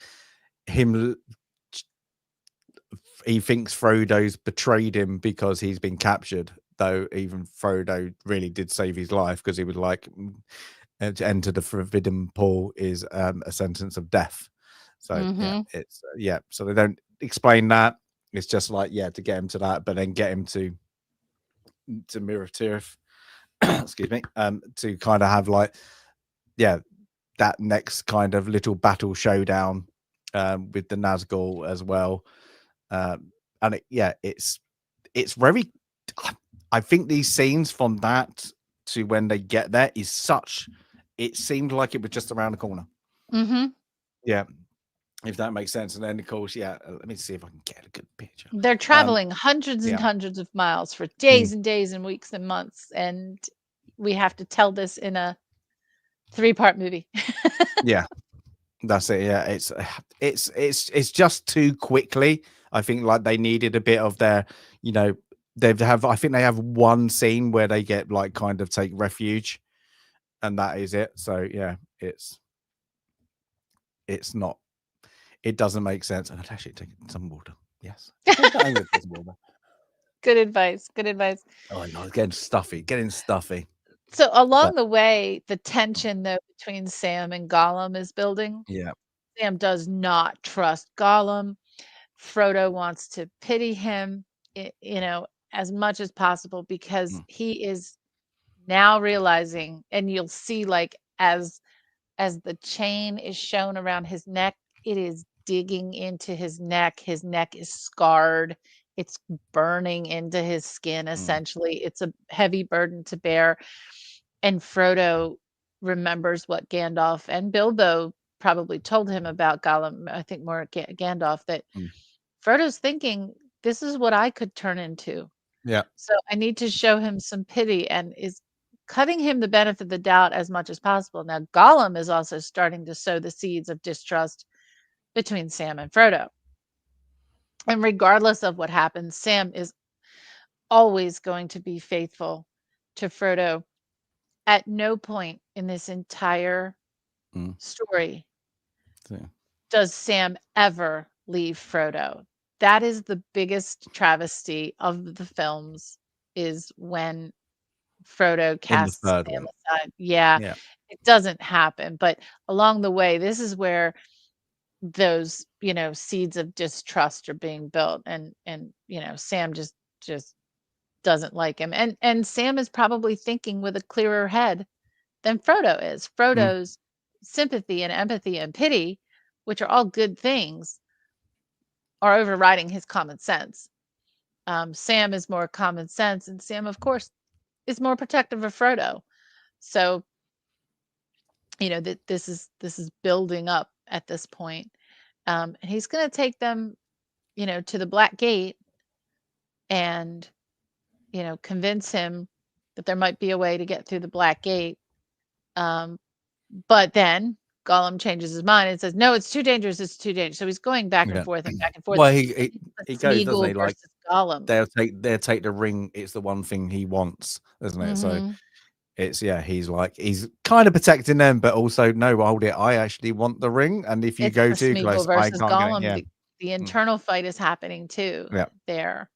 he thinks Frodo's betrayed him because he's been captured, though even Frodo really did save his life, because he was like, to enter the forbidden pool is a sentence of death. So it's so they don't explain that. It's just like to get him to that, but then get him to Mirror Tirith, excuse me, to kind of have like that next kind of little battle showdown with the Nazgul as well. And it's very, I think these scenes from that to when they get there is such, it seemed like it was just around the corner. If that makes sense. And then of course let me see if I can get a good picture. They're traveling hundreds and hundreds of miles for days and days and weeks and months, and we have to tell this in a 3-part movie. That's it. It's just too quickly. I think like they needed a bit of their, you know, I think they have one scene where they get like kind of take refuge, and that is it. So it's not, it doesn't make sense. And I'd actually take some water. Yes. Good advice. Oh no, getting stuffy. So along the way, the tension though between Sam and Gollum is building. Sam does not trust Gollum. Frodo wants to pity him, you know, as much as possible, because he is now realizing, and you'll see like as the chain is shown around his neck, it is digging into his neck. His neck is scarred. It's burning into his skin, essentially. It's a heavy burden to bear. And Frodo remembers what Gandalf and Bilbo probably told him about Gollum. I think more Gandalf, that Frodo's thinking, this is what I could turn into. So I need to show him some pity, and is cutting him the benefit of the doubt as much as possible. Now, Gollum is also starting to sow the seeds of distrust between Sam and Frodo. And regardless of what happens, Sam is always going to be faithful to Frodo. At no point in this entire story does Sam ever leave Frodo. That is the biggest travesty of the films, is when Frodo casts Sam aside. It doesn't happen. But along the way, this is where those, you know, seeds of distrust are being built, and you know, Sam just doesn't like him, and Sam is probably thinking with a clearer head than Frodo is. Frodo's sympathy and empathy and pity, which are all good things, are overriding his common sense. Sam is more common sense, and Sam, of course, is more protective of Frodo. So, you know, that this is building up at this point. And he's going to take them, you know, to the Black Gate, and, you know, convince him that there might be a way to get through the Black Gate. But then Gollum changes his mind and says, no, it's too dangerous. It's too dangerous. So he's going back and forth and back and forth. Well, he goes, doesn't he? Like, Gollum. They'll take the ring. It's the one thing he wants, isn't it? So it's he's like, he's kind of protecting them, but also, no, hold it, I actually want the ring. And if you go too close, I can't Gollum, get it. The internal fight is happening too. There.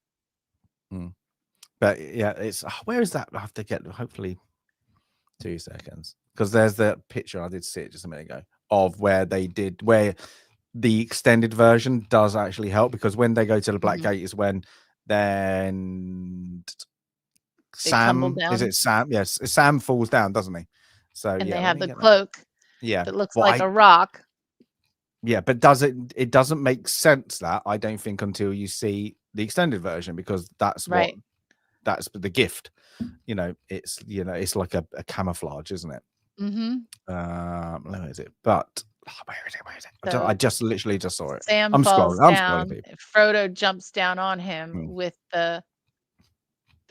But it's where is that? I have to get, hopefully 2 seconds, because there's the picture, I did see it just a minute ago, of where the extended version does actually help, because when they go to the Black Gate is when then Sam, is it Sam? Yes, Sam falls down, doesn't he? So and they have the cloak that looks like a rock. But it doesn't make sense, that, I don't think, until you see the extended version, because that's that's the gift. You know, it's like a camouflage, isn't it? Where is it? But Where is it? Where is it? So I just literally just saw it. Sam I'm falls scrolling. I'm scrolling, down. people. Frodo jumps down on him Mm. with the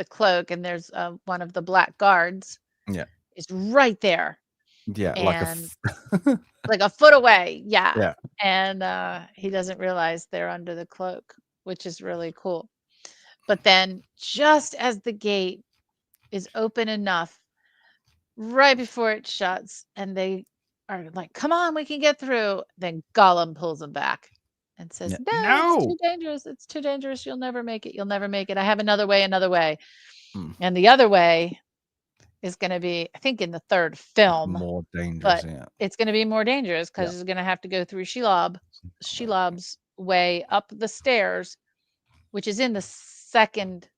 cloak, and there's one of the black guards. Yeah. Is right there. Yeah, And like a foot away. Yeah. Yeah. And he doesn't realize they're under the cloak, which is really cool. But then just as the gate is open enough, right before it shuts, and they are like, come on, we can get through. Then Gollum pulls them back and says, Yeah. no, it's No. too dangerous. It's too dangerous. You'll never make it. You'll never make it. I have another way, another way. Mm. And the other way is going to be, I think, in the third film. More dangerous, But yeah. it's going to be more dangerous because it's going to have to go through Shelob's way up the stairs, which is in the second.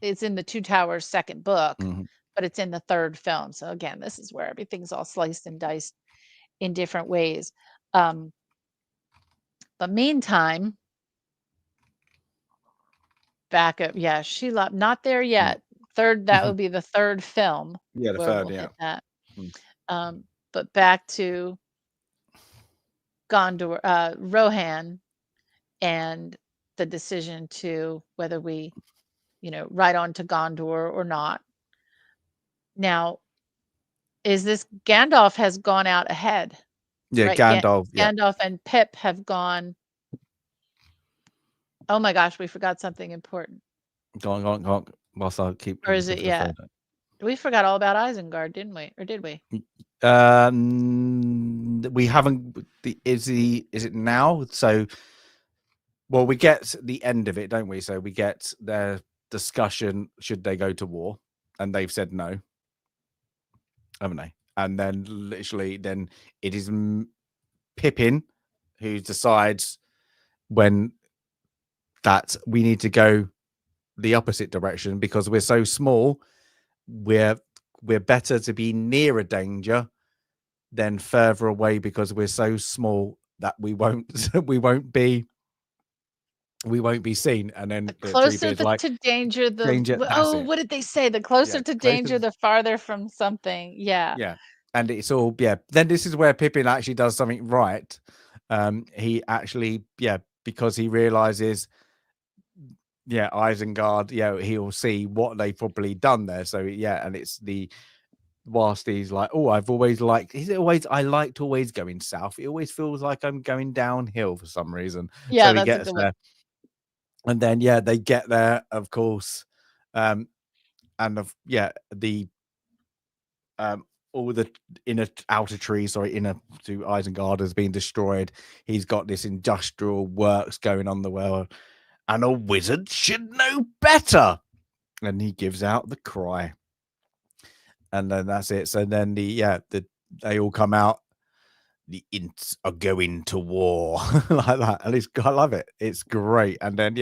It's in the Two Towers second book, Mhm. but it's in the third film. So again, this is where everything's all sliced and diced in different ways. But meantime, back up. Yeah, Shelob, not there yet. Third, that would be the third film. Yeah, the where third, we'll yeah. hit that. Mm. But back to Gondor, Rohan, and the decision to whether we, ride on to Gondor or not. Now, is this Gandalf has gone out ahead? Yeah, right? Gandalf. Yeah. Gandalf and Pip have gone. Oh my gosh, we forgot something important. Go on. Whilst I keep. Or is it yet? We forgot all about Isengard, didn't we? Or did we? We haven't. Is it now? So, well, we get the end of it, don't we? So we get their discussion: should they go to war? And they've said no, haven't they? And then literally, then it is Pippin who decides when that we need to go the opposite direction because we're so small. We're better to be near a danger than further away because we're so small that we won't be seen. And then the closer like, to danger, danger, what did they say? The closer to danger, the farther from something. Yeah. And it's all then this is where Pippin actually does something right. He actually because he realizes Isengard, he'll see what they've probably done there. So and it's whilst he's like, oh, I've always liked, I liked always going south. It always feels like I'm going downhill for some reason. Yeah, so he that's gets a good there. One. And then they get there, of course. And the all the outer trees, to Isengard has been destroyed. He's got this industrial works going on the world. And a wizard should know better. And he gives out the cry. And then that's it. So then they all come out. The ints are going to war like that. At least I love it. It's great. And then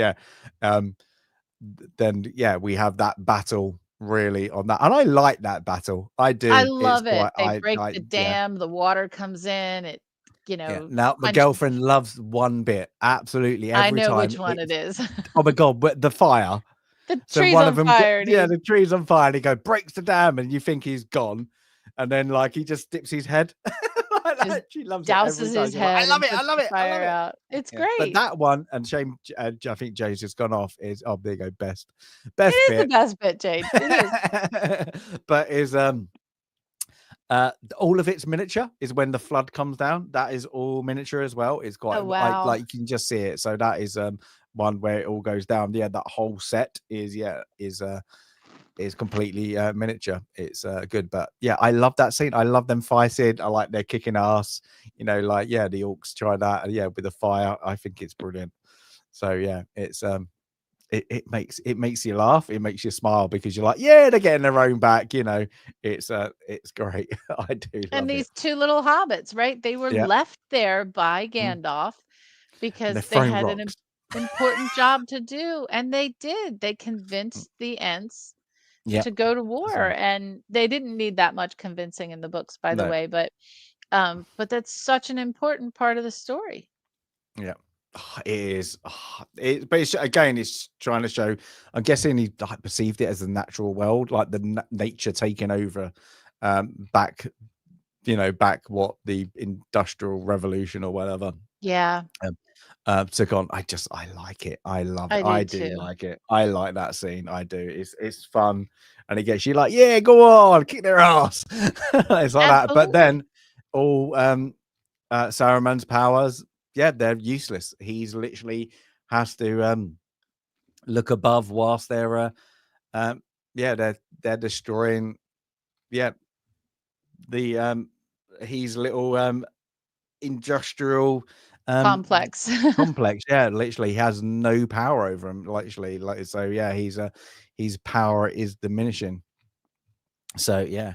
we have that battle really on that. And I like that battle. I do. I love it. They break the dam. The water comes in. It. Now my girlfriend loves one bit absolutely every time. I know which one it is. Oh my god, but the fire. The tree's on fire. The tree's on fire, and he breaks the dam, and you think he's gone, and then he just dips his head. Like that. She loves douses it every his time. head. I love it. Fire out. It's great. But that one, and shame, I think Jay's just gone off. Is there you go, best. It bit. is the best bit, Jade. It is. But is all of its miniature is when the flood comes down. That is all miniature as well. It's quite like you can just see it. So that is one where it all goes down. That whole set is completely miniature. It's good. But I love that scene. I love them fighting. I like they're kicking ass. The orcs try that. With the fire. I think it's brilliant. So it's it makes you laugh. It makes you smile because you're like, they're getting their own back. It's great. I do. And these two little hobbits, right? They were left there by Gandalf because they had an important job to do, and they did. They convinced the Ents to go to war, and they didn't need that much convincing in the books, by the way. But that's such an important part of the story. Yeah. It is, but it's trying to show. I'm guessing he perceived it as a natural world, like the nature taking over back back what the Industrial Revolution or whatever Yeah, took on. I like it. I love it. I do do too. like it. I like that scene. I do. It's fun, and it gets you like, yeah, go on, kick their ass. It's like that. But Absolutely. then all Saruman's powers, yeah, they're useless. He's literally has to look above whilst they're they're destroying the his little industrial Complex. complex. Yeah, literally he has no power over him, literally. Like, so yeah, his power is diminishing. So yeah,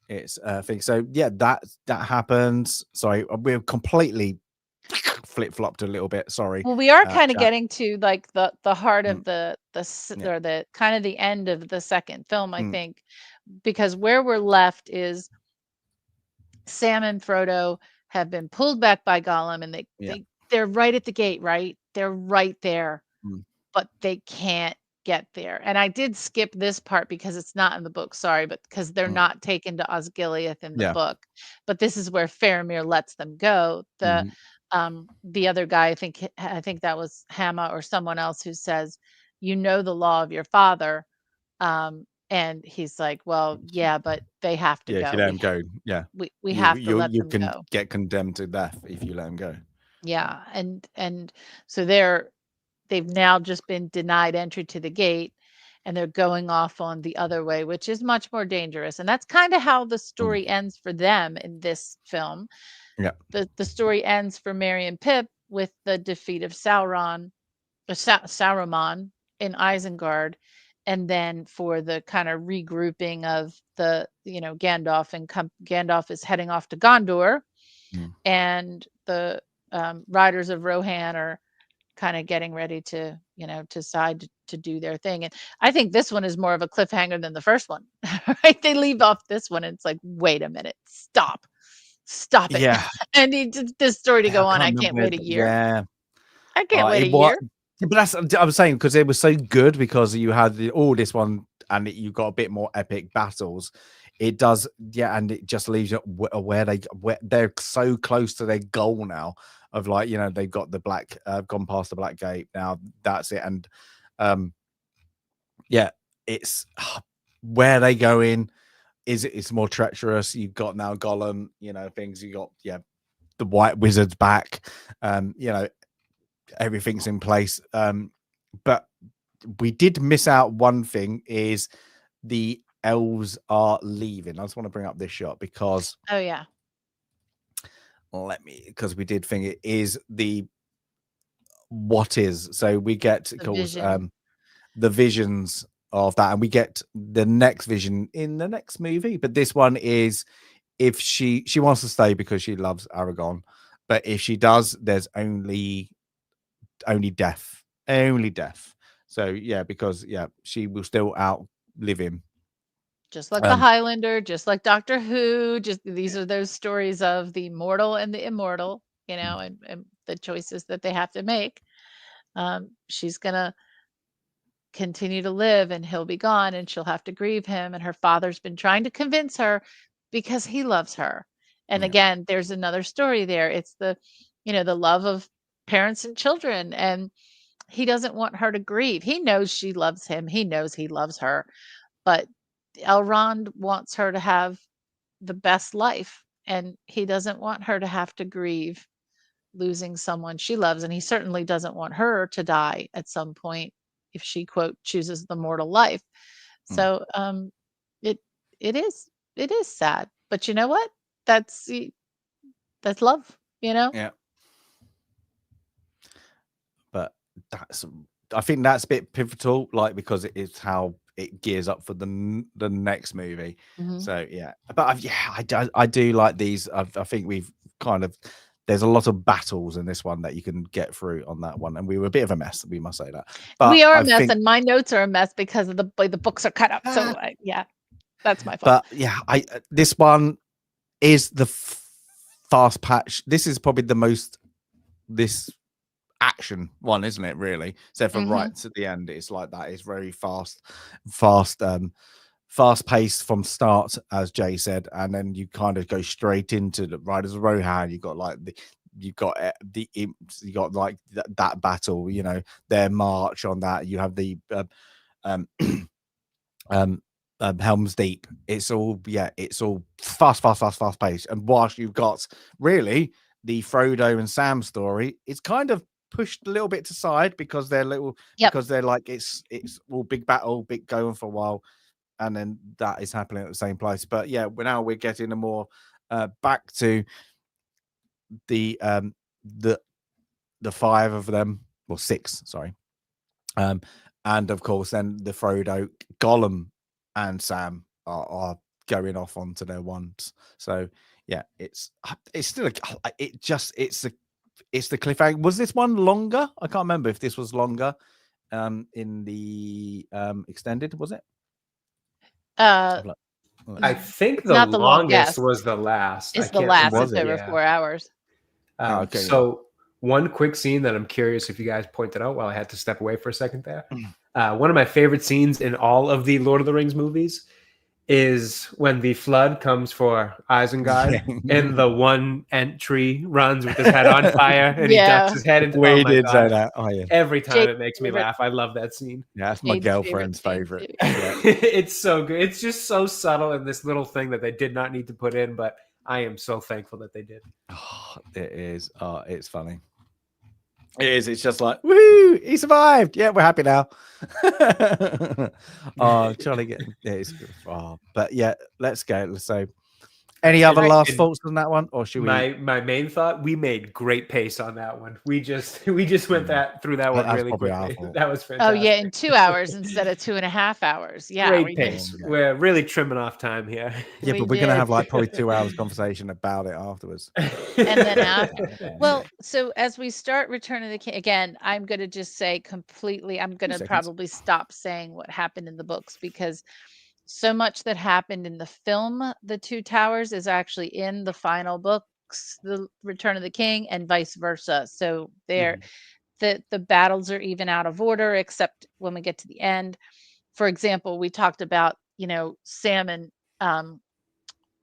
it's I think so. Yeah, that happens. Sorry, we're completely flip-flopped a little bit. Sorry. Well, we are kind of chat. getting to like the heart Mm, of yeah. or the kind of the end of the second film, I Mm, think, because where we're left is Sam and Frodo have been pulled back by Gollum, and yeah. they're right at the gate, right? They're right there, Mm, but they can't get there. And I did skip this part because it's not in the book, sorry, but because they're mm, not taken to Osgiliath in the yeah. book. But this is where Faramir lets them go. Mhm, The other guy, I think that was Hama or someone else, who says, "You know the law of your father." And he's like, "Well, yeah, but they have to yeah, if you go. let him go, yeah, We have to let you them can go." get condemned to death if you let him go. Yeah, and so they've now just been denied entry to the gate, and they're going off on the other way, which is much more dangerous. And that's kind of how the Mm, story ends for them in this film. yeah. The story ends for Merry and Pip with the defeat of Saruman in Isengard, and then for the kind of regrouping of Gandalf, and Gandalf is heading off to Gondor, Mm. and the riders of Rohan are kind of getting ready to decide to do their thing. And I think this one is more of a cliffhanger than the first one. Right, they leave off this one and it's like, wait a minute, stop it. Yeah, I need this story to yeah, I go on. can't I remember can't where wait a year. yeah. I can't wait a It was, year. but that's I'm saying, because it was so good, because you had all this one and you got a bit more epic battles. It does, yeah, and it just leaves you where they're so close to their goal now of, like, they've got the black gone past the Black Gate now. That's it. And yeah, it's where they go in it's more treacherous. You've got now Gollum, things. You got the White Wizard's back. Everything's in place. But we did miss out one thing, is the elves are leaving. I just want to bring up this shot because Oh yeah. because we did think it is the what is. So we get, of The course, vision. the visions of that, and we get the next vision in the next movie. But this one is, if she wants to stay because she loves Aragon, but if she does, there's only death, So yeah, because she will still outlive him. Just like the Highlander, just like Doctor Who, just these are those stories of the mortal and the immortal, and the choices that they have to make. She's gonna continue to live, and he'll be gone, and she'll have to grieve him, and her father's been trying to convince her because he loves her. And Yeah. again, there's another story there. It's the love of parents and children, and he doesn't want her to grieve. He knows she loves him. He knows he loves her, but Elrond wants her to have the best life, and he doesn't want her to have to grieve losing someone she loves, and he certainly doesn't want her to die at some point if she, quote, chooses the mortal life. Mm. So it it is sad, but you know what? That's love, Yeah. But I think that's a bit pivotal, like, because it's how it gears up for the next movie. Mhm. So yeah, but I do like these. I think we've kind of, there's a lot of battles in this one that you can get through on that one, and we were a bit of a mess. We must say that. But We are I a mess, think, and my notes are a mess because of the way the books are cut up. So yeah, that's my fault. but yeah, this one is the fast patch. This is probably the most action one, isn't it, really? So from Mhm. right to the end, it's like that. It's very fast fast paced from start, as Jay said, and then you kind of go straight into the Riders of Rohan. You got like the imps, you got like that battle, you know, their march on that. You have the Helm's Deep. It's all fast paced. And whilst you've got really the Frodo and Sam story, it's kind of pushed a little bit to side because they're because they're like it's all big battle, big going for a while, and then that is happening at the same place. But yeah, we're getting a more back to the five of them, or six, sorry, and of course then the Frodo, Gollum, and Sam are going off onto their ones. So yeah, it's still it's the cliffhanger. Was this one longer? I can't remember if this was longer in the extended, was it? I think the longest was the last. It's the last. It's over 4 hours. Okay. So one quick scene that I'm curious if you guys pointed out while I had to step away for a second there. One of my favorite scenes in all of the Lord of the Rings movies is when the flood comes for Isengard and the one entry runs with his head on fire and he ducks his head into. We did say that. Oh yeah. Every time it makes me laugh. I love that scene. Yeah, that's my girlfriend's favorite. Yeah. It's so good. It's just so subtle in this little thing that they did not need to put in, but I am so thankful that they did. Oh, it is. Oh, it's funny. It is. It's just like, woo! He survived. Yeah, we're happy now. Oh, trying to get it's but yeah, let's go. So, any other last thoughts on that one, or should we? My main thought: we made great pace on that one. We just went through that one really quickly. That was fantastic. Oh yeah, in 2 hours instead of 2.5 hours. Yeah, great pace. We're really trimming off time here. Yeah, but we're gonna have like probably 2 hours conversation about it afterwards. And then after, well, so as we start Return of the King again, I'm gonna just say completely. I'm gonna probably stop saying what happened in the books because so much that happened in the film, The Two Towers, is actually in the final books, The Return of the King, and vice versa. So the battles are even out of order, except when we get to the end. For example, we talked about, Sam and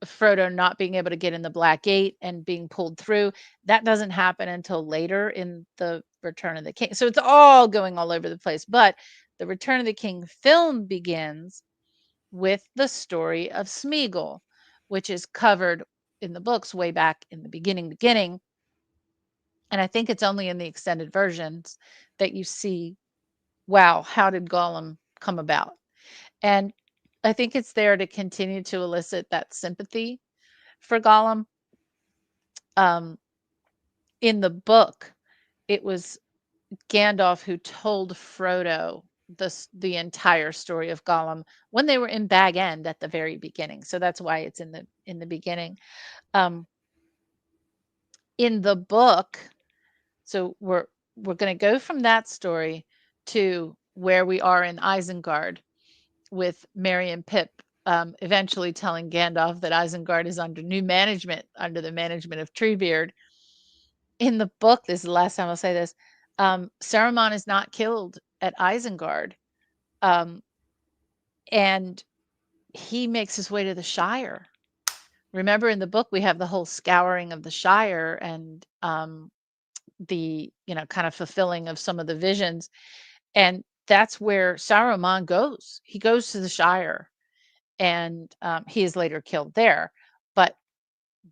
Frodo not being able to get in the Black Gate and being pulled through. That doesn't happen until later in the Return of the King. So it's all going all over the place. But the Return of the King film begins with the story of Smeagol, which is covered in the books way back in the beginning. And I think it's only in the extended versions that you see, wow, how did Gollum come about? And I think it's there to continue to elicit that sympathy for Gollum. In the book, it was Gandalf who told Frodo the entire story of Gollum when they were in Bag End at the very beginning. So that's why it's in the beginning. In the book, so we're going to go from that story to where we are in Isengard with Merry and Pip eventually telling Gandalf that Isengard is under new management, under the management of Treebeard. In the book, this is the last time I'll say this, Saruman is not killed at Isengard. And he makes his way to the Shire. Remember, in the book, we have the whole scouring of the Shire and the, kind of fulfilling of some of the visions. And that's where Saruman goes. He goes to the Shire and he is later killed there. But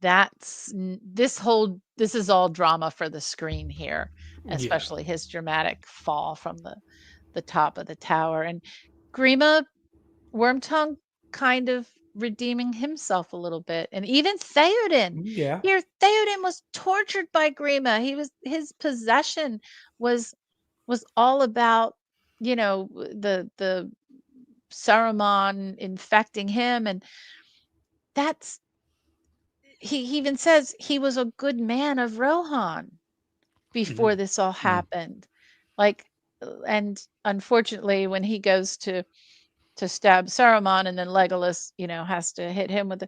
this is all drama for the screen here, especially his dramatic fall from the top of the tower. And Grima Wormtongue kind of redeeming himself a little bit. And even Theoden. Yeah. Here, Theoden was tortured by Grima. His possession was all about, the Saruman infecting him. And he even says he was a good man of Rohan before this all happened. And unfortunately, when he goes to stab Saruman and then Legolas, has to hit him with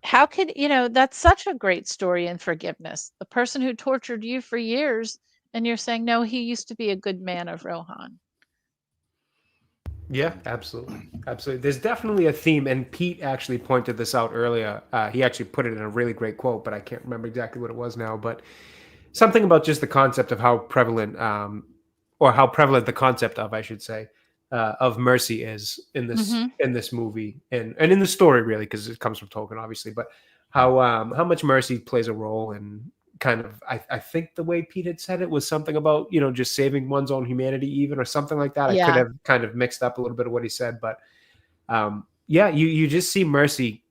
how could, that's such a great story in forgiveness. The person who tortured you for years and you're saying, no, he used to be a good man of Rohan. Yeah, absolutely. Absolutely. There's definitely a theme, and Pete actually pointed this out earlier. He actually put it in a really great quote, but I can't remember exactly what it was now. But something about just the concept of how prevalent, or how prevalent the concept of, I should say, of mercy is in this movie and in the story, really, because it comes from Tolkien, obviously. But how much mercy plays a role in kind of, I think the way Pete had said it was something about, just saving one's own humanity, even, or something like that. I could have kind of mixed up a little bit of what he said, but yeah, you just see mercy,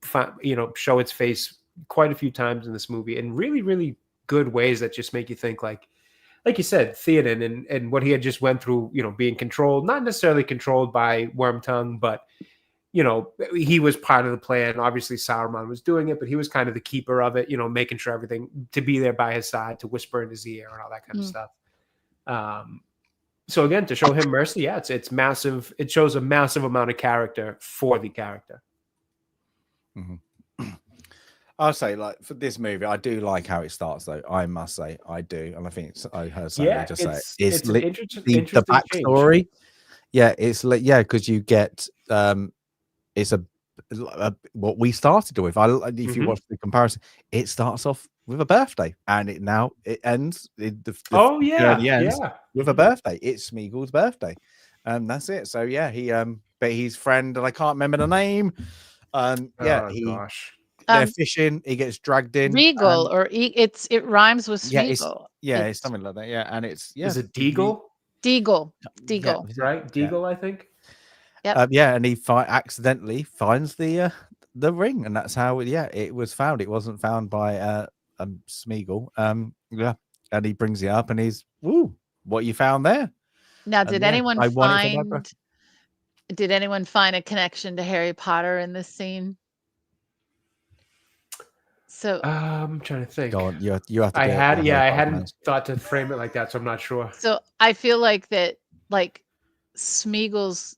show its face quite a few times in this movie in really, really good ways that just make you think, like you said, Theoden and what he had just went through, being controlled, not necessarily controlled by Wormtongue, but he was part of the plan. Obviously, Saruman was doing it, but he was kind of the keeper of it, making sure everything to be there by his side, to whisper in his ear and all that kind of stuff. So again, to show him mercy, yeah, it's massive. It shows a massive amount of character for the character. I'll say, like, for this movie, I do like how it starts, though. I must say, I do, and I think I heard Sandy just say it's an interesting the backstory. change. Yeah, it's like, yeah, because you get it's a what we started with. If you watch the comparison, it starts off with a birthday, and it ends. The journey ends with a birthday. It's Smeagol's birthday, and that's it. So yeah, he but his friend, and I can't remember the name. They're fishing. He gets dragged in. Regal, it rhymes with Smeagol. It's something like that. Yeah, and it's Is it Deagle? Deagle, right? Deagle, I think. Yep. And he accidentally finds the ring, and that's how it was found. It wasn't found by Smeagol. And he brings it up, and he's, "Woo, what you found there?" Now, did anyone find a connection to Harry Potter in this scene? So I'm trying to think. Go on, you have to. I hadn't thought to frame it like that, so I'm not sure. So I feel like that, like Smeagol's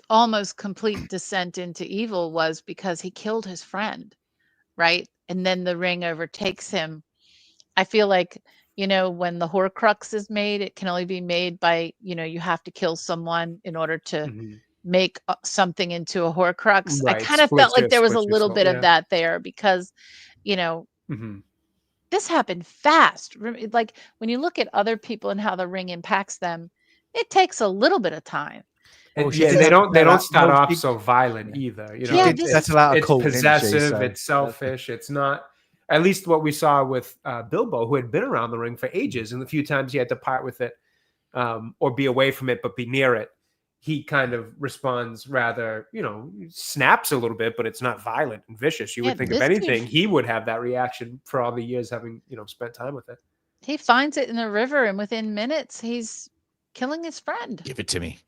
almost complete descent into evil was because he killed his friend, right? And then the ring overtakes him. I feel like, when the Horcrux is made, it can only be made by, you have to kill someone in order to make something into a Horcrux. Right. I kind of felt like there was a little bit of that there because, this happened fast. Like when you look at other people and how the ring impacts them, it takes a little bit of time. And they don't start off so violent either. It's possessive, it's selfish, it's not. At least what we saw with Bilbo, who had been around the ring for ages, and the few times he had to part with it or be away from it but be near it, he kind of responds rather, snaps a little bit, but it's not violent and vicious. You would think, if anything, he would have that reaction for all the years having, spent time with it. He finds it in the river, and within minutes, he's killing his friend. Give it to me.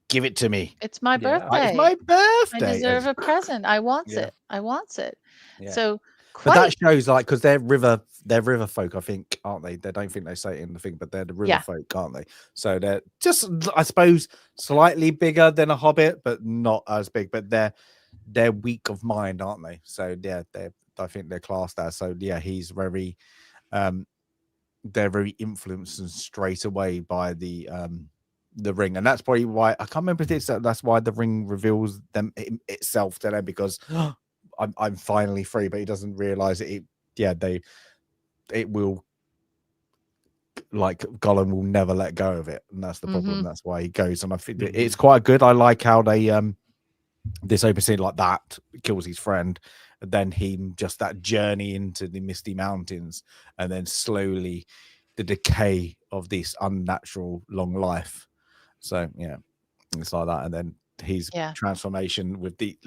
Give it to me. It's my birthday. It's my birthday. I deserve a present. I want it. I want it. Yeah. So, but that shows, like, because they're river folk, I think, aren't they? They don't think they say it in the thing, but they're the river folk, aren't they? So they're just, I suppose, slightly bigger than a hobbit, but not as big. But they're weak of mind, aren't they? So yeah, I think they're classed as. So yeah, he's very, they're very influenced and straight away by the ring, and that's probably why I can't remember if it's that's why the ring reveals itself to them, because I'm finally free, but he doesn't realize it. It will, like, Gollum will never let go of it, and that's the problem. That's why he goes, and I think it's quite good. I like how they this open scene like that kills his friend, and then just that journey into the Misty Mountains, and then slowly the decay of this unnatural long life. So yeah, it's like that, and then his transformation with the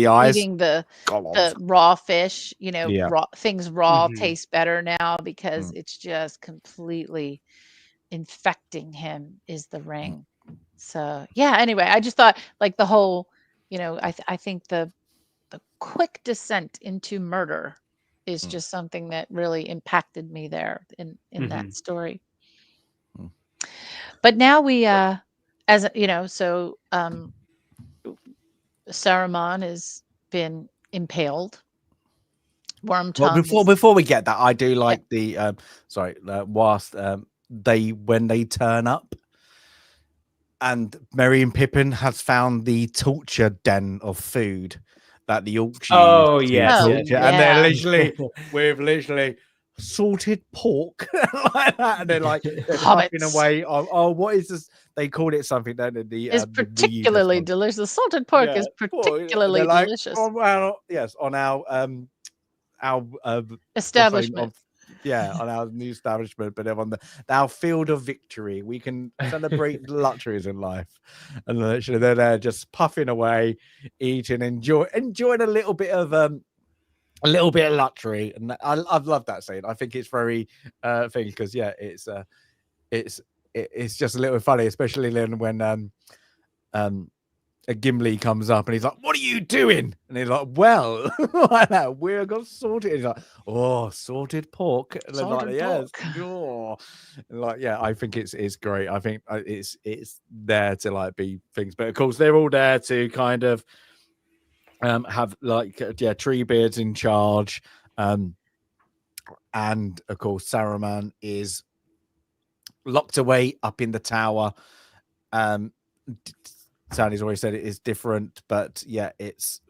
eyes, eating the raw fish, raw things taste better now because it's just completely infecting him is the ring. So yeah, anyway, I just thought, like, the whole, I think the quick descent into murder is just something that really impacted me there in that story. But now we Saruman has been impaled. Wormtongue. Well, before we get that, I do like whilst when they turn up, and Merry and Pippin has found the torture den of food that the orcs Oh, use to yes, torture, yes, and they're yeah. literally with literally salted pork like that, and they're puffing Hobbits. away. Oh, what is this? They called it something. Don't they? Is particularly delicious. Salted pork is particularly delicious. On our Establishment. on our new establishment, but on our field of victory, we can celebrate luxuries in life. And literally, they're there just puffing away, eating, enjoying a little bit of luxury. And I've loved that scene. I think it's very thing because it's just a little funny, especially then when a Gimli comes up and he's like, "What are you doing?" And he's like, "Well, like that, we're got sorted." He's like, "Oh, sorted pork." And Salted like, yes, pork. sure. And like, yeah, I think it's great. I think it's there to like be things, but of course they're all there to kind of have like Treebeard's in charge, and of course Saruman is locked away up in the tower. Sandy's always said it is different, but yeah, it's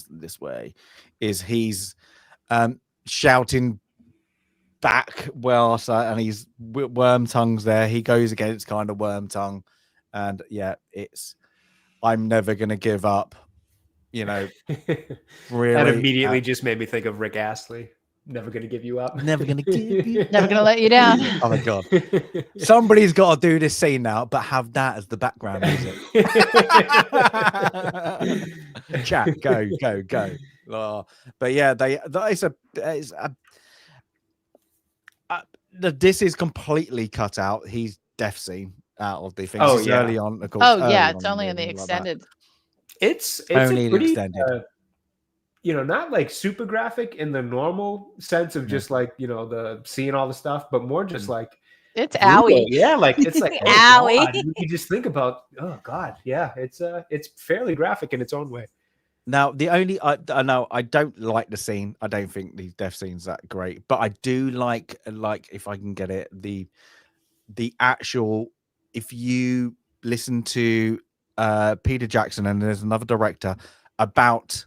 this way. Is he's shouting back and he's Worm Tongue's there. He goes against kind of Worm Tongue, and yeah, it's I'm never gonna give up. You know, really. That immediately just made me think of Rick Astley. Never gonna give you up. Never gonna give you. Never gonna let you down. Oh my god! Somebody's got to do this scene now, but have that as the background music. Chat, go. But yeah, this is completely cut out. He's death scene out of the thing. Oh, it's yeah. early on. Of course, Oh yeah, it's only in the extended. It's only a pretty, extended. Not like super graphic in the normal sense of just like, the seeing all the stuff, but more just like it's brutal. owie. Yeah, like it's like Owie. you just think about, oh god, yeah, it's fairly graphic in its own way. Now, the only I know I don't like the scene. I don't think the death scene's that great, but I do like if I can get it, the actual. If you listen to Peter Jackson and there's another director about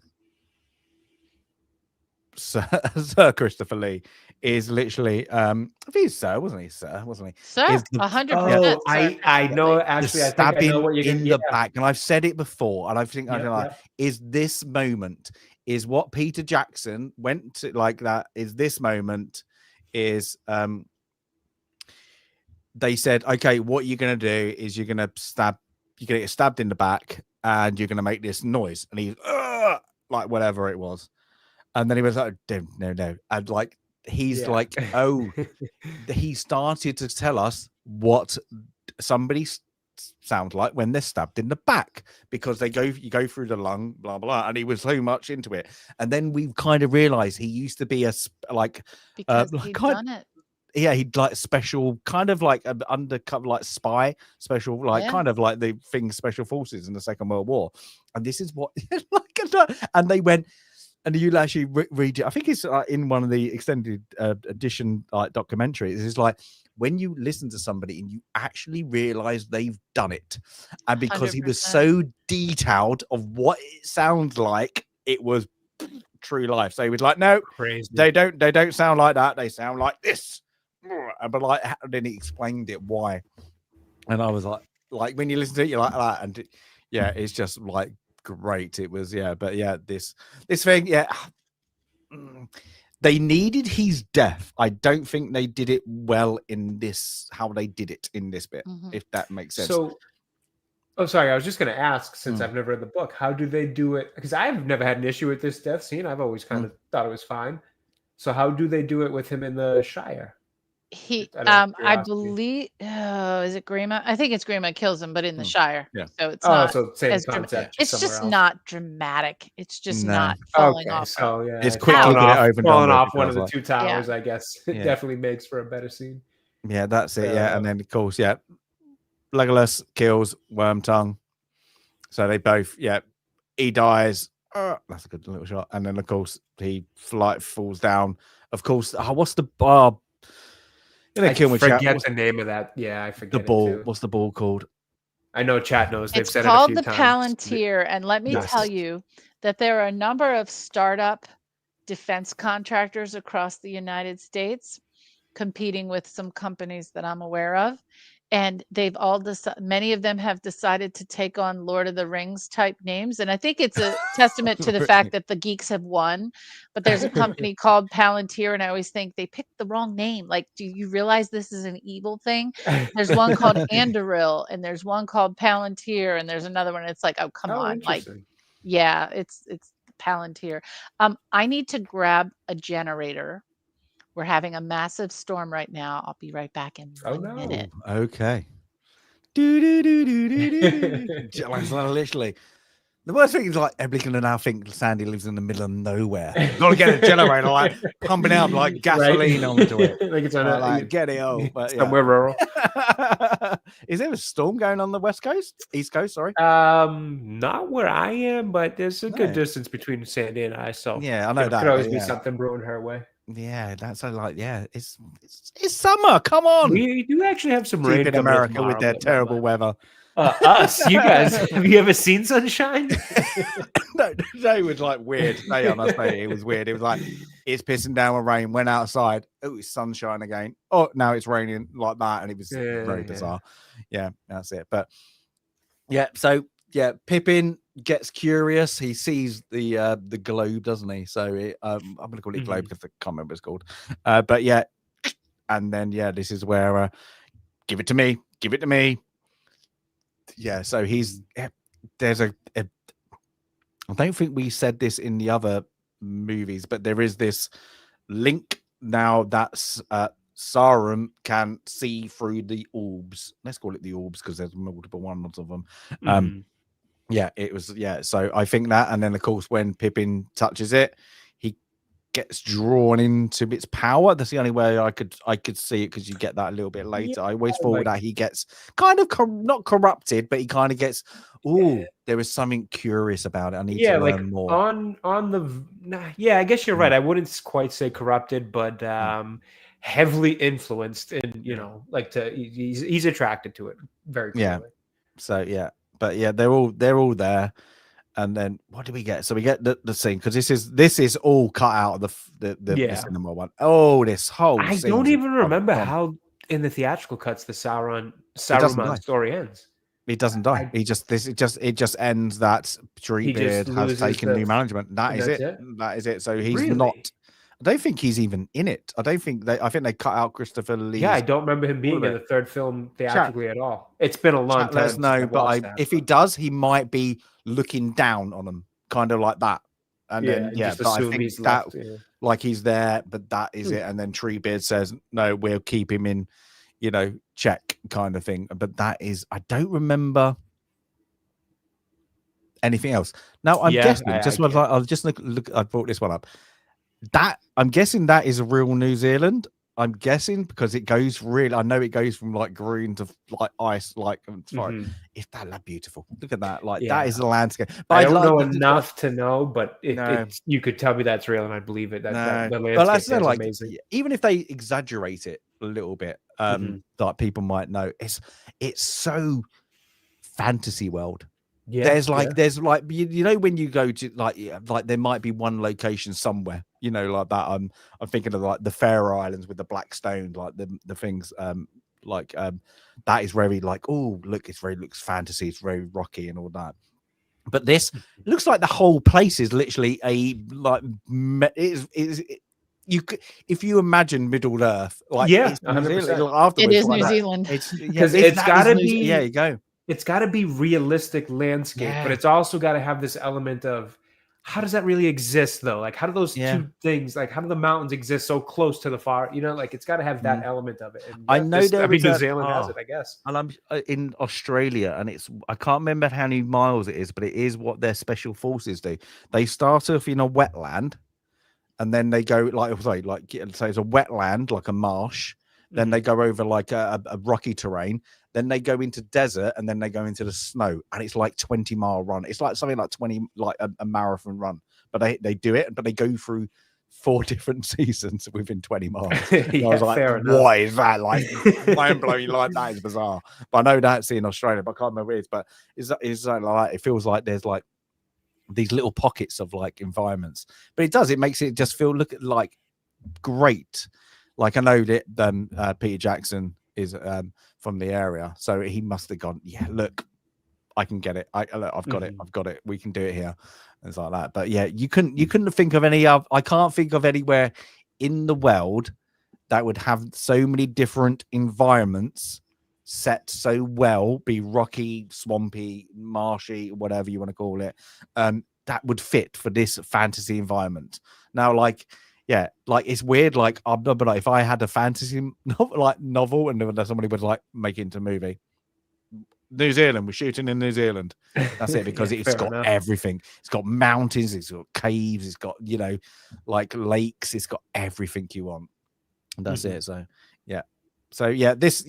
Sir Christopher Lee is literally I think he's Sir, wasn't he? Sir, wasn't he? Sir, 100%. I know. Actually, I think I know what you're in the back, and I've said it before, and I think I don't know. Is this moment is what Peter Jackson went to like that? Is this moment is they said, okay, what you're gonna do is you're gonna get stabbed in the back, and you're gonna make this noise, and he's like whatever it was. And then he was like, no. And like, he's like, oh, he started to tell us what somebody sounds like when they're stabbed in the back, because you go through the lung, blah, blah. And he was so much into it. And then we kind of realized he used to be because he'd done it. Yeah, he'd like special, kind of like an undercover, like spy, special, like kind of like the thing, special forces in the Second World War. And this is what, and they went, and you actually read it. I think it's in one of the extended edition documentaries. It's like when you listen to somebody and you actually realize they've done it, and because 100%. He was so detailed of what it sounds like, it was true life. So he was like, no, crazy. They don't sound like that. They sound like this. But like, then he explained it why, and I was like when you listen to it, you're like that, and yeah, it's just like. Great it was, but this thing, they needed his death. I don't think they did it well in this, how they did it in this bit, if that makes sense. So sorry, I was just going to ask, since I've never read the book, how do they do it? Because I've never had an issue with this death scene. I've always kind of thought it was fine. So how do they do it with him in the Shire? I believe is it Grima? I think it's Grima kills him, but in the Shire. Yeah. So it's not same concept. It's just not dramatic. It's just not falling off. So it's quickly falling off one of the two towers, I guess. It definitely makes for a better scene. Yeah, that's it. And then of course, Legolas kills Wormtongue. So they both, he dies. That's a good little shot. And then of course he falls down. Of course, what's the I forget the name of that. Yeah, I forget the ball. It too. What's the ball called? I know chat knows. They've It's said it a called few the times. Palantir, and let me Yes. tell you that there are a number of startup defense contractors across the United States competing with some companies that I'm aware of. And they've all decided, many of them have decided to take on Lord of the Rings type names. And I think it's a testament to the fact that the geeks have won. But there's a company called Palantir, and I always think they picked the wrong name. Like, do you realize this is an evil thing? There's one called Anduril, and there's one called Palantir, and there's another one. It's like, oh, come on. Like, Interesting. yeah, it's Palantir. I need to grab a generator. We're having a massive storm right now. I'll be right back in 1 minute. Okay. Like, literally. The worst thing is like everybody can now think Sandy lives in the middle of nowhere. Got to get a generator like pumping out like gasoline onto it. Like it's on Like, get it all. But somewhere rural. Is there a storm going on the West Coast? East Coast, sorry. Not where I am, but there's a good distance between Sandy and I. So yeah, I know that could always be something brewing her way. Yeah, that's like it's summer. Come on. We do actually have some rain in coming America with their terrible weather. Us, you guys, have you ever seen sunshine? No, today was like weird. Today, I must say, it was weird. It was like it's pissing down with rain. Went outside. Oh, it's sunshine again. Oh, now it's raining like that, and it was very bizarre. Yeah, that's it. But yeah, so yeah, Pippin gets curious. He sees the globe, doesn't he? So I'm gonna call it globe because I can't remember what it's called. But yeah, and then yeah, this is where give it to me. Give it to me. Yeah, so there's I don't think we said this in the other movies, but there is this link now that's Sauron can see through the orbs. Let's call it the orbs because there's multiple ones of them. Yeah, it was so I think that, and then of course when Pippin touches it, he gets drawn into its power. That's the only way I could see it, because you get that a little bit later. I always thought that he gets kind of not corrupted, but he kind of gets there is something curious about it. I need to learn more. I guess you're right. I wouldn't quite say corrupted, but heavily influenced, and he's attracted to it very clearly. Yeah. So yeah, but yeah, they're all there. And then what do we get? So we get the scene, because this is all cut out of the cinema one. Oh, this whole I don't even remember how in the theatrical cuts the Saruman story ends. He doesn't die. It just ends that Treebeard has taken new management. That is it. That is it. So he's not. I don't think he's even in it. I think they cut out Christopher Lee. Yeah, I don't remember him being in the third film theatrically at all. It's been a long time. Let us know, but if he does, he might be looking down on them, kind of like that. And then but I think he's that like he's there, but that is it. And then Treebeard says, "No, we'll keep him in, check," kind of thing. But that is, I don't remember anything else. Now I'm guessing. I'll just look. I brought this one up. That I'm guessing that is a real New Zealand. I'm guessing because it goes really. I know it goes from like green to like ice. Like if that beautiful. Look at that. Like that is the landscape. But I don't know enough to know, but you could tell me that's real, and I believe it. The landscape is amazing. Even if they exaggerate it a little bit, like people might know, it's so fantasy world. Yeah, there's like when you go to like there might be one location somewhere, like that. I'm thinking of like the Faroe Islands with the black stone, like the things that is very like, oh look, looks fantasy, it's very rocky and all that. But this looks like the whole place is literally if you imagine Middle Earth, like it's 100%. It is New Zealand. Because it's got to be. Yeah, you go. It's got to be realistic landscape, but it's also got to have this element of how does that really exist, though? Like, how do those two things, like, how do the mountains exist so close to the far? Like, it's got to have that element of it. And I know New Zealand has it, I guess. And I'm in Australia, and I can't remember how many miles it is, but it is what their special forces do. They start off in a wetland, and then they go so it's a wetland, like a marsh. Then they go over like a rocky terrain. Then they go into desert, and then they go into the snow, and it's like 20-mile run. It's like something like 20, like a marathon run. But they do it, but they go through 4 different seasons within 20 miles. Yeah, I was like, fair enough. why is that like mind blowing? Like that is bizarre. But I know that's in Australia, but I can't remember where it is. But is that like it feels like there's like these little pockets of like environments, but it makes it just look like great. Like I know that Peter Jackson is from the area, so he must have gone, yeah, look, I can get it. I've got it. I've got it. We can do it here. And it's like that. But yeah, you couldn't think of any of, I can't think of anywhere in the world that would have so many different environments set so well, be rocky, swampy, marshy, whatever you want to call it, that would fit for this fantasy environment. Now, like, yeah, like it's weird. Like, but if I had a fantasy novel and then somebody would like make it into a movie, New Zealand, we're shooting in New Zealand. That's it, because Yeah, it's got enough. everything. It's got mountains, it's got caves, it's got, you know, like lakes, it's got everything you want. And that's it. So yeah, this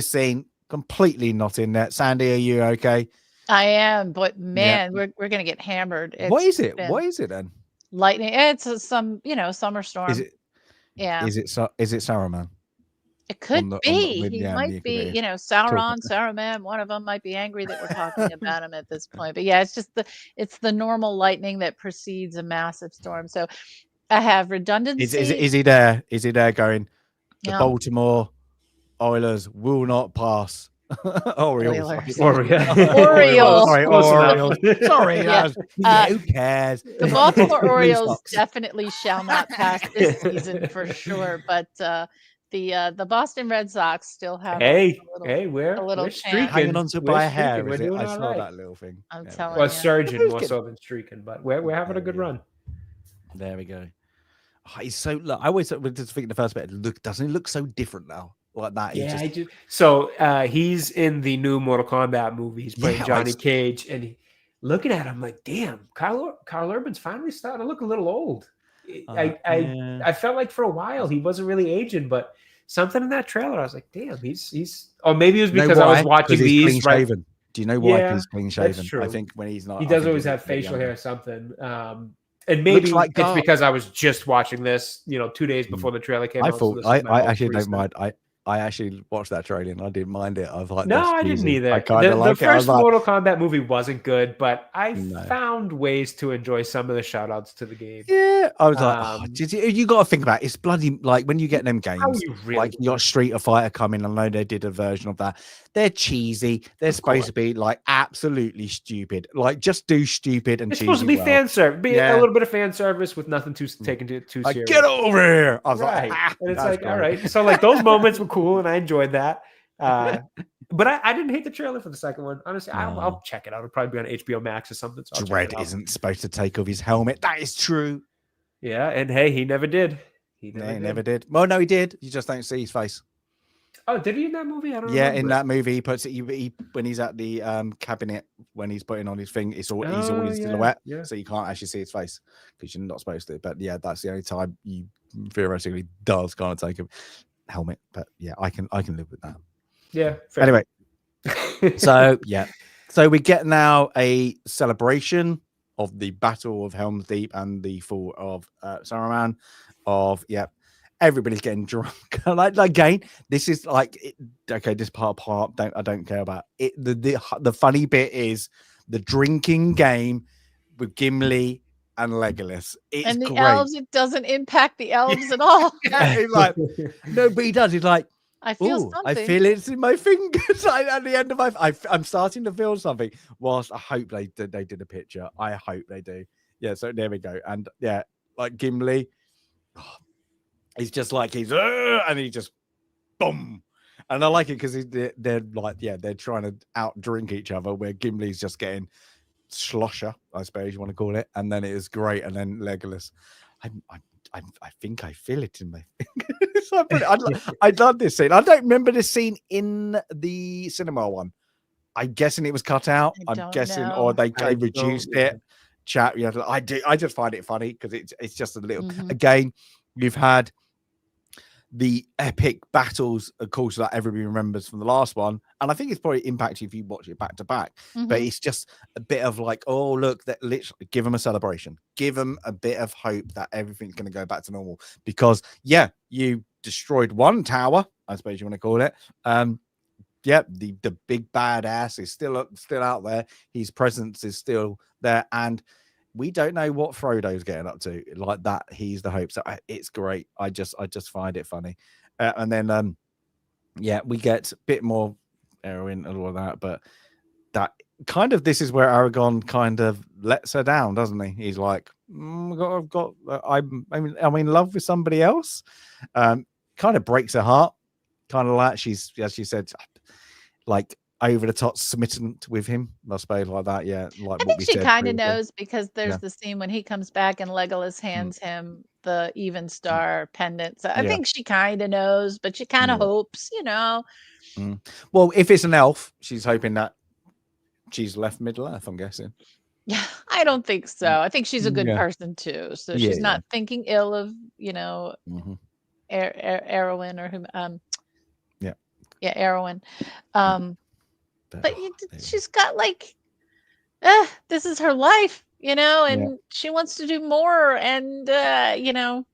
scene completely not in there. Sandy, are you okay? I am, but man, we're gonna get hammered. What is it? What is it then? Lightning. It's some summer storm. Is it? Yeah. Is it Saruman? It could be. He might be, Sauron, Talking. Saruman. One of them might be angry that we're talking about him at this point. But yeah, it's the normal lightning that precedes a massive storm. So I have redundancy. Is he there? Is he there going? The Yeah. Baltimore Oilers will not pass. Orioles. Orioles. Sorry. Yeah. Who cares? The Baltimore Orioles definitely shall not pass this season for sure. But the Boston Red Sox still have we're streaking. Hanging on to by a hair. We're Is it? doing I all saw right. that little thing. I'm telling Well, you. surging more so than streaking, but we're having a good run. There we go. Oh, he's so. Look, I always just think the first bit. Doesn't he look so different now? Like that. Yeah, so he's in the new Mortal Kombat movie. He's playing Johnny Cage, and looking at him like, damn, Carl Urban's finally starting to look a little old. I felt like for a while he wasn't really aging, but something in that trailer, I was like, damn, he's. Or maybe it was because I was watching these. Clean shaven. Do you know why he's clean shaven? That's true. I think when he's not, he does always have facial hair or something. And maybe it's because I was just watching this, 2 days before the trailer came out. I thought I actually don't mind. I actually watched that trailer and I didn't mind it. I was like, no, I didn't either. I kind of like the first Mortal Kombat movie wasn't good, but I found ways to enjoy some of the shout outs to the game. Yeah, I was like, you got to think about it. It's bloody, like when you get them games, like you got Street Fighter coming. I know they did a version of that. They're cheesy. They're supposed to be like absolutely stupid. Like just do stupid and it's cheesy. Supposed to be fan service, a little bit of fan service with nothing too taken too serious. Get over here! I was like, and it's like, great. all right. So like those moments were cool, and I enjoyed that. But I didn't hate the trailer for the second one. Honestly, I'll check it out. It'll probably be on HBO Max or something. So Dredd isn't supposed to take off his helmet. That is true. Yeah, and hey, he never did. He never did. Well, no, he did. You just don't see his face. Oh, did he in that movie? I don't know. Yeah, in that movie, he puts he when he's at the cabinet when he's putting on his thing, he's all in silhouette, so you can't actually see his face because you're not supposed to. But yeah, that's the only time you theoretically does kind of take a helmet. But yeah, I can live with that. Yeah. Anyway, so we get now a celebration of the Battle of Helm's Deep and the fall of Saruman. Everybody's getting drunk. like again, this is like this part I don't care about it. The funny bit is the drinking game with Gimli and Legolas. It's and the great. elves, it doesn't impact the elves at all. He's like, no, but he does. He's like, I feel something. I feel it in my fingers. At the end of I'm starting to feel something. Whilst I hope they did a picture. I hope they do. Yeah. So there we go. And yeah, like Gimli. He's just like and he just boom, and I like it because they're like they're trying to out drink each other. Where Gimli's just getting slosher, I suppose you want to call it, and then it is great. And then Legolas, I think I feel it in my fingers. I love this scene. I don't remember this scene in the cinema one. I'm guessing it was cut out. I'm guessing, or they reduced it. Chat, I do. I just find it funny because it's just a little. Again, you've had the epic battles, of course, that everybody remembers from the last one. And I think it's probably impacted if you watch it back to back. But it's just a bit of like, oh, look, that literally give them a celebration, give them a bit of hope that everything's going to go back to normal. Because, yeah, you destroyed one tower, I suppose you want to call it. Yeah, the big badass is still out there. His presence is still there. And we don't know what Frodo's getting up to like that. He's the hope. So it's great. I just find it funny. And then, yeah, we get a bit more Arwen and all of that. But that kind of, this is where Aragorn kind of lets her down, doesn't he? He's like, I'm in love with somebody else. Kind of breaks her heart. Kind of like she's, as she said, like over the top smitten with him, I suppose, like that. Yeah, like I think she kind of knows, because there's the scene when he comes back and Legolas hands him the Even Star pendant. So I think she kind of knows, but she kind of hopes, you know. Well, if it's an elf, she's hoping that she's left Middle Earth, I'm guessing. Yeah, I don't think so. I think she's a good person too. So she's not thinking ill of, you know, Arwen or whom. Arwen. But she's got like, this is her life, you know, and she wants to do more, and you know,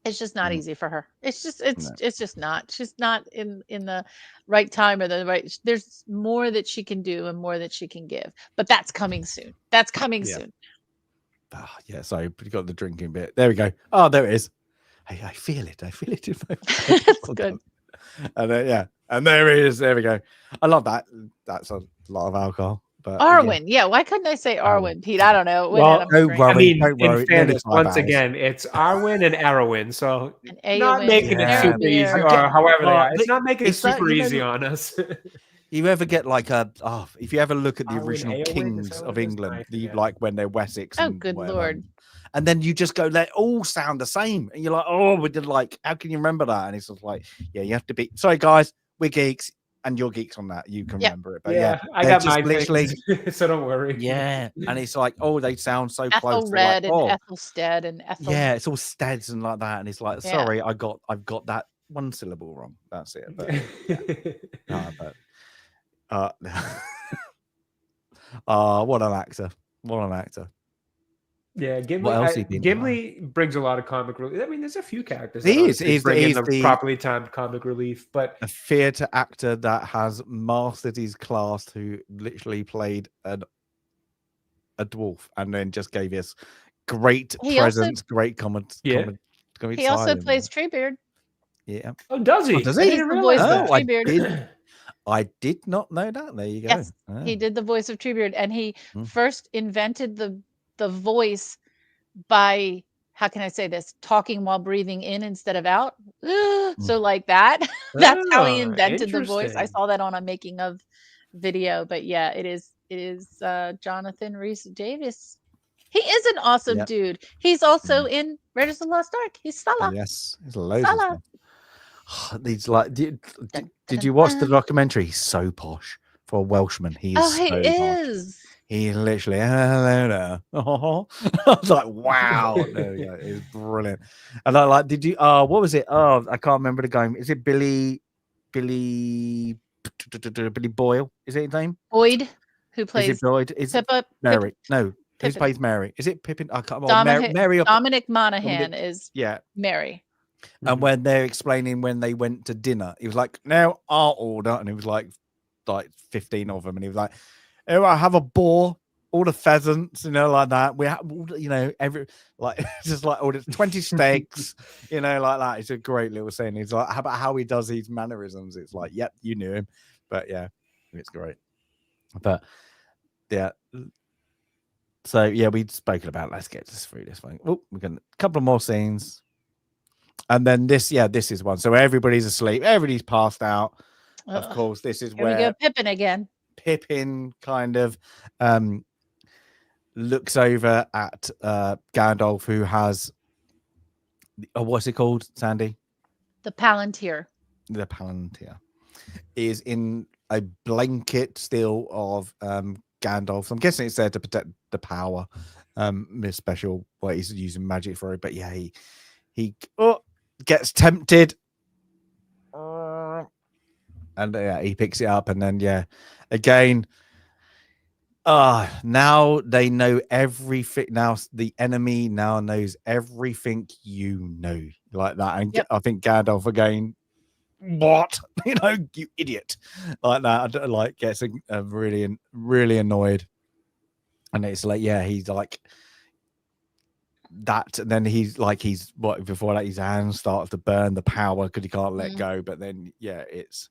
it's just not easy for her. It's just not. She's not in the right time or the right. There's more that she can do and more that she can give, but that's coming soon. That's coming soon. Yeah. So you got the drinking bit. There we go. Oh, there it is. Hey, I feel it. It's good. And then, and there it is. There we go. I love that. That's a lot of alcohol. But Arwen, why couldn't I say Arwen, Pete? I don't know. Well, don't worry. In fairness, once again, it's Arwen and Arwen, so not making it super easy, or however they are. It's not making it super easy on us. You ever get like if you ever look at the original kings of England, like when they're Wessex. Oh, good Lord. And then you just go, they all sound the same. And you're like, oh, we did like, how can you remember that? And it's just like, you have to be, sorry guys, we're geeks and you're geeks on that. You can remember it. But I got my literally, so don't worry. Yeah. And it's like, oh, they sound so close. Ethelred and Ethelsted and Ethel. Yeah, it's all Steds and like that. And it's like, sorry, I've got that one syllable wrong. That's it. But, what an actor. What an actor. Yeah, Gimli brings a lot of comic relief. I mean, there's a few characters. He's the properly timed comic relief, but a theatre actor that has mastered his craft, who literally played a dwarf and then just gave us great presence, great comment. He also plays Treebeard. Yeah. Oh, does he? Does he? He's the voice of Treebeard. I did not know that. There you go. Yes, he did the voice of Treebeard, and he first invented the voice by, how can I say this, talking while breathing in instead of out. So like that. That's how he invented the voice. I saw that on a making of video. But yeah, it is Jonathan Rhys-Davies. He is an awesome dude. He's also in Raiders of the Lost Ark. He's Salah. Yes, he's loads of stuff. These like, did you watch the documentary? He's so posh for a Welshman. He is. He literally, hello there. I was like, wow. There we go. It's brilliant. And I like, did you, what was it? Oh, I can't remember the game. Is it Billy Boyle? Is it his name? Boyd, who plays. Is it Boyd? Is it Mary? No. Who plays Mary? Is it Pippin? I can't remember. Mary Dominic Monaghan is Mary. And when they're explaining when they went to dinner, he was like, now our order. And it was like 15 of them. And he was like, oh, I have a boar, all the pheasants, like that. We have, every, just like all the 20 steaks, like that. It's a great little scene. He's like, how about how he does his mannerisms? It's like, yep, you knew him. But yeah, it's great. But yeah. So yeah, we'd spoken about, let's get this through this one. Oh, we're going to a couple of more scenes. And then this is one. So everybody's asleep. Everybody's passed out. Of course, this is where we go Pippin again. Pippin kind of looks over at Gandalf, who has what's it called, Sandy? The Palantir. The Palantir is in a blanket still of Gandalf. I'm guessing it's there to protect the power. Special, he's using magic for it. But yeah, he gets tempted. And he picks it up, and then again. Now they know everything. Now the enemy now knows everything like that. And I think Gandalf again, what? You idiot, like that. Like gets really, really annoyed, and it's like, he's like that. And then he's what before that his hands start to burn the power because he can't let go. But then it's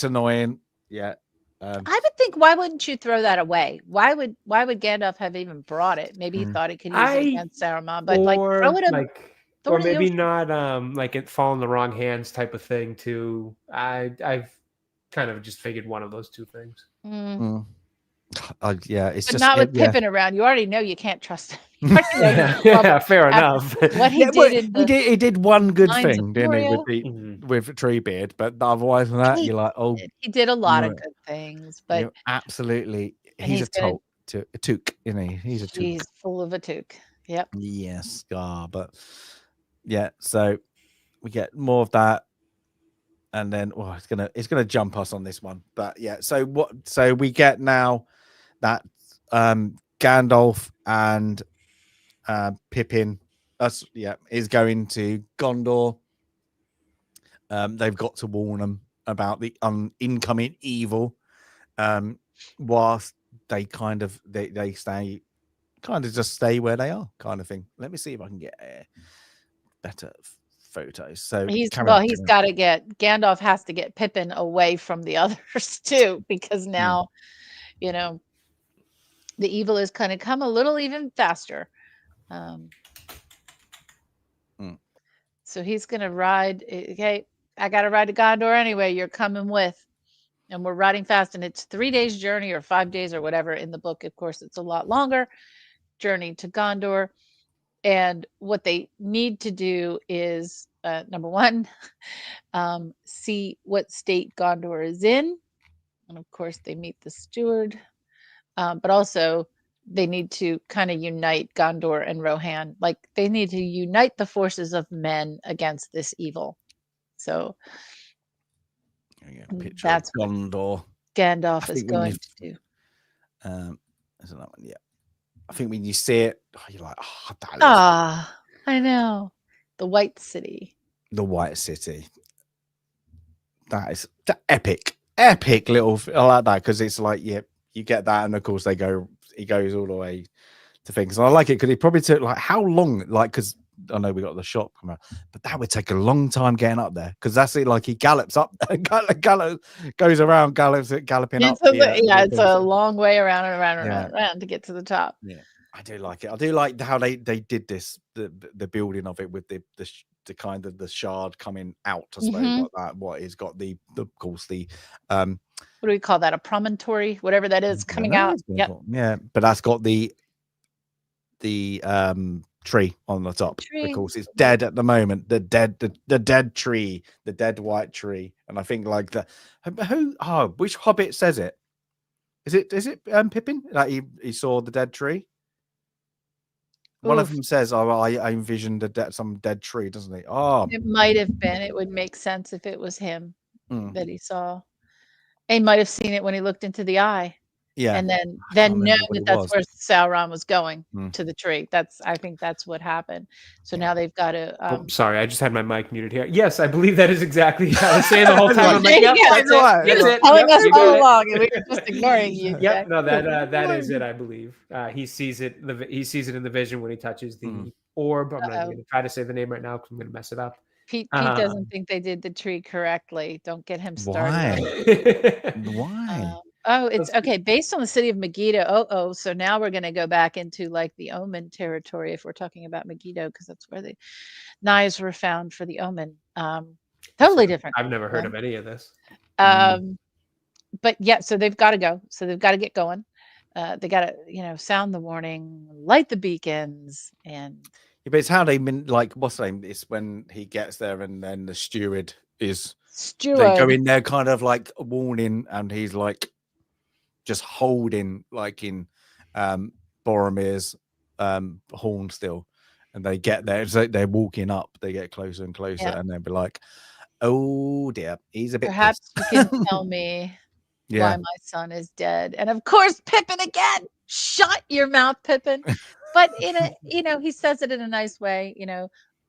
annoying. Yeah. I would think, why wouldn't you throw that away? Why would Gandalf have even brought it? Maybe he thought he could use it against Saruman, but throw it or maybe not like it fall in the wrong hands type of thing too. I've kind of just figured one of those two things. It's but just not with Pippin around. You already know you can't trust him. Fair enough. What he did, he did one good thing, didn't he, with Treebeard? But otherwise than that, you're like, he did a lot of good things. But absolutely, he's a took, isn't he? He's a took. He's full of a took. Yep. Yes, but so we get more of that, and then it's gonna jump us on this one. But so we get now that Gandalf and Pippin is going to Gondor. They've got to warn them about the incoming evil, whilst they they stay where they are, kind of thing. Let me see if I can get better photos. So Gandalf has to get Pippin away from the others too, because now the evil is kind of come a little even faster. So he's going to ride. Okay, I got to ride to Gondor anyway. You're coming with. And we're riding fast. And it's 3 days journey or 5 days or whatever. In the book, of course, it's a lot longer journey to Gondor. And what they need to do is, number one, see what state Gondor is in. And of course, they meet the steward. But also, they need to kind of unite Gondor and Rohan. Like, they need to unite the forces of men against this evil. So that's Gondor. What Gandalf is going to do. Isn't that one? Yeah. I think when you see it, you're like, I know. The White City. The White City. That is epic little. I like that because it's like, you get that, and of course he goes all the way to things. And I like it because it probably took how long? Because I know we got the shop come out, but that would take a long time getting up there because that's it. Like he gallops up, goes around, galloping up. It's a long way around and around to get to the top. Yeah, I do like it. I do like how they did this, the building of it with the kind of the shard coming out. I suppose like that. What is got the of course the what do we call that? A promontory, whatever that is, coming out. Yep. Yeah, but that's got the tree on the top. Of course, it's dead at the moment. The dead tree, the dead white tree. And I think like which Hobbit says it? Is it Pippin that he saw the dead tree? One of them says, I envisioned some dead tree, doesn't he? It might have been. It would make sense if it was him that he saw. He might have seen it when he looked into the eye. Yeah. And then know that that's where Sauron was going to the tree. I think that's what happened. So now they've got to. Sorry, I just had my mic muted here. Yes, I believe that is exactly what I was saying the whole time. I'm like, that's it. Telling us all along, and we were just ignoring you. Yep, no, that is it. I believe he sees it. He sees it in the vision when he touches the orb. I'm not going to try to say the name right now because I'm going to mess it up. Pete doesn't think they did the tree correctly. Don't get him started. Why? It's okay. Based on the city of Megiddo. So now we're going to go back into like the Omen territory if we're talking about Megiddo, because that's where the knives were found for the Omen. Totally different. I've never heard of any of this. But yeah, so they've got to go. So they've got to get going. They got to, sound the warning, light the beacons, and. Yeah, but it's how they what's the name? It's when he gets there, and then the steward is. They go in there, kind of like a warning, and he's like. Just holding like in Boromir's horn still, and they get there. So they're walking up. They get closer and closer, Yeah. and they'll be like, "Oh dear, he's a bit." Perhaps pissed." you can tell me Yeah. why my son is dead. And of course, Pippin again. Shut your mouth, Pippin. But in a, he says it in a nice way.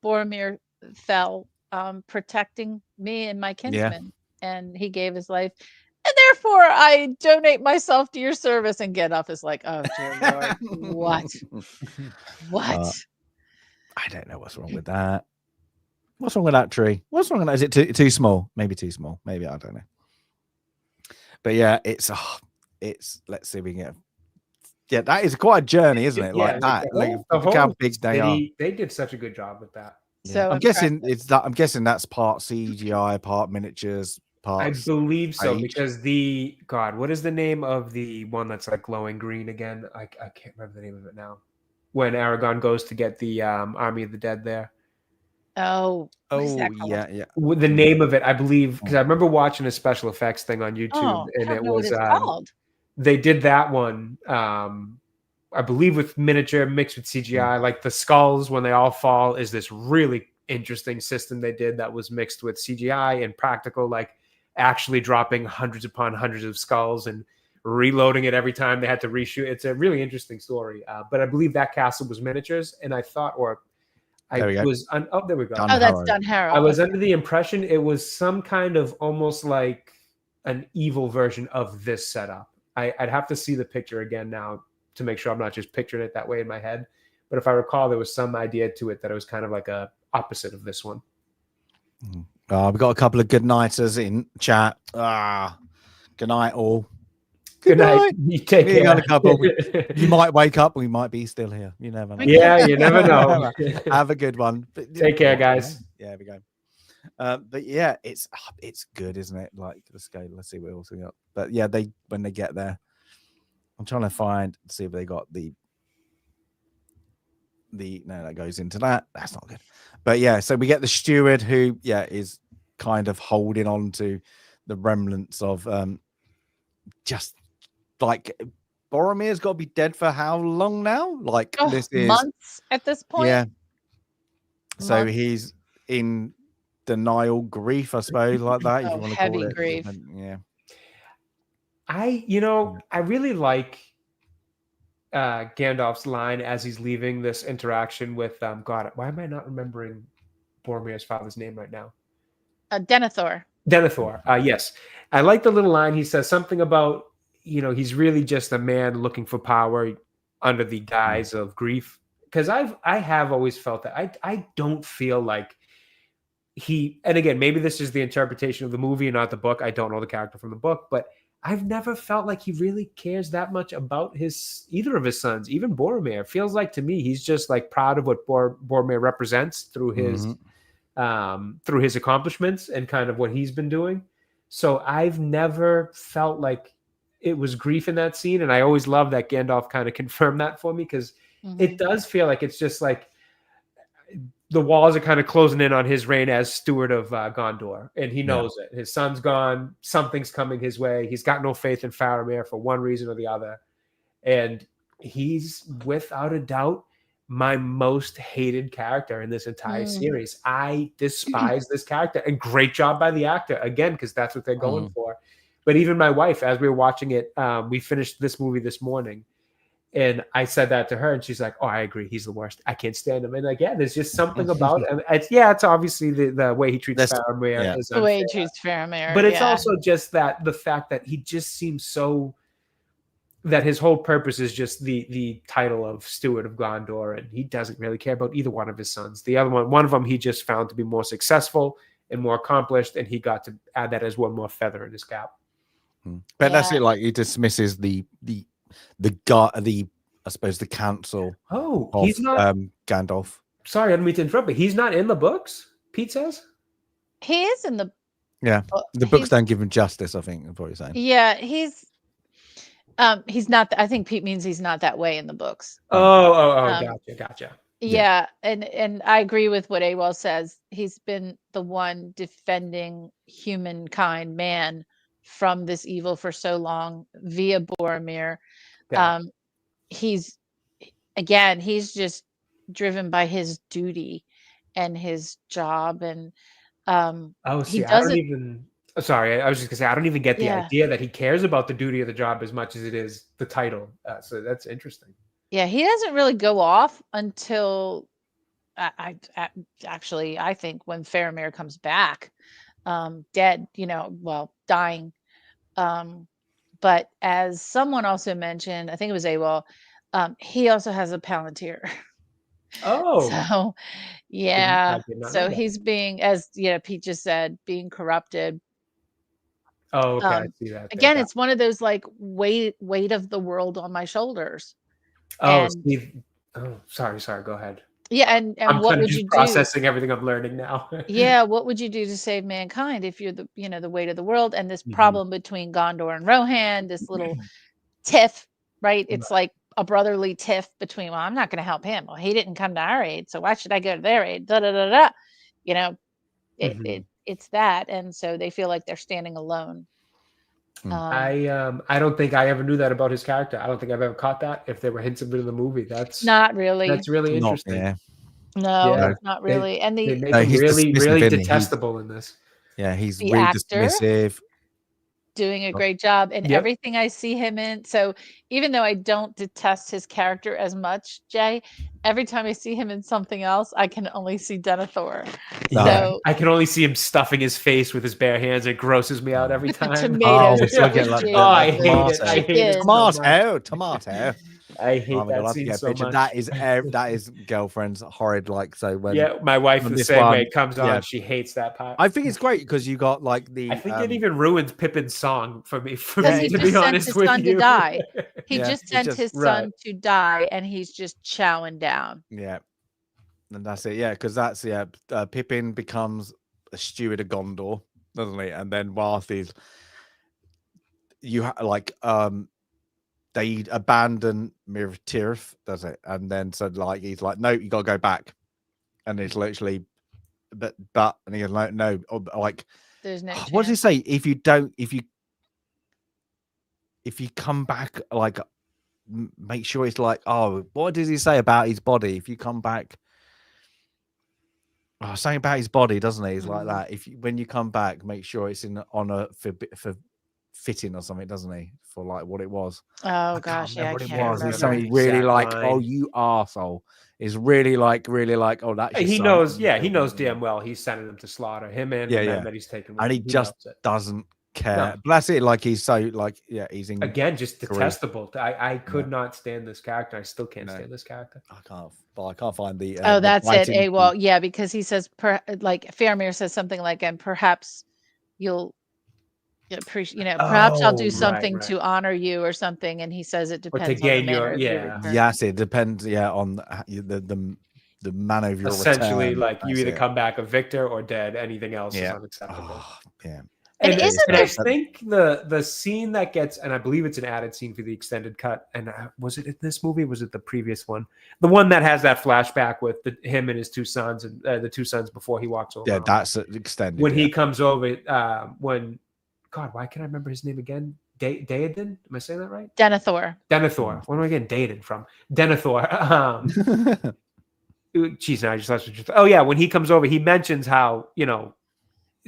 Boromir fell protecting me and my Yeah. kinsmen, and he gave his life. And therefore, I donate myself to your service. And Gandalf is like, oh, dear Lord, what? What? I don't know what's wrong with that. What's wrong with that tree? What's wrong with that? Is it too small? Maybe too small. Maybe, I don't know. But yeah, it's let's see if we can get. Yeah, that is quite a journey, isn't it? Like that. Look how big they are. They did such a good job with that. Yeah. So I'm guessing I'm guessing that's part CGI, part miniatures, part. I believe so, because what is the name of the one that's like glowing green again? I can't remember the name of it now. When Aragorn goes to get the army of the dead there. Oh, yeah. The name of it, I believe, because I remember watching a special effects thing on YouTube, and I don't it know was what it's called. They did that one, I believe, with miniature mixed with CGI. Like the skulls when they all fall is this really interesting system they did that was mixed with CGI and practical, like actually dropping hundreds upon hundreds of skulls and reloading it every time they had to reshoot. It's a really interesting story. But I believe that castle was miniatures, and I thought, there we go. Oh, that's Dun Harrow. I was under the impression it was some kind of almost like an evil version of this setup. I'd have to see the picture again now to make sure I'm not just picturing it that way in my head. But if I recall, there was some idea to it that it was kind of like a opposite of this one. We've got a couple of good nighters in chat. Good night, all. Good night. You take care. Got a couple. You might wake up. We might be still here. You never know. Yeah, you never know. Have a good one. Take care, guys. Yeah, we go. But yeah, it's good, isn't it? Like, let's go. Let's see what else we got. But yeah, when they get there, I'm trying to see if they got the no, that goes into that. That's not good. But yeah, so we get the steward who is kind of holding on to the remnants of just like Boromir's got to be dead for how long now? Like this is months at this point. Yeah. So he's in denial, grief, I suppose, like that. If you want to call it grief. Yeah. I really like Gandalf's line as he's leaving this interaction with God. Why am I not remembering Boromir's father's name right now? Denethor. Yes, I like the little line. He says something about he's really just a man looking for power under the guise of grief. Because I have always felt that I don't feel like and again, maybe this is the interpretation of the movie and not the book. I don't know the character from the book, but I've never felt like he really cares that much about either of his sons, even Boromir. It feels like to me he's just like proud of what Boromir represents through his accomplishments and kind of what he's been doing. So I've never felt like it was grief in that scene, and I always love that Gandalf kind of confirmed that for me, because it does feel like it's just like the walls are kind of closing in on his reign as steward of Gondor, and he knows it. His son's gone. Something's coming his way. He's got no faith in Faramir for one reason or the other, and he's without a doubt my most hated character in this entire series. I despise this character, and great job by the actor again, because that's what they're going for. But even my wife, as we were watching it, we finished this movie this morning. And I said that to her, and she's like, "Oh, I agree. He's the worst. I can't stand him." And like, there's just something about him. It's obviously the way he treats Faramir is unfair. The way he treats Faramir. But it's also just that the fact that he just seems so that his whole purpose is just the title of steward of Gondor, and he doesn't really care about either one of his sons. The other one of them, he just found to be more successful and more accomplished, and he got to add that as one more feather in his cap. But that's it. Like, he dismisses the I suppose the council. He's not Gandalf. Sorry, I didn't mean to interrupt, but he's not in the books. Pete says he is in the. Yeah, the books don't give him justice, I think. Is what you're saying. Yeah, he's not. I think Pete means he's not that way in the books. Gotcha. Yeah, and I agree with what Awal says. He's been the one defending humankind, man, from this evil for so long via Boromir. He's just driven by his duty and his job, and he see, I don't doesn't. even. Sorry, I was just gonna say I don't even get the Yeah. idea that he cares about the duty of the job as much as it is the title. So that's interesting. Yeah, he doesn't really go off until actually, I think when Faramir comes back, dead, dying. But as someone also mentioned, I think it was AWOL, he also has a Palantir. Oh, So, I yeah. did not know So that. he's being, as Pete just said, being corrupted. Oh, okay, I see that. Again, it's one of those like weight of the world on my shoulders. Oh, And Steve. Oh, sorry. Go ahead. yeah, and I'm what kind of would you just do? processing everything I'm learning now. Yeah, what would you do to save mankind if you're the weight of the world, and this Mhm. problem between Gondor and Rohan, this little tiff, right? It's like a brotherly tiff between, well, I'm not going to help him. Well, he didn't come to our aid, so why should I go to their aid? Da da da da. You know, Mhm. it's that, and so they feel like they're standing alone. I don't think I ever knew that about his character. I don't think I've ever caught that. If there were hints of it in the movie, that's Not really. That's really interesting. Yeah. No, Yeah. not really. And They the make him he's really, dismissive, really isn't he? detestable in this. Yeah, he's the really actor dismissive. doing a great job in Yep. everything I see him in. So even though I don't detest his character as much, Jay, every time I see him in something else, I can only see Denethor. Yeah, So I can only see him stuffing his face with his bare hands. It grosses me out every with the time. tomatoes, Oh, so get like with I the hate it. I hate it so much. tomato. I hate Oh my God, that I scene get a so picture. much. That is girlfriend's horrid. Like, so when Yeah, my wife when the this same way one- it comes on, yeah. she hates that part. I think it's great because you got like the I think it even ruins Pippin's song for me. because he To just be sent honest his with son you, to die. He Yeah, just it sent just- his right. son to die, and he's just chowing down. yeah, and that's it. Yeah, because that's Pippin becomes a steward of Gondor, doesn't he? And then whilst he's they abandon Mir Tirith, does it? And then so like he's like, no, you gotta go back. And it's literally but and he goes, no, like There's no what does he chance. say? If you come back, like make sure it's like, oh, what does he say about his body? If you come back, something about his body, doesn't he? It's like that. When you come back, make sure it's in honor for fitting or something, doesn't he? For like what it was. Oh I gosh, yeah, I what it can't was. It's remember. something really Exact like, line. oh, you arsehole. It's really like, oh, that's your He son. knows. Yeah, he knows damn well he's sending them to slaughter him and the men that he's taking with and he him. just knows it. doesn't care. No. But that's it. Like he's so like, he's in Again, just grief. detestable. I could not stand this character. I still can't stand this character. I can't find the. Oh, that's it. fighting Well, yeah, because he says, like Faramir says something like, and perhaps you'll appreciate, perhaps I'll do something to honor you or something. And he says it depends on the gain manner of your yeah. return. Yes, it depends. Yeah, on the manner of your essentially return. like you That's either it. come back a victor or dead. Anything else is Yeah. unacceptable. Oh, yeah. And isn't I there? think the scene that gets, and I believe it's an added scene for the extended cut. And was it in this movie? Was it the previous one? The one that has that flashback with him and his two sons, and the two sons before he walks over. Yeah, that's extended. When he comes over, when God, why can't I remember his name again? Daedon? Am I saying that right? Denethor. Where am I getting Daedon from? Denethor. Geez, now I just lost what you thought. Oh yeah, when he comes over, he mentions how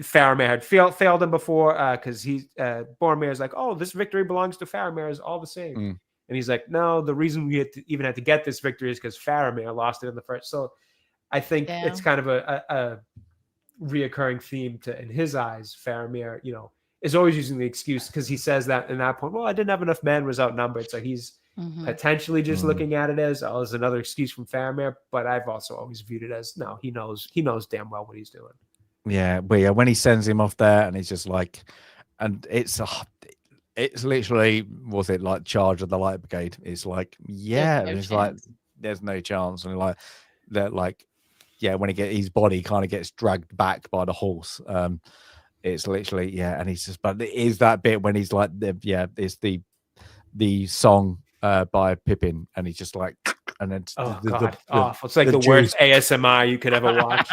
Faramir had failed him before because Boromir's like, oh, this victory belongs to Faramir, is all the same. And he's like, no, the reason we even had to get this victory is because Faramir lost it in the first. So I think it's kind of a reoccurring theme in his eyes. Faramir, is always using the excuse because he says that in that point, well, I didn't have enough men, was outnumbered. So he's potentially just looking at it as another excuse from Faramir. But I've also always viewed it as, no, he knows damn well what he's doing. Yeah, but yeah, when he sends him off there, and he's just like, and it's literally, was it like Charge of the Light Brigade? It's like, it's like there's no chance, and like that, like, yeah, when his body kind of gets dragged back by the horse, it's literally, and he's just, but it is that bit when he's like, it's the song by Pippin, and he's just like, and then awful. It's like the worst ASMR you could ever watch.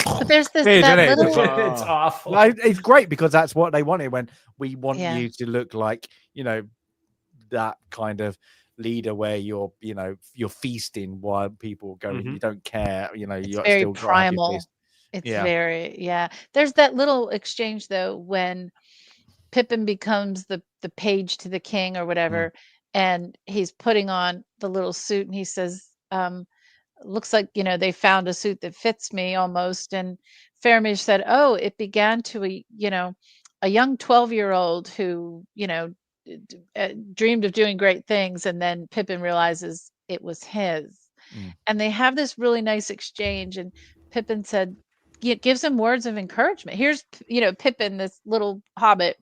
But there's that little. It's awful. It's great because that's what they wanted. When we want you to look like, that kind of leader where you're feasting while people are going. Mhm. You don't care. It's You're very still got to have your primal. feast. It's Yeah. very, yeah. There's that little exchange though when Pippin becomes the page to the king or whatever, and he's putting on the little suit, and he says, "Looks like they found a suit that fits me almost." And Faramir said, "Oh, it began to a young 12-year-old who dreamed of doing great things," and then Pippin realizes it was his. And they have this really nice exchange, and Pippin said, gives him words of encouragement. Here's Pippin, this little hobbit,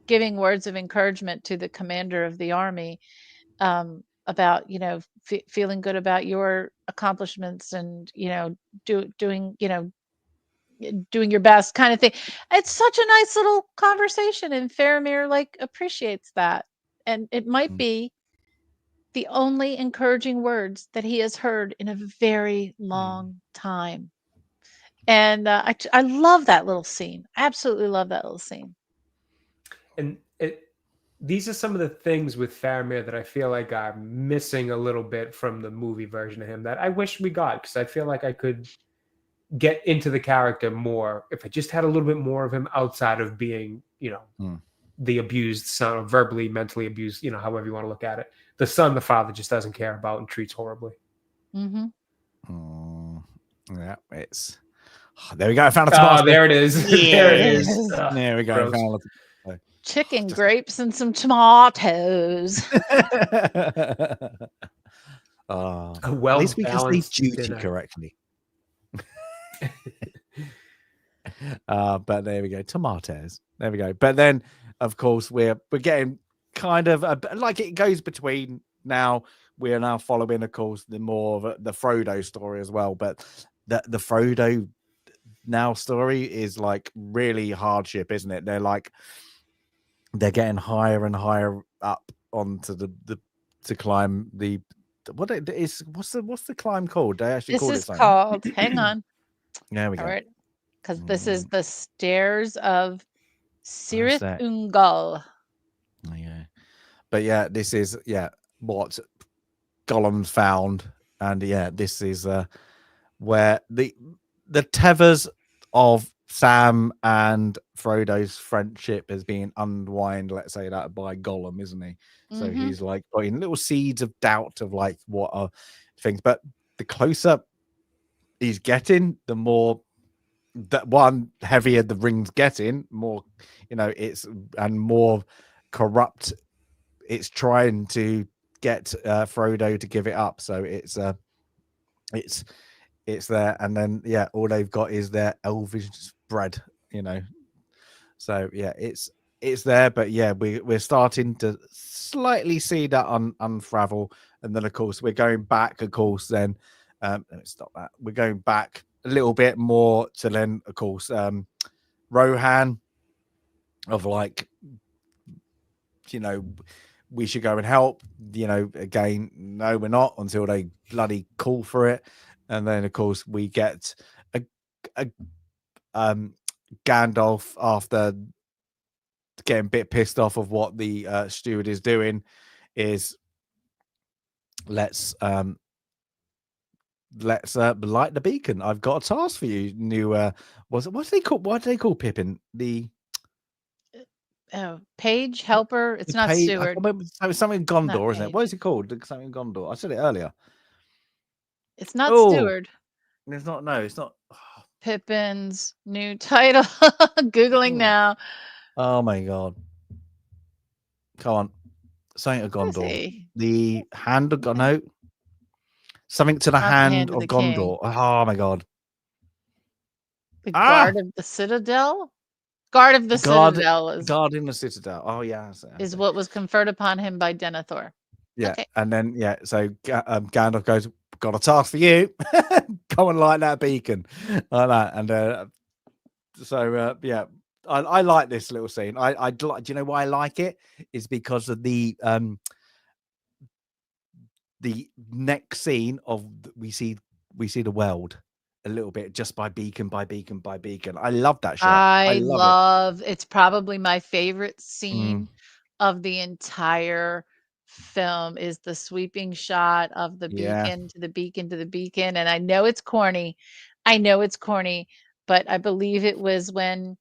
giving words of encouragement to the commander of the army, about feeling good about your accomplishments, and doing your best, kind of thing. It's such a nice little conversation, and Faramir appreciates that, and it might be the only encouraging words that he has heard in a very long time. And I love that little scene. Absolutely love that little scene. And these are some of the things with Faramir that I feel like I'm missing a little bit from the movie version of him that I wish we got, because I feel like I could get into the character more if I just had a little bit more of him outside of being, the abused son, or verbally, mentally abused, however you want to look at it. The son the father just doesn't care about and treats horribly. Yeah, it's there we go. I found a tomato. There it is. There it is. There we go. Found chicken grapes and some tomatoes. A well, at least we can say duty correctly. But there we go, tomatoes. There we go. But then, of course, we're getting kind of like it goes between now. We're now following, of course, the more of the Frodo story as well. But the Frodo now story is like really hardship, isn't it? They're getting higher and higher up onto the to climb the what's the climb called? They actually This called is it something. called. Hang on. There we go. All right, because this is the stairs of Where's Cirith that? Ungol. Oh, yeah, but yeah, this is what Gollum's found, and this is where the tethers of Sam and Frodo's friendship has been unwind, let's say that, by Gollum, isn't he? So he's like putting little seeds of doubt of like what are things, but the closer he's getting, the more that one heavier the ring's getting, more it's and more corrupt it's trying to get Frodo to give it up. So it's there, and then all they've got is their elvish bread, So it's there, but we're starting to slightly see that unravel, and then of course we're going back. Of course, then let me stop that. We're going back a little bit more to then, of course, Rohan of like, we should go and help. Again, no, we're not until they bloody call for it, and then of course we get a Gandalf, after getting a bit pissed off of what the steward is doing, is let's light the beacon. I've got a task for you. New what do they call Pippin? The page, helper. It's not page, steward. It's something Gondor, Not isn't it? What is it called? Something Gondor. I said it earlier. It's not steward. It's not. No, it's not. Pippin's new title. Googling now. Oh my god! Come on, something of Gondor. The hand of Gondor. No, something to the hand of Gondor. Oh my god! The guard of the Citadel. Guard of the Citadel is guarding the Citadel. Oh yeah, is what was conferred upon him by Denethor. Yeah, okay. And then so Gandalf goes, "Got a task for you. Go and light that beacon," like that. And I like this little scene. Do you know why I like it? Is because of the next scene of we see the world a little bit just by beacon by beacon by beacon. I love that shot. I love it. It's probably my favorite scene of the entire film is the sweeping shot of the Yeah. beacon to the beacon to the beacon. And I know it's corny. But I believe it was when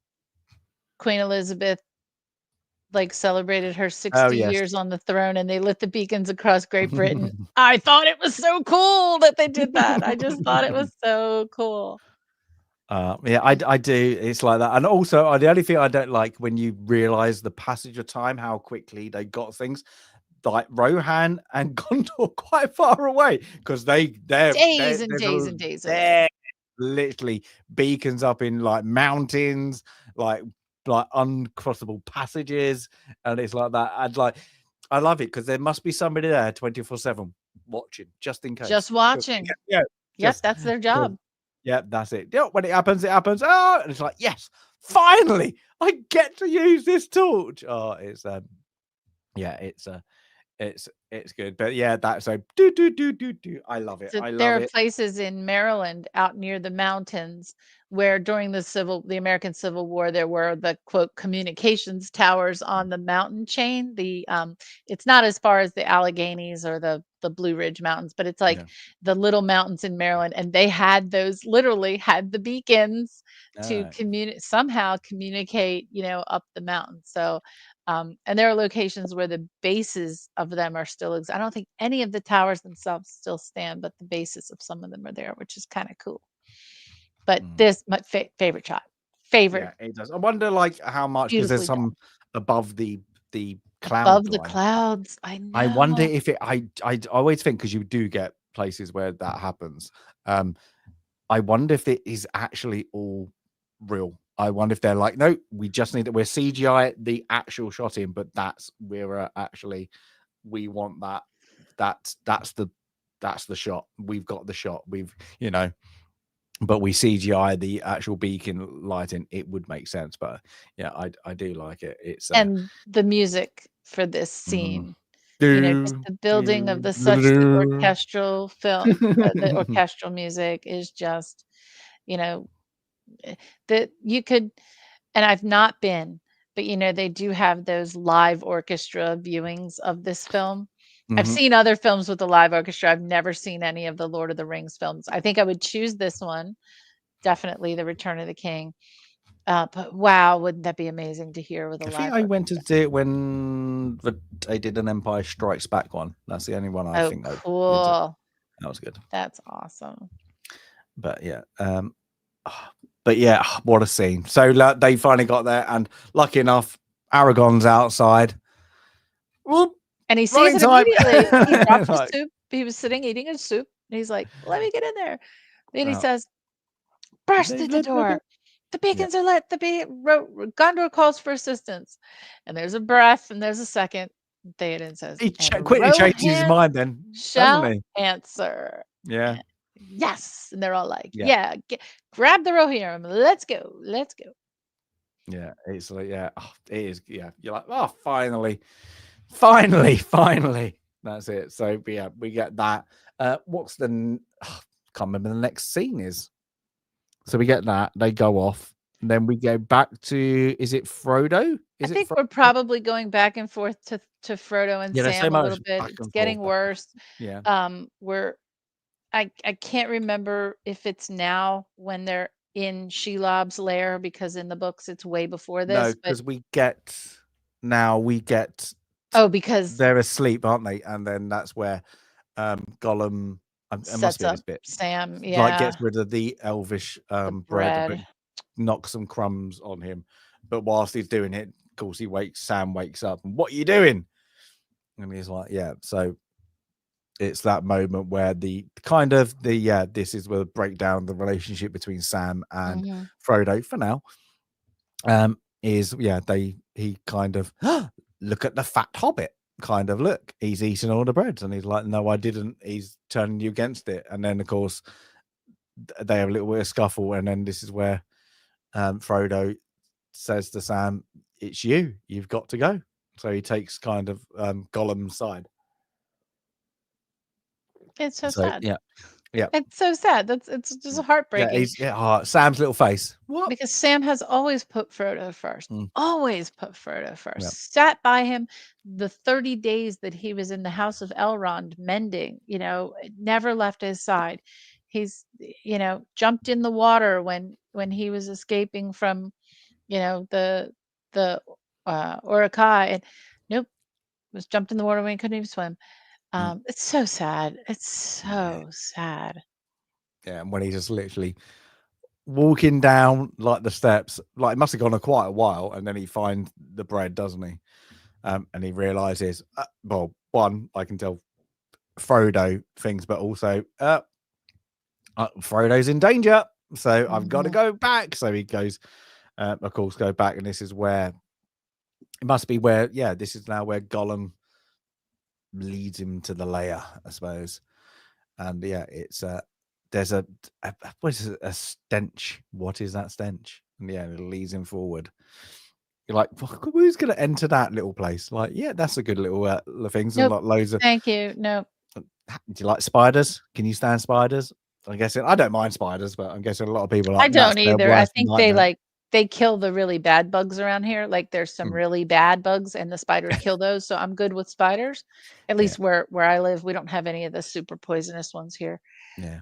Queen Elizabeth like celebrated her 60 yes. years on the throne and they lit the beacons across Great Britain. I thought it was so cool that they did that. I just thought it was so cool. Yeah, I do. It's like that. And also, the only thing I don't like when you realize the passage of time, how quickly they got things, like Rohan and Gondor quite far away, because they're Days and days and days away. literally beacons up in like mountains, like uncrossable passages, and it's like that. And like, I love it because there must be somebody there 24/7 watching, just in case. Just watching. Yeah. Yep, that's their job. Yeah, that's it. Yeah, when it happens, it happens. Oh, and it's like, yes, finally, I get to use this torch. Oh, it's it's good. But yeah, that's so do. I love it. So I there love are it. places in Maryland out near the mountains where during the American Civil War, there were the quote communications towers on the mountain chain. It's not as far as the Alleghenies or the Blue Ridge Mountains, but it's like the little mountains in Maryland, and they had literally had the beacons to somehow communicate, up the mountain. So and there are locations where the bases of them are still I don't think any of the towers themselves still stand, but the bases of some of them are there, which is kind of cool. But this my favorite shot. Favorite. Yeah, it does. I wonder like how much, because there's Beautifully some above the cloud above the line. clouds. I know. I wonder if I always think, because you do get places where that happens. I wonder if it is actually all real. I wonder if they're like, no, we just need that. We're CGI the actual shot in, but actually we want that. That's the shot. We've got the shot. But we CGI the actual beacon lighting. It would make sense, but yeah, I do like it. It's and the music for this scene. Just the building of the orchestral film, the orchestral music is just, that you could, and I've not been, but they do have those live orchestra viewings of this film. I've seen other films with a live orchestra. I've never seen any of the Lord of the Rings films. I think I would choose this one, definitely The Return of the King. But wow, wouldn't that be amazing to hear with a live I think I went to orchestra? see it when they did an Empire Strikes Back one. That's the only one I think. Cool. That was good. That's awesome. But yeah, what a scene. So they finally got there, and lucky enough, Aragon's outside. Whoop, and he sees it immediately. He dropped his Like- soup. He was sitting eating his soup, and he's like, "Let me get in there." Then he Oh. says, "Burst through the door. The beacons are lit. Gondor calls for assistance." And there's a breath, and there's a second. Theoden says, He quickly changes his mind then, shall doesn't he? answer. Yeah. Yes. And they're all like, Yeah. grab the Rohirrim. Let's go. Let's go. Yeah. It's like, it is. Yeah. You're like, oh, finally. That's it. So, yeah, we get that. What's can't remember the next scene is. So we get that. They go off. And then we go back to, is it Frodo? I think we're probably going back and forth to Frodo and Sam a little bit. It's getting worse. Yeah. I can't remember if it's now when they're in Shelob's lair, because in the books it's way before this. No, because we get because they're asleep, aren't they? And then that's where Gollum sets up Sam, like gets rid of the elvish bread, but bread. knocks some crumbs on him. But whilst he's doing it, of course, Sam wakes up, and what are you doing? And he's like, yeah. So it's that moment where this is where break down the relationship between Sam and Frodo for now. He kind of look at the fat hobbit, kind of look, he's eating all the breads, and he's like, no, I didn't. He's turning you against it. And then of course they have a little bit of scuffle, and then this is where Frodo says to Sam, it's you've got to go. So he takes kind of Gollum's side. It's so sad. Yeah, It's so sad. It's just heartbreaking. Sam's little face. What? Because Sam has always put Frodo first. Mm. Always put Frodo first. Yeah. Sat by him the 30 days that he was in the house of Elrond mending, never left his side. He's, jumped in the water when he was escaping from, the Uruk-hai, and nope, was jumped in the water when he couldn't even swim. It's so sad. It's so sad. Yeah, and when he just literally walking down like the steps, like it must have gone quite a while, and then he finds the bread, doesn't he? And he realizes, well, one, I can tell Frodo things, but also Frodo's in danger, so I've got to go back. So he goes, of course, go back, and this is where it must be where, this is now where Gollum leads him to the lair, I suppose. And it's there's a what is it, a stench? What is that stench? And it leads him forward. You're like, who's going to enter that little place? Like, that's a good little things. Nope. And like loads of. Thank you. No. Do you like spiders? Can you stand spiders? I'm guessing I don't mind spiders, but I'm guessing a lot of people like. I don't either. I think they kill the really bad bugs around here. Like there's some really bad bugs, and the spiders kill those. So I'm good with spiders. At least where I live, we don't have any of the super poisonous ones here. Yeah.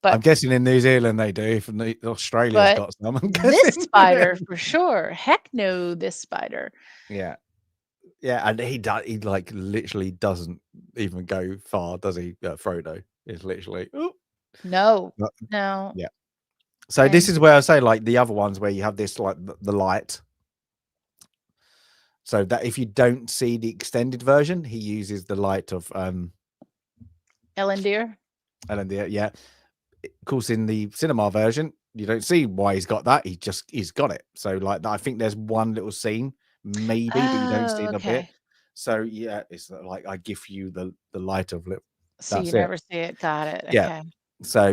But I'm guessing in New Zealand they do. From Australia's got some. This spider for sure. Heck no, this spider. Yeah, and he like literally doesn't even go far, does he? Frodo is literally no. Yeah. So this is where I say, like the other ones where you have this like the light. So that if you don't see the extended version, he uses the light of Elendil. Yeah. Of course, in the cinema version, you don't see why he's got that. He's got it. So like I think there's one little scene maybe, but you don't see the bit. So it's like I give you the light of lip. So you never see it. Got it. Yeah. Okay. So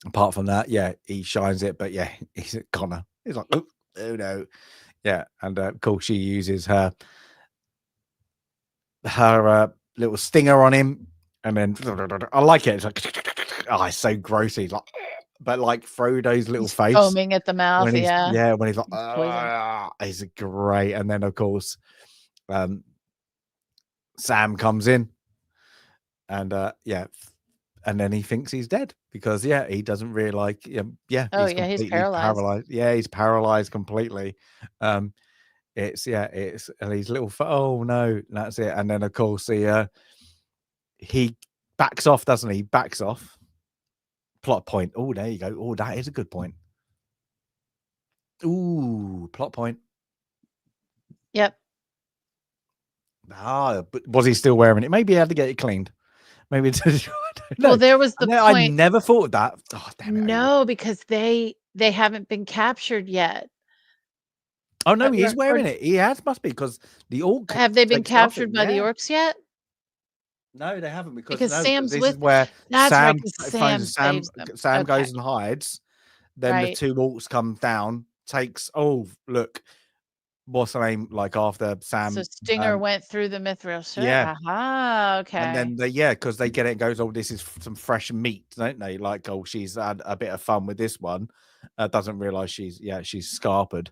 apart from that, he shines it, but he's Connor. He's like, oh no. Yeah, and of course she uses her little stinger on him, and then I like it. It's like, it's so grossy. Like, but like Frodo's little face foaming at the mouth. when he's like, it's great. And then of course, Sam comes in, and and then he thinks he's dead because he doesn't realize he's paralyzed. He's paralyzed completely. It's and his little oh no, that's it. And then of course he backs off, doesn't he? Backs off. Plot point. Oh, there you go. Oh, that is a good point. Ooh, plot point. Yep. But was he still wearing it? Maybe he had to get it cleaned. Maybe it's well, there was the point. I never thought of that. Oh, damn it. No, because they haven't been captured yet. Oh no, he is wearing it. He must be because the orc. Have they been captured by the orcs yet? No, they haven't because Sam's this with. is where Sam saves them. Sam goes and hides. Then the two orcs come down. Takes. Oh look, what's the name? Like after Sam. So Stinger went through the mithril. Sure. Yeah. Aha, okay. And then because they get it. Goes. Oh, this is some fresh meat, don't they? Like, oh, she's had a bit of fun with this one. Doesn't realize she's scarpered.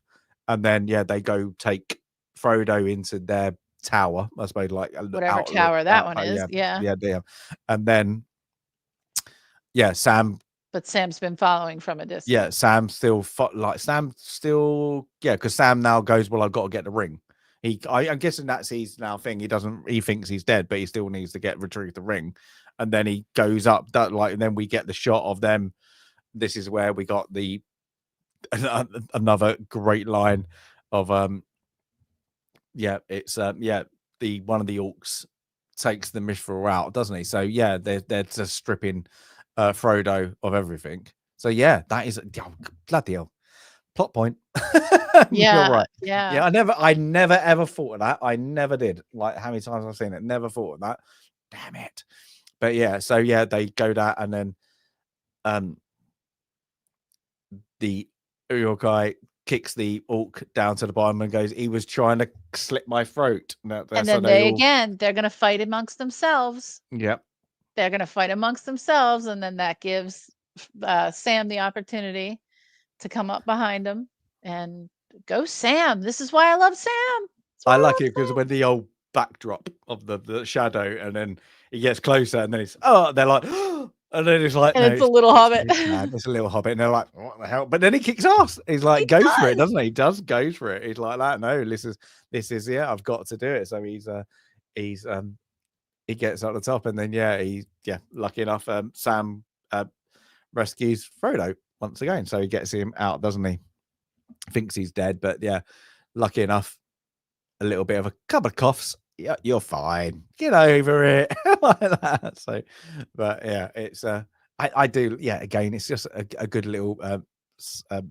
And then they go take Frodo into their tower, I suppose, like whatever tower that one is. Yeah. And then Sam. But Sam's been following from a distance. Yeah, Sam still because Sam now goes, well, I've got to get the ring. I'm guessing that's his now thing. He thinks he's dead, but he still needs to retrieve the ring. And then he goes up and then we get the shot of them. This is where we got another great line of it's the one of the orcs takes the mithril out, doesn't he? So they're just stripping Frodo of everything. So that is bloody hell plot point. You're right. I never ever thought of that. I never did. Like how many times I've seen it, never thought of that. Damn it. But so they go that, and then the Uruk-hai kicks the orc down to the bottom and goes, he was trying to slit my throat. And then they're going to fight amongst themselves. Yep. they're going to fight amongst themselves, and then that gives Sam the opportunity to come up behind him and go Sam. This is why I love Sam. I like it because when the old backdrop of the shadow, and then he gets closer, and then it's they're like, and then it's like, and no, it's a little hobbit. It's a little hobbit, and they're like, what the hell? But then he kicks ass. He's like, goes for it, doesn't he? He does goes for it. He's like that. No, this is I've got to do it. So he gets up the top, and then lucky enough, Sam rescues Frodo once again. So he gets him out, doesn't he? Thinks he's dead, but lucky enough, a little bit of a couple of coughs. Yeah, you're fine. Get over it. Like that. So, but it's I do. Yeah, again, it's just a good little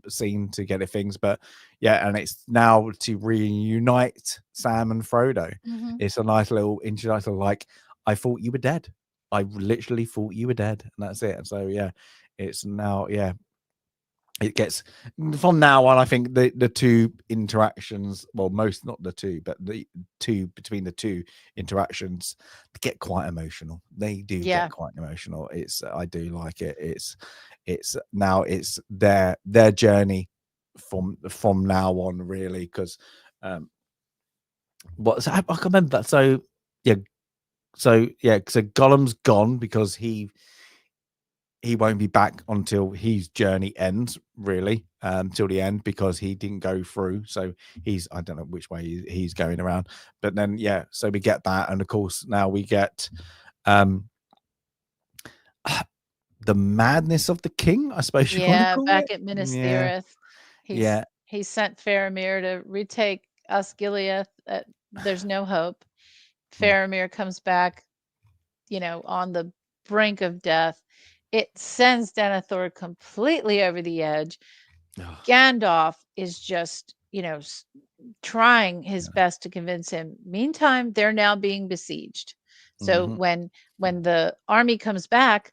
scene to get at things. But and it's now to reunite Sam and Frodo. Mm-hmm. It's a nice little introduction. Like, I thought you were dead. I literally thought you were dead, and that's it. And so it's now it gets from now on. I think the two interactions, well, not the two, but the two between the two interactions get quite emotional. They do get quite emotional. I do like it. It's now it's their journey from now on, really, because I can remember that. So Gollum's gone because he won't be back until his journey ends, really, till the end, because he didn't go through. So I don't know which way he's going around. But then, so we get that. And of course, now we get the madness of the king, I suppose you want to call back it. at Minas Tirith. He sent Faramir to retake Osgiliath. There's no hope. Faramir comes back, on the brink of death. It sends Denethor completely over the edge. Gandalf is just, trying his best to convince him. Meantime, they're now being besieged. So when the army comes back,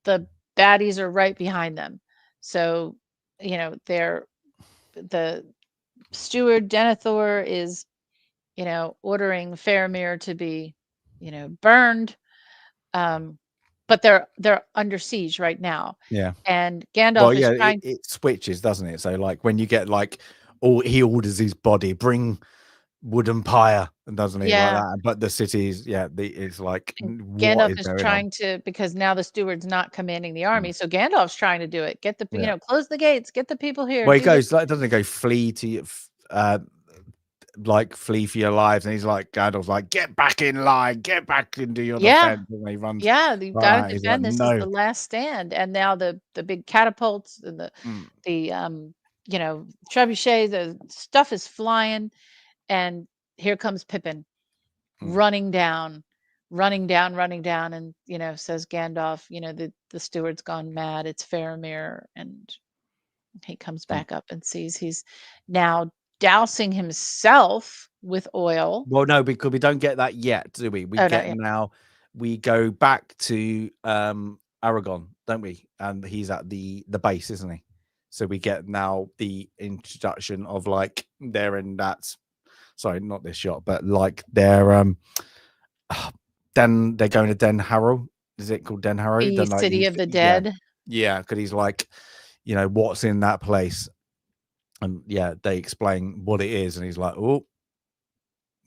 the baddies are right behind them. So, the steward Denethor is, ordering Faramir to be, burned. But they're under siege right now. Yeah. And Gandalf is trying. It switches, doesn't it? So like when you get he orders his body, bring wooden pyre, and doesn't he like that? But the cities, it's like Gandalf is trying to, because now the steward's not commanding the army, so Gandalf's trying to do it. Get the close the gates, get the people here. Well, he goes doesn't he go flee to flee for your lives, and he's like, Gandalf's like, get back in line, get back into your defense, and he runs. You've got to defend. This is the last stand. And now the big catapults and the trebuchet, the stuff is flying, and here comes Pippin running down, and says Gandalf, the steward's gone mad, it's Faramir. And he comes back up and sees he's now dousing himself with oil. Well, no, because we don't get that yet, do we? We go back to Aragon, don't we? And he's at the base, isn't he? So we get now the introduction of they're in that. Sorry, not this shot, but they're then they're going to Den Harrow. Is it called Den Harrow? The city of the dead. Yeah, because he's what's in that place. And they explain what it is, and he's like, "Oh,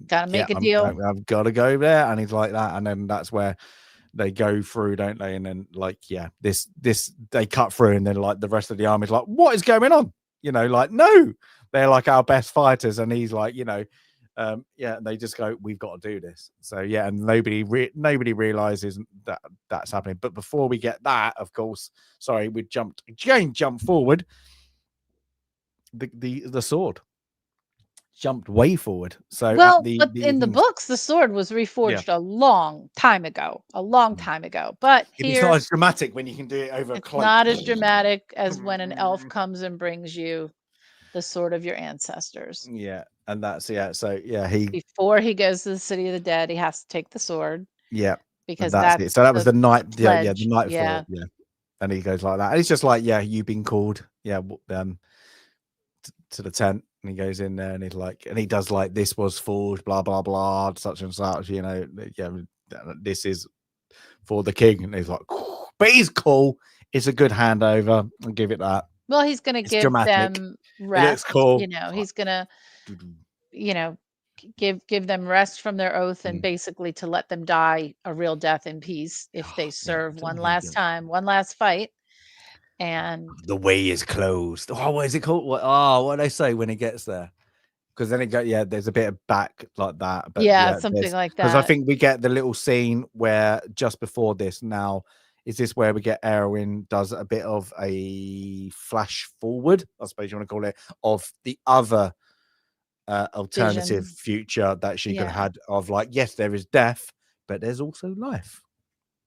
gotta make a deal. I've got to go there." And he's like that, and then that's where they go through, don't they? And then this they cut through, and then the rest of the army's like, "What is going on?" No, they're our best fighters, and he's and they just go, "We've got to do this." So and nobody realizes that that's happening. But before we get that, of course, sorry, we jump forward. The sword jumped way forward. So but in the books, the sword was reforged a long time ago. But it's not as dramatic when you can do it over a cloak. Not as dramatic as when an elf comes and brings you the sword of your ancestors. Yeah, and that's So before he goes to the city of the dead, he has to take the sword. Yeah, because that's it. So that was the night. The night before. Yeah, and he goes like that. And it's just you've been called. To the tent, and he goes in there, and he's and he does this was forged, blah blah blah, such and such. This is for the king, and he's like, but he's cool. It's a good handover. I'll give it that. Well, he's going to It's give dramatic. them It looks rest. cool. You know, he's going to, you know, give them rest from their oath and basically to let them die a real death in peace if they serve one last time, one last fight. And the way is closed. Oh, what is it called? What do they say when he gets there? Because then it go, there's a bit of back like that. But something like that. Because I think we get the little scene where just before this now, is this where we get Erwin does a bit of a flash forward, I suppose you want to call it, of the other alternative Vision. future that she could have had of like, yes, there is death, but there's also life.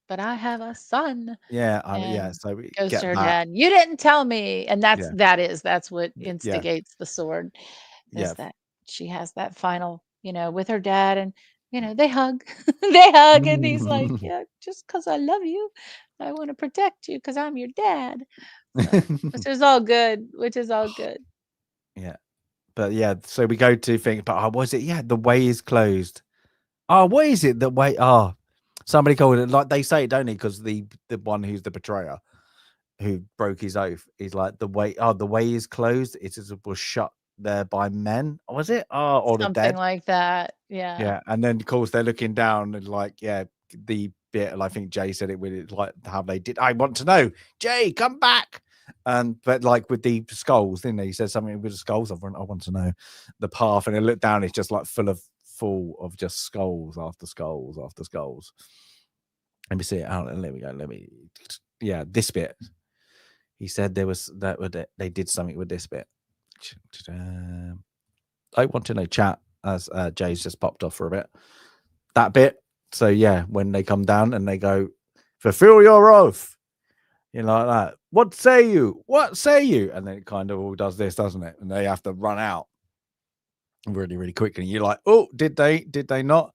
But I have a son. So we goes get to her that. dad. You didn't tell me, and that's what instigates the sword. Is that she has that final, with her dad, and they hug, they hug, and he's like, "Yeah, just because I love you, I want to protect you because I'm your dad." So, which is all good. Yeah, but so we go to think, but was it? Yeah, the way is closed. Oh, what is it? The way? Oh, somebody called it, like they say it, don't they? Because the one who's the betrayer, who broke his oath, is like the way. Oh, the way is closed. It was shut there by men. Was it? Oh, or something the dead, like that. Yeah. And then of course they're looking down and like, the bit. And I think Jay said it with it, like how they did. I want to know, Jay, come back. But like with the skulls, didn't he said something with the skulls. I want to know the path, and I look down. It's just like full of just skulls after skulls after skulls. Let me see it out. There we go. This bit. He said there was they did something with this bit. I want to know, chat, as Jay's just popped off for a bit. That bit. So when they come down and they go, fulfill your oath. Like that. What say you? What say you? And then it kind of all does this, doesn't it? And they have to run out really, really quickly. You're like, oh, did they not?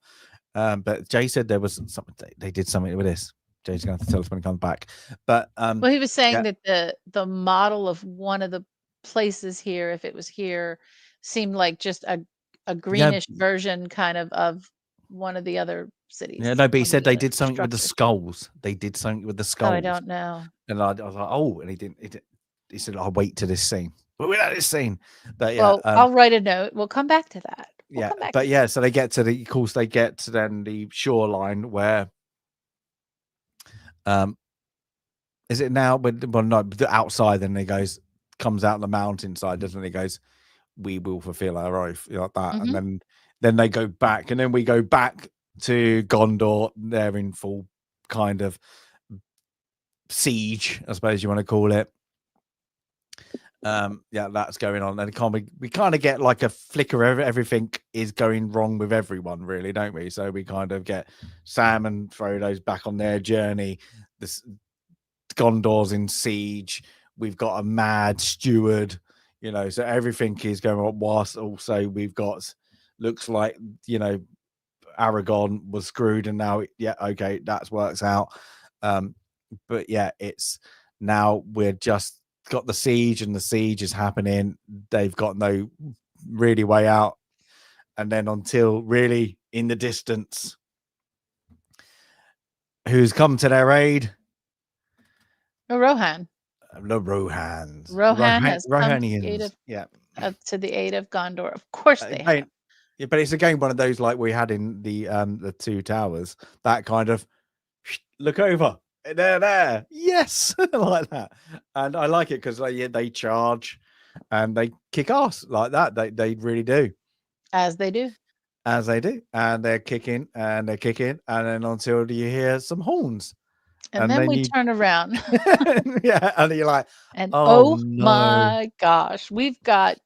But Jay said there was something. They did something with this. Jay's going to tell us when he comes back. But well, he was saying that the model of one of the places here, if it was here, seemed like just a greenish version kind of one of the other cities. Yeah, no, but he said they did something with the skulls. They did something with the skulls. Oh, I don't know. And I was like, oh, and he didn't. He said, I'll wait to this scene. But we're at this scene. But well, I'll write a note. We'll come back to that. So they get to then the shoreline where is it now? But no, the outside, then he comes out the mountainside, doesn't he? He goes, we will fulfill our oath, like that. Mm-hmm. And then they go back, and then we go back to Gondor. They're in full kind of siege, I suppose you want to call it. That's going on, and we kind of get like a flicker of everything is going wrong with everyone, really, don't we? So we kind of get Sam and Frodo's back on their journey. This Gondor's in siege. We've got a mad steward, so everything is going on. Whilst also we've got, looks like, Aragorn was screwed, and now that works out. But it's now we're just got the siege, and the siege is happening. They've got no really way out, and then until really in the distance, who's come to their aid? Rohan. The Rohans. Rohan has come to the aid of Gondor. Of course they have. Yeah, but it's again one of those like we had in the Two Towers. That kind of look over. They're there. Yes. Like that. And I like it because they charge and they kick ass like that. They really do. As they do. And they're kicking and then until you hear some horns. And then we turn around. And you're like, and oh my gosh, we've got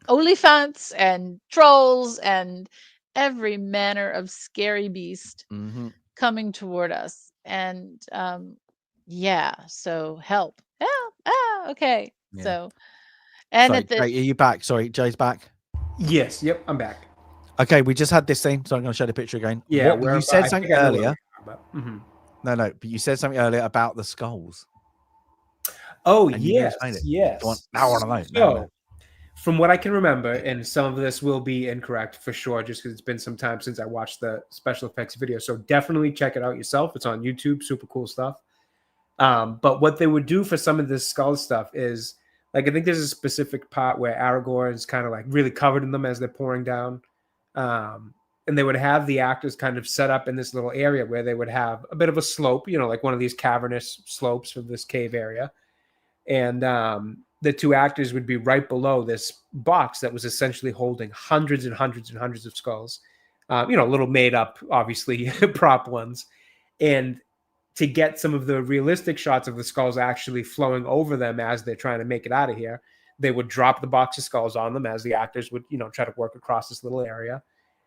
Oliphaunts and trolls and every manner of scary beast coming toward us. And so help. Okay. Yeah. So, and Jay, are you back? Sorry, Jay's back. Yes. Yep. I'm back. Okay, we just had this thing, so I'm going to show the picture again. Yeah, you said something earlier. Mm-hmm. No, but you said something earlier about the skulls. Oh, and yes. Now I want to know. So, from what I can remember, and some of this will be incorrect for sure, just because it's been some time since I watched the special effects video. So definitely check it out yourself. It's on YouTube. Super cool stuff. But what they would do for some of this skull stuff is, like, I think there's a specific part where Aragorn is kind of like really covered in them as they're pouring down. And they would have the actors kind of set up in this little area where they would have a bit of a slope, like one of these cavernous slopes for this cave area. And the two actors would be right below this box that was essentially holding hundreds and hundreds and hundreds of skulls, little made up, obviously, prop ones. And to get some of the realistic shots of the skulls actually flowing over them as they're trying to make it out of here, they would drop the box of skulls on them as the actors would, try to work across this little area.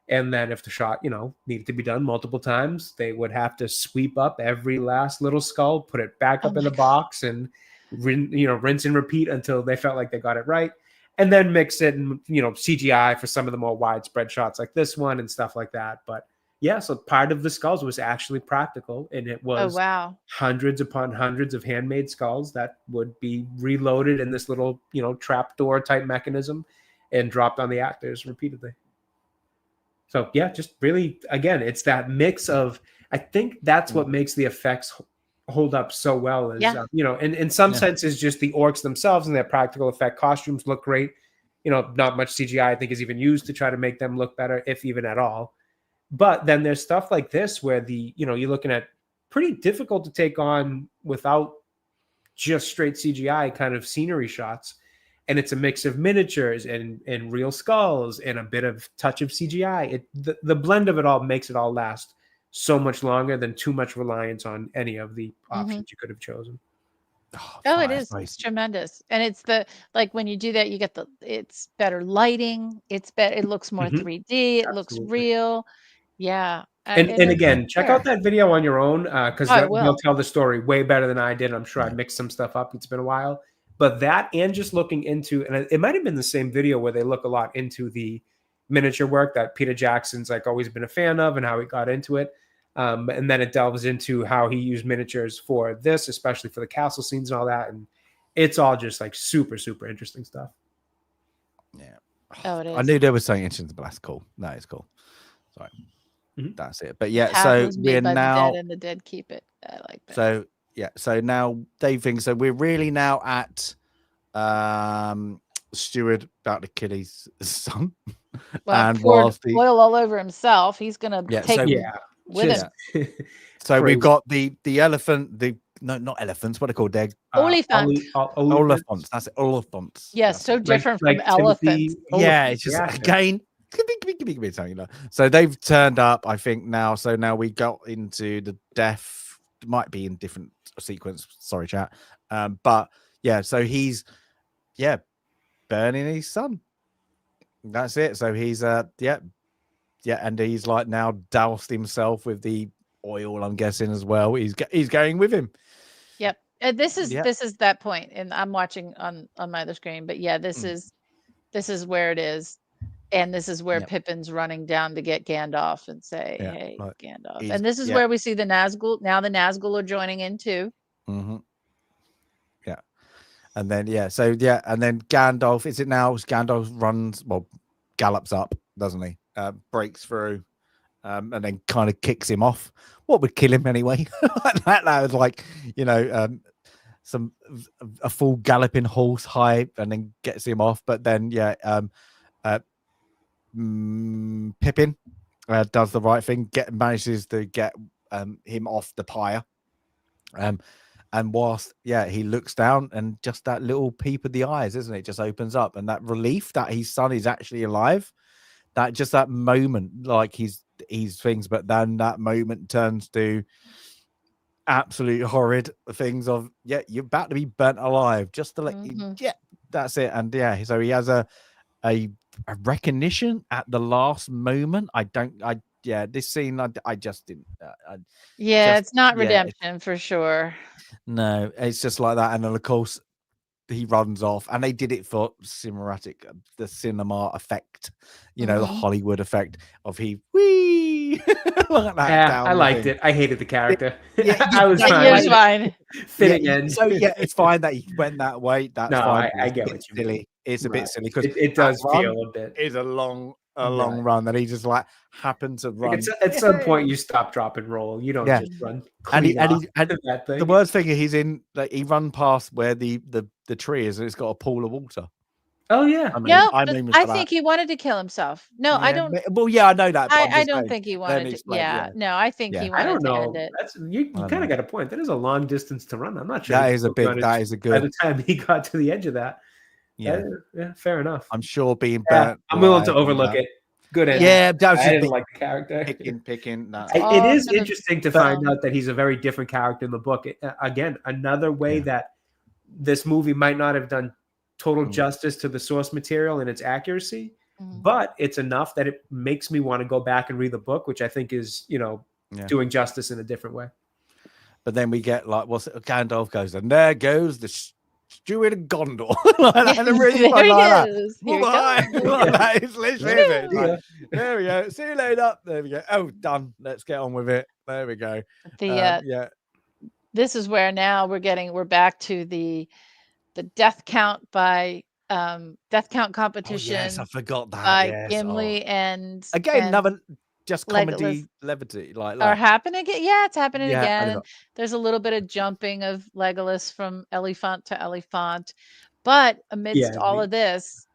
And then if the shot, needed to be done multiple times, they would have to sweep up every last little skull, put it back up in the box, and rinse and repeat until they felt like they got it right. And then mix it and, CGI for some of the more widespread shots like this one and stuff like that. But yeah, so part of the skulls was actually practical, and it was hundreds upon hundreds of handmade skulls that would be reloaded in this little, trapdoor type mechanism and dropped on the actors repeatedly. So yeah, just really, again, it's that mix of, I think that's what makes the effects hold up so well is, in some senses, just the orcs themselves and their practical effect costumes look great. Not much CGI, I think, is even used to try to make them look better, if even at all. But then there's stuff like this where you're looking at pretty difficult to take on without just straight CGI kind of scenery shots. And it's a mix of miniatures and real skulls and a bit of touch of CGI. The blend of it all makes it all last so much longer than too much reliance on any of the options you could have chosen. Oh, it is. It's tremendous. And it's when you do that, you get it's better lighting. It's better. It looks more 3D. It looks real. Yeah. And again, check out that video on your own, because they'll tell the story way better than I did. I'm sure I mixed some stuff up. It's been a while. But that, and just looking into, and it might have been the same video where they look a lot into the miniature work that Peter Jackson's always been a fan of and how he got into it. And then it delves into how he used miniatures for this, especially for the castle scenes and all that. And it's all just super, super interesting stuff. Yeah. Oh, it is. I knew there was something interesting, but that's cool. No, it's cool. Sorry. That's it. But yeah, so we're now, the dead and the dead keep it. I like that. So yeah, so now Dave thinks, so we're really now at Steward about to kill his son. Well, and whilst oil all over himself, he's gonna take him with him. So we've got the elephant, not elephants, what are they called? They're Oliphants. That's it, Oliphants. Yeah, so different from elephants. Yeah, it's just again. So they've turned up, I think, now. So now we got into the death, might be in different sequence. Sorry, chat. But yeah, so he's burning his son. That's it. So he's and he's now doused himself with the oil, I'm guessing, as well. He's going with him. Yep. This is that point, and I'm watching on my other screen. But yeah, this is where it is. And this is where Pippin's running down to get Gandalf and say, hey, Gandalf. And this is where we see the Nazgul. Now the Nazgul are joining in too. Mm-hmm. Yeah. And then, and then Gandalf, is it now? Gandalf gallops up, doesn't he? Breaks through, and then kind of kicks him off. What would kill him anyway? that was a full galloping horse hype, and then gets him off. But then, Pippin does the right thing, manages to get him off the pyre, and whilst he looks down, and just that little peep of the eyes, isn't it, just opens up, and that relief that his son is actually alive, that moment, like he's things, but then that moment turns to absolute horrid things of you're about to be burnt alive, just to let you, that's it. And so he has a recognition at the last moment. This scene, I just didn't. It's not redemption for sure. No, it's just like that. And then, of course, he runs off, and they did it for the cinema effect, the Hollywood effect of wee. Like that, I liked it. I hated the character. I was fine. Fit it in. So it's fine that he went that way. That's fine. I get what you mean. it's a bit silly because it does feel a bit. Is a long run that he just like happened to run. At some point, you stop, drop, and roll. You don't just run clean off that thing. The worst thing is he's in like he run past where the tree is and it's got a pool of water. Oh yeah. I think he wanted to kill himself. No, I don't. Well, yeah, I know that. I don't think he wanted to. Yeah, no, I think he wanted I don't know. to end it. That's you kind of got a point. That is a long distance to run. I'm not sure. That is a good. By the time he got to the edge of that. Yeah, fair enough. I'm sure being burnt. I'm willing to overlook it. Good ending. Yeah, that was I didn't like the character. Picking. No. It is interesting to find out that he's a very different character in the book. Again, another way that this movie might not have done total justice to the source material and its accuracy, but it's enough that it makes me want to go back and read the book, which I think is, doing justice in a different way. But then we get like, Gandalf goes, and there goes the steward of Gondor. And a really fun like that. It's literally it. Like, there we go. See you later. There we go. Oh, done. Let's get on with it. There we go. This is where now we're back to the death count by death count competition. Oh, yes, I forgot that. By Gimli and another just comedy levity are happening again. Yeah, it's happening again. And there's a little bit of jumping of Legolas from Elephant to Elephant, but amidst all of this,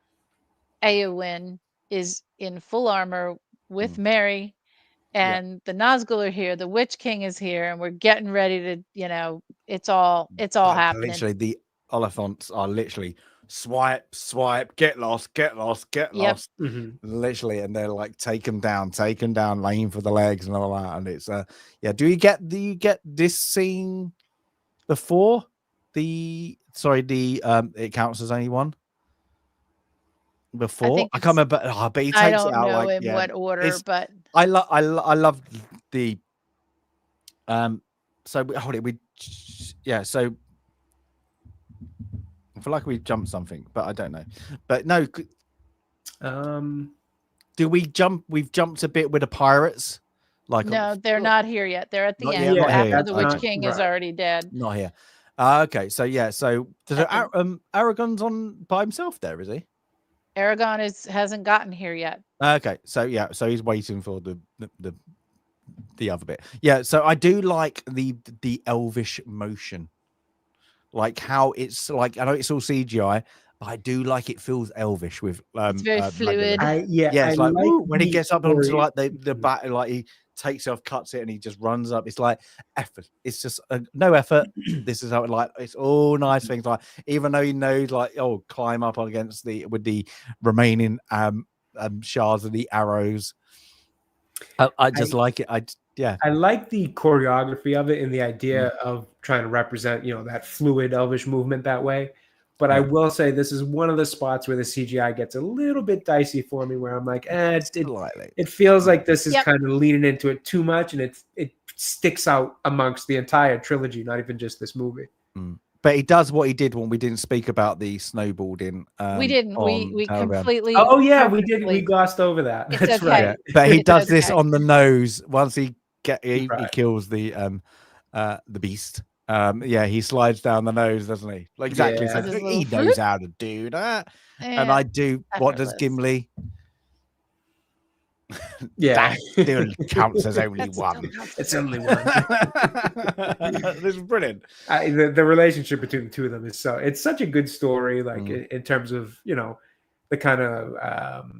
Eowyn is in full armor with Merry. And the Nazgul are here. The Witch King is here, and we're getting ready to, it's all happening. Literally, the Oliphants are literally swipe, get lost. Literally, and they're like take them down, laying for the legs and all that. And it's do you get this scene before it counts as only one? Before I can't remember, but he takes I don't it out know in what order, but I love the so I feel like we jumped something, but I don't know. But no, do we jump? We've jumped a bit with the pirates. Like no, they're not here yet. They're at the end after the Witch King is already dead. Not here. Okay, so Aragorn's on by himself there, is he? Aragon hasn't gotten here yet. Okay, so he's waiting for the other bit. Yeah, so I do like the elvish motion, like how it's like I know it's all CGI, but I do like it feels elvish with it's very fluid. It's like when he gets up onto like the bat, like he takes it off, cuts it, and he just runs up. It's like effort. It's just no effort. This is how it's all nice things. Like even though he knows like climb up against with the remaining shards of the arrows. I just like it. I like the choreography of it and the idea of trying to represent that fluid elvish movement that way. But I will say this is one of the spots where the CGI gets a little bit dicey for me, where I'm like, it feels like this is kind of leaning into it too much, and it sticks out amongst the entire trilogy, not even just this movie. But he does what he did when we didn't speak about the snowboarding. We didn't. We completely. Oh yeah, we did. We glossed over that. That's okay. right. Yeah. But he does this on the nose once he kills the beast. He slides down the nose, doesn't he? Like exactly. So he knows how to do that. And I do. What does Gimli? That still counts as only one. It's only one. This is brilliant. The relationship between the two of them is it's such a good story. Like in terms of the kind of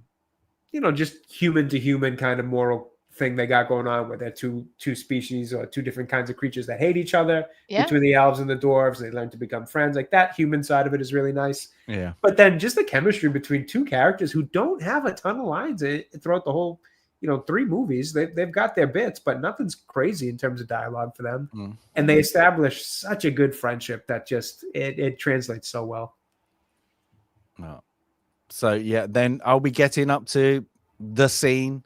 just human to human kind of moral thing they got going on, where they're two species or two different kinds of creatures that hate each other. Between the elves and the dwarves, they learn to become friends. Like that human side of it is really nice. Yeah. But then just the chemistry between two characters who don't have a ton of lines throughout the whole 3 movies. They've got their bits, but nothing's crazy in terms of dialogue for them. And they establish such a good friendship that just it translates so well. So then I'll be getting up to the scene.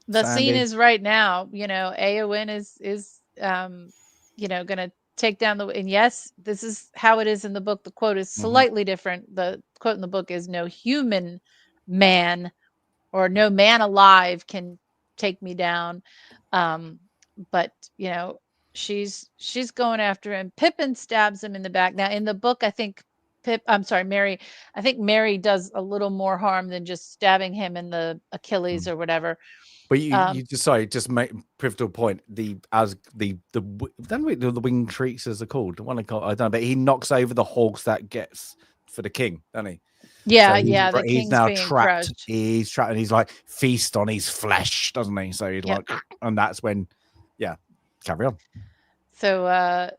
The scene is right now. Eowyn is gonna take down and yes, this is how it is in the book. The quote is slightly different. The quote in the book is no human man or no man alive can take me down. But she's going after him. Pippin stabs him in the back. Now in the book, I think Mary. I think Mary does a little more harm than just stabbing him in the Achilles or whatever. But you just make pivotal point. Then the wing creatures are called. The one I don't know, but he knocks over the horse that gets for the king, doesn't he? Yeah, So the he's king's now being trapped. crushed. He's trapped, and he's like feast on his flesh, doesn't he? So he's like, and that's when, carry on. So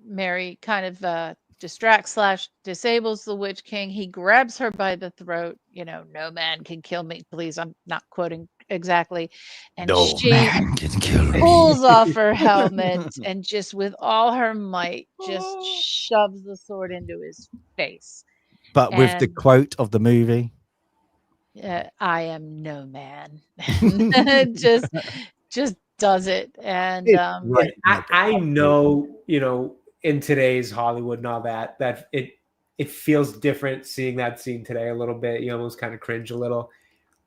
Mary kind of distracts / disables the Witch King. He grabs her by the throat. No man can kill me. Please, I'm not quoting exactly. And she man can kill me. pulls off her helmet and just with all her might just shoves the sword into his face. But with the quote of the movie, I am no man. just does it. And I know, in today's Hollywood and all that it feels different seeing that scene today a little bit. You almost kind of cringe a little.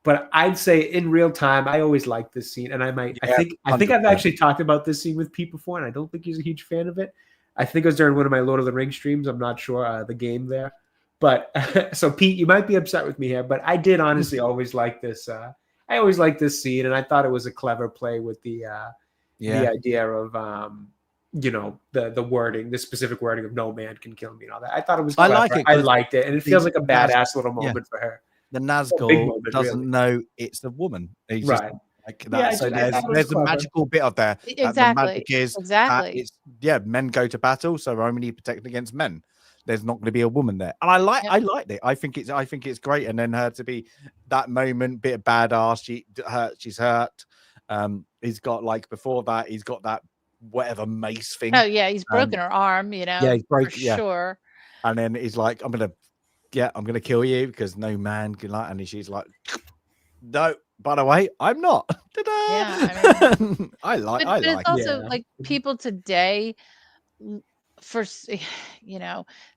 But I'd say in real time, I always liked this scene, and I think I've actually talked about this scene with Pete before, and I don't think he's a huge fan of it. I think it was during one of my Lord of the Rings streams. I'm not sure the game there, but so Pete, you might be upset with me here, but I did honestly always like this. I always liked this scene, and I thought it was a clever play with the idea of the wording, the specific wording of "no man can kill me" and all that. I thought it was clever. I liked it, and it feels like a badass little moment for her. The Nazgul doesn't know it's a woman. He's just like that. So there's a magical bit of there. Exactly. The magic is it's men go to battle, so we're only protected against men. There's not going to be a woman there, and I liked it. I think it's great. And then her to be that moment, bit of badass. She's hurt. He's got like before that, he's got that whatever mace thing. Oh yeah, he's broken her arm. Yeah, he's broken. Sure. And then he's like, I'm gonna kill you because no man can like. And she's like, no. By the way, I'm not. Yeah, I mean, I like. But it's also like people today,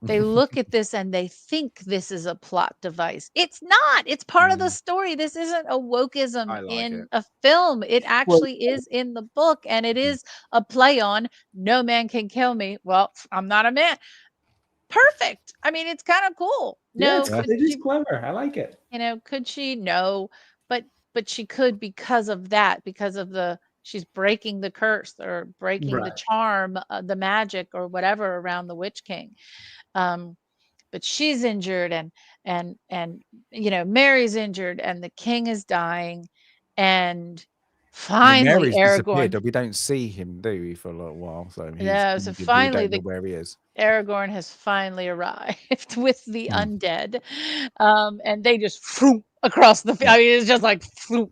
they look at this and they think this is a plot device. It's not. It's part of the story. This isn't a wokeism in a film. It actually is in the book, and it is a play on "no man can kill me." Well, I'm not a man. Perfect. I mean, it's kind of cool. No, it is clever. I like it. Could she? No, but she could because of that, because of she's breaking the curse or breaking the charm, the magic or whatever around the Witch King. But she's injured and Mary's injured and the king is dying, and finally Aragorn. We don't see him, do we, for a little while? So so finally where he is. Aragorn has finally arrived with the undead, and they just across the field. I mean, it's just like well,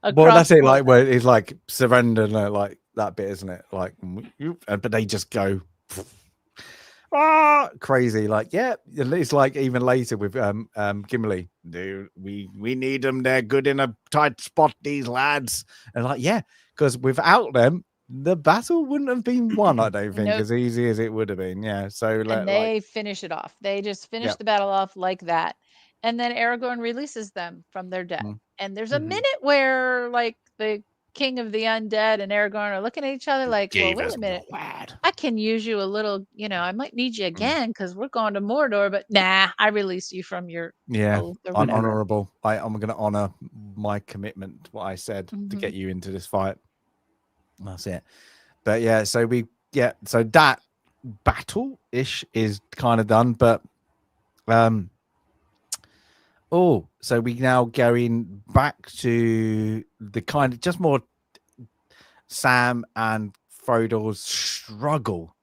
that's it. Like where it's like surrender, like that bit, isn't it? Like, but they just go crazy. Like, it's like even later with Gimli. Dude, we need them. They're good in a tight spot. These lads, and like, because without them, the battle wouldn't have been won, I don't think, as easy as it would have been. Yeah. So and they finish it off. They just finish the battle off like that. And then Aragorn releases them from their death. And there's a minute where like the king of the undead and Aragorn are looking at each other like, well, wait a minute. I can use you a little, I might need you again because we're going to Mordor, but nah, I release you from your honorable. I'm going to honor my commitment, what I said to get you into this fight. That's it. But so so that battle-ish is kind of done, but so we now going back to the kind of just more Sam and Frodo's struggle.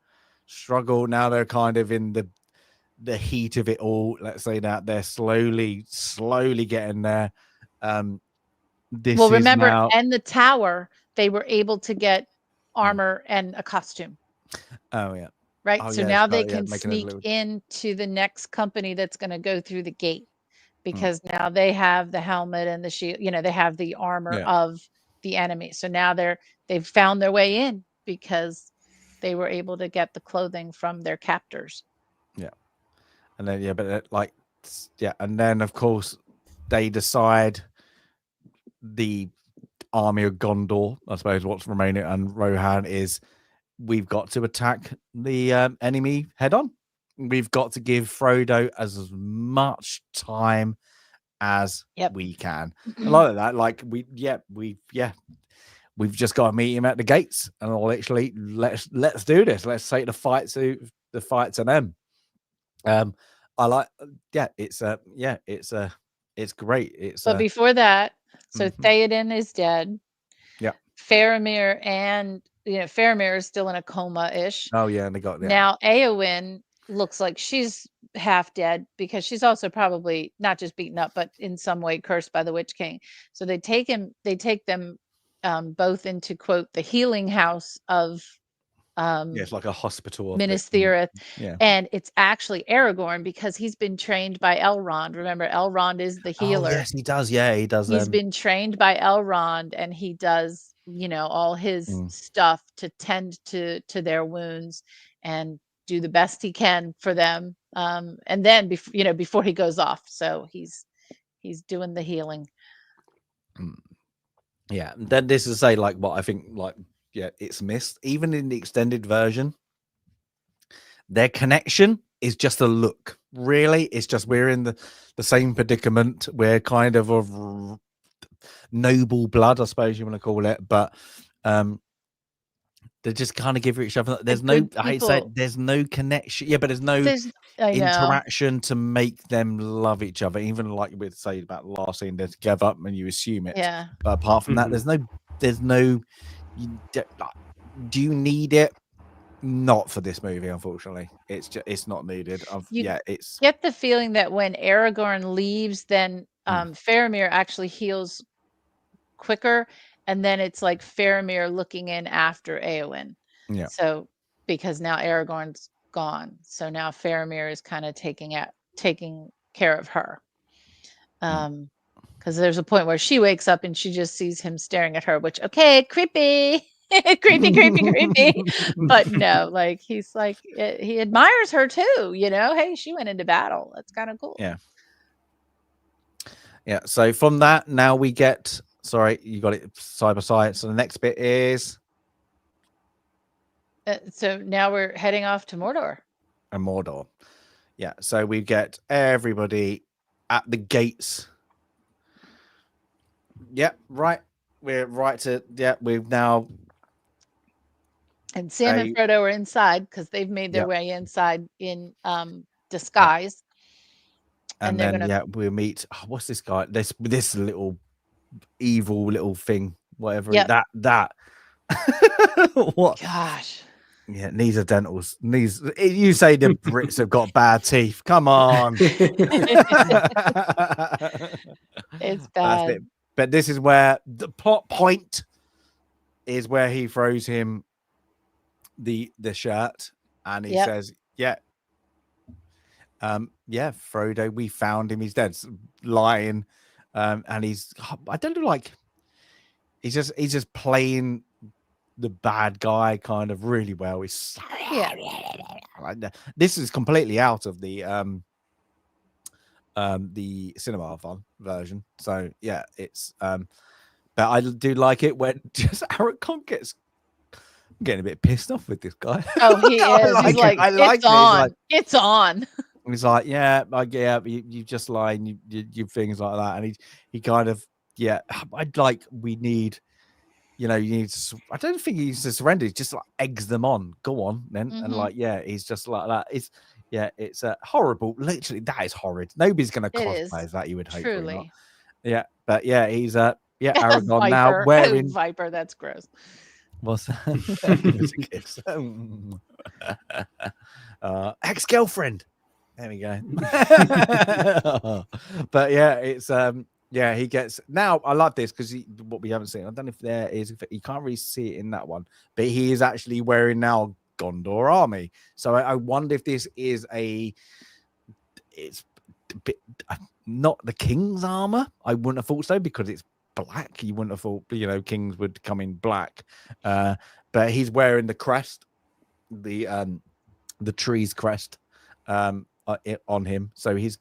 Now they're kind of in the heat of it all. Let's say that they're slowly getting there. Remember, and the tower, they were able to get armor and a costume. Oh yeah. Right. So now they can sneak into the next company that's going to go through the gate, because now they have the helmet and the shield. They have the armor of the enemy. So now they've found their way in because they were able to get the clothing from their captors. Yeah. And then and then of course they decide the army of Gondor, I suppose what's remaining, and Rohan is we've got to attack the enemy head on. we've got to give Frodo as much time as Yep. we can. I like that. Like we've just got to meet him at the gates, and I'll literally let's do this. Let's take the fight to them. I like, it's great. It's But before that, so Mhm. Theoden is dead. Yeah. Faramir and Faramir is still in a coma-ish. Oh yeah, and they got Now Éowyn looks like she's half dead because she's also probably not just beaten up, but in some way cursed by the Witch King. So they take them both into, quote, the healing house of it's like a hospital of Minas Tirith. Yeah. And it's actually Aragorn because he's been trained by Elrond. Remember, Elrond is the healer. Oh, yes, he does. Yeah, he does. He's been trained by Elrond, and he does, all his stuff to tend to their wounds and do the best he can for them. And then before he goes off, so he's doing the healing. Yeah. Then this is say like what I think it's missed even in the extended version. Their connection is just a look. Really, it's just we're in the same predicament. We're kind of noble blood, I suppose you want to call it, but they just kind of give each other. There's no, I hate to say it, there's no connection. Yeah, but there's no interaction to make them love each other. Even like we'd say about the last scene, they're together and you assume it. Yeah. But apart from that, there's no. Do you need it? Not for this movie, unfortunately. It's not needed. It's get the feeling that when Aragorn leaves, then Faramir actually heals quicker, and then it's like Faramir looking in after Éowyn. Yeah. So because now Aragorn's gone, so now Faramir is kind of taking care of her. Because there's a point where she wakes up and she just sees him staring at her, which creepy. creepy. But no, like he's like he admires her too. Hey, she went into battle. That's kind of cool. Yeah. So from that, now we get. Sorry, you got it side by side. So the next bit is. So now we're heading off to Mordor. And Mordor. Yeah. So we get everybody at the gates. Yeah. Right. We're right to. Yeah. We've now. And Sam and Frodo are inside because they've made their way inside in disguise. And then we'll meet. What's this guy? This little evil little thing. Whatever that. What? Gosh. Yeah, needs a dentals. You say the Brits have got bad teeth. Come on. It's bad. But this is where the plot point is where he throws him the shirt and he says, Frodo, we found him. He's dead, lying. And he's just playing the bad guy kind of really well. He's this is completely out of the cinema version. So yeah, it's but I do like it when just Aragorn gets getting a bit pissed off with this guy. Oh, he is. He's like, it's on. It's on. He's like, you just lie and you things like that. And he kind of, we need, you need to, I don't think he needs to surrender. He just like eggs them on. Go on then. And he's just like that. It's horrible. Literally, that is horrid. Nobody's going to cosplay as that, you would hope. Truly. Yeah. But he's, Aragorn now wearing. Viper, that's gross. What's that? Ex-girlfriend. There we go. But it's he gets now. I like this because what we haven't seen. I don't know if there is. You can't really see it in that one, but he is actually wearing now Gondor army. So I wonder if this is it's a bit, not the king's armor. I wouldn't have thought so because it's black. You wouldn't have thought kings would come in black. But he's wearing the crest, the tree's crest on him. So he's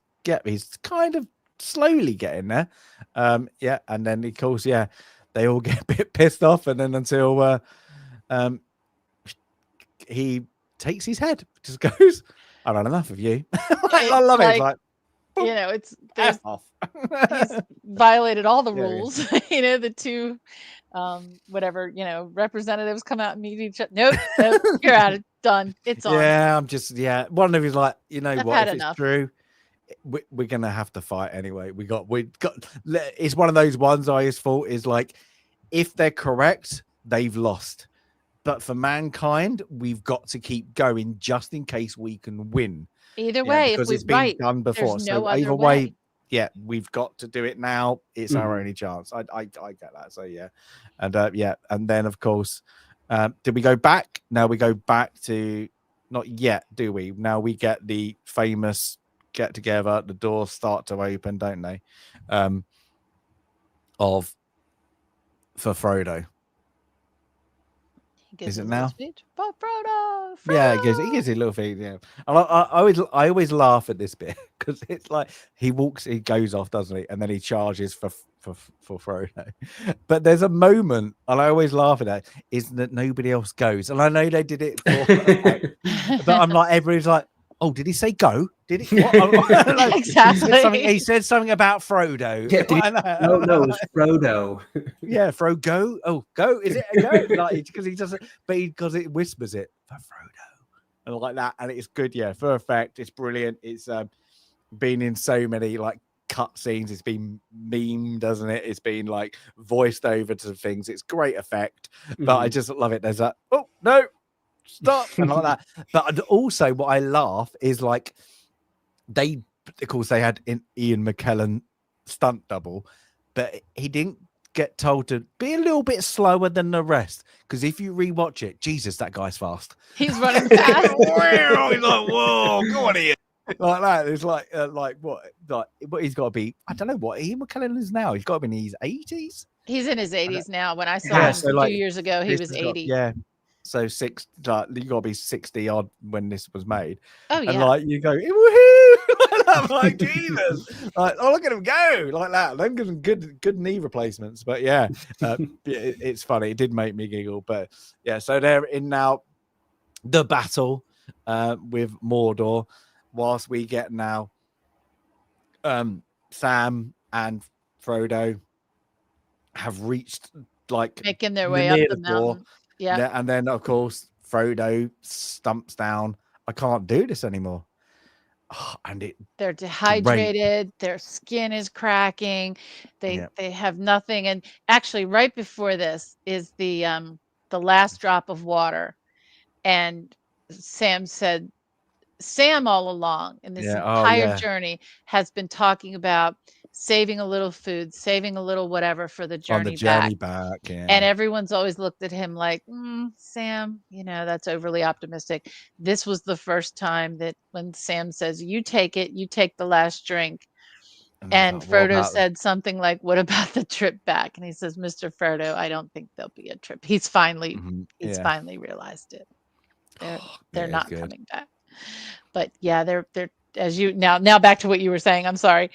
kind of slowly getting there. And then of course they all get a bit pissed off, and then until he takes his head, just goes. I've had enough of you. I love it. It's like, you know, there's off. he's violated all the Yeah. rules. You know, the two whatever, you know, representatives come out and meet each other. Nope, you're out of done. It's on. Yeah, I'm just one of them's like, you know I've what? had If enough. it's true, we're gonna have to fight anyway. We got. It's one of those ones I always thought is like, if they're correct, they've lost. But for mankind, we've got to keep going just in case we can win. Either way, because if it's we're been right, done before. there's So no other either way. yeah, we've got to do it now. It's our only chance. I get that. So yeah, and then of course, did we go back? Now we go back to not yet, do we? Now we get the famous get together. The doors start to open, don't they? For Frodo. Is it now? For Frodo. Yeah, he gives a little thing. Yeah, and I always laugh at this bit because it's like he goes off, doesn't he? And then he charges for Frodo. But there's a moment, and I always laugh at that, is that nobody else goes. And I know they did it for, but I'm like, everybody's like, oh, did he say go? Did he? Like, Exactly. He said something about Frodo. Yeah, no, it's Frodo. Yeah, Frodo. Oh, go. Is it a go? Like, because he doesn't, but because it whispers it for Frodo and like that, and it's good. Yeah, for effect, it's brilliant. It's been in so many like cut scenes. It's been memed, doesn't it? It's been like voiced over to things. It's great effect, but I just love it. There's that. Oh no. Stop and like that. But also what I laugh is like of course they had Ian McKellen stunt double, but he didn't get told to be a little bit slower than the rest, because if you rewatch it, Jesus, that guy's fast. He's running fast. He's like, whoa, go on here. Like that. It's like what he's got to be. I don't know what Ian McKellen is now. He's got to be in his 80s. He's in his 80s now. When I saw him so 2 years ago, he was 80. Yeah. So you got to be 60 odd when this was made. Oh yeah. And like you go, woohoo! I'm like, Jesus! Like, oh, look at him go like that. Then give him good knee replacements. But yeah, it's funny. It did make me giggle. But yeah, so they're in now the battle with Mordor, whilst we get now Sam and Frodo have reached like making their way up the mountain. Yeah. And then of course Frodo stumps down. I can't do this anymore. Oh, and they're dehydrated, their skin is cracking, they have nothing. And actually right before this is the last drop of water. And Sam all along in this entire journey has been talking about saving a little food, saving a little whatever for the journey, back. Yeah. And everyone's always looked at him like, Sam, you know, that's overly optimistic. This was the first time that when Sam says, you take the last drink. And Frodo said something like, what about the trip back? And he says, Mr. Frodo, I don't think there'll be a trip. He's finally realized it. They're not coming back. But yeah, they're as you now back to what you were saying. I'm sorry.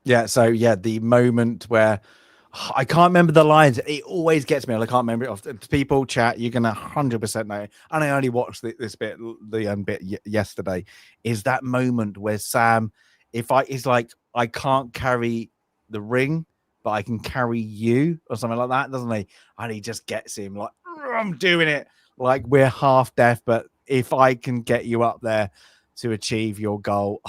Yeah, so the moment where I can't remember the lines, it always gets me. I can't remember it off. People chat, you're gonna 100% know. And I only watched this bit, yesterday. Is that moment where Sam, he's like, I can't carry the ring, but I can carry you, or something like that, doesn't he? And he just gets him like, I'm doing it. Like we're half deaf, but if I can get you up there to achieve your goal.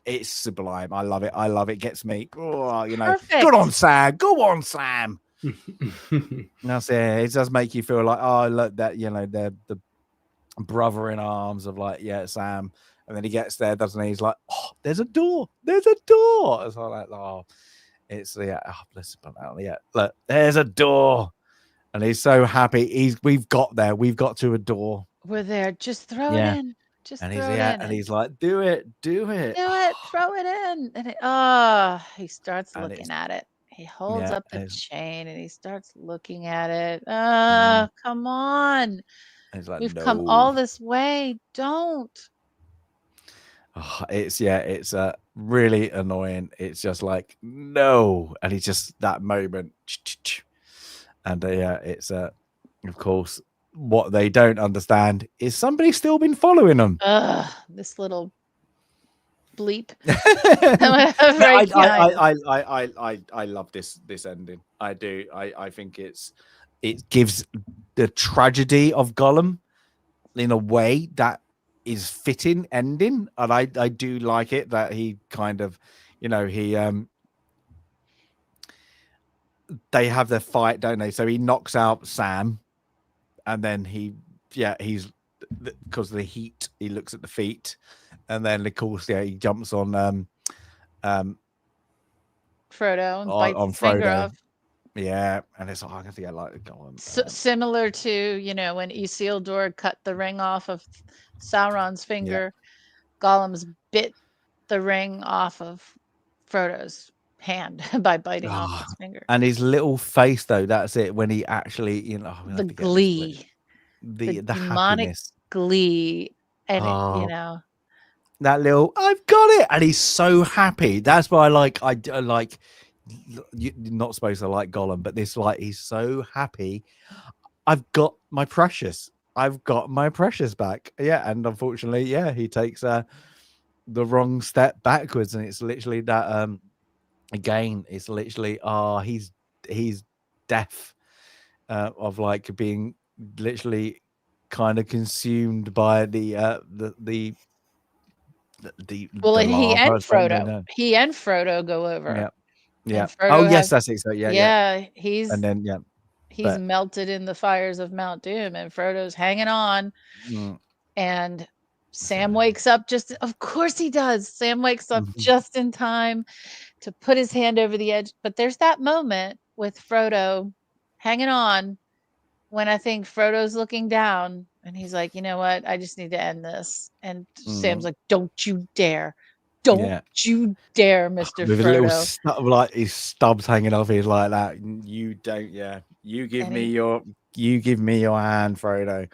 It's sublime. I love it. It gets me. Oh, you know, perfect. Good on Sam. Go on, Sam. That's it. It does make you feel like, oh, look, that, you know, they're the brother in arms of like, Sam. And then he gets there, doesn't he? He's like, oh, there's a door. There's a door. It's like, oh, it's bless him. Yeah, look, there's a door. And he's so happy. We've got there. We've got to a door. We're there. Just throw it in. And he's like, do it, throw it in. And he starts looking at it. He holds up the chain and he starts looking at it. Come on. Like, we've come all this way. Don't. It's really annoying. It's just like, no. And he's just that moment. And it's of course what they don't understand is somebody's still been following them. This little bleep. I love this ending. I do. I think it gives the tragedy of Gollum in a way that is fitting ending, and I do like it that he kind of, he they have their fight, don't they? So he knocks out Sam, and then he's because of the heat, he looks at the feet, and then of course he jumps on Frodo and bites his finger off. Yeah, and it's I think I like to go on. Similar to when Isildur cut the ring off of Sauron's finger, Gollum's bit the ring off of Frodo's hand by biting off his finger. And his little face, though, that's it. When he actually, the glee, the demonic happiness, glee, and that little, I've got it, and he's so happy. That's why I like. You're not supposed to like Gollum, but he's so happy. I've got my precious. I've got my precious back. Yeah, and unfortunately, he takes the wrong step backwards, and it's literally that. Again, it's literally he's deaf of like being literally kind of consumed by the well, and he and Frodo go over. Yeah. Oh yes, that's it. So he's and then he's melted in the fires of Mount Doom, and Frodo's hanging on, and Sam wakes up of course he does. Sam wakes up just in time to put his hand over the edge. But there's that moment with Frodo hanging on when I think Frodo's looking down and he's like, you know what? I just need to end this. And Sam's like, don't you dare. Don't you dare, Mr. With Frodo. A little like his stubs hanging off his like that. You don't, You give me your hand, Frodo.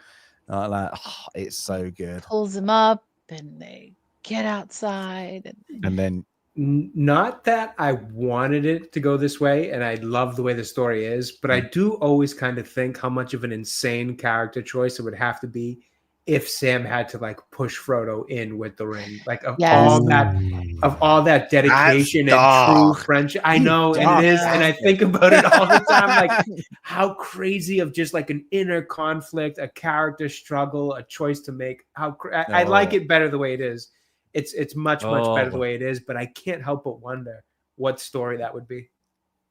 Like that. Oh, it's so good. Pulls him up and they get outside. And then not that I wanted it to go this way, and I love the way the story is, but I do always kind of think how much of an insane character choice it would have to be if Sam had to like push Frodo in with the ring, like all that dedication and true friendship. I know, and it is, and I think about it all the time, like how crazy of just like an inner conflict, a character struggle, a choice to make. I like it better the way it is. It's much better the way it is, but I can't help but wonder what story that would be.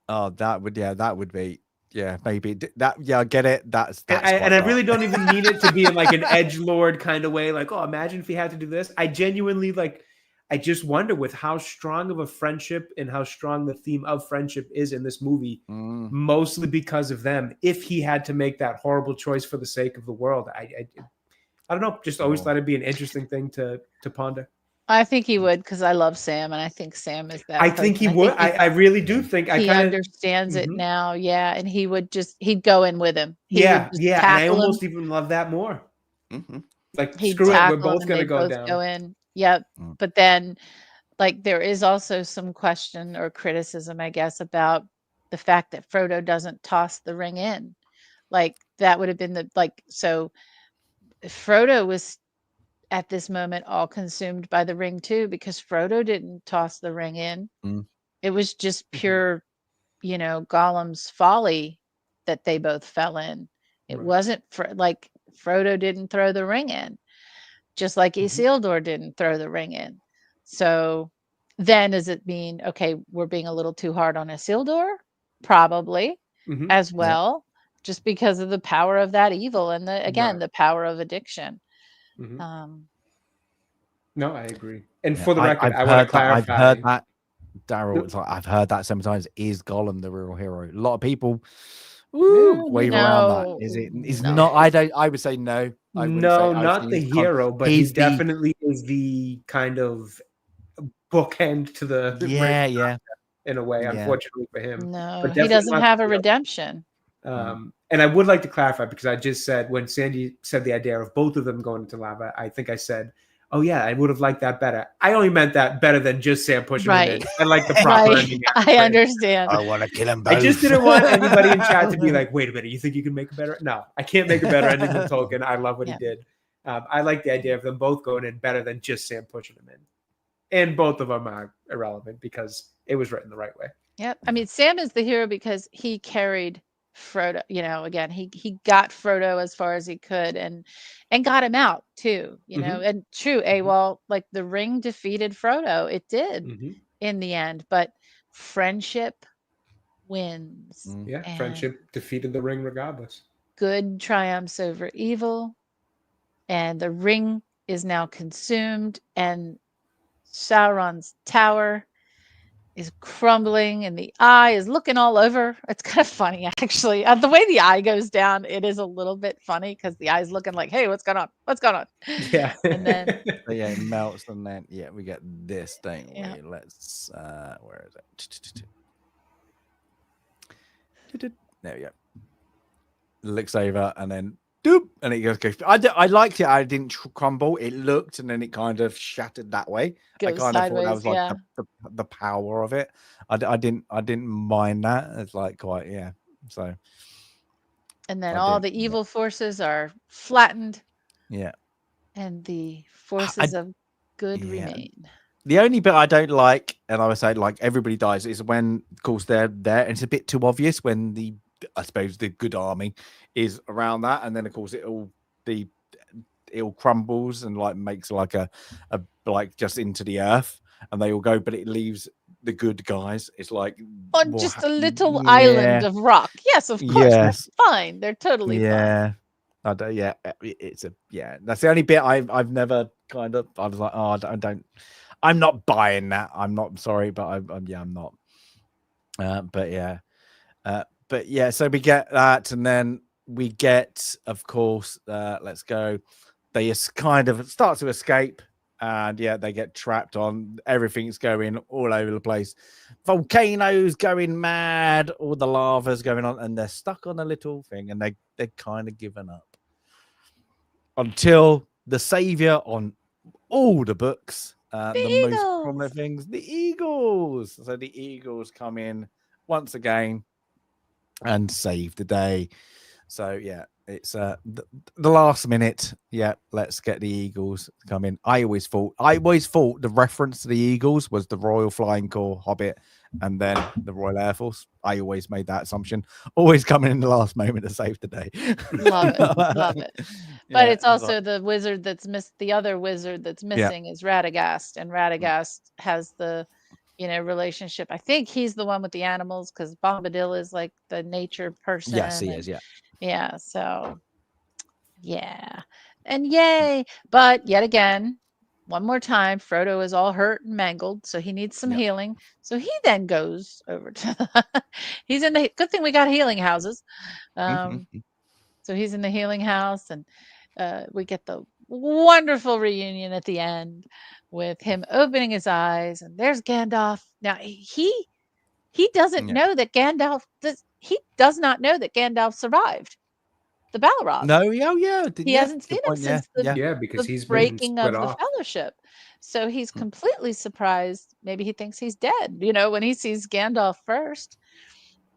Oh, that would be. Yeah, maybe that. Yeah, I get it. That's and I really don't even mean it to be in like an edgelord kind of way. Like, oh, imagine if he had to do this. I genuinely I just wonder with how strong of a friendship and how strong the theme of friendship is in this movie, mostly because of them. If he had to make that horrible choice for the sake of the world, I don't know. Just always thought it'd be an interesting thing to ponder. I think he would, because I love Sam, and I think Sam is that. I think he would. I really do think he understands it now. Yeah, and he'd go in with him. And I almost even love that more. Like, screw it, we're both going to go down. Go in. Yep. But then, like, there is also some question or criticism, I guess, about the fact that Frodo doesn't toss the ring in. Like, that would have been so Frodo was at this moment all consumed by the ring too, because Frodo didn't toss the ring in. It was just pure, Gollum's folly that they both fell in. It wasn't like Frodo didn't throw the ring in, just like Isildur didn't throw the ring in. So then does it mean, okay, we're being a little too hard on Isildur? Probably as well, just because of the power of that evil and the power of addiction. No, I agree. And for the record, I want to clarify. I've heard that, Daryl. It's like I've heard that so many times. Is Gollum the real hero? A lot of people wave around that. Is it? It's not. I would say no. Not the hero, but he definitely is the kind of bookend to the in a way. Unfortunately for him, no, he doesn't have a redemption. And I would like to clarify, because I just said when Sandy said the idea of both of them going into lava, I think I said oh yeah, I would have liked that better. I only meant that better than just Sam pushing him in. Right. I like the proper Right. ending. I understand. I want to kill them both. I just didn't want anybody in chat to be like, wait a minute, you think you can make a better? No, I can't make a better ending than Tolkien. I love what he did. I like the idea of them both going in better than just Sam pushing him in. And both of them are irrelevant because it was written the right way. Yep. I mean, Sam is the hero because he carried Frodo, again, he got Frodo as far as he could and got him out too, and true, AWOL, like the ring defeated Frodo. It did in the end, but friendship wins. Yeah, friendship defeated the ring regardless. Good triumphs over evil, and the ring is now consumed, and Sauron's tower is crumbling, and the eye is looking all over. It's kind of funny, actually. The way the eye goes down, it is a little bit funny because the eye's looking like, hey, what's going on? What's going on? Yeah. And then it melts, and then we get this, don't we? Yeah. Let's where is it? There we go. Looks over, and then doop, and it goes. I liked it. I didn't crumble. It looked, and then it kind of shattered that way. goes I kind sideways, of thought that was like the power of it. I didn't mind that. It's like quite So. And then all the evil forces are flattened. Yeah. And the forces of good remain. The only bit I don't like, and I would say like everybody dies, is when, of course, they're there, and it's a bit too obvious when I suppose the good army is around that, and then of course it all crumbles and like makes like a like just into the earth, and they all go, but it leaves the good guys. It's like on just a little island of rock. Yes, of course, that's fine. They're totally fine. It's that's the only bit I've never I was like, oh, I'm not buying that. I'm not sorry, but I'm not. So we get that, and then we get, of course, let's go. They kind of start to escape, and they get trapped on. Everything's going all over the place. Volcanoes going mad, all the lava's going on, and they're stuck on a little thing, and they're kind of given up until the savior on all the books. The most prominent things, the Eagles. So the Eagles come in once again and save the day. So it's the last minute. Let's get the Eagles to come in. I always thought the reference to the Eagles was the Royal Flying Corps, Hobbit, and then the Royal Air Force. I always made that assumption. Always coming in the last moment to save the day. Love it. But it's also the wizard that's missed. The other wizard that's missing is Radagast, and Radagast has the relationship. I think he's the one with the animals because Bombadil is like the nature person. Yes, he is. Yeah. So, and yay! But yet again, one more time, Frodo is all hurt and mangled, so he needs some healing. So he then goes over to. He's in the. Good thing we got healing houses. So he's in the healing house, and we get the wonderful reunion at the end with him opening his eyes, and there's Gandalf. Now he doesn't know that Gandalf he does not know that Gandalf survived the Balrog. No, he hasn't seen him since because he's breaking been of the Fellowship. So he's completely surprised. Maybe he thinks he's dead, when he sees Gandalf first.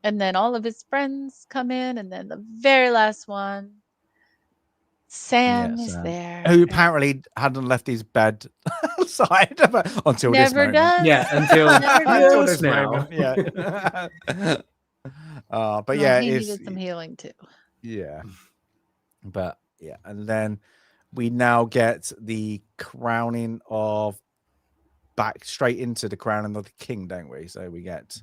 And then all of his friends come in, and then the very last one, Sam is there. Who apparently hadn't left his bed side until this moment. Does. Yeah, until this now. But he needed some healing too. Yeah. But and then we now get the crowning of back straight into the crowning of the king, don't we? So we get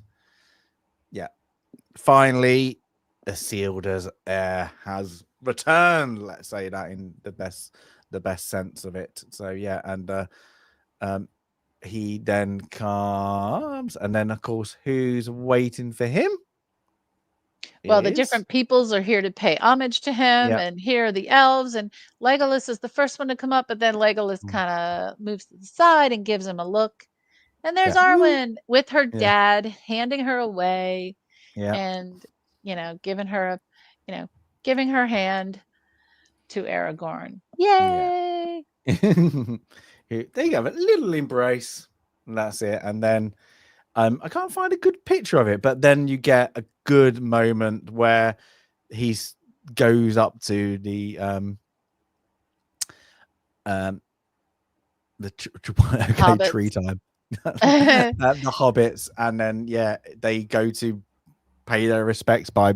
finally Isildur's heir has returned, let's say that in the best sense of it. So and he then comes, and then of course who's waiting for him? Well, the different peoples are here to pay homage to him, and here are the elves, and Legolas is the first one to come up, but then Legolas kind of moves to the side and gives him a look. And there's Arwen with her dad handing her away, and giving her giving her hand to Aragorn. Yay! They have a little embrace, and that's it. And then I can't find a good picture of it, but then you get a good moment where he goes up to the tree time, the hobbits, and then they go to pay their respects by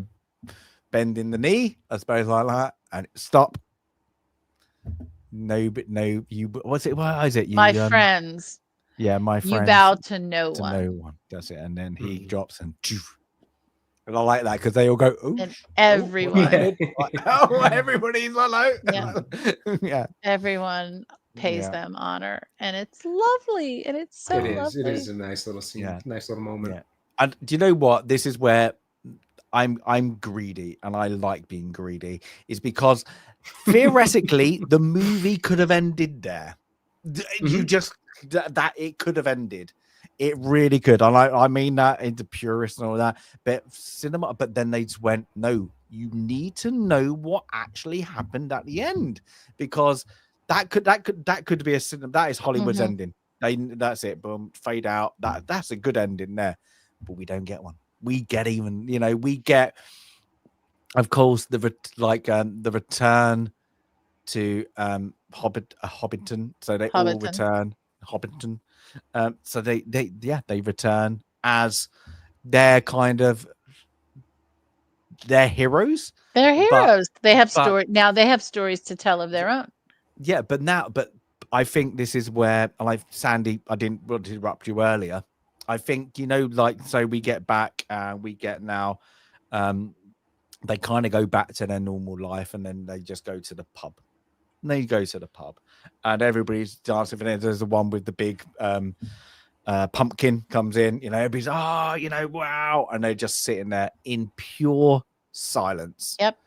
bending the knee, I suppose, like that, and stop. No, but no, you. What's it? What is it? You, my friends. Yeah, my friends. You bow to no to one. no one. That's it. And then he drops and I like that because they all go, oh, and everyone. Oh, everybody's like, yeah. Everyone pays them honor, and it's lovely, and it's so lovely. It is a nice little scene, nice little moment. Yeah. And do you know what? This is where I'm greedy, and I like being greedy, is because theoretically the movie could have ended there. You just that it could have ended. It really could. I mean that into purist and all that, but cinema. But then they just went, no, you need to know what actually happened at the end, because that could be a cinema. That is Hollywood's ending. That's it. Boom, fade out. That's a good ending there, but we don't get one. We get we get, of course, the return to Hobbiton. So they all return Hobbiton. So they return as their kind of heroes. They're heroes. They have story now. They have stories to tell of their own. Yeah, but I think this is where, Sandy, I didn't want to interrupt you earlier. I think, so we get back, we get now, they kind of go back to their normal life, and then they just go to the pub. And they go to the pub, and everybody's dancing. And there's the one with the big pumpkin comes in. Everybody's wow, and they're just sitting there in pure silence. Yep.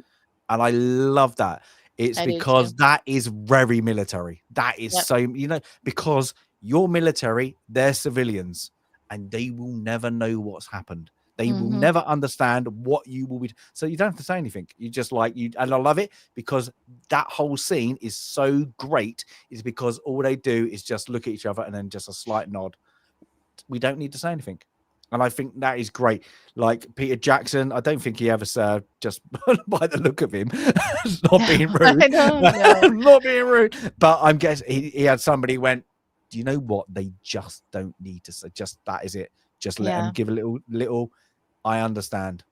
And I love that. It's because that is very military. That is so, because you're military, they're civilians, and they will never know what's happened. They will never understand what you will be. So you don't have to say anything. You just and I love it because that whole scene is so great, is because all they do is just look at each other and then just a slight nod. We don't need to say anything. And I think that is great. Like Peter Jackson, I don't think he ever served, just by the look of him. Not being rude. I don't know. Not being rude. But I'm guessing he had somebody went, do you know what? They just don't need to say, just that is it. Just let them give a little, I understand.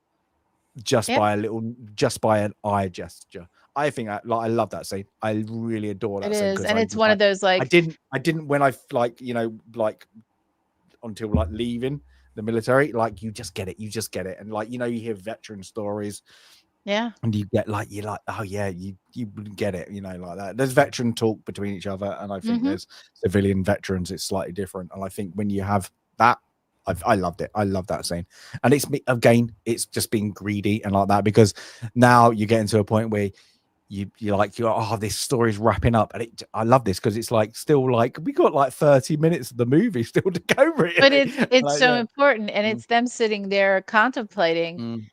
Just by an eye gesture. I think I love that scene. I really adore that scene. It is. And it's one of those I didn't when I until leaving the military, you just get it, and you hear veteran stories, and you get oh yeah, you get it, like that. There's veteran talk between each other, and I think there's civilian veterans, it's slightly different. And I think when you have that, I loved it. I love that scene. And it's just being greedy and like that, because now you get into a point where this story's wrapping up, and I love this because it's still we got 30 minutes of the movie still to go, really. But it's so important, and it's them sitting there contemplating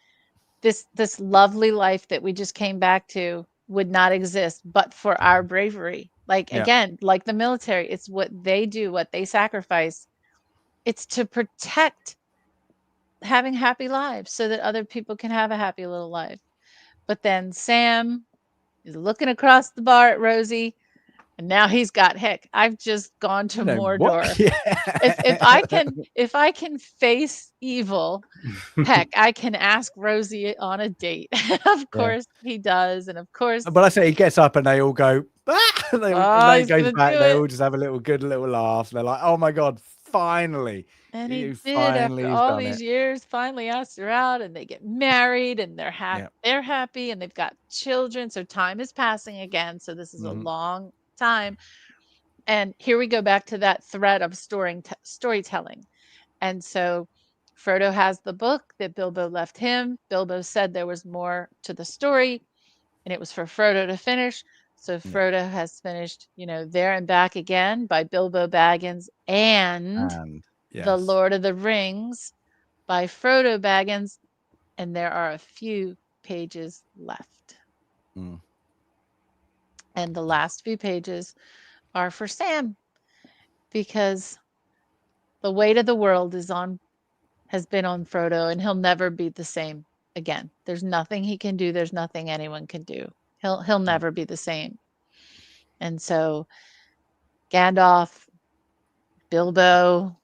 this lovely life that we just came back to would not exist but for our bravery. Again, like the military, it's what they do, what they sacrifice. It's to protect having happy lives so that other people can have a happy little life. But then Sam is looking across the bar at Rosie, and now he's got I've just gone to Mordor. If I can face evil, I can ask Rosie on a date. Of course he does, and of course. But I say he gets up and they all go, and they goes back. They all just have a good little laugh. They're like, "Oh my god, finally!" And he did, after all these years, finally asked her out, and they get married, and they're happy. They're happy, and they've got children. So time is passing again. So this is a long time. And here we go back to that thread of storytelling. And so Frodo has the book that Bilbo left him. Bilbo said there was more to the story, and it was for Frodo to finish. So Frodo has finished, There and Back Again by Bilbo Baggins and The Lord of the Rings by Frodo Baggins, and there are a few pages left. And the last few pages are for Sam. because the weight of the world has been on Frodo, and he'll never be the same again. There's nothing he can do. There's nothing anyone can do. He'll never be the same. And so Gandalf, Bilbo,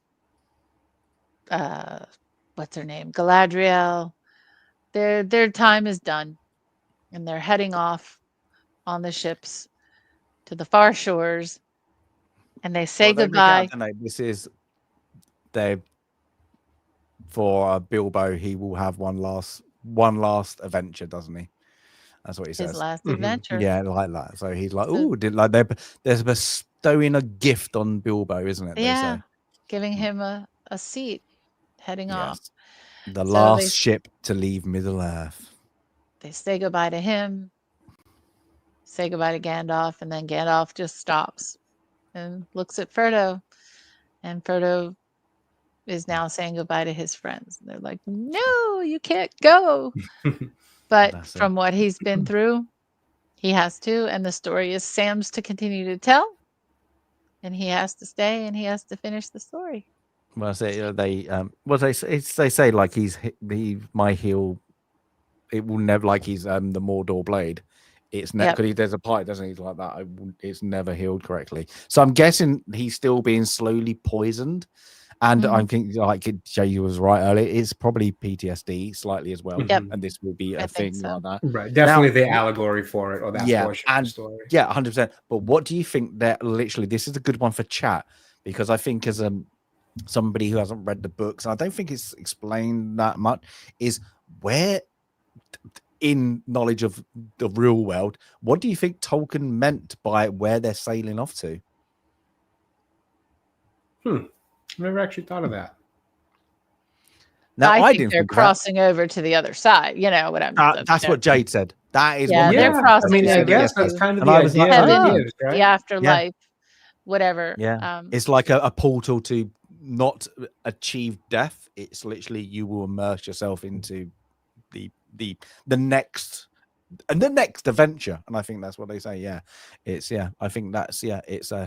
what's her name? Galadriel, their time is done. And they're heading off on the ships to the far shores. And they say goodbye. This is for Bilbo. He will have one last adventure, doesn't he? That's what he says. His last adventure. Yeah, like that. So he's like, oh, there's bestowing a gift on Bilbo, isn't it? Yeah, giving him a seat, heading off. The last ship to leave Middle Earth. They say goodbye to him, say goodbye to Gandalf, and then Gandalf just stops and looks at Frodo, and Frodo is now saying goodbye to his friends. They're like, no, you can't go. But from what he's been through, he has to, and the story is Sam's to continue to tell, and he has to stay, and he has to finish the story. Well, they say like my heel. It will never, like he's the Mordor blade. It's never because there's a part, doesn't he? He's like that. It's never healed correctly. So I'm guessing he's still being slowly poisoned. And I think, like Jay was right earlier, it's probably PTSD slightly as well. Yep. And this will be a thing like that. Right. Definitely the allegory for it, or that portion of the story. Yeah, 100%. But what do you think that literally, this is a good one for chat, because I think as somebody who hasn't read the books, and I don't think it's explained that much, is where in knowledge of the real world, what do you think Tolkien meant by where they're sailing off to? Never actually thought of that. Now, I think they're crossing over to the other side. You know what I'm saying? That's what Jade said. That is what they're crossing over. I guess that's kind of the idea, right? The afterlife, whatever. Yeah. It's like a portal to not achieve death. It's literally you will immerse yourself into the next adventure, and I think that's what they say. I think that's it's a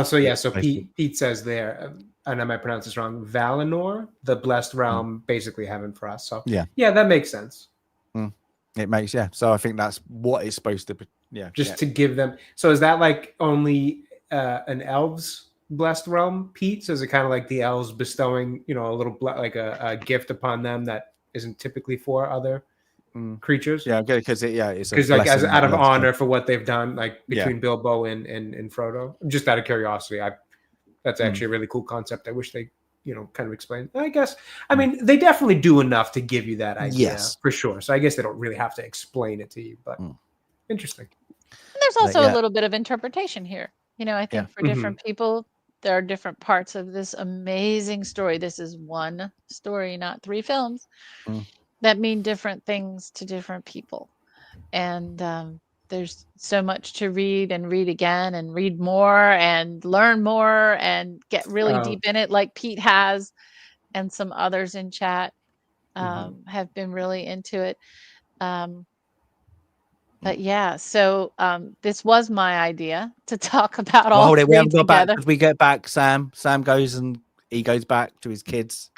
so Pete says there, and I might pronounce this wrong, Valinor, the blessed realm, basically heaven for us. So yeah, that makes sense. It makes so I think that's what it's supposed to be. To give them. So is that like only an elves blessed realm, Pete? So is it kind of like the elves bestowing a little like a gift upon them that isn't typically for other creatures? Because it's like as out of honor for what they've done, like between Bilbo and Frodo. Just out of curiosity, that's actually a really cool concept. I wish they kind of explain. I guess mean they definitely do enough to give you that idea, for sure. So I guess they don't really have to explain it to you, but interesting. And there's also a little bit of interpretation here. I think for different people, there are different parts of this amazing story. This is one story, not 3 films, that mean different things to different people. And there's so much to read and read again and read more and learn more and get really deep in it, like Pete has, and some others in chat have been really into it. But so this was my idea to talk about all three together. As we get back, Sam goes back to his kids.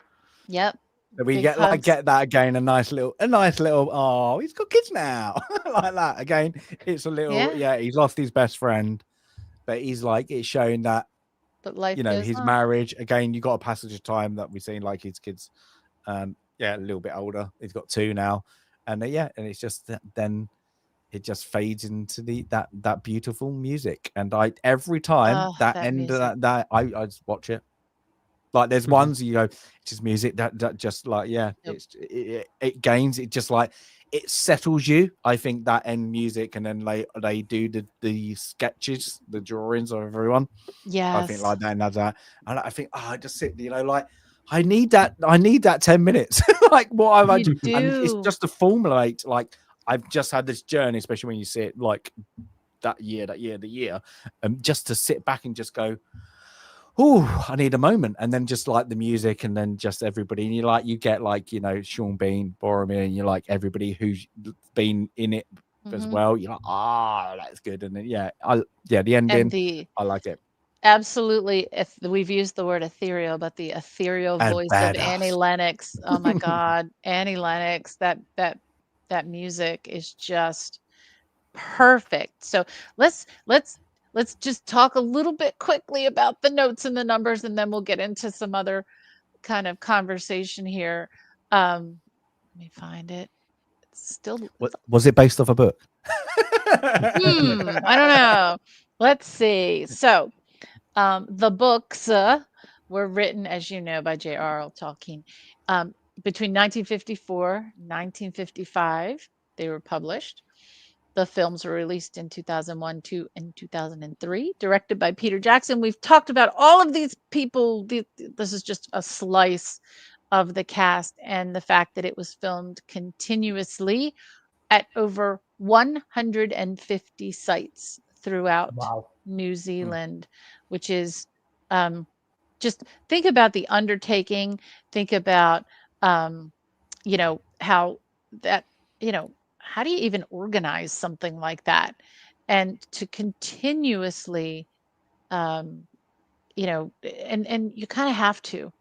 Yep. So we get that again, a nice little oh, he's got kids now. Like that again. It's a little he's lost his best friend, but he's like, it's showing that, but life his on. Marriage again, you got a passage of time that we've seen, like his kids a little bit older. He's got 2 now, and and it's just that then it just fades into that beautiful music, and every time that end of that I just watch it. Like there's ones you go, it's just music that just like it gains, it just like it settles you. I think that end music, and then they do the sketches, the drawings of everyone. I think like that and that, and I think I just sit, like I need that 10 minutes. Like what have I do? And it's just to formulate, like I've just had this journey, especially when you see it like the year, just to sit back and just go, oh, I need a moment, and then just like the music, and then just everybody, and you get like Sean Bean, Boromir, and you're like everybody who's been in it as well. You're like, that's good, and then the ending, I like it. absolutely. If we've used the word ethereal, but the ethereal And voice of Annie badass. Lennox. Oh my God, Annie Lennox. That music is just perfect. So let's just talk a little bit quickly about the notes and the numbers, and then we'll get into some other kind of conversation here. Let me find it. It's still Was it based off a book? I don't know. Let's see. So the books were written, as you know, by J.R.R. Tolkien. Between 1954 and 1955, they were published. The films were released in 2001, 2, and 2003, directed by Peter Jackson. We've talked about all of these people. This is just a slice of the cast and the fact that it was filmed continuously at over 150 sites throughout New Zealand, which is just think about the undertaking. Think about, how that, how do you even organize something like that? And to continuously, um, and you kind of have to,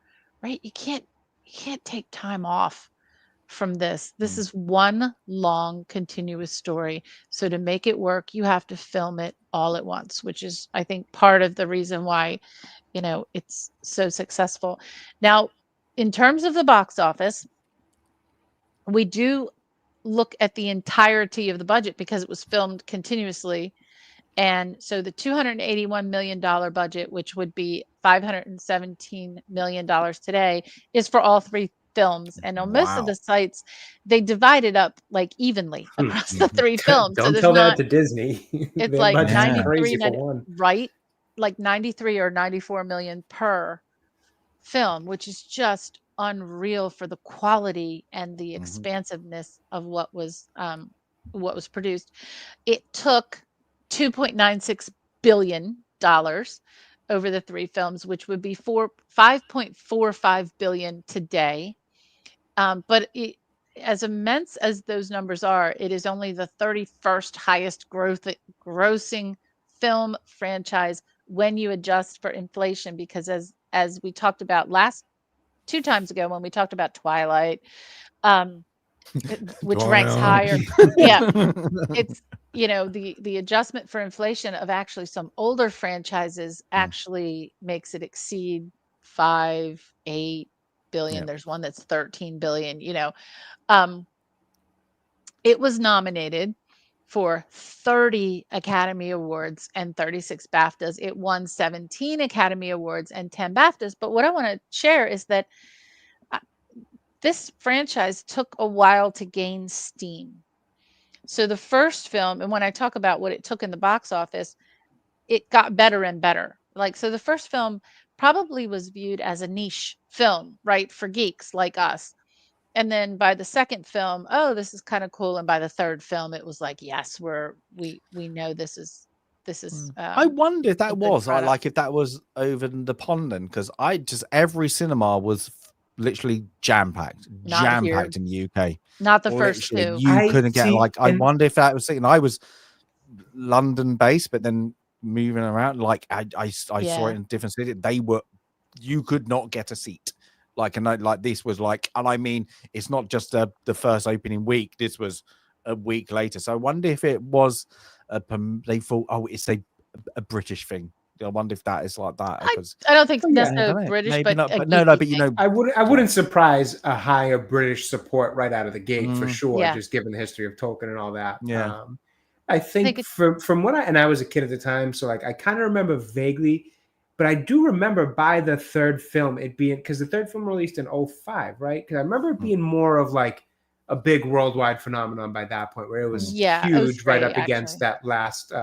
right? You can't take time off from this. This is one long continuous story. So to make it work, you have to film it all at once, which is, I think, part of the reason why, it's so successful. Now, in terms of the box office, we do look at the entirety of the budget because it was filmed continuously. And so the $281 million budget, which would be $517 million today, is for all three films. And on most of the sites, they divide it up like evenly across the three films. So Don't there's tell that not, to Disney. it's Their like budget's 93, crazy for one. right? Like 93 or 94 million per film, which is just unreal for the quality and the expansiveness of what was produced. It took $2.96 billion over the three films, which would be 5.45 billion today. But as immense as those numbers are, it is only the 31st highest grossing film franchise when you adjust for inflation, because as we talked about two times ago when we talked about Twilight, which ranks higher. Yeah, it's the adjustment for inflation of actually some older franchises actually makes it exceed 8 billion. There's one that's 13 billion. It was nominated for 30 Academy Awards and 36 BAFTAs. It won 17 Academy Awards and 10 BAFTAs. But what I want to share is that this franchise took a while to gain steam. So the first film, and when I talk about what it took in the box office, it got better and better. So the first film probably was viewed as a niche film, right, for geeks like us. And then by the second film, oh, this is kind of cool. And by the third film, it was like, yes, we know this is. I wonder if that was product. if that was over the pond then, because every cinema was literally jam packed in the UK. Not the first two. You couldn't get I wonder if that was thinking I was London based, but then moving around, I saw it in different cities. You could not get a seat. This was and I mean, it's not just the first opening week. This was a week later. So I wonder if it was they thought, oh, it's a British thing. I wonder if that is like that. I don't think necessarily British, maybe but not, but no, but I wouldn't surprise a higher British support right out of the gate for sure. Yeah. Just given the history of Tolkien and all that. Yeah. I think from what I was a kid at the time, so I kind of remember vaguely, but I do remember by the third film it being, because the third film released in 2005, right? Because I remember it being more of a big worldwide phenomenon by that point, where it was huge, right up against that last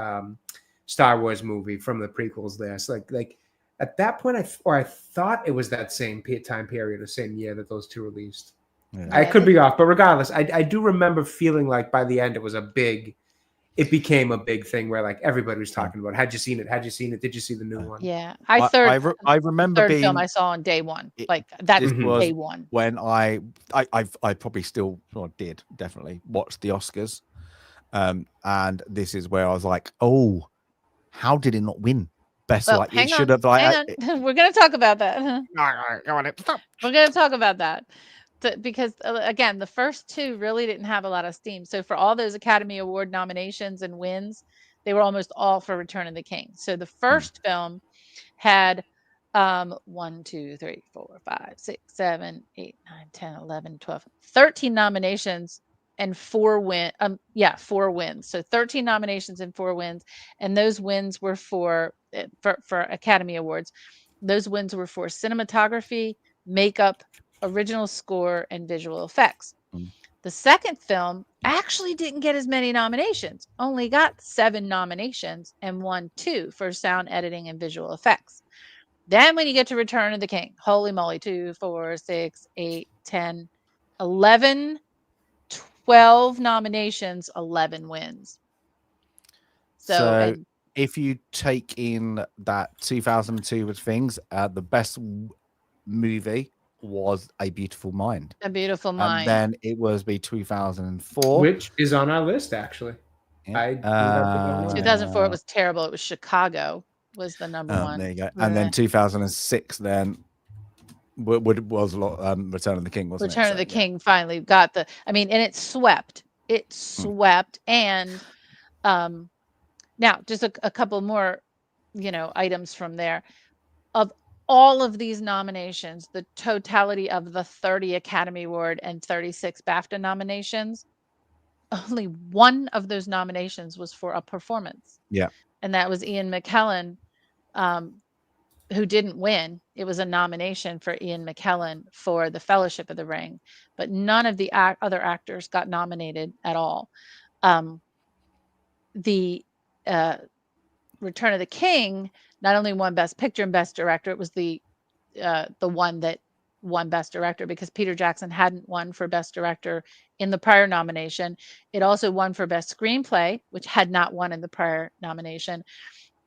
Star Wars movie from the prequels there. So at that point, I thought it was that same time period, the same year that those two released. Yeah. I could be off, but regardless, I do remember feeling like by the end it became a big thing where everybody was talking about it. Had you seen it? Did you see the new one? Yeah. I remember the third film I saw on day one. Day one. When I probably still did definitely watch the Oscars. And this is where I was like, oh, how did it not win? best Well, like it hang should on, have like hang on. We're going to talk about that. go on, stop. We're going to talk about that. Because again, the first two really didn't have a lot of steam. So for all those Academy Award nominations and wins, they were almost all for Return of the King. So the first film had 1, 2, 3, 4, 5, 6, 7, 8, 9, 10, 11, 12, 13 nominations and 4 wins. So 13 nominations and 4 wins. And those wins were for Academy Awards. Those wins were for cinematography, makeup, original score, and visual effects. The second film actually didn't get as many nominations, only got 7 nominations and won 2 for sound editing and visual effects. Then when you get to Return of the King, holy moly, 2, 4, 6, 8, 10, 11, 12 nominations, 11 wins. So if you take in that 2002 with things, the best movie was A Beautiful Mind. A Beautiful Mind. And then it was 2004. Which is on our list, actually. Yeah. 2004, it was terrible. It was Chicago was the number one. There you go. And then 2006 then was a lot Return of the King, wasn't it? Return of the King finally got and it swept. It swept. And now just a couple more, items from there. Of all of these nominations, the totality of the 30 Academy Award and 36 BAFTA nominations, only one of those nominations was for a performance. Yeah. And that was Ian McKellen, who didn't win. It was a nomination for Ian McKellen for The Fellowship of the Ring, but none of the other actors got nominated at all. The Return of the King not only won Best Picture and Best Director, it was the one that won Best Director because Peter Jackson hadn't won for Best Director in the prior nomination. It also won for Best Screenplay, which had not won in the prior nomination.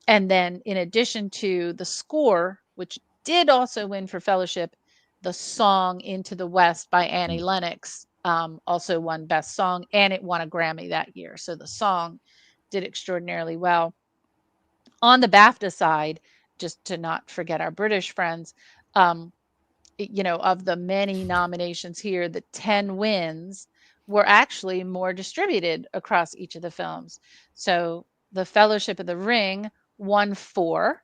And then in addition to the score, which did also win for Fellowship, the song Into the West by Annie Lennox also won Best Song, and it won a Grammy that year. So the song did extraordinarily well. On the BAFTA side, just to not forget our British friends, of the many nominations here, the 10 wins were actually more distributed across each of the films. So The Fellowship of the Ring won 4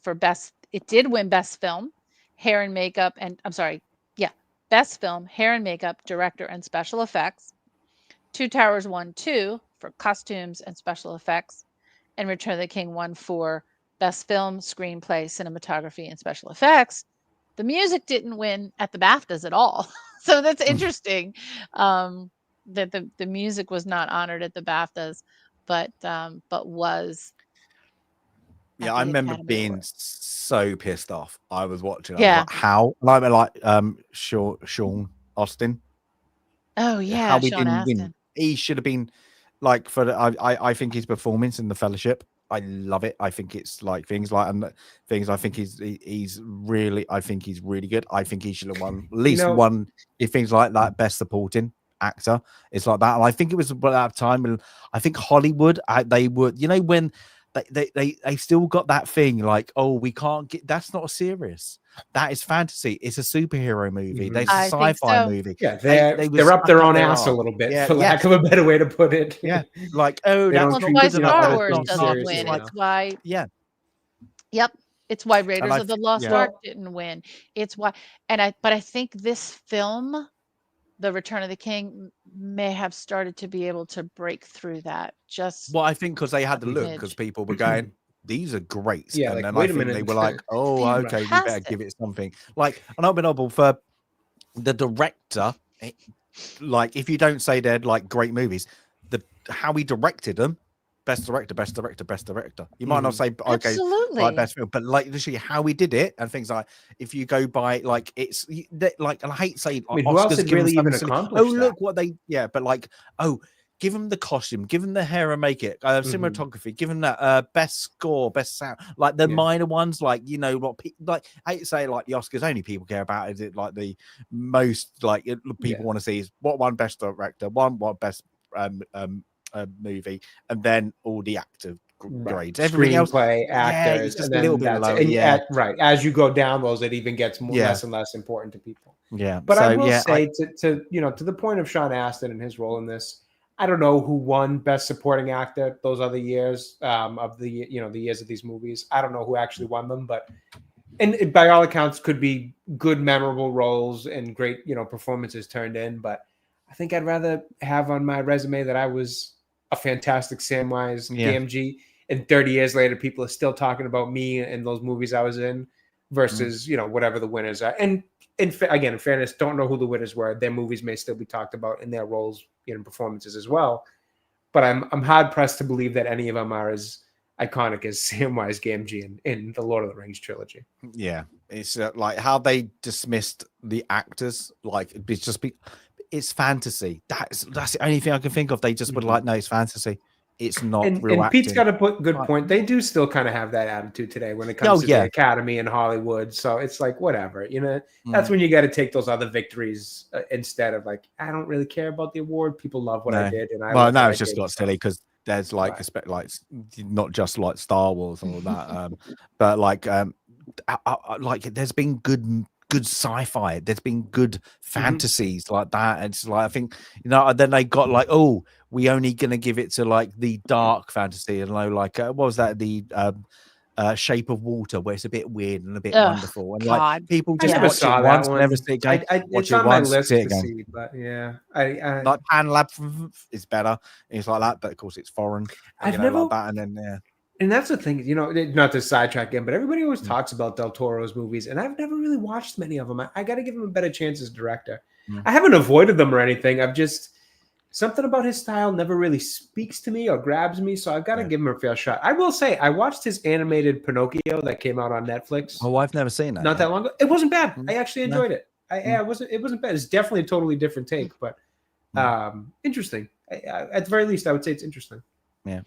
for Best. It did win Best Film, Hair and Makeup, and Best Film, Hair and Makeup, Director, and Special Effects. Two Towers won 2 for Costumes and Special Effects. And Return of the King won for Best Film, Screenplay, Cinematography, and Special Effects. The music didn't win at the BAFTAs at all. So that's interesting that the music was not honored at the BAFTAs, but was. Yeah, I remember being so pissed off. I was watching. Yeah. I was like, how? Like Sean Astin. Oh yeah, how we Sean didn't Astin. win. He should have been like I think his performance in The Fellowship, I love it. I think it's like things like things. I think he's really good. I think he should have won at least one. If things like that, Best Supporting Actor, it's like that. And I think it was about that time when I think Hollywood they would, when they still got that thing like, oh, we can't get, that's not serious. That is fantasy. It's a superhero movie. There's a sci-fi movie. Yeah, they're up their own ass a little bit, for lack of a better way to put it. Yeah, like, oh, that's why Star Wars doesn't win. Like, it's why. Yeah. Yep. It's why Raiders of the Lost Ark didn't win. It's why, but I think this film, The Return of the King, may have started to be able to break through that. I think because they had the look, because people were going, these are great. Yeah, and like, then wait I think they were like, oh, okay, we better give it something. Like, and I've been able for the director, like, if you don't say they're like great movies, how he directed them, best director. You might not say, okay, like best film, but like literally how he did it and things like, if you go by, like, it's like, and I hate saying, like, who else had really even accomplished that? Look what they, but like, give him the costume, give him the hair and makeup, cinematography, give him that best score, best sound, like the minor ones, like, what like I hate to say, like, the Oscars, only people care about is it like the most like people want to see is what one best director, what best movie, and then all the grades. Everything else, screenplay, actors, it's just and a little then bit that's lower. it. And as you go down those, it even gets less and less important to people. Yeah, but so, I will say to the point of Sean Astin and his role in this, I don't know who won Best Supporting Actor those other years of the years of these movies. I don't know who actually won them, but and it, by all accounts, could be good, memorable roles and great performances turned in. But I think I'd rather have on my resume that I was a fantastic Samwise Gamgee, and 30 years later, people are still talking about me and those movies I was in, versus whatever the winners are. And again, in fairness, don't know who the winners were. Their movies may still be talked about in their roles, performances as well. But I'm hard pressed to believe that any of them are as iconic as Samwise Gamgee in the Lord of the Rings trilogy. Yeah, it's like how they dismissed the actors. Like it's fantasy. That's the only thing I can think of. They just would like, no, it's fantasy. It's not real and Pete's acting. got a good point. They do still kind of have that attitude today when it comes to the Academy and Hollywood. So it's like, whatever, that's when you got to take those other victories instead of like, I don't really care about the award. People love what I did. And now it's just got silly because there's like, not just like Star Wars and all that, but like there's been good sci-fi, there's been good fantasies like that. And it's like, I think, then they got like, oh, we only gonna give it to like the dark fantasy, and like what was that, the Shape of Water, where it's a bit weird and a bit wonderful, and like people just watch it once and never see it again. It's on my list to see, but I like Pan Labyrinth is better, it's like that, but of course it's foreign. I've never like that, and then and that's the thing, not to sidetrack him, but everybody always talks about Del Toro's movies, and I've never really watched many of them. I got to give him a better chance as director. I haven't avoided them or anything. I've just something about his style never really speaks to me or grabs me, so I've got to give him a fair shot. I will say, I watched his animated Pinocchio that came out on Netflix. Oh, I've never seen that. Not that long ago. It wasn't bad. I actually enjoyed it. It wasn't bad. It's definitely a totally different take, but interesting. At the very least, I would say it's interesting. Yeah.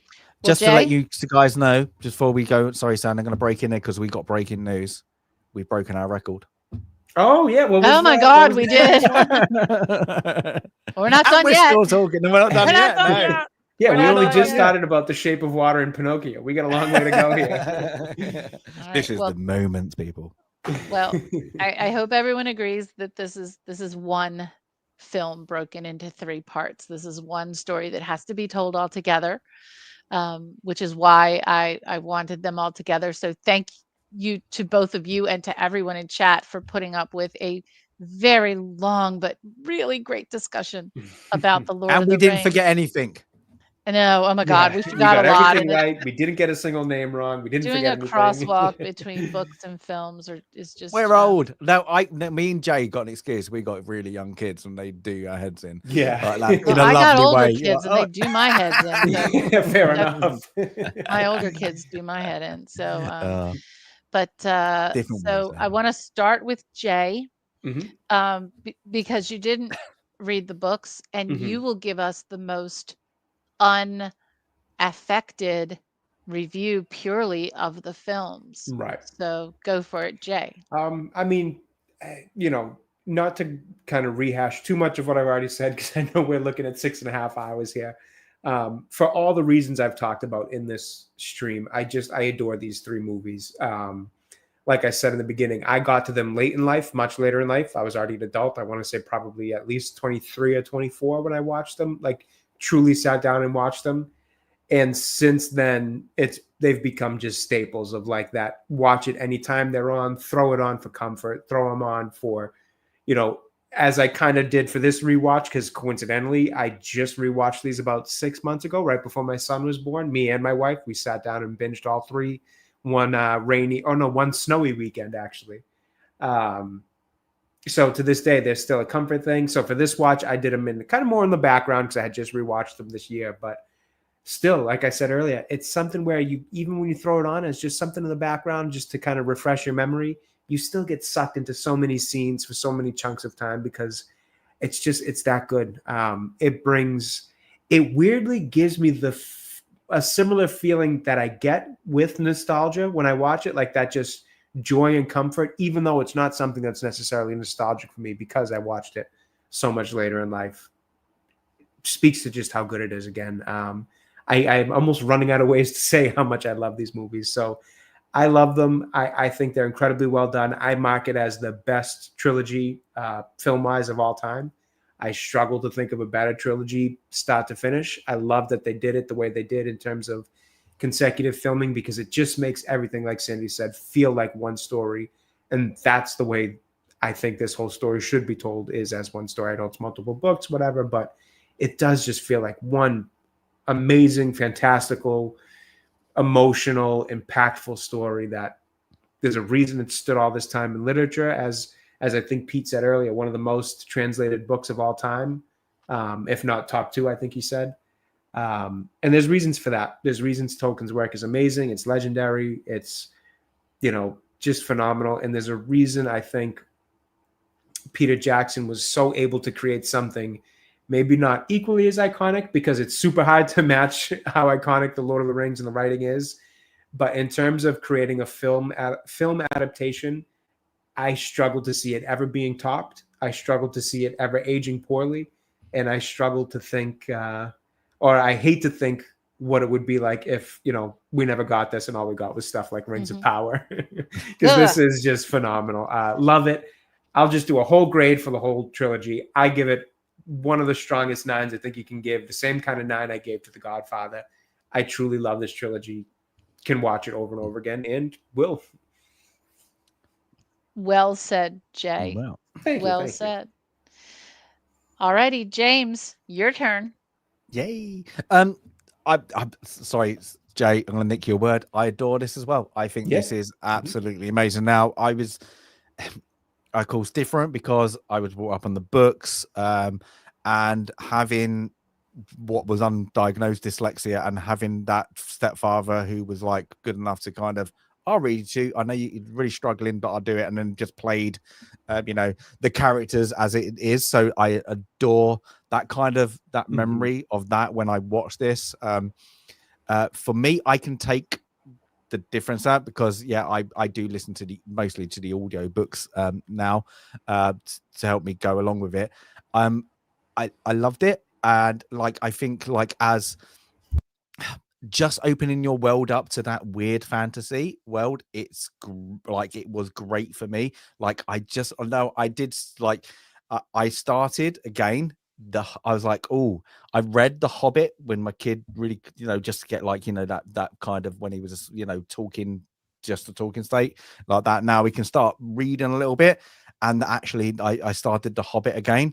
Just to let you guys know, just before we go, sorry, Sam, I'm going to break in there because we got breaking news. We've broken our record. Oh, yeah. Oh, my God, we did. We're not done yet. We're still talking. We're not done yet. Yeah, we only just started about The Shape of Water and Pinocchio. We got a long way to go here. This is the moment, people. Well, I hope everyone agrees that this is one film broken into 3 parts. This is one story that has to be told all together, which is why I wanted them all together. So thank you to both of you and to everyone in chat for putting up with a very long but really great discussion about the Lord of the Rings. And we didn't forget anything. I know. Oh my God, we forgot a lot. Right. We didn't get a single name wrong. We didn't doing forget a anything. crosswalk between books and films is just. We're old. No, me and Jay got an excuse. We got really young kids and they do our heads in. Yeah. Like well, I got older kids and they do my heads in. So, yeah, fair enough. My older kids do my head in. So, so I want to start with Jay, because you didn't read the books, and you will give us the most unaffected review purely of the films. Right. So go for it, Jay. I mean, not to kind of rehash too much of what I've already said, because I know we're looking at 6.5 hours here. For all the reasons I've talked about in this stream, I adore these 3 movies. Like I said in the beginning, I got to them late in life, much later in life. I was already an adult. I want to say probably at least 23 or 24 when I watched them, like truly sat down and watched them. And since then, they've become just staples of like that. Watch it anytime they're on, throw it on for comfort, throw them on for, as I kind of did for this rewatch, because coincidentally, I just rewatched these about 6 months ago, right before my son was born. Me and my wife, we sat down and binged all 3, one snowy weekend, actually. So to this day, there's still a comfort thing. So for this watch, I did them in kind of more in the background because I had just rewatched them this year. But still, like I said earlier, it's something where even when you throw it on, it's just something in the background just to kind of refresh your memory. You still get sucked into so many scenes for so many chunks of time because it's that good. It weirdly gives me a similar feeling that I get with nostalgia when I watch it, like that just joy and comfort, even though it's not something that's necessarily nostalgic for me because I watched it so much later in life. Speaks to just how good it is again. I'm almost running out of ways to say how much I love these movies. So I love them. I think they're incredibly well done. I mark it as the best trilogy film-wise of all time. I struggle to think of a better trilogy start to finish. I love that they did it the way they did in terms of consecutive filming, because it just makes everything, like Sandy said, feel like one story. And that's the way I think this whole story should be told, is as one story. I know it's multiple books, whatever, but it does just feel like one amazing, fantastical, emotional, impactful story that there's a reason it stood all this time in literature, as I think Pete said earlier, one of the most translated books of all time, if not top 2, I think he said. And there's reasons for that. There's reasons. Tolkien's work is amazing. It's legendary. It's, just phenomenal. And there's a reason I think Peter Jackson was so able to create something maybe not equally as iconic, because it's super hard to match how iconic the Lord of the Rings and the writing is. But in terms of creating a film adaptation, I struggle to see it ever being topped. I struggle to see it ever aging poorly. And I struggle to think, or I hate to think what it would be like if, we never got this and all we got was stuff like Rings of Power. Because this is just phenomenal. Love it. I'll just do a whole grade for the whole trilogy. I give it one of the strongest 9s I think you can give. The same kind of 9 I gave to The Godfather. I truly love this trilogy. Can watch it over and over again, and will. Well said, Jay. Well, Thank well you. said. All righty, James, your turn. yay. I'm sorry, Jay, I'm going to nick your word. I adore this as well. I think this is absolutely amazing. Now, I was, of course, different because I was brought up on the books, and having what was undiagnosed dyslexia, and having that stepfather who was like good enough to kind of, I'll read you. I know you're really struggling, but I'll do it. And then just played, the characters as it is. So I adore that kind of that memory of that when I watch this. For me, I can take the difference out because I do listen to mostly to the audio books now to help me go along with it. I loved it, and I think as just opening your world up to that weird fantasy world, it was great for me. I started again. I was like, oh, I read The Hobbit when my kid really, just to get that kind of when he was, talking, just a talking state like that. Now we can start reading a little bit, and actually, I started The Hobbit again.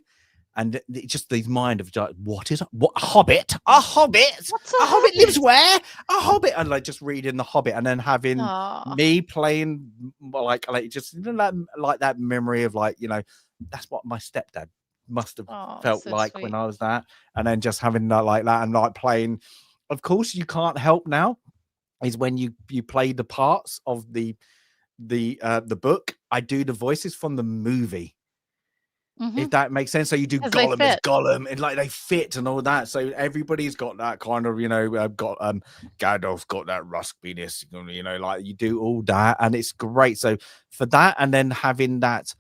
And just these mind of what a hobbit? A hobbit? What's a hobbit lives where? A hobbit? And just reading The Hobbit, and then having me playing just that memory of that's what my stepdad must have felt so like sweet. When I was that, and then just having that that and playing. Of course, you can't help now is when you play the parts of the book. I do the voices from the movie. If that makes sense. So you do Gollum as Gollum, and they fit and all that. So everybody's got that kind of, got Gandalf's got that ruspiness, you do all that, and it's great. So for that, and then having that,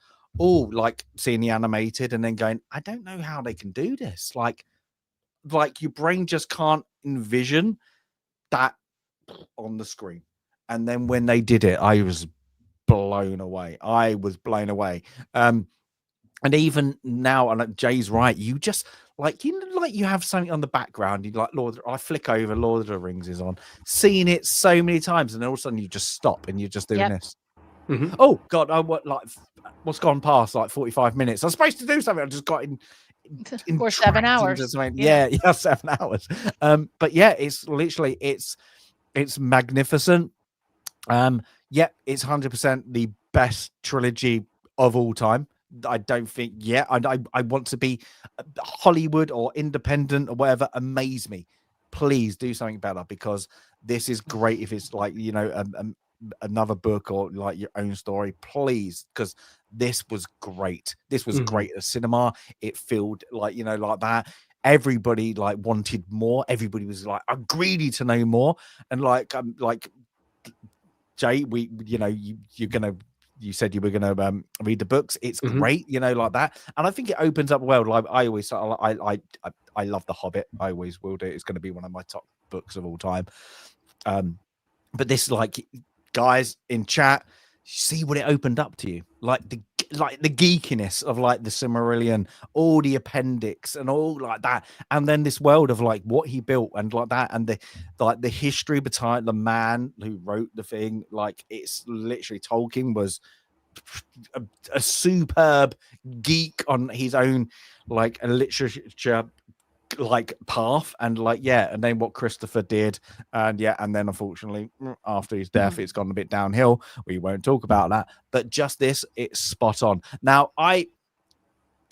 seeing the animated, and then going, I don't know how they can do this. Like your brain just can't envision that on the screen. And then when they did it, I was blown away. And even now, and Jay's right, you just you have something on the background. You I flick over, Lord of the Rings is on, seen it so many times, and then all of a sudden you just stop and you're just doing this. Oh God, what's gone past 45 minutes? I'm supposed to do something. I just got in for 7 hours. 7 hours. But it's literally it's magnificent. It's 100% the best trilogy of all time. I don't think I want to be Hollywood or independent or whatever. Amaze me, please do something better, because this is great. If it's another book or your own story, please, because this was great. This was great at cinema. It felt like that. Everybody wanted more. Everybody was I'm greedy to know more. And Jay, you're gonna you said you were going to read the books. It's Mhm. great, you know, like that. And I think it opens up a world. Like I always, I love The Hobbit. I always will do. It's going to be one of my top books of all time. But this, like, guys in chat, see what it opened up to you, like the geekiness of like the Silmarillion, all the appendix and all like that, and then this world of like what he built and like that, and the history behind the man who wrote the thing. Like, it's literally Tolkien was a superb geek on his own, like a literature like path, and like and then what Christopher did, and and then unfortunately after his death it's gone a bit downhill. We won't talk about that, but just this, it's spot on. Now I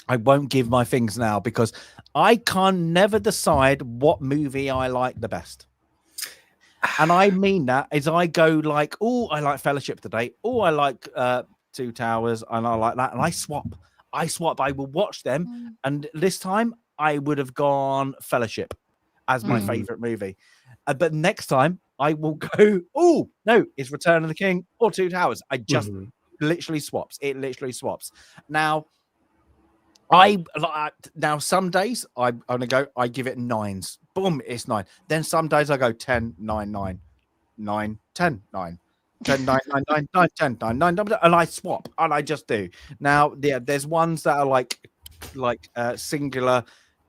won't give my things now because I can never decide what movie I like the best, and I mean that as I go like, oh, I like Fellowship today, oh, I like Two Towers, and I like that, and I swap. I will watch them, and this time I would have gone Fellowship as my favorite movie. But next time I will go, oh, no, it's Return of the King or Two Towers. I just literally swaps. It literally swaps. Now, some days I'm going to go, I give it 9s. Boom, it's 9. Then some days I go 10, 9, 9, 9, 10, 9. 10, 9, 9, 9, 9, 10, 9, 9, and I swap, and I just do. Now, there's ones that are like singular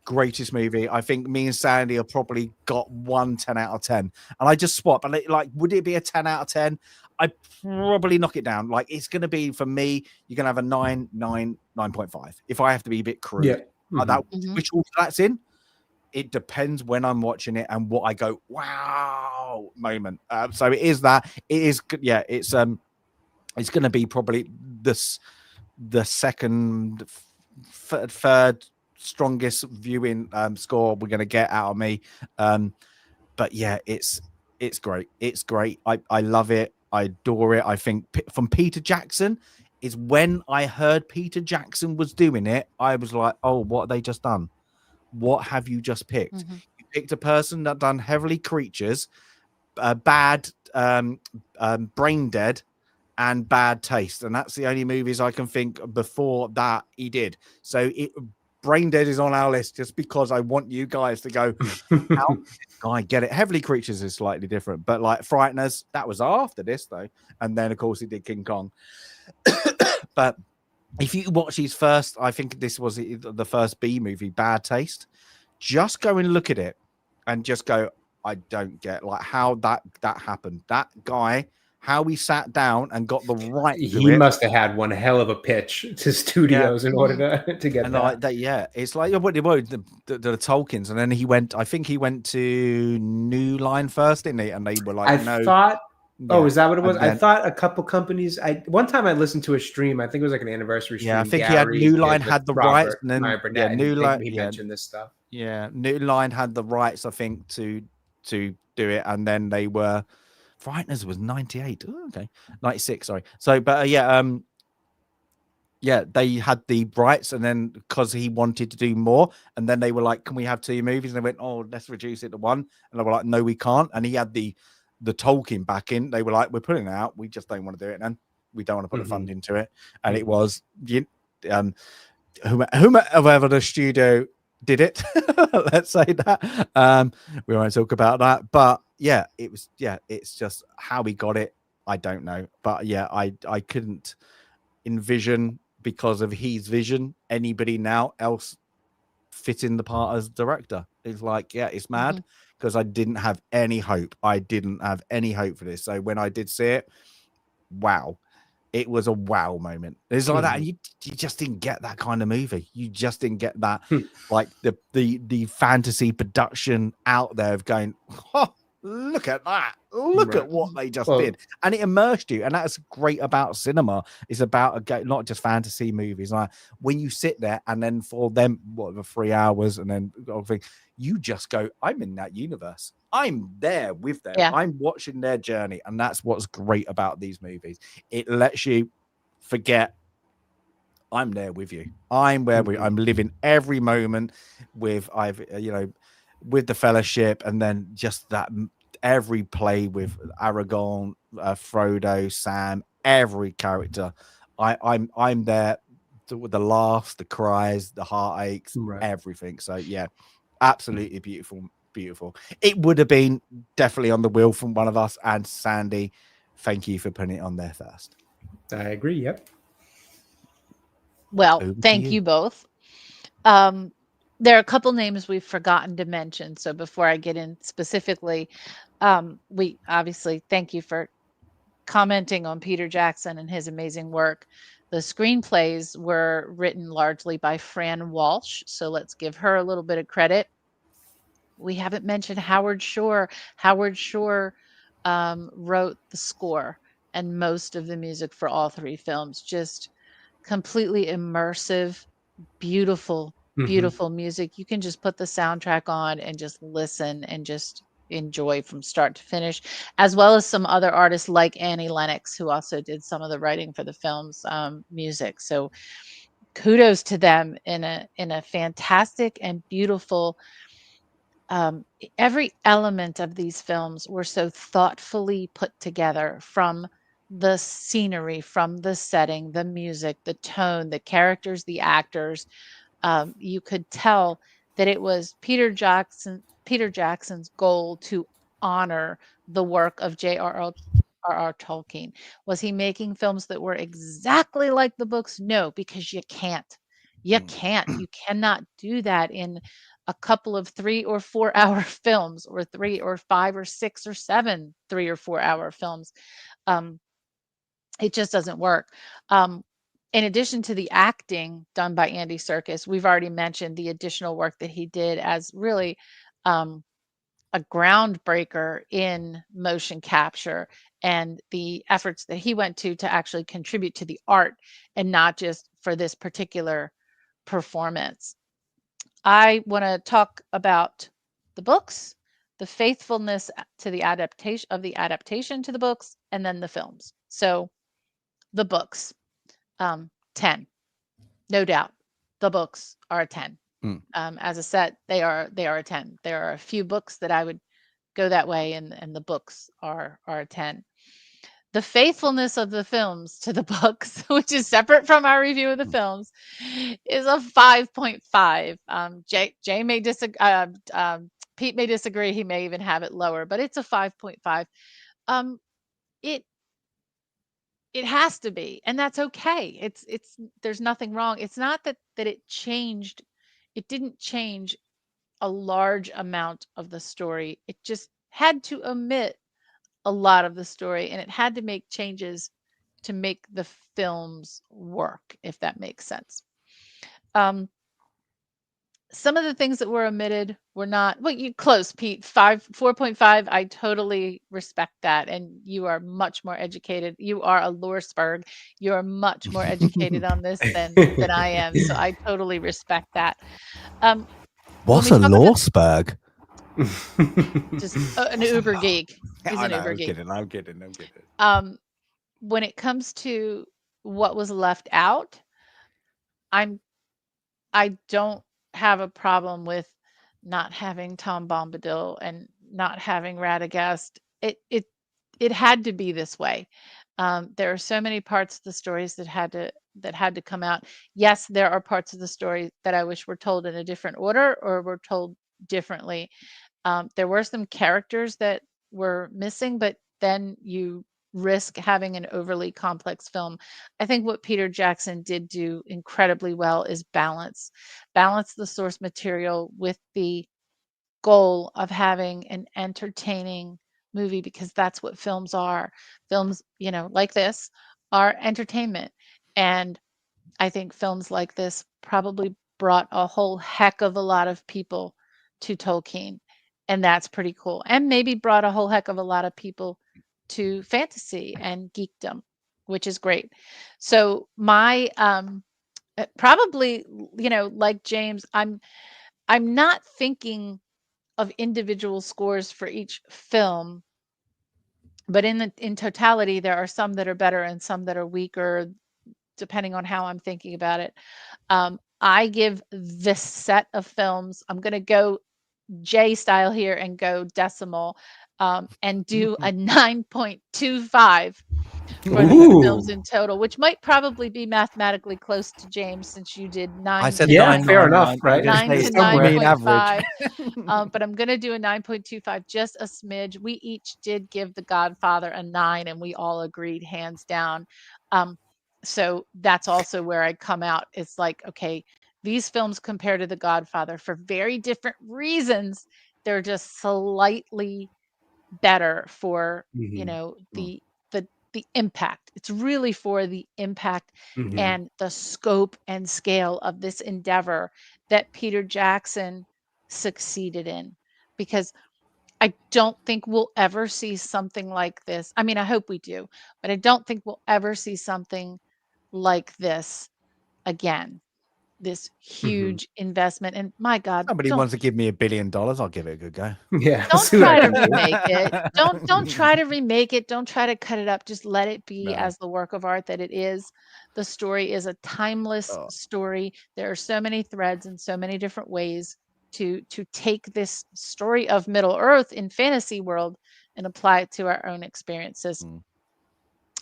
greatest movie. I think me and Sandy have probably got 1 10 out of 10, and I just swap. And would it be a 10 out of 10? I probably knock it down. Like, it's going to be, for me, you're going to have a 9, 9, 9.5 if I have to be a bit crude. Which order that's in, it depends when I'm watching it and what I go, wow moment. So it is that. It is, it's going to be probably the second, third strongest viewing score we're going to get out of me. But yeah, it's great. It's great. I love it. I adore it. I think from Peter Jackson is when I heard Peter Jackson was doing it, I was like, oh, what have they just done? What have you just picked? You picked a person that done Heavenly Creatures, Bad, Brain Dead, and Bad Taste, and that's the only movies I can think before that he did. So Brain Dead is on our list just because I want you guys to go, how I get it. Heavenly Creatures is slightly different, but like Frighteners, that was after this though, and then of course he did King Kong. But if you watch his first, I think this was the first B movie, Bad Taste, just go and look at it and just go, I don't get like how that happened. That guy, how he sat down and got the right. He must have had one hell of a pitch to studios in order to get that. Like that. It's like the Tolkiens, and then he went. I think he went to New Line first, didn't he? And they were like, I thought. Oh, is that what it was? I thought a couple companies. One time I listened to a stream. I think it was like an anniversary stream. Yeah, I think New Line had the rights, and then New Line. He mentioned this stuff. Yeah, New Line had the rights, I think, to do it, and then they were. Frighteners was 98. Oh, okay, 96. Sorry. So, but they had the rights, and then because he wanted to do more, and then they were like, "Can we have 2 movies?" And they went, "Oh, let's reduce it to 1." And they were like, "No, we can't." And he had the Tolkien back in. They were like, "We're putting it out. We just don't want to do it, and we don't want to put the fund into it." And it was whoever the studio did it. Let's say that. We won't talk about that, but yeah, it was. Yeah, it's just how he got it. I don't know, but yeah, I couldn't envision, because of his vision, anybody now else fitting the part as director. It's like, yeah, it's mad, because I didn't have any hope. I didn't have any hope for this. So when I did see it, wow, it was a wow moment. It's like that. And you just didn't get that kind of movie. You just didn't get that, like the fantasy production out there of going, oh, look at that. Look at what they just did. And it immersed you. And that's great about cinema. It's about not just fantasy movies. Like when you sit there and then for them, whatever, 3 hours, and then you just go, I'm in that universe. I'm there with them. Yeah. I'm watching their journey. And that's what's great about these movies. It lets you forget, I'm there with you. I'm where I'm living every moment with with the Fellowship, and then just that every play with Aragorn, Frodo, Sam, every character. I'm there with the laughs, the cries, the heartaches, Right. everything. So yeah, absolutely beautiful. It would have been definitely on the wheel from one of us. And Sandy, thank you for putting it on there first. I agree. Yep. Well, Over to thank you. you both. There are a couple names we've forgotten to mention. So before I get in specifically, we obviously thank you for commenting on Peter Jackson and his amazing work. The screenplays were written largely by Fran Walsh, so let's give her a little bit of credit. We haven't mentioned Howard Shore. Howard Shore wrote the score and most of the music for all three films. Just completely immersive, beautiful, beautiful music. You can just put the soundtrack on and just listen and just enjoy from start to finish, as well as some other artists like Annie Lennox, who also did some of the writing for the film's music. So kudos to them in a fantastic and beautiful. Every element of these films were so thoughtfully put together, from the scenery, from the setting, the music, the tone, the characters, the actors. You could tell that it was Peter Jackson's goal to honor the work of J.R.R. Tolkien. Was he making films that were exactly like the books? No, because you can't. You can't. You cannot do that in a couple of 3 or 4 hour films, or 3 or 5 or 6 or 7 3 or 4 hour films. It just doesn't work. In addition to the acting done by Andy Serkis, we've already mentioned the additional work that he did as really a groundbreaker in motion capture, and the efforts that he went to actually contribute to the art and not just for this particular performance. I want to talk about the books, the faithfulness to the adaptation to the books, and then the films. So the books, 10, no doubt. The books are a 10. As a set, they are a 10. There are a few books that I would go that way, and the books are a 10. The faithfulness of the films to the books, which is separate from our review of the films, is a 5.5. Jay may disagree. Pete may disagree. He may even have it lower, but it's a 5.5. It has to be, and that's okay. It's there's nothing wrong. It's not that it changed. It didn't change a large amount of the story. It just had to omit a lot of the story, and it had to make changes to make the films work, if that makes sense. Some of the things that were omitted were not, well, you close, Pete. 4.5. I totally respect that. And you are much more educated. You are a Lawrenceburg. You are much more educated on this than I am. So I totally respect that. What's a Lawrenceburg? Just an uber geek. He's an uber geek. I'm kidding. When it comes to what was left out, I don't have a problem with not having Tom Bombadil and not having Radagast. It had to be this way. There are so many parts of the stories that had to come out. Yes, there are parts of the story that I wish were told in a different order or were told differently. There were some characters that were missing, but then you risk having an overly complex film. I think what Peter Jackson did do incredibly well is balance the source material with the goal of having an entertaining movie, because that's what films are. Films, like this, are entertainment. And I think films like this probably brought a whole heck of a lot of people to Tolkien, and that's pretty cool. And maybe brought a whole heck of a lot of people to fantasy and geekdom, which is great. So my probably, like James, I'm not thinking of individual scores for each film, but in totality, there are some that are better and some that are weaker, depending on how I'm thinking about it. I give this set of films, I'm going to go J style here and go decimal, and do a 9.25 for these films in total, which might probably be mathematically close to James, since you did 9 I said to Yeah, 9, fair 9, enough, 9. right? 9 to Somewhere. Mean average. 9.5. But I'm going to do a 9.25, just a smidge. We each did give The Godfather a 9, and we all agreed hands down. So that's also where I come out. It's like, okay, these films compared to The Godfather, for very different reasons, they're just slightly better for, you know, the impact. It's really for the impact and the scope and scale of this endeavor that Peter Jackson succeeded in, because I don't think we'll ever see something like this. I mean, I hope we do, but I don't think we'll ever see something like this again. This huge investment, and my God, Somebody wants to give me $1 billion, I'll give it a good go. Yeah. don't try to remake it. Don't try to remake it. Don't try to cut it up. Just let it be as the work of art that it is. The story is a timeless story. There are so many threads and so many different ways to take this story of Middle Earth in fantasy world and apply it to our own experiences.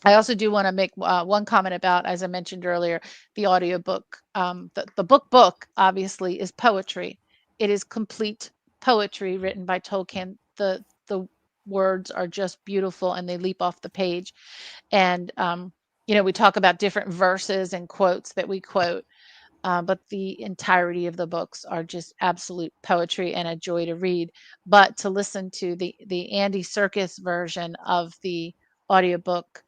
I also do want to make one comment about, as I mentioned earlier, the audiobook. The book obviously is poetry. It is complete poetry written by Tolkien. The words are just beautiful, and they leap off the page. And you know, we talk about different verses and quotes that we quote, but the entirety of the books are just absolute poetry and a joy to read. But to listen to the Andy Serkis version of the audiobook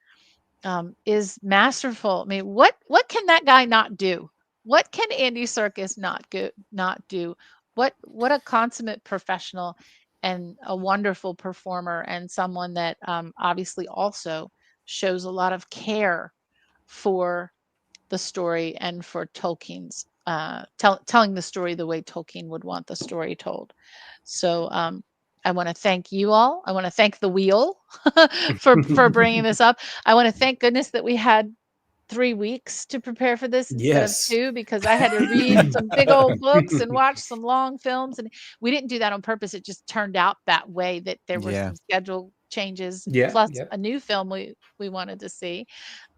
is masterful. I mean, what can that guy not do? What can Andy Serkis not do? What a consummate professional and a wonderful performer, and someone that obviously also shows a lot of care for the story and for Tolkien's telling the story the way Tolkien would want the story told. So I want to thank you all. I want to thank the wheel for bringing this up. I want to thank goodness that we had 3 weeks to prepare for this instead of 2, because I had to read some big old books and watch some long films, and we didn't do that on purpose. It just turned out that way, that there were some schedule changes plus a new film we wanted to see.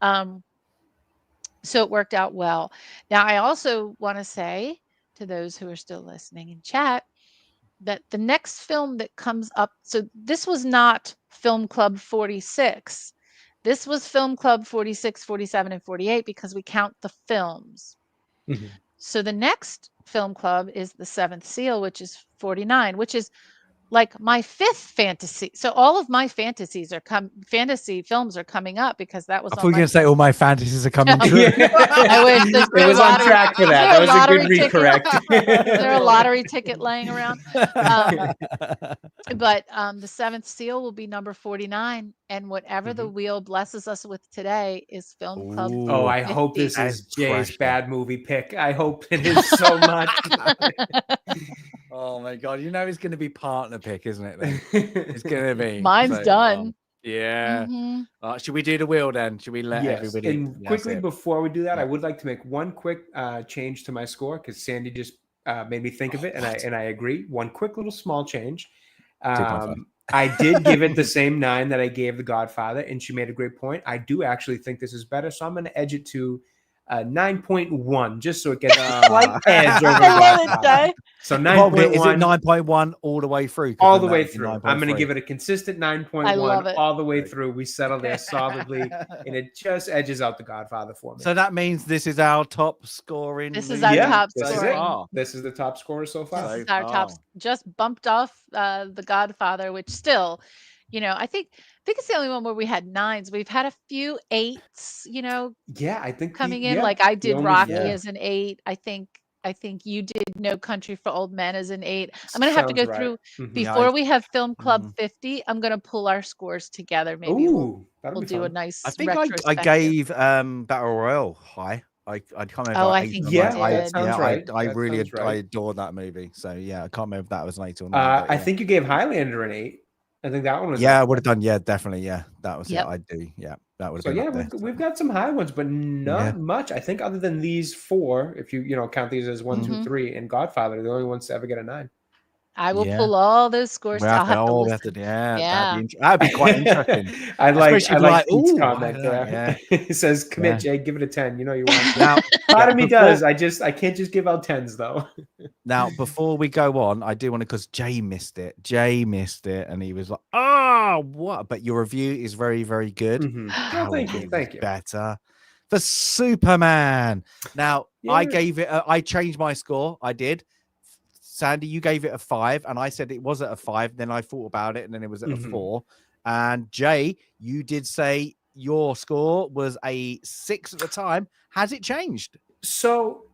So it worked out well. Now, I also want to say to those who are still listening in chat that the next film that comes up, so this was not Film Club 46. This was Film Club 46, 47, and 48, because we count the films. So the next film club is The Seventh Seal, which is 49, which is like my 5th fantasy. So all of my fantasies are fantasy films are coming up, because that was I thought you were going to say all my fantasies are coming true. I wish it was on track for that. That was a good recorrect. Is there a lottery ticket laying around? But the Seventh Seal will be number 49, and whatever the wheel blesses us with today is Film Club. Oh, I hope this is Jay's bad movie pick. I hope it is so much. Oh my God! You know it's going to be partner pick, isn't it? Then? It's going to be. Mine's done. Yeah. Should we do the wheel then? Should we let everybody? And quickly before we do that, I would like to make one quick change to my score, because Sandy just made me think of it, and I agree. One quick little small change. I did give it the same 9 that I gave The Godfather, and she made a great point. I do actually think this is better, so I'm going to edge it to 9.1, just so it gets a slight edge over Godfather. So 9.1. Is it 9.1 all the way through? All the way through. I'm going to give it a consistent 9.1 all the way through. We settle there solidly, and it just edges out The Godfather for me. So that means this is our top scoring. This is our top scoring. This is the top scorer so far. This is our top. Just bumped off The Godfather, which still, you know, I think it's the only one where we had 9s. We've had a few 8s, you know. Yeah, I think coming in. Like I did Rocky as an 8. I think you did No Country for Old Men as an 8. I'm gonna have to go through before we have Film Club 50. I'm gonna pull our scores together. Maybe we'll do a nice. I think I gave Battle Royale high. I can't remember. Oh, I think you did. I really adored that movie. So yeah, I can't remember if that was an 8 or 9. I think you gave Highlander an 8. I think that one was. Yeah, I would have done. Yeah, definitely. Yeah, that was it. I do. Yeah, that would have been. So we've got some high ones, but not much. I think other than these 4, if you count these as 1, 2, 3, and Godfather, the only ones to ever get a 9. I will Yeah. pull all those scores. We'll I'll have to we listen. yeah, that'd be quite interesting. I like Especially I if you're like Pete's "Ooh, I comment don't know," there. yeah. He says, "Commit, Yeah. Jay. Give it a 10. You know you want." Now, Part of me before- does. I can't just give out 10s though. Now, before we go on, I do want to, because Jay missed it. Jay missed it, and he was like, "Oh, what?" But your review is very, very good. Mhm. Our Oh, thank you, review thank was you. Better for Superman. Now, I Yeah. gave it. I changed my score. I did. Sandy, you gave it a 5, and I said it was at a 5. Then I thought about it, and then it was at a Mhm. 4. And Jay, you did say your score was a 6 at the time. Has it changed? So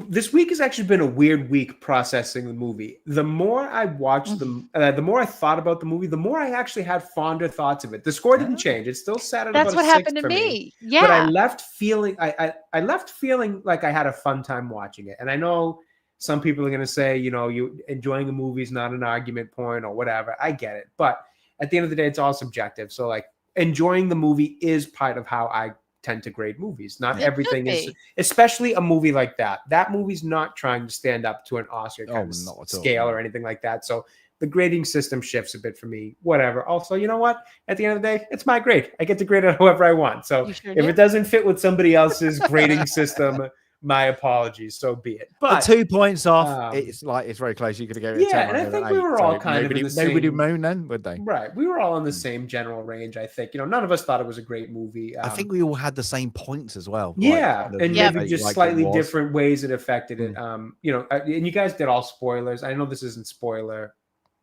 this week has actually been a weird week processing the movie. The more I watched the more I thought about the movie, the more I actually had fonder thoughts of it. The score didn't change. It still sat at That's about what a 6 happened to for me. But I Yeah. left feeling I left feeling like I had a fun time watching it. And I know some people are going to say, you enjoying a movie is not an argument point or whatever. I get it. But at the end of the day, it's all subjective. So like enjoying the movie is part of how I tend to grade movies. Not It everything should is, be. especially a movie like that. That movie's not trying to stand up to an Oscar kind of not at all, scale no. or anything like that. So the grading system shifts a bit for me. Whatever. Also, you know what? At the end of the day, it's my grade. I get to grade it however I want. So You sure if do. it doesn't fit with somebody else's grading system, my apologies. So be it. But 2 points off. It's very close. You could have given it a 10. and I give it think an we 8. were So all kind of in the nobody same. moan then, would they? Right. We were all in the same general range, I think. None of us thought it was a great movie. I think we all had the same points as well. Yeah, and Yep. maybe just slightly different ways it affected it. And you guys did all spoilers. I know this isn't spoiler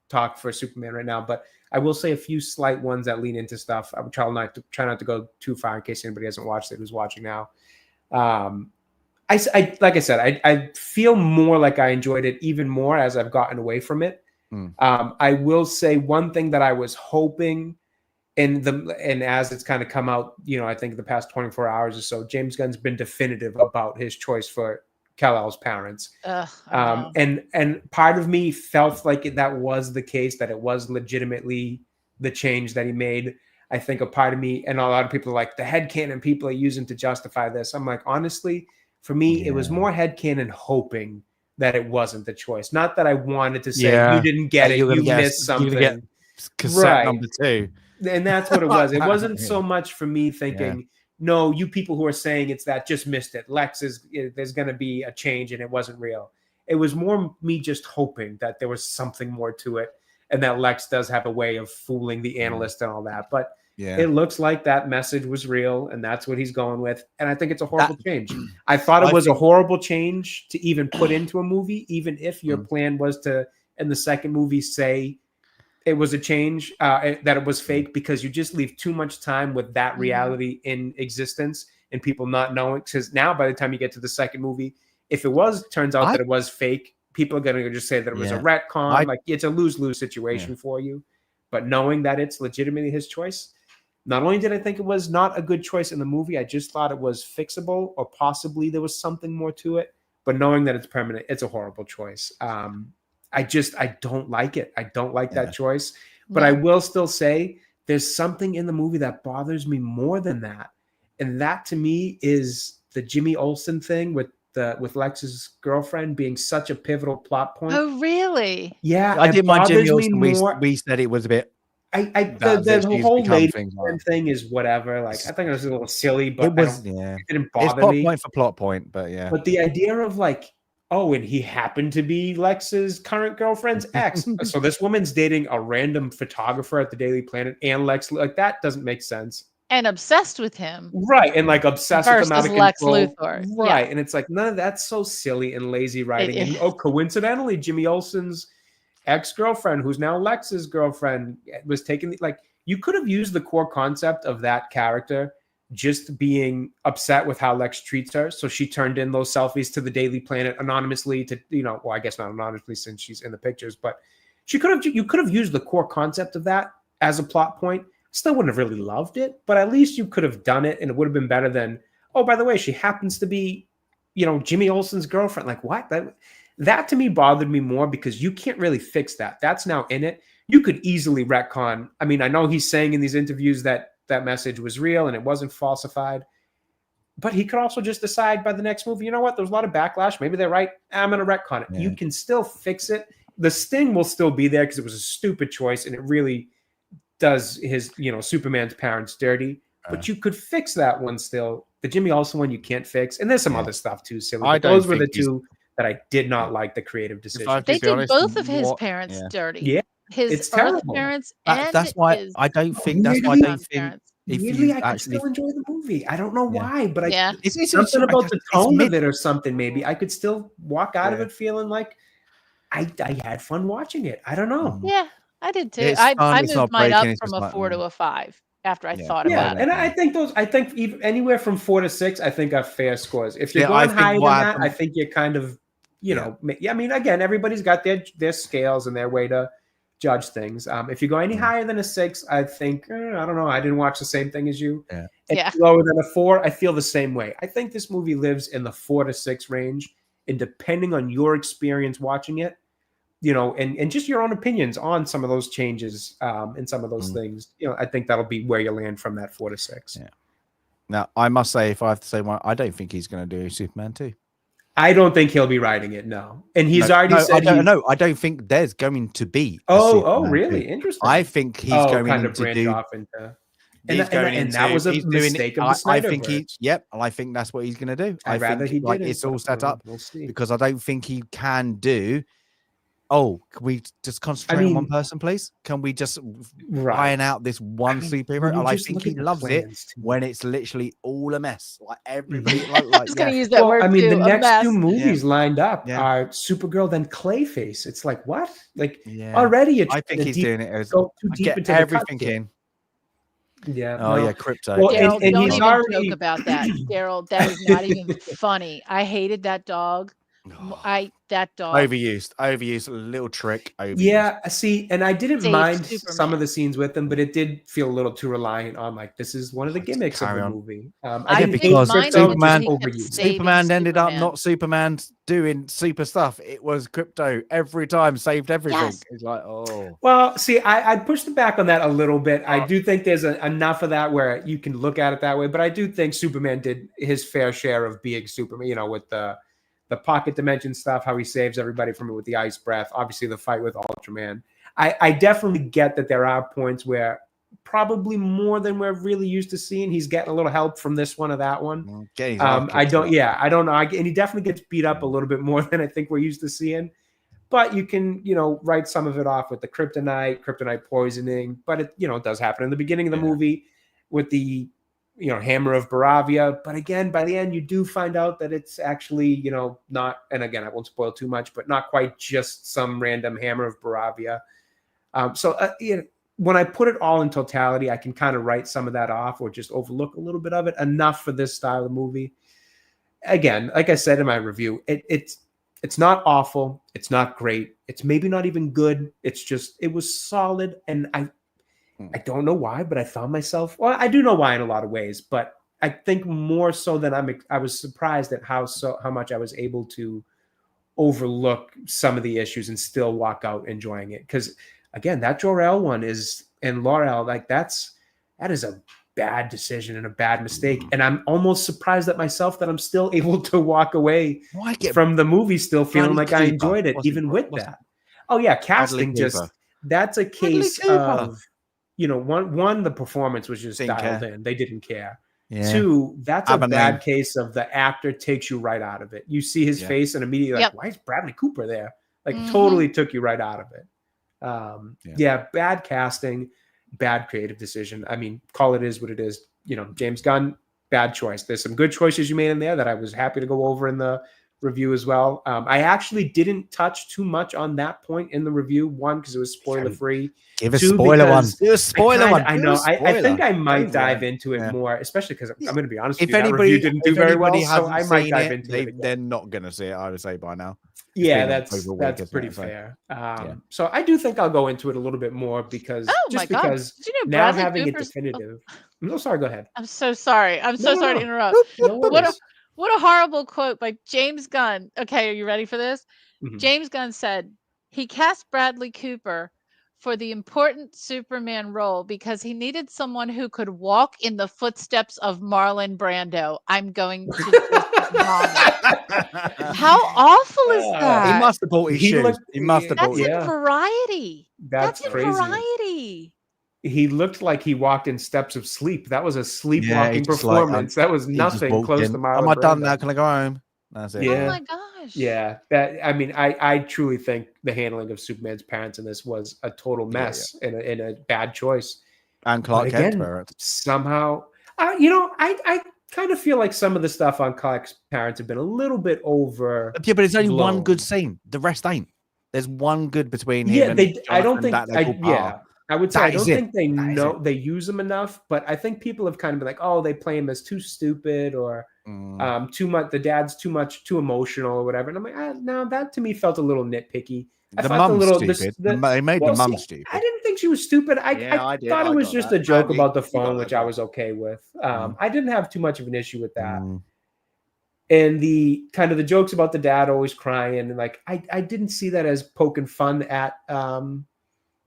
talk for Superman right now, but I will say a few slight ones that lean into stuff. I would try not to go too far in case anybody hasn't watched it who's watching now. Like I said, I feel more like I enjoyed it even more as I've gotten away from it. I will say one thing that I was hoping, and as it's kind of come out, I think the past 24 hours or so, James Gunn's been definitive about his choice for Kal-El's parents. And part of me felt like that was the case, that it was legitimately the change that he made. I think a part of me, and a lot of people are like, the headcanon people are using to justify this. I'm like, honestly, for me, it was more headcanon hoping that it wasn't the choice. Not that I wanted to say, you didn't get it, you missed something. You're gonna get cassette number 2. And that's what it was. It wasn't so much for me thinking, no, you people who are saying it's that just missed it. There's going to be a change and it wasn't real. It was more me just hoping that there was something more to it and that Lex does have a way of fooling the analyst and all that. But it looks like that message was real and that's what he's going with. And I think it's a horrible change. I thought it was a horrible change to even put into a movie, even if your plan was to, in the second movie, say it was a change, that it was fake, because you just leave too much time with that reality in existence and people not knowing. Because now by the time you get to the second movie, if it turns out that it was fake, people are going to just say that it was a retcon. Like it's a lose-lose situation for you. But knowing that it's legitimately his choice, not only did I think it was not a good choice in the movie, I just thought it was fixable or possibly there was something more to it. But knowing that it's permanent, it's a horrible choice. I don't like it. I don't like that choice. But I will still say there's something in the movie that bothers me more than that. And that to me is the Jimmy Olsen thing with Lex's girlfriend being such a pivotal plot point. Oh, really? Yeah. I didn't mind Jimmy Olsen. More. We said it was a bit. The whole lady thing is whatever. Like I think it was a little silly, but it didn't bother me. It's plot point, but yeah. But the idea of like, oh, and he happened to be Lex's current girlfriend's ex. So this woman's dating a random photographer at the Daily Planet and Lex. Like that doesn't make sense. And obsessed with him. Right. And like obsessed with him out of Lex control. Luthor. Right. Yeah. And it's like none of that's so silly and lazy writing. And coincidentally, Jimmy Olsen's ex-girlfriend, who's now Lex's girlfriend, was taking you could have used the core concept of that character just being upset with how Lex treats her. So she turned in those selfies to the Daily Planet anonymously to, well, I guess not anonymously since she's in the pictures, but you could have used the core concept of that as a plot point. Still wouldn't have really loved it, but at least you could have done it and it would have been better than, oh, by the way, she happens to be, Jimmy Olsen's girlfriend. Like what? That to me bothered me more because you can't really fix that. That's now in it. You could easily retcon. I mean, I know he's saying in these interviews that message was real and it wasn't falsified, but he could also just decide by the next movie, you know what? There's a lot of backlash. Maybe they're right. I'm going to retcon it. Yeah. You can still fix it the sting will still be there because it was a stupid choice and it really does his, Superman's parents dirty. But you could fix that one still. The Jimmy Olsen one you can't fix, and there's some other stuff too, silly. But those were the two that I did not like the creative decision. They did both of his parents dirty. Yeah, his it's Earth terrible. parents That's why his I don't think. That's why I don't think. parents. If Weirdly, you I could still enjoy the movie. I don't know why, but it's something about the tone of it or something. Maybe I could still walk out of it feeling like I had fun watching it. I don't know. Yeah, I did too. It's I fun, it's moved not mine breaking, up it's from just a like, 4 to a 5 after I thought about it. And I think even anywhere from 4 to 6, I think are fair scores. If you're going higher than that, I think you're kind of, I mean, again, everybody's got their scales and their way to judge things. If you go any higher than a 6, I think, I don't know. I didn't watch the same thing as you. And lower than a 4, I feel the same way. I think this movie lives in the 4 to 6 range. And depending on your experience watching it, and just your own opinions on some of those changes and some of those things, I think that'll be where you land from that 4 to 6. Yeah. Now, I must say, if I have to say one, I don't think he's going to do Superman 2. I don't think he'll be writing it. No, and he's already said. I don't think there's going to be. Really? 2. Interesting. I think he's going kind of to branch do. off into. And that was a mistake of the I think and I think that's what he's going to do. I think he did it's all set up we'll see. Because I don't think he can do. Oh, can we just concentrate on one person, please? Can we just iron out this one superhero? And I think he loves it when it's literally all a mess. Like everybody, just gonna use that word. The next 2 movies lined up are Supergirl, then Clayface. It's like what? Like already, I think he's doing it as go too deep into everything in. Yeah. Oh, Crypto. Well, Daryl, don't even joke about that, Daryl. That is not even funny. I hated that dog. That dog overused, a little trick. See, and I didn't mind some of the scenes with them, but it did feel a little too reliant on this is one of the gimmicks of the movie. I did because Superman ended up not Superman doing super stuff. It was Crypto every time, saved everything. Yes. It's like, oh. Well, see, I'd push back on that a little bit. I do think there's enough of that where you can look at it that way, but I do think Superman did his fair share of being Superman, with the pocket dimension stuff, how he saves everybody from it with the ice breath, obviously the fight with Ultraman. I definitely get that there are points where probably more than we're really used to seeing, he's getting a little help from this one or that one. I don't know. And he definitely gets beat up a little bit more than I think we're used to seeing. But you can, write some of it off with the kryptonite poisoning. But it, does happen in the beginning of the movie with the Hammer of Baravia. But again, by the end, you do find out that it's actually, not, and again, I won't spoil too much, but not quite just some random Hammer of Baravia. When I put it all in totality, I can kind of write some of that off or just overlook a little bit of it, enough for this style of movie. Again, like I said in my review, it's not awful. It's not great. It's maybe not even good. It's just, it was solid. And I don't know why, but I found myself, well, I do know why in a lot of ways, but I think more so than I was surprised at how much I was able to overlook some of the issues and still walk out enjoying it. Because again, that Jor-El one and Laurel, that is a bad decision and a bad mistake. And I'm almost surprised at myself that I'm still able to walk away from the movie still feeling like I enjoyed it, even with that. Oh yeah, casting that's a case of, one, the performance was just dialed in. They didn't care. Yeah. 2, that's a bad case of the actor takes you right out of it. You see his face and immediately why is Bradley Cooper there? Totally took you right out of it. Bad casting, bad creative decision. I mean, call it is what it is. James Gunn, bad choice. There's some good choices you made in there that I was happy to go over in the review as well. I actually didn't touch too much on that point in the review. 1, because it was spoiler free. Give a spoiler one. Give a spoiler one. I know. I think I might dive into it more, especially because I'm going to be honest with you. That review didn't do very well, so I might dive into it. They're not going to see it, I would say, by now. Yeah, that's pretty fair. So I do think I'll go into it a little bit more because now having it definitive. No, sorry, go ahead. I'm so sorry. Sorry to interrupt. What a horrible quote by James Gunn. Okay, are you ready for this? Mm-hmm. James Gunn said he cast Bradley Cooper for the important Superman role because he needed someone who could walk in the footsteps of Marlon Brando. I'm going to just vomit. How awful is He that? must have bought his He shoes. looked- He must have bought That's his in Variety. That's in crazy. Variety. He looked like he walked in steps of sleep. That was a sleepwalking he's just like, performance. That was he just nothing walked close in. to Marlon Am I done Brando. now? Can I go home? That's it. Oh Yeah. my gosh. Yeah, I truly think the handling of Superman's parents in this was a total mess and a bad choice. And Clark But Kent's again, parents. somehow, I kind of feel like some of the stuff on Clark's parents have been a little bit over. Yeah, but it's only one blown. good scene. The rest ain't. There's one good between him Yeah, and I don't Jonathan think. that they call par. I would say That I don't is it. think they That is know they use them enough. But I think people have kind of been like, oh, they play him as too stupid or too much. The dad's too emotional or whatever. And I'm like, no, that to me felt a little nitpicky. I The thought mum's little, stupid. the- They made well, the mum see, stupid. I didn't think she was stupid. I did. thought I it was got just that. a joke Andy, about the you got phone, that, which I yeah. was okay with. I didn't have too much of an issue with that. Mm. And the kind of the jokes about the dad always crying, and like I didn't see that as poking fun at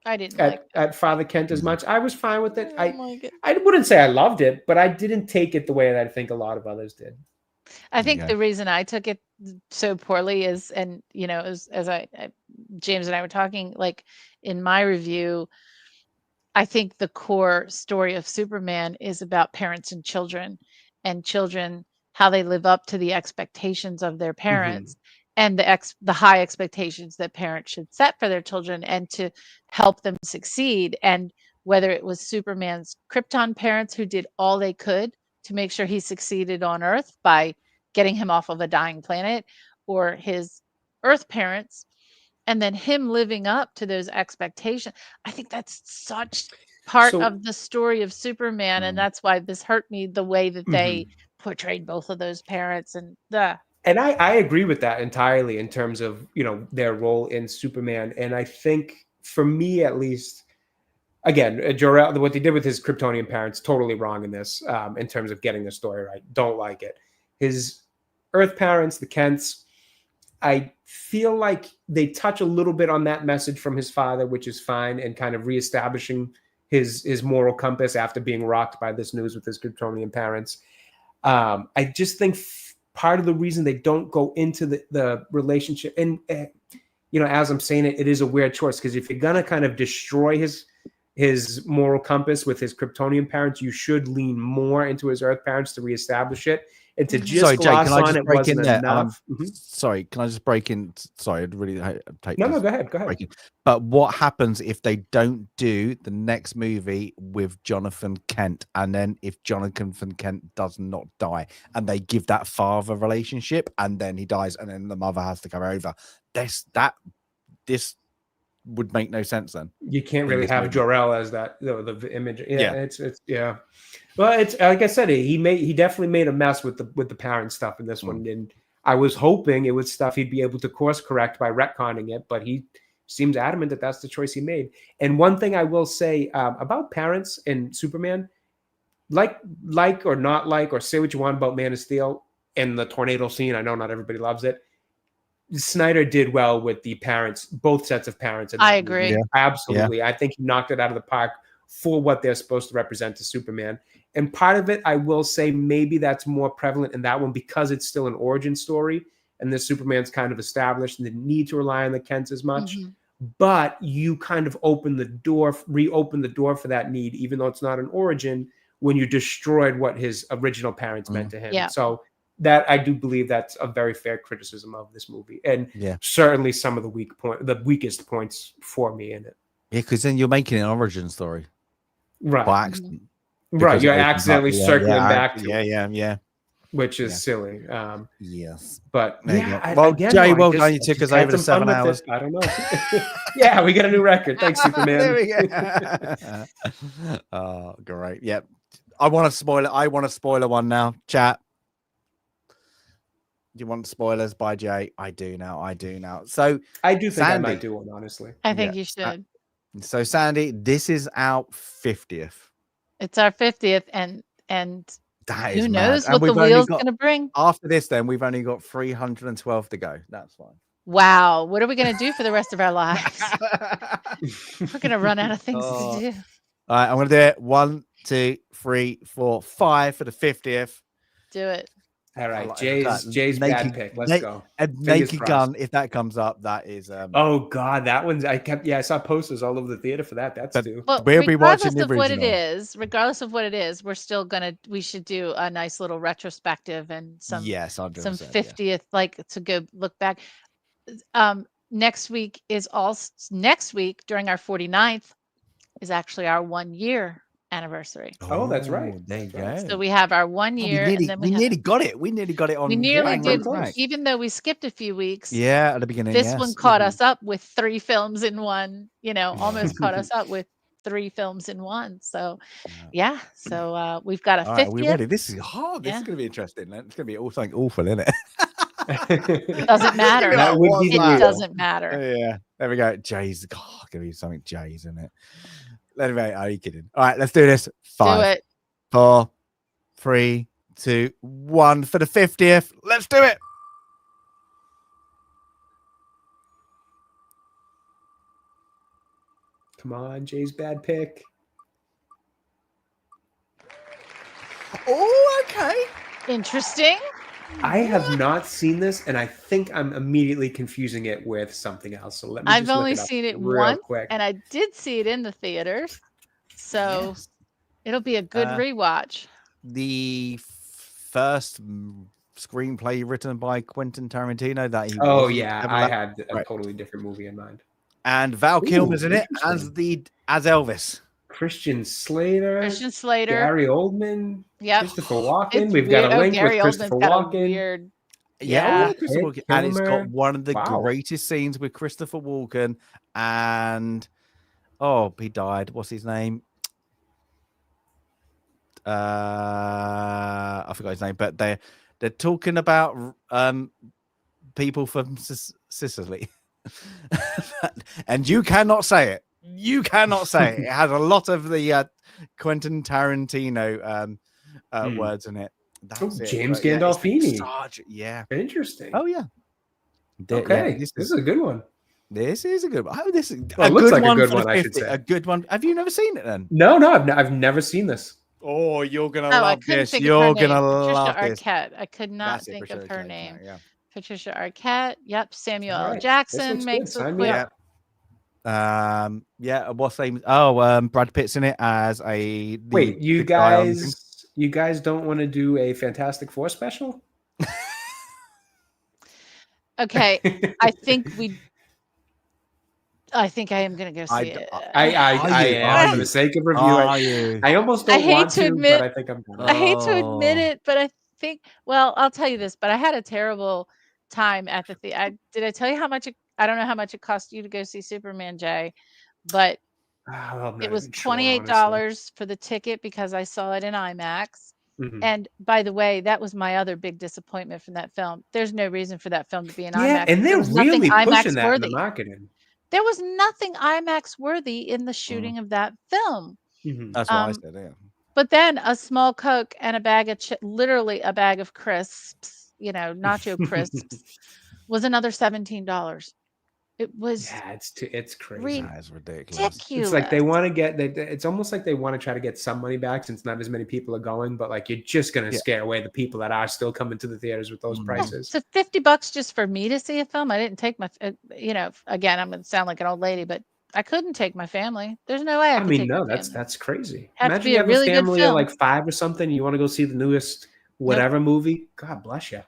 I didn't like at Father Kent as much. I was fine with it. I didn't like it. I wouldn't say I loved it, but I didn't take it the way that I think a lot of others did. I think Okay. the reason I took it so poorly is, and as I James and I were talking, like in my review, I think the core story of Superman is about parents and children how they live up to the expectations of their parents and the high expectations that parents should set for their children and to help them succeed. And whether it was Superman's Krypton parents who did all they could to make sure he succeeded on Earth by getting him off of a dying planet, or his Earth parents, and then him living up to those expectations. I think that's such part of the story of Superman, and that's why this hurt me the way that they portrayed both of those parents. And I agree with that entirely in terms of their role in Superman. And I think for me at least, again, Jor-El, what they did with his Kryptonian parents, totally wrong in this in terms of getting the story right. Don't like it. His Earth parents, the Kents, I feel like they touch a little bit on that message from his father, which is fine, and kind of reestablishing his moral compass after being rocked by this news with his Kryptonian parents. I just think part of the reason they don't go into the relationship, and as I'm saying it is a weird choice, because if you're gonna kind of destroy his moral compass with his Kryptonian parents, you should lean more into his Earth parents to reestablish it. And to just gloss on it wasn't enough. Sorry, can I just break in? Sorry, I'd really take No, go ahead. But what happens if they don't do the next movie with Jonathan Kent, and then if Jonathan Kent does not die, and they give that father relationship, and then he dies, and then the mother has to come over? This would make no sense then. You can't really have Jor-El as that the image. It's well, it's like I said, he definitely made a mess with the parent stuff in this one, and I was hoping it was stuff he'd be able to course correct by retconning it, but he seems adamant that that's the choice he made. And one thing I will say about parents in Superman, like or not like, or say what you want about Man of Steel and the tornado scene. I know not everybody loves it. Snyder did well with the parents, both sets of parents. I agree. Yeah. Absolutely. Yeah. I think he knocked it out of the park for what they're supposed to represent to Superman. And part of it, I will say, maybe that's more prevalent in that one because it's still an origin story and the Superman's kind of established and didn't need to rely on the Kents as much. But you kind of reopen the door for that need, even though it's not an origin, when you destroyed what his original parents meant to him. Yeah. So that I do believe that's a very fair criticism of this movie, and certainly some of the weakest points for me in it. Yeah, because then you're making an origin story, right? By accident, right? You're accidentally circling back to which is silly. Yes, but well, Jay, well done. You took us over 7 hours. I don't know. Yeah, we got a new record. Thanks, Superman. There we go. Oh, great. Yep. I want to spoil it. I want a spoiler one now. Chat. Do you want spoilers by Jay? I do now. So I do think Sandy, I might do one, honestly. I think you should. So Sandy, this is our 50th. It's our 50th, and that is who knows mad. what the wheel's going to bring. After this, then we've only got 312 to go. That's fine. Wow. What are we going to do for the rest of our lives? We're going to run out of things Oh. to do. All right, I'm going to do it. 1, 2, 3, 4, 5 for the 50th. Do it. All right, like Jay's bad pick. Let's go. A Fingers Naked crossed. Gun, if that comes up, that is. Oh God, that one's. I saw posters all over the theater for that. That's But- too. Well, We'll be watching the regardless of what it is, we're still we should do a nice little retrospective and some yes, 100%, some 50th, like to go look back. Next week during our 49th is actually our 1 year anniversary. Oh, that's right. There you That's go. So we have our 1 year, we and then we nearly got it. We nearly got it on. we nearly bang did, on track. even though we skipped a few weeks. Yeah, at the beginning. This yes. one caught us up with 3 films in one. Almost caught us up with 3 films in one. So, yeah. So we've got a 50th. Are we ready? This is hard. This is going to be interesting. It's going to be something awful, isn't it? Doesn't matter. That would be it doesn't matter. Yeah. There we go. Jay's. Oh, going to be something Jay's, isn't it? Anyway, are you kidding? All right, let's do this. 5, do it. 4, 3, 2, 1 for the 50th. Let's do it. Come on, Jay's bad pick. Oh, okay. Interesting. I have not seen this, and I think I'm immediately confusing it with something else. So let me. I've just only look seen it real once, quick. and I did see it in the theaters. So it'll be a good rewatch. The first screenplay written by Quentin Tarantino that he. Oh yeah, I had a totally different movie in mind. And Val Kilmer's in it as Elvis. Christian Slater, Gary Oldman, Christopher Walken. We've got a link with Christopher Walken. Yeah. And it's got one of the greatest scenes with Christopher Walken and he died. What's his name? I forgot his name, but they're talking about people from Sicily. And you cannot say it. You cannot say it. It has a lot of the Quentin Tarantino words in it. James Gandolfini. Yeah. Interesting. Oh yeah. Okay. This is a good one. This is a good one. Oh, this is it looks like a good one, I should say. A good one. Have you never seen it then? No, I've never seen this. Oh, you're gonna love this. You're gonna love this. Arquette. I could not think of her name. Patricia Arquette. Yep. Samuel L. Jackson makes a quick. What's name? Oh, Brad Pitt's in it as a. Wait, you guys don't want to do a Fantastic Four special? Okay, I think I am going to go see it. I am for the sake of review. I almost don't want to admit, but I think I'm going to. I hate to admit it, but I think. Well, I'll tell you this, but I had a terrible time at the theater. Did I tell you how much? I don't know how much it cost you to go see Superman, Jay, but it was $28 for the ticket because I saw it in IMAX. Mm-hmm. And by the way, that was my other big disappointment from that film. There's no reason for that film to be in IMAX. And they're really pushing that in the marketing. There was nothing IMAX worthy in the shooting of that film. Mm-hmm. That's what I said. Yeah. But then a small Coke and a bag of literally a bag of crisps, nacho crisps, was another $17. It was it's crazy. It's ridiculous. It's like they want to get it's almost like they want to try to get some money back since not as many people are going, but like you're just going to scare away the people that are still coming to the theaters with those prices. So $50 just for me to see a film. I didn't take my again, I'm going to sound like an old lady, but I couldn't take my family. There's no way. That's crazy. Imagine you have a really family good film. of like 5 or something. You want to go see the newest movie. God bless you.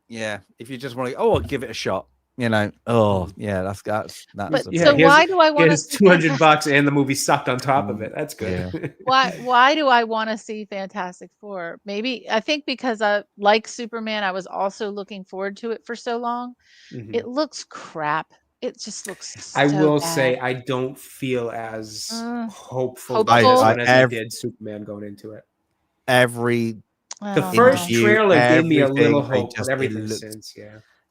Yeah, if you just want to, I'll give it a shot. That's But so why do I want to see $200 and the movie sucked on top of it? That's good. Yeah. Why do I want to see Fantastic Four? Maybe I think because like Superman, I was also looking forward to it for so long. Mm-hmm. It looks crap. It just looks I will say I don't feel as hopeful as I did Superman going into it. The first trailer gave me a little hope, but everything since,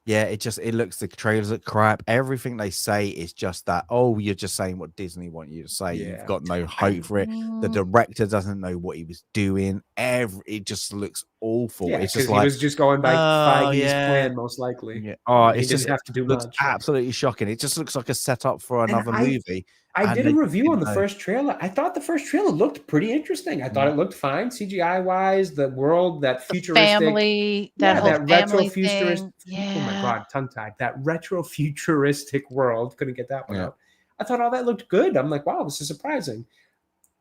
it looks, the trailers look crap. Everything they say is just that, you're just saying what Disney want you to say. Yeah. You've got no hope for it. The director doesn't know what he was doing. It just looks awful. Yeah, It's because just he like, was just going by oh Feige's yeah, plan, most likely. yeah. Oh, He it's didn't just have to do looks much. absolutely shocking. It just looks like a setup for And another movie. I and did a they review on the didn't know. first trailer. I thought the first trailer looked pretty interesting. I thought it looked fine, CGI wise. The world, that The futuristic, family, that whole that family retro-futuristic. thing. Oh my Yeah. god, tongue-tied. That retro-futuristic world. Couldn't get that one Yeah. out. I thought all that looked good. I'm like, wow, this is surprising.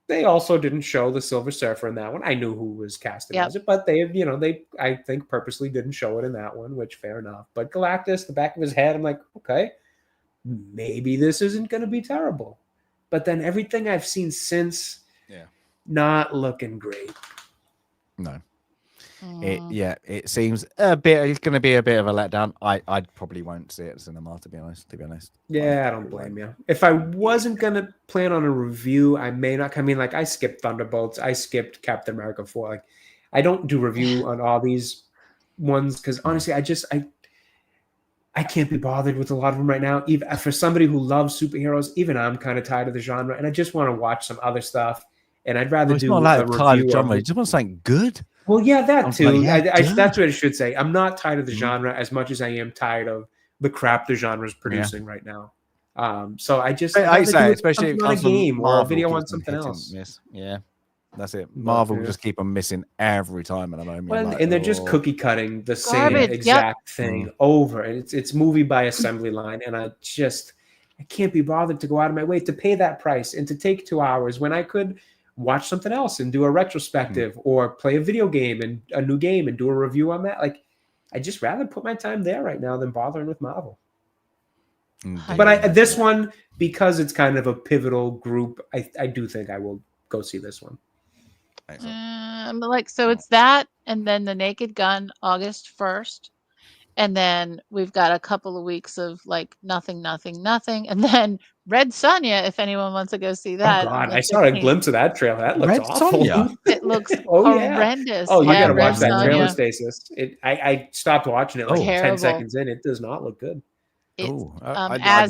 They also didn't show the Silver Surfer in that one. I knew who was casted as it, but they I think purposely didn't show it in that one, which fair enough. But Galactus, the back of his head, I'm like, okay, maybe this isn't going to be terrible. But then everything I've seen since, not looking great. No. It seems a bit. It's going to be a bit of a letdown. I probably won't see it at cinema, to be honest. Yeah, I don't blame you. If I wasn't gonna plan on a review, I may not. I mean, like I skipped Thunderbolts, I skipped Captain America 4. Like, I don't do review on all these ones because honestly, I can't be bothered with a lot of them right now. Even for somebody who loves superheroes, even I'm kind of tired of the genre, and I just want to watch some other stuff. And I'd rather it's do not a like tired review. genre. You just want something good. Well, yeah, that too. Good. That's what I should say. I'm not tired of the genre as much as I am tired of the crap the genre is producing right now. So I say, especially if it on a comes from game or a Marvel, video on keeps on something hitting else. miss. Yeah, that's it. Marvel will just keep on missing every time at the moment. Well, like, and they're just cookie cutting the same Garbage, exact thing over. And it's movie by assembly line, and I can't be bothered to go out of my way to pay that price and to take 2 hours when I could watch something else and do a retrospective or play a video game and a new game and do a review on that. Like, I'd just rather put my time there right now than bothering with Marvel. But this one, because it's kind of a pivotal group, I do think I will go see this one. So it's that, and then The Naked Gun, August 1st. And then we've got a couple of weeks of like nothing. And then Red Sonja, if anyone wants to go see that. Oh God, I saw a glimpse of that trailer. That looks awful. It looks horrendous. Oh, you gotta Red watch that Sonja. trailer, Stasis. I stopped watching it like 10 Terrible. seconds in. It does not look good. I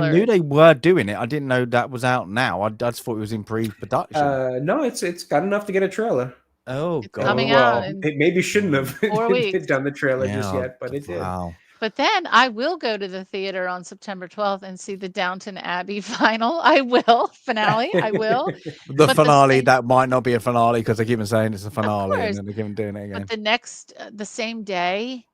knew they were doing it. I didn't know that was out now. I just thought it was in pre-production. No, it's got enough to get a trailer. Oh, it's God. coming out. It maybe shouldn't have 4 weeks. done the trailer just yet, but it did. Wow. But then I will go to the theater on September 12th and see the Downton Abbey final. I will. Finale. I will. The finale that might not be a finale because they keep on saying it's a finale and then they keep on doing it again. But the same day,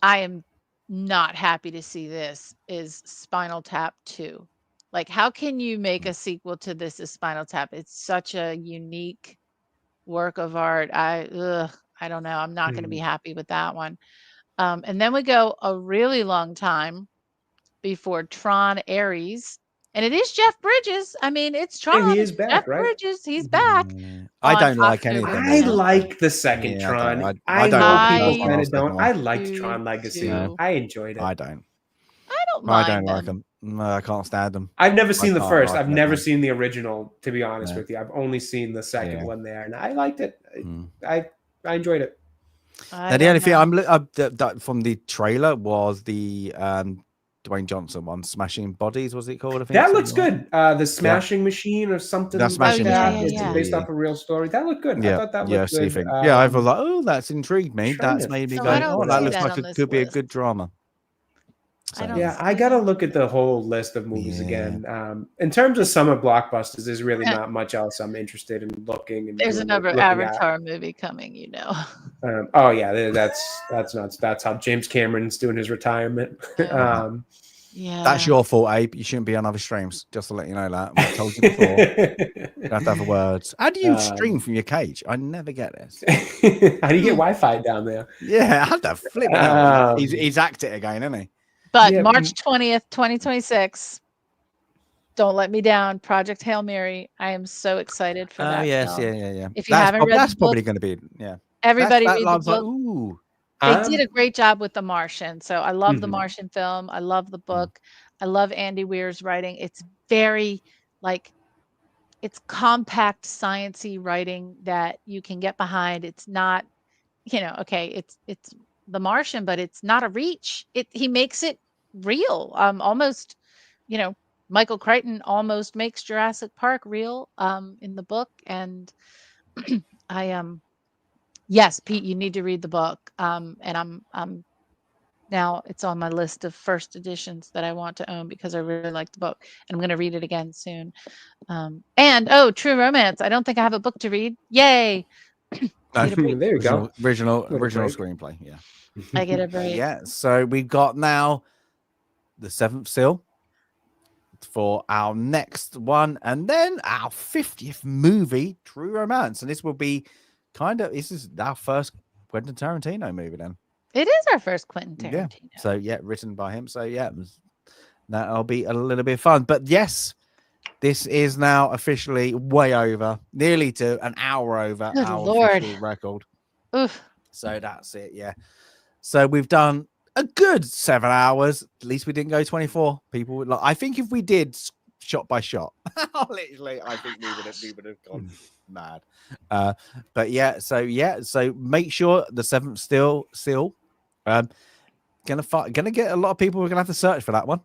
I am not happy to see this, is Spinal Tap 2. Like, how can you make a sequel to this as Spinal Tap? It's such a unique work of art. I don't know. I'm not going to be happy with that one. And then we go a really long time before Tron Ares. And it is Jeff Bridges. I mean, it's Tron. He is back, Jeff right? Bridges. He's back. I don't like anything. I like the second Tron. I know people kind of don't. I liked Tron Legacy. I enjoyed it. I don't. I don't mind. I don't like them. No, I can't stand them. I've never seen the first. I've never seen the original, to be honest with you. I've only seen the second one there, and I liked it. I enjoyed it. Now, the only thing I'm from the trailer was the Dwayne Johnson one, Smashing Bodies, was it called? I think that looks good. The Smashing Machine or something like that. It's based off a real story. That looked good. I thought that looked good. I was like, oh, that's intrigued me. That's made me go, oh, that looks like it could be a good drama. So, I gotta look at the whole list of movies again. In terms of summer blockbusters, there's really not much else I'm interested in looking. And there's another Avatar movie coming, you know. Oh yeah, that's nuts. That's how James Cameron's doing his retirement. That's your fault, Abe. You shouldn't be on other streams. Just to let you know that. I told you before. You have to have words. How do you stream from your cage? I never get this. How do you get Wi-Fi down there? Yeah, I had to flip it out. He's acted again, isn't he? But March 20th, 2026. Don't let me down. Project Hail Mary. I am so excited for that. Oh yes, film. yeah. If you haven't read, that's probably going to be Everybody read the book. Like, ooh. They did a great job with The Martian. So I love the Martian film. I love the book. I love Andy Weir's writing. It's very it's compact, sciencey writing that you can get behind. It's not, it's The Martian, but it's not a reach. He makes it real. Almost, Michael Crichton almost makes Jurassic Park real in the book, and Yes, Pete, you need to read the book. And I'm now it's on my list of first editions that I want to own because I really like the book, and I'm going to read it again soon. And True Romance. I don't think I have a book to read. Yay! There you go. Original screenplay. Yeah. I get a break. Yeah. So we've got now the 7th seal for our next one, and then our 50th movie, True Romance, and this will be this is our first Quentin Tarantino movie then. It is our first Quentin Tarantino. Yeah. So yeah, written by him. So yeah, that'll be a little bit of fun. But yes, this is now officially way over, nearly to an hour over Good our Lord. official record. Oof. So that's it. Yeah. So we've done a good 7 hours. At least we didn't go 24. People would I think if we did shot by shot, literally, I think we would have gone mad. But yeah. So make sure the 7th seal. Gonna get a lot of people who are gonna have to search for that one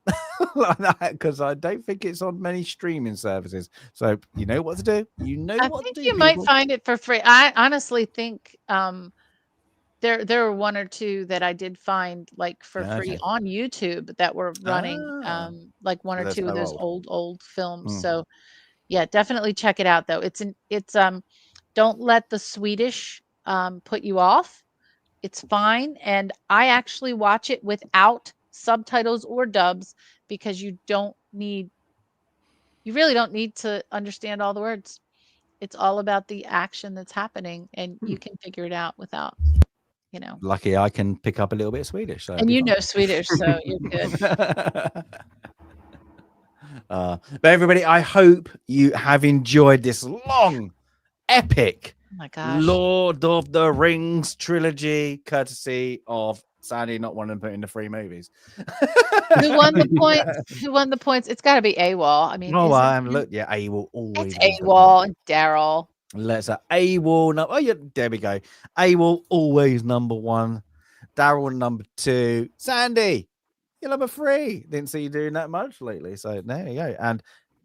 because I don't think it's on many streaming services. So you know what to do. I think you might find it for free. I honestly think there were one or two that I did find like for free on YouTube that were running like one or two of those old films. So yeah, definitely check it out though. It's don't let the Swedish put you off. It's fine. And I actually watch it without subtitles or dubs because you really don't need to understand all the words. It's all about the action that's happening, and you can figure it out without, Lucky I can pick up a little bit of Swedish. So and know Swedish, so you're good. But everybody, I hope you have enjoyed this long, epic Lord of the Rings trilogy, courtesy of Sandy not wanting to put in the 3 movies. Who won the points? Who won the points? It's got to be AWOL. I mean, AWOL always. It's AWOL and Daryl. Let's AWOL. There we go. AWOL always number 1. Daryl number 2. Sandy, you're number 3. Didn't see you doing that much lately, so there you go. And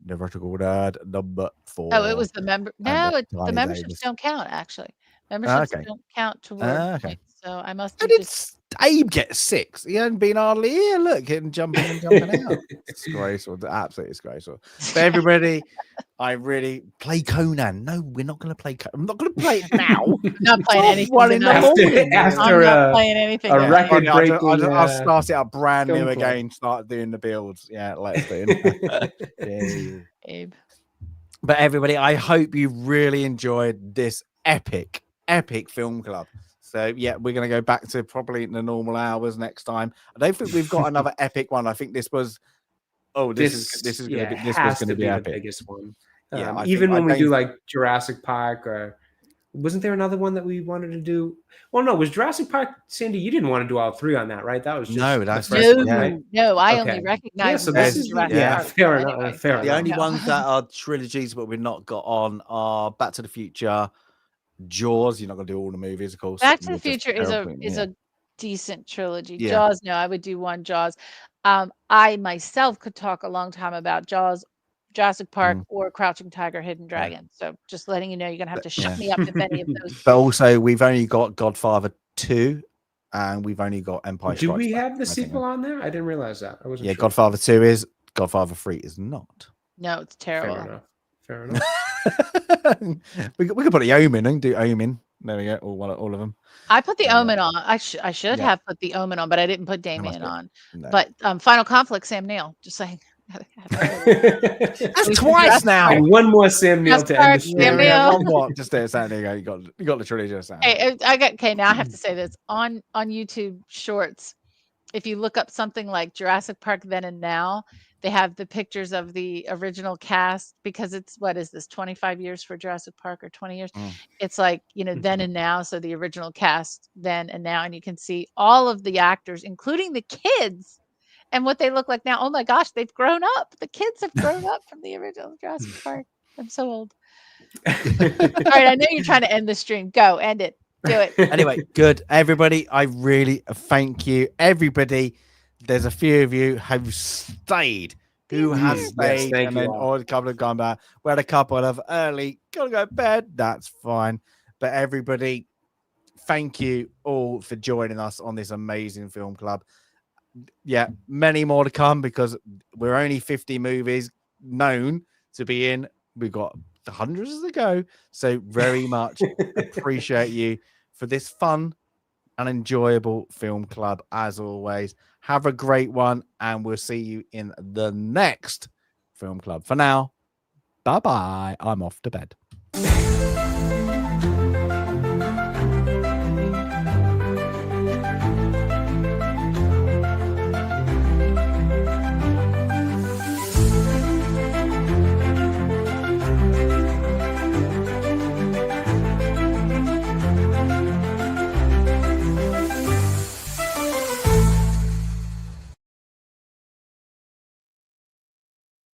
Neurological Dad number 4. Oh, it was the member. No, the memberships don't count. Actually, memberships don't count towards points. So I must. Abe gets 6. He hadn't been hardly here. Look, him jumping and jumping out. Disgraceful, absolutely disgraceful. But everybody, I really play Conan. No, we're not going to play. I'm not going to play it now. Not playing anything. After not playing anything. A record breaking. I'll start it up brand new again. Start doing the builds. Yeah, let's do it. Abe. But everybody, I hope you really enjoyed this epic film club. So yeah, we're going to go back to probably the normal hours next time. I don't think we've got another epic one. I think this was. This was going to be epic. The biggest one. Even when we do like Jurassic Park, or wasn't there another one that we wanted to do? Well, no, was Jurassic Park, Sandy? You didn't want to do all 3 on that, right? That was just no. I only recognize. So this is fair enough. Fair enough. The only ones that are trilogies, but we've not got on, are Back to the Future. Jaws, you're not going to do all the movies, of course. Back to the Future is a decent trilogy. Jaws, no, I would do one Jaws. I myself could talk a long time about Jaws, Jurassic Park, or Crouching Tiger, Hidden Dragon. So just letting you know, you're going to have to shut me up if any of those. But also, we've only got Godfather 2, and we've only got Empire Strikes Back. Do we have the sequel on there? I didn't realize that. I wasn't sure. Godfather 2 is. Godfather 3 is not. No, it's terrible. Fair enough. we could put the Omen and do Omen. There we go. All of them. I put the Omen on. I should have put the Omen on, but I didn't put Damien on. No. But Final Conflict, Sam Neill. Just saying. That's twice now. And one more Sam Neill to end the show. Sam Neill. One more. Just there, Sam Neill. You got the trilogy. Hey, now I have to say this on YouTube Shorts. If you look up something like Jurassic Park Then and Now, they have the pictures of the original cast, because it's, what is this, 25 years for Jurassic Park, or 20 years? It's like, then and now. So the original cast then and now, and you can see all of the actors, including the kids, and what they look like now. Oh my gosh, they've grown up. The kids have grown up from the original Jurassic Park. I'm so old. All right, I know you're trying to end the stream. Go, end it. Do it. Anyway, good. Everybody, I really thank you. Everybody, there's a few of you who've stayed. Who have stayed, and then a couple have gone back. We had a couple of early, gotta go to bed. That's fine. But everybody, thank you all for joining us on this amazing film club. Yeah, many more to come because we're only 50 movies known to be in. We've got the hundreds to go. So very much appreciate you for this fun and enjoyable film club as always. Have a great one, and we'll see you in the next film club. For now, bye-bye. I'm off to bed.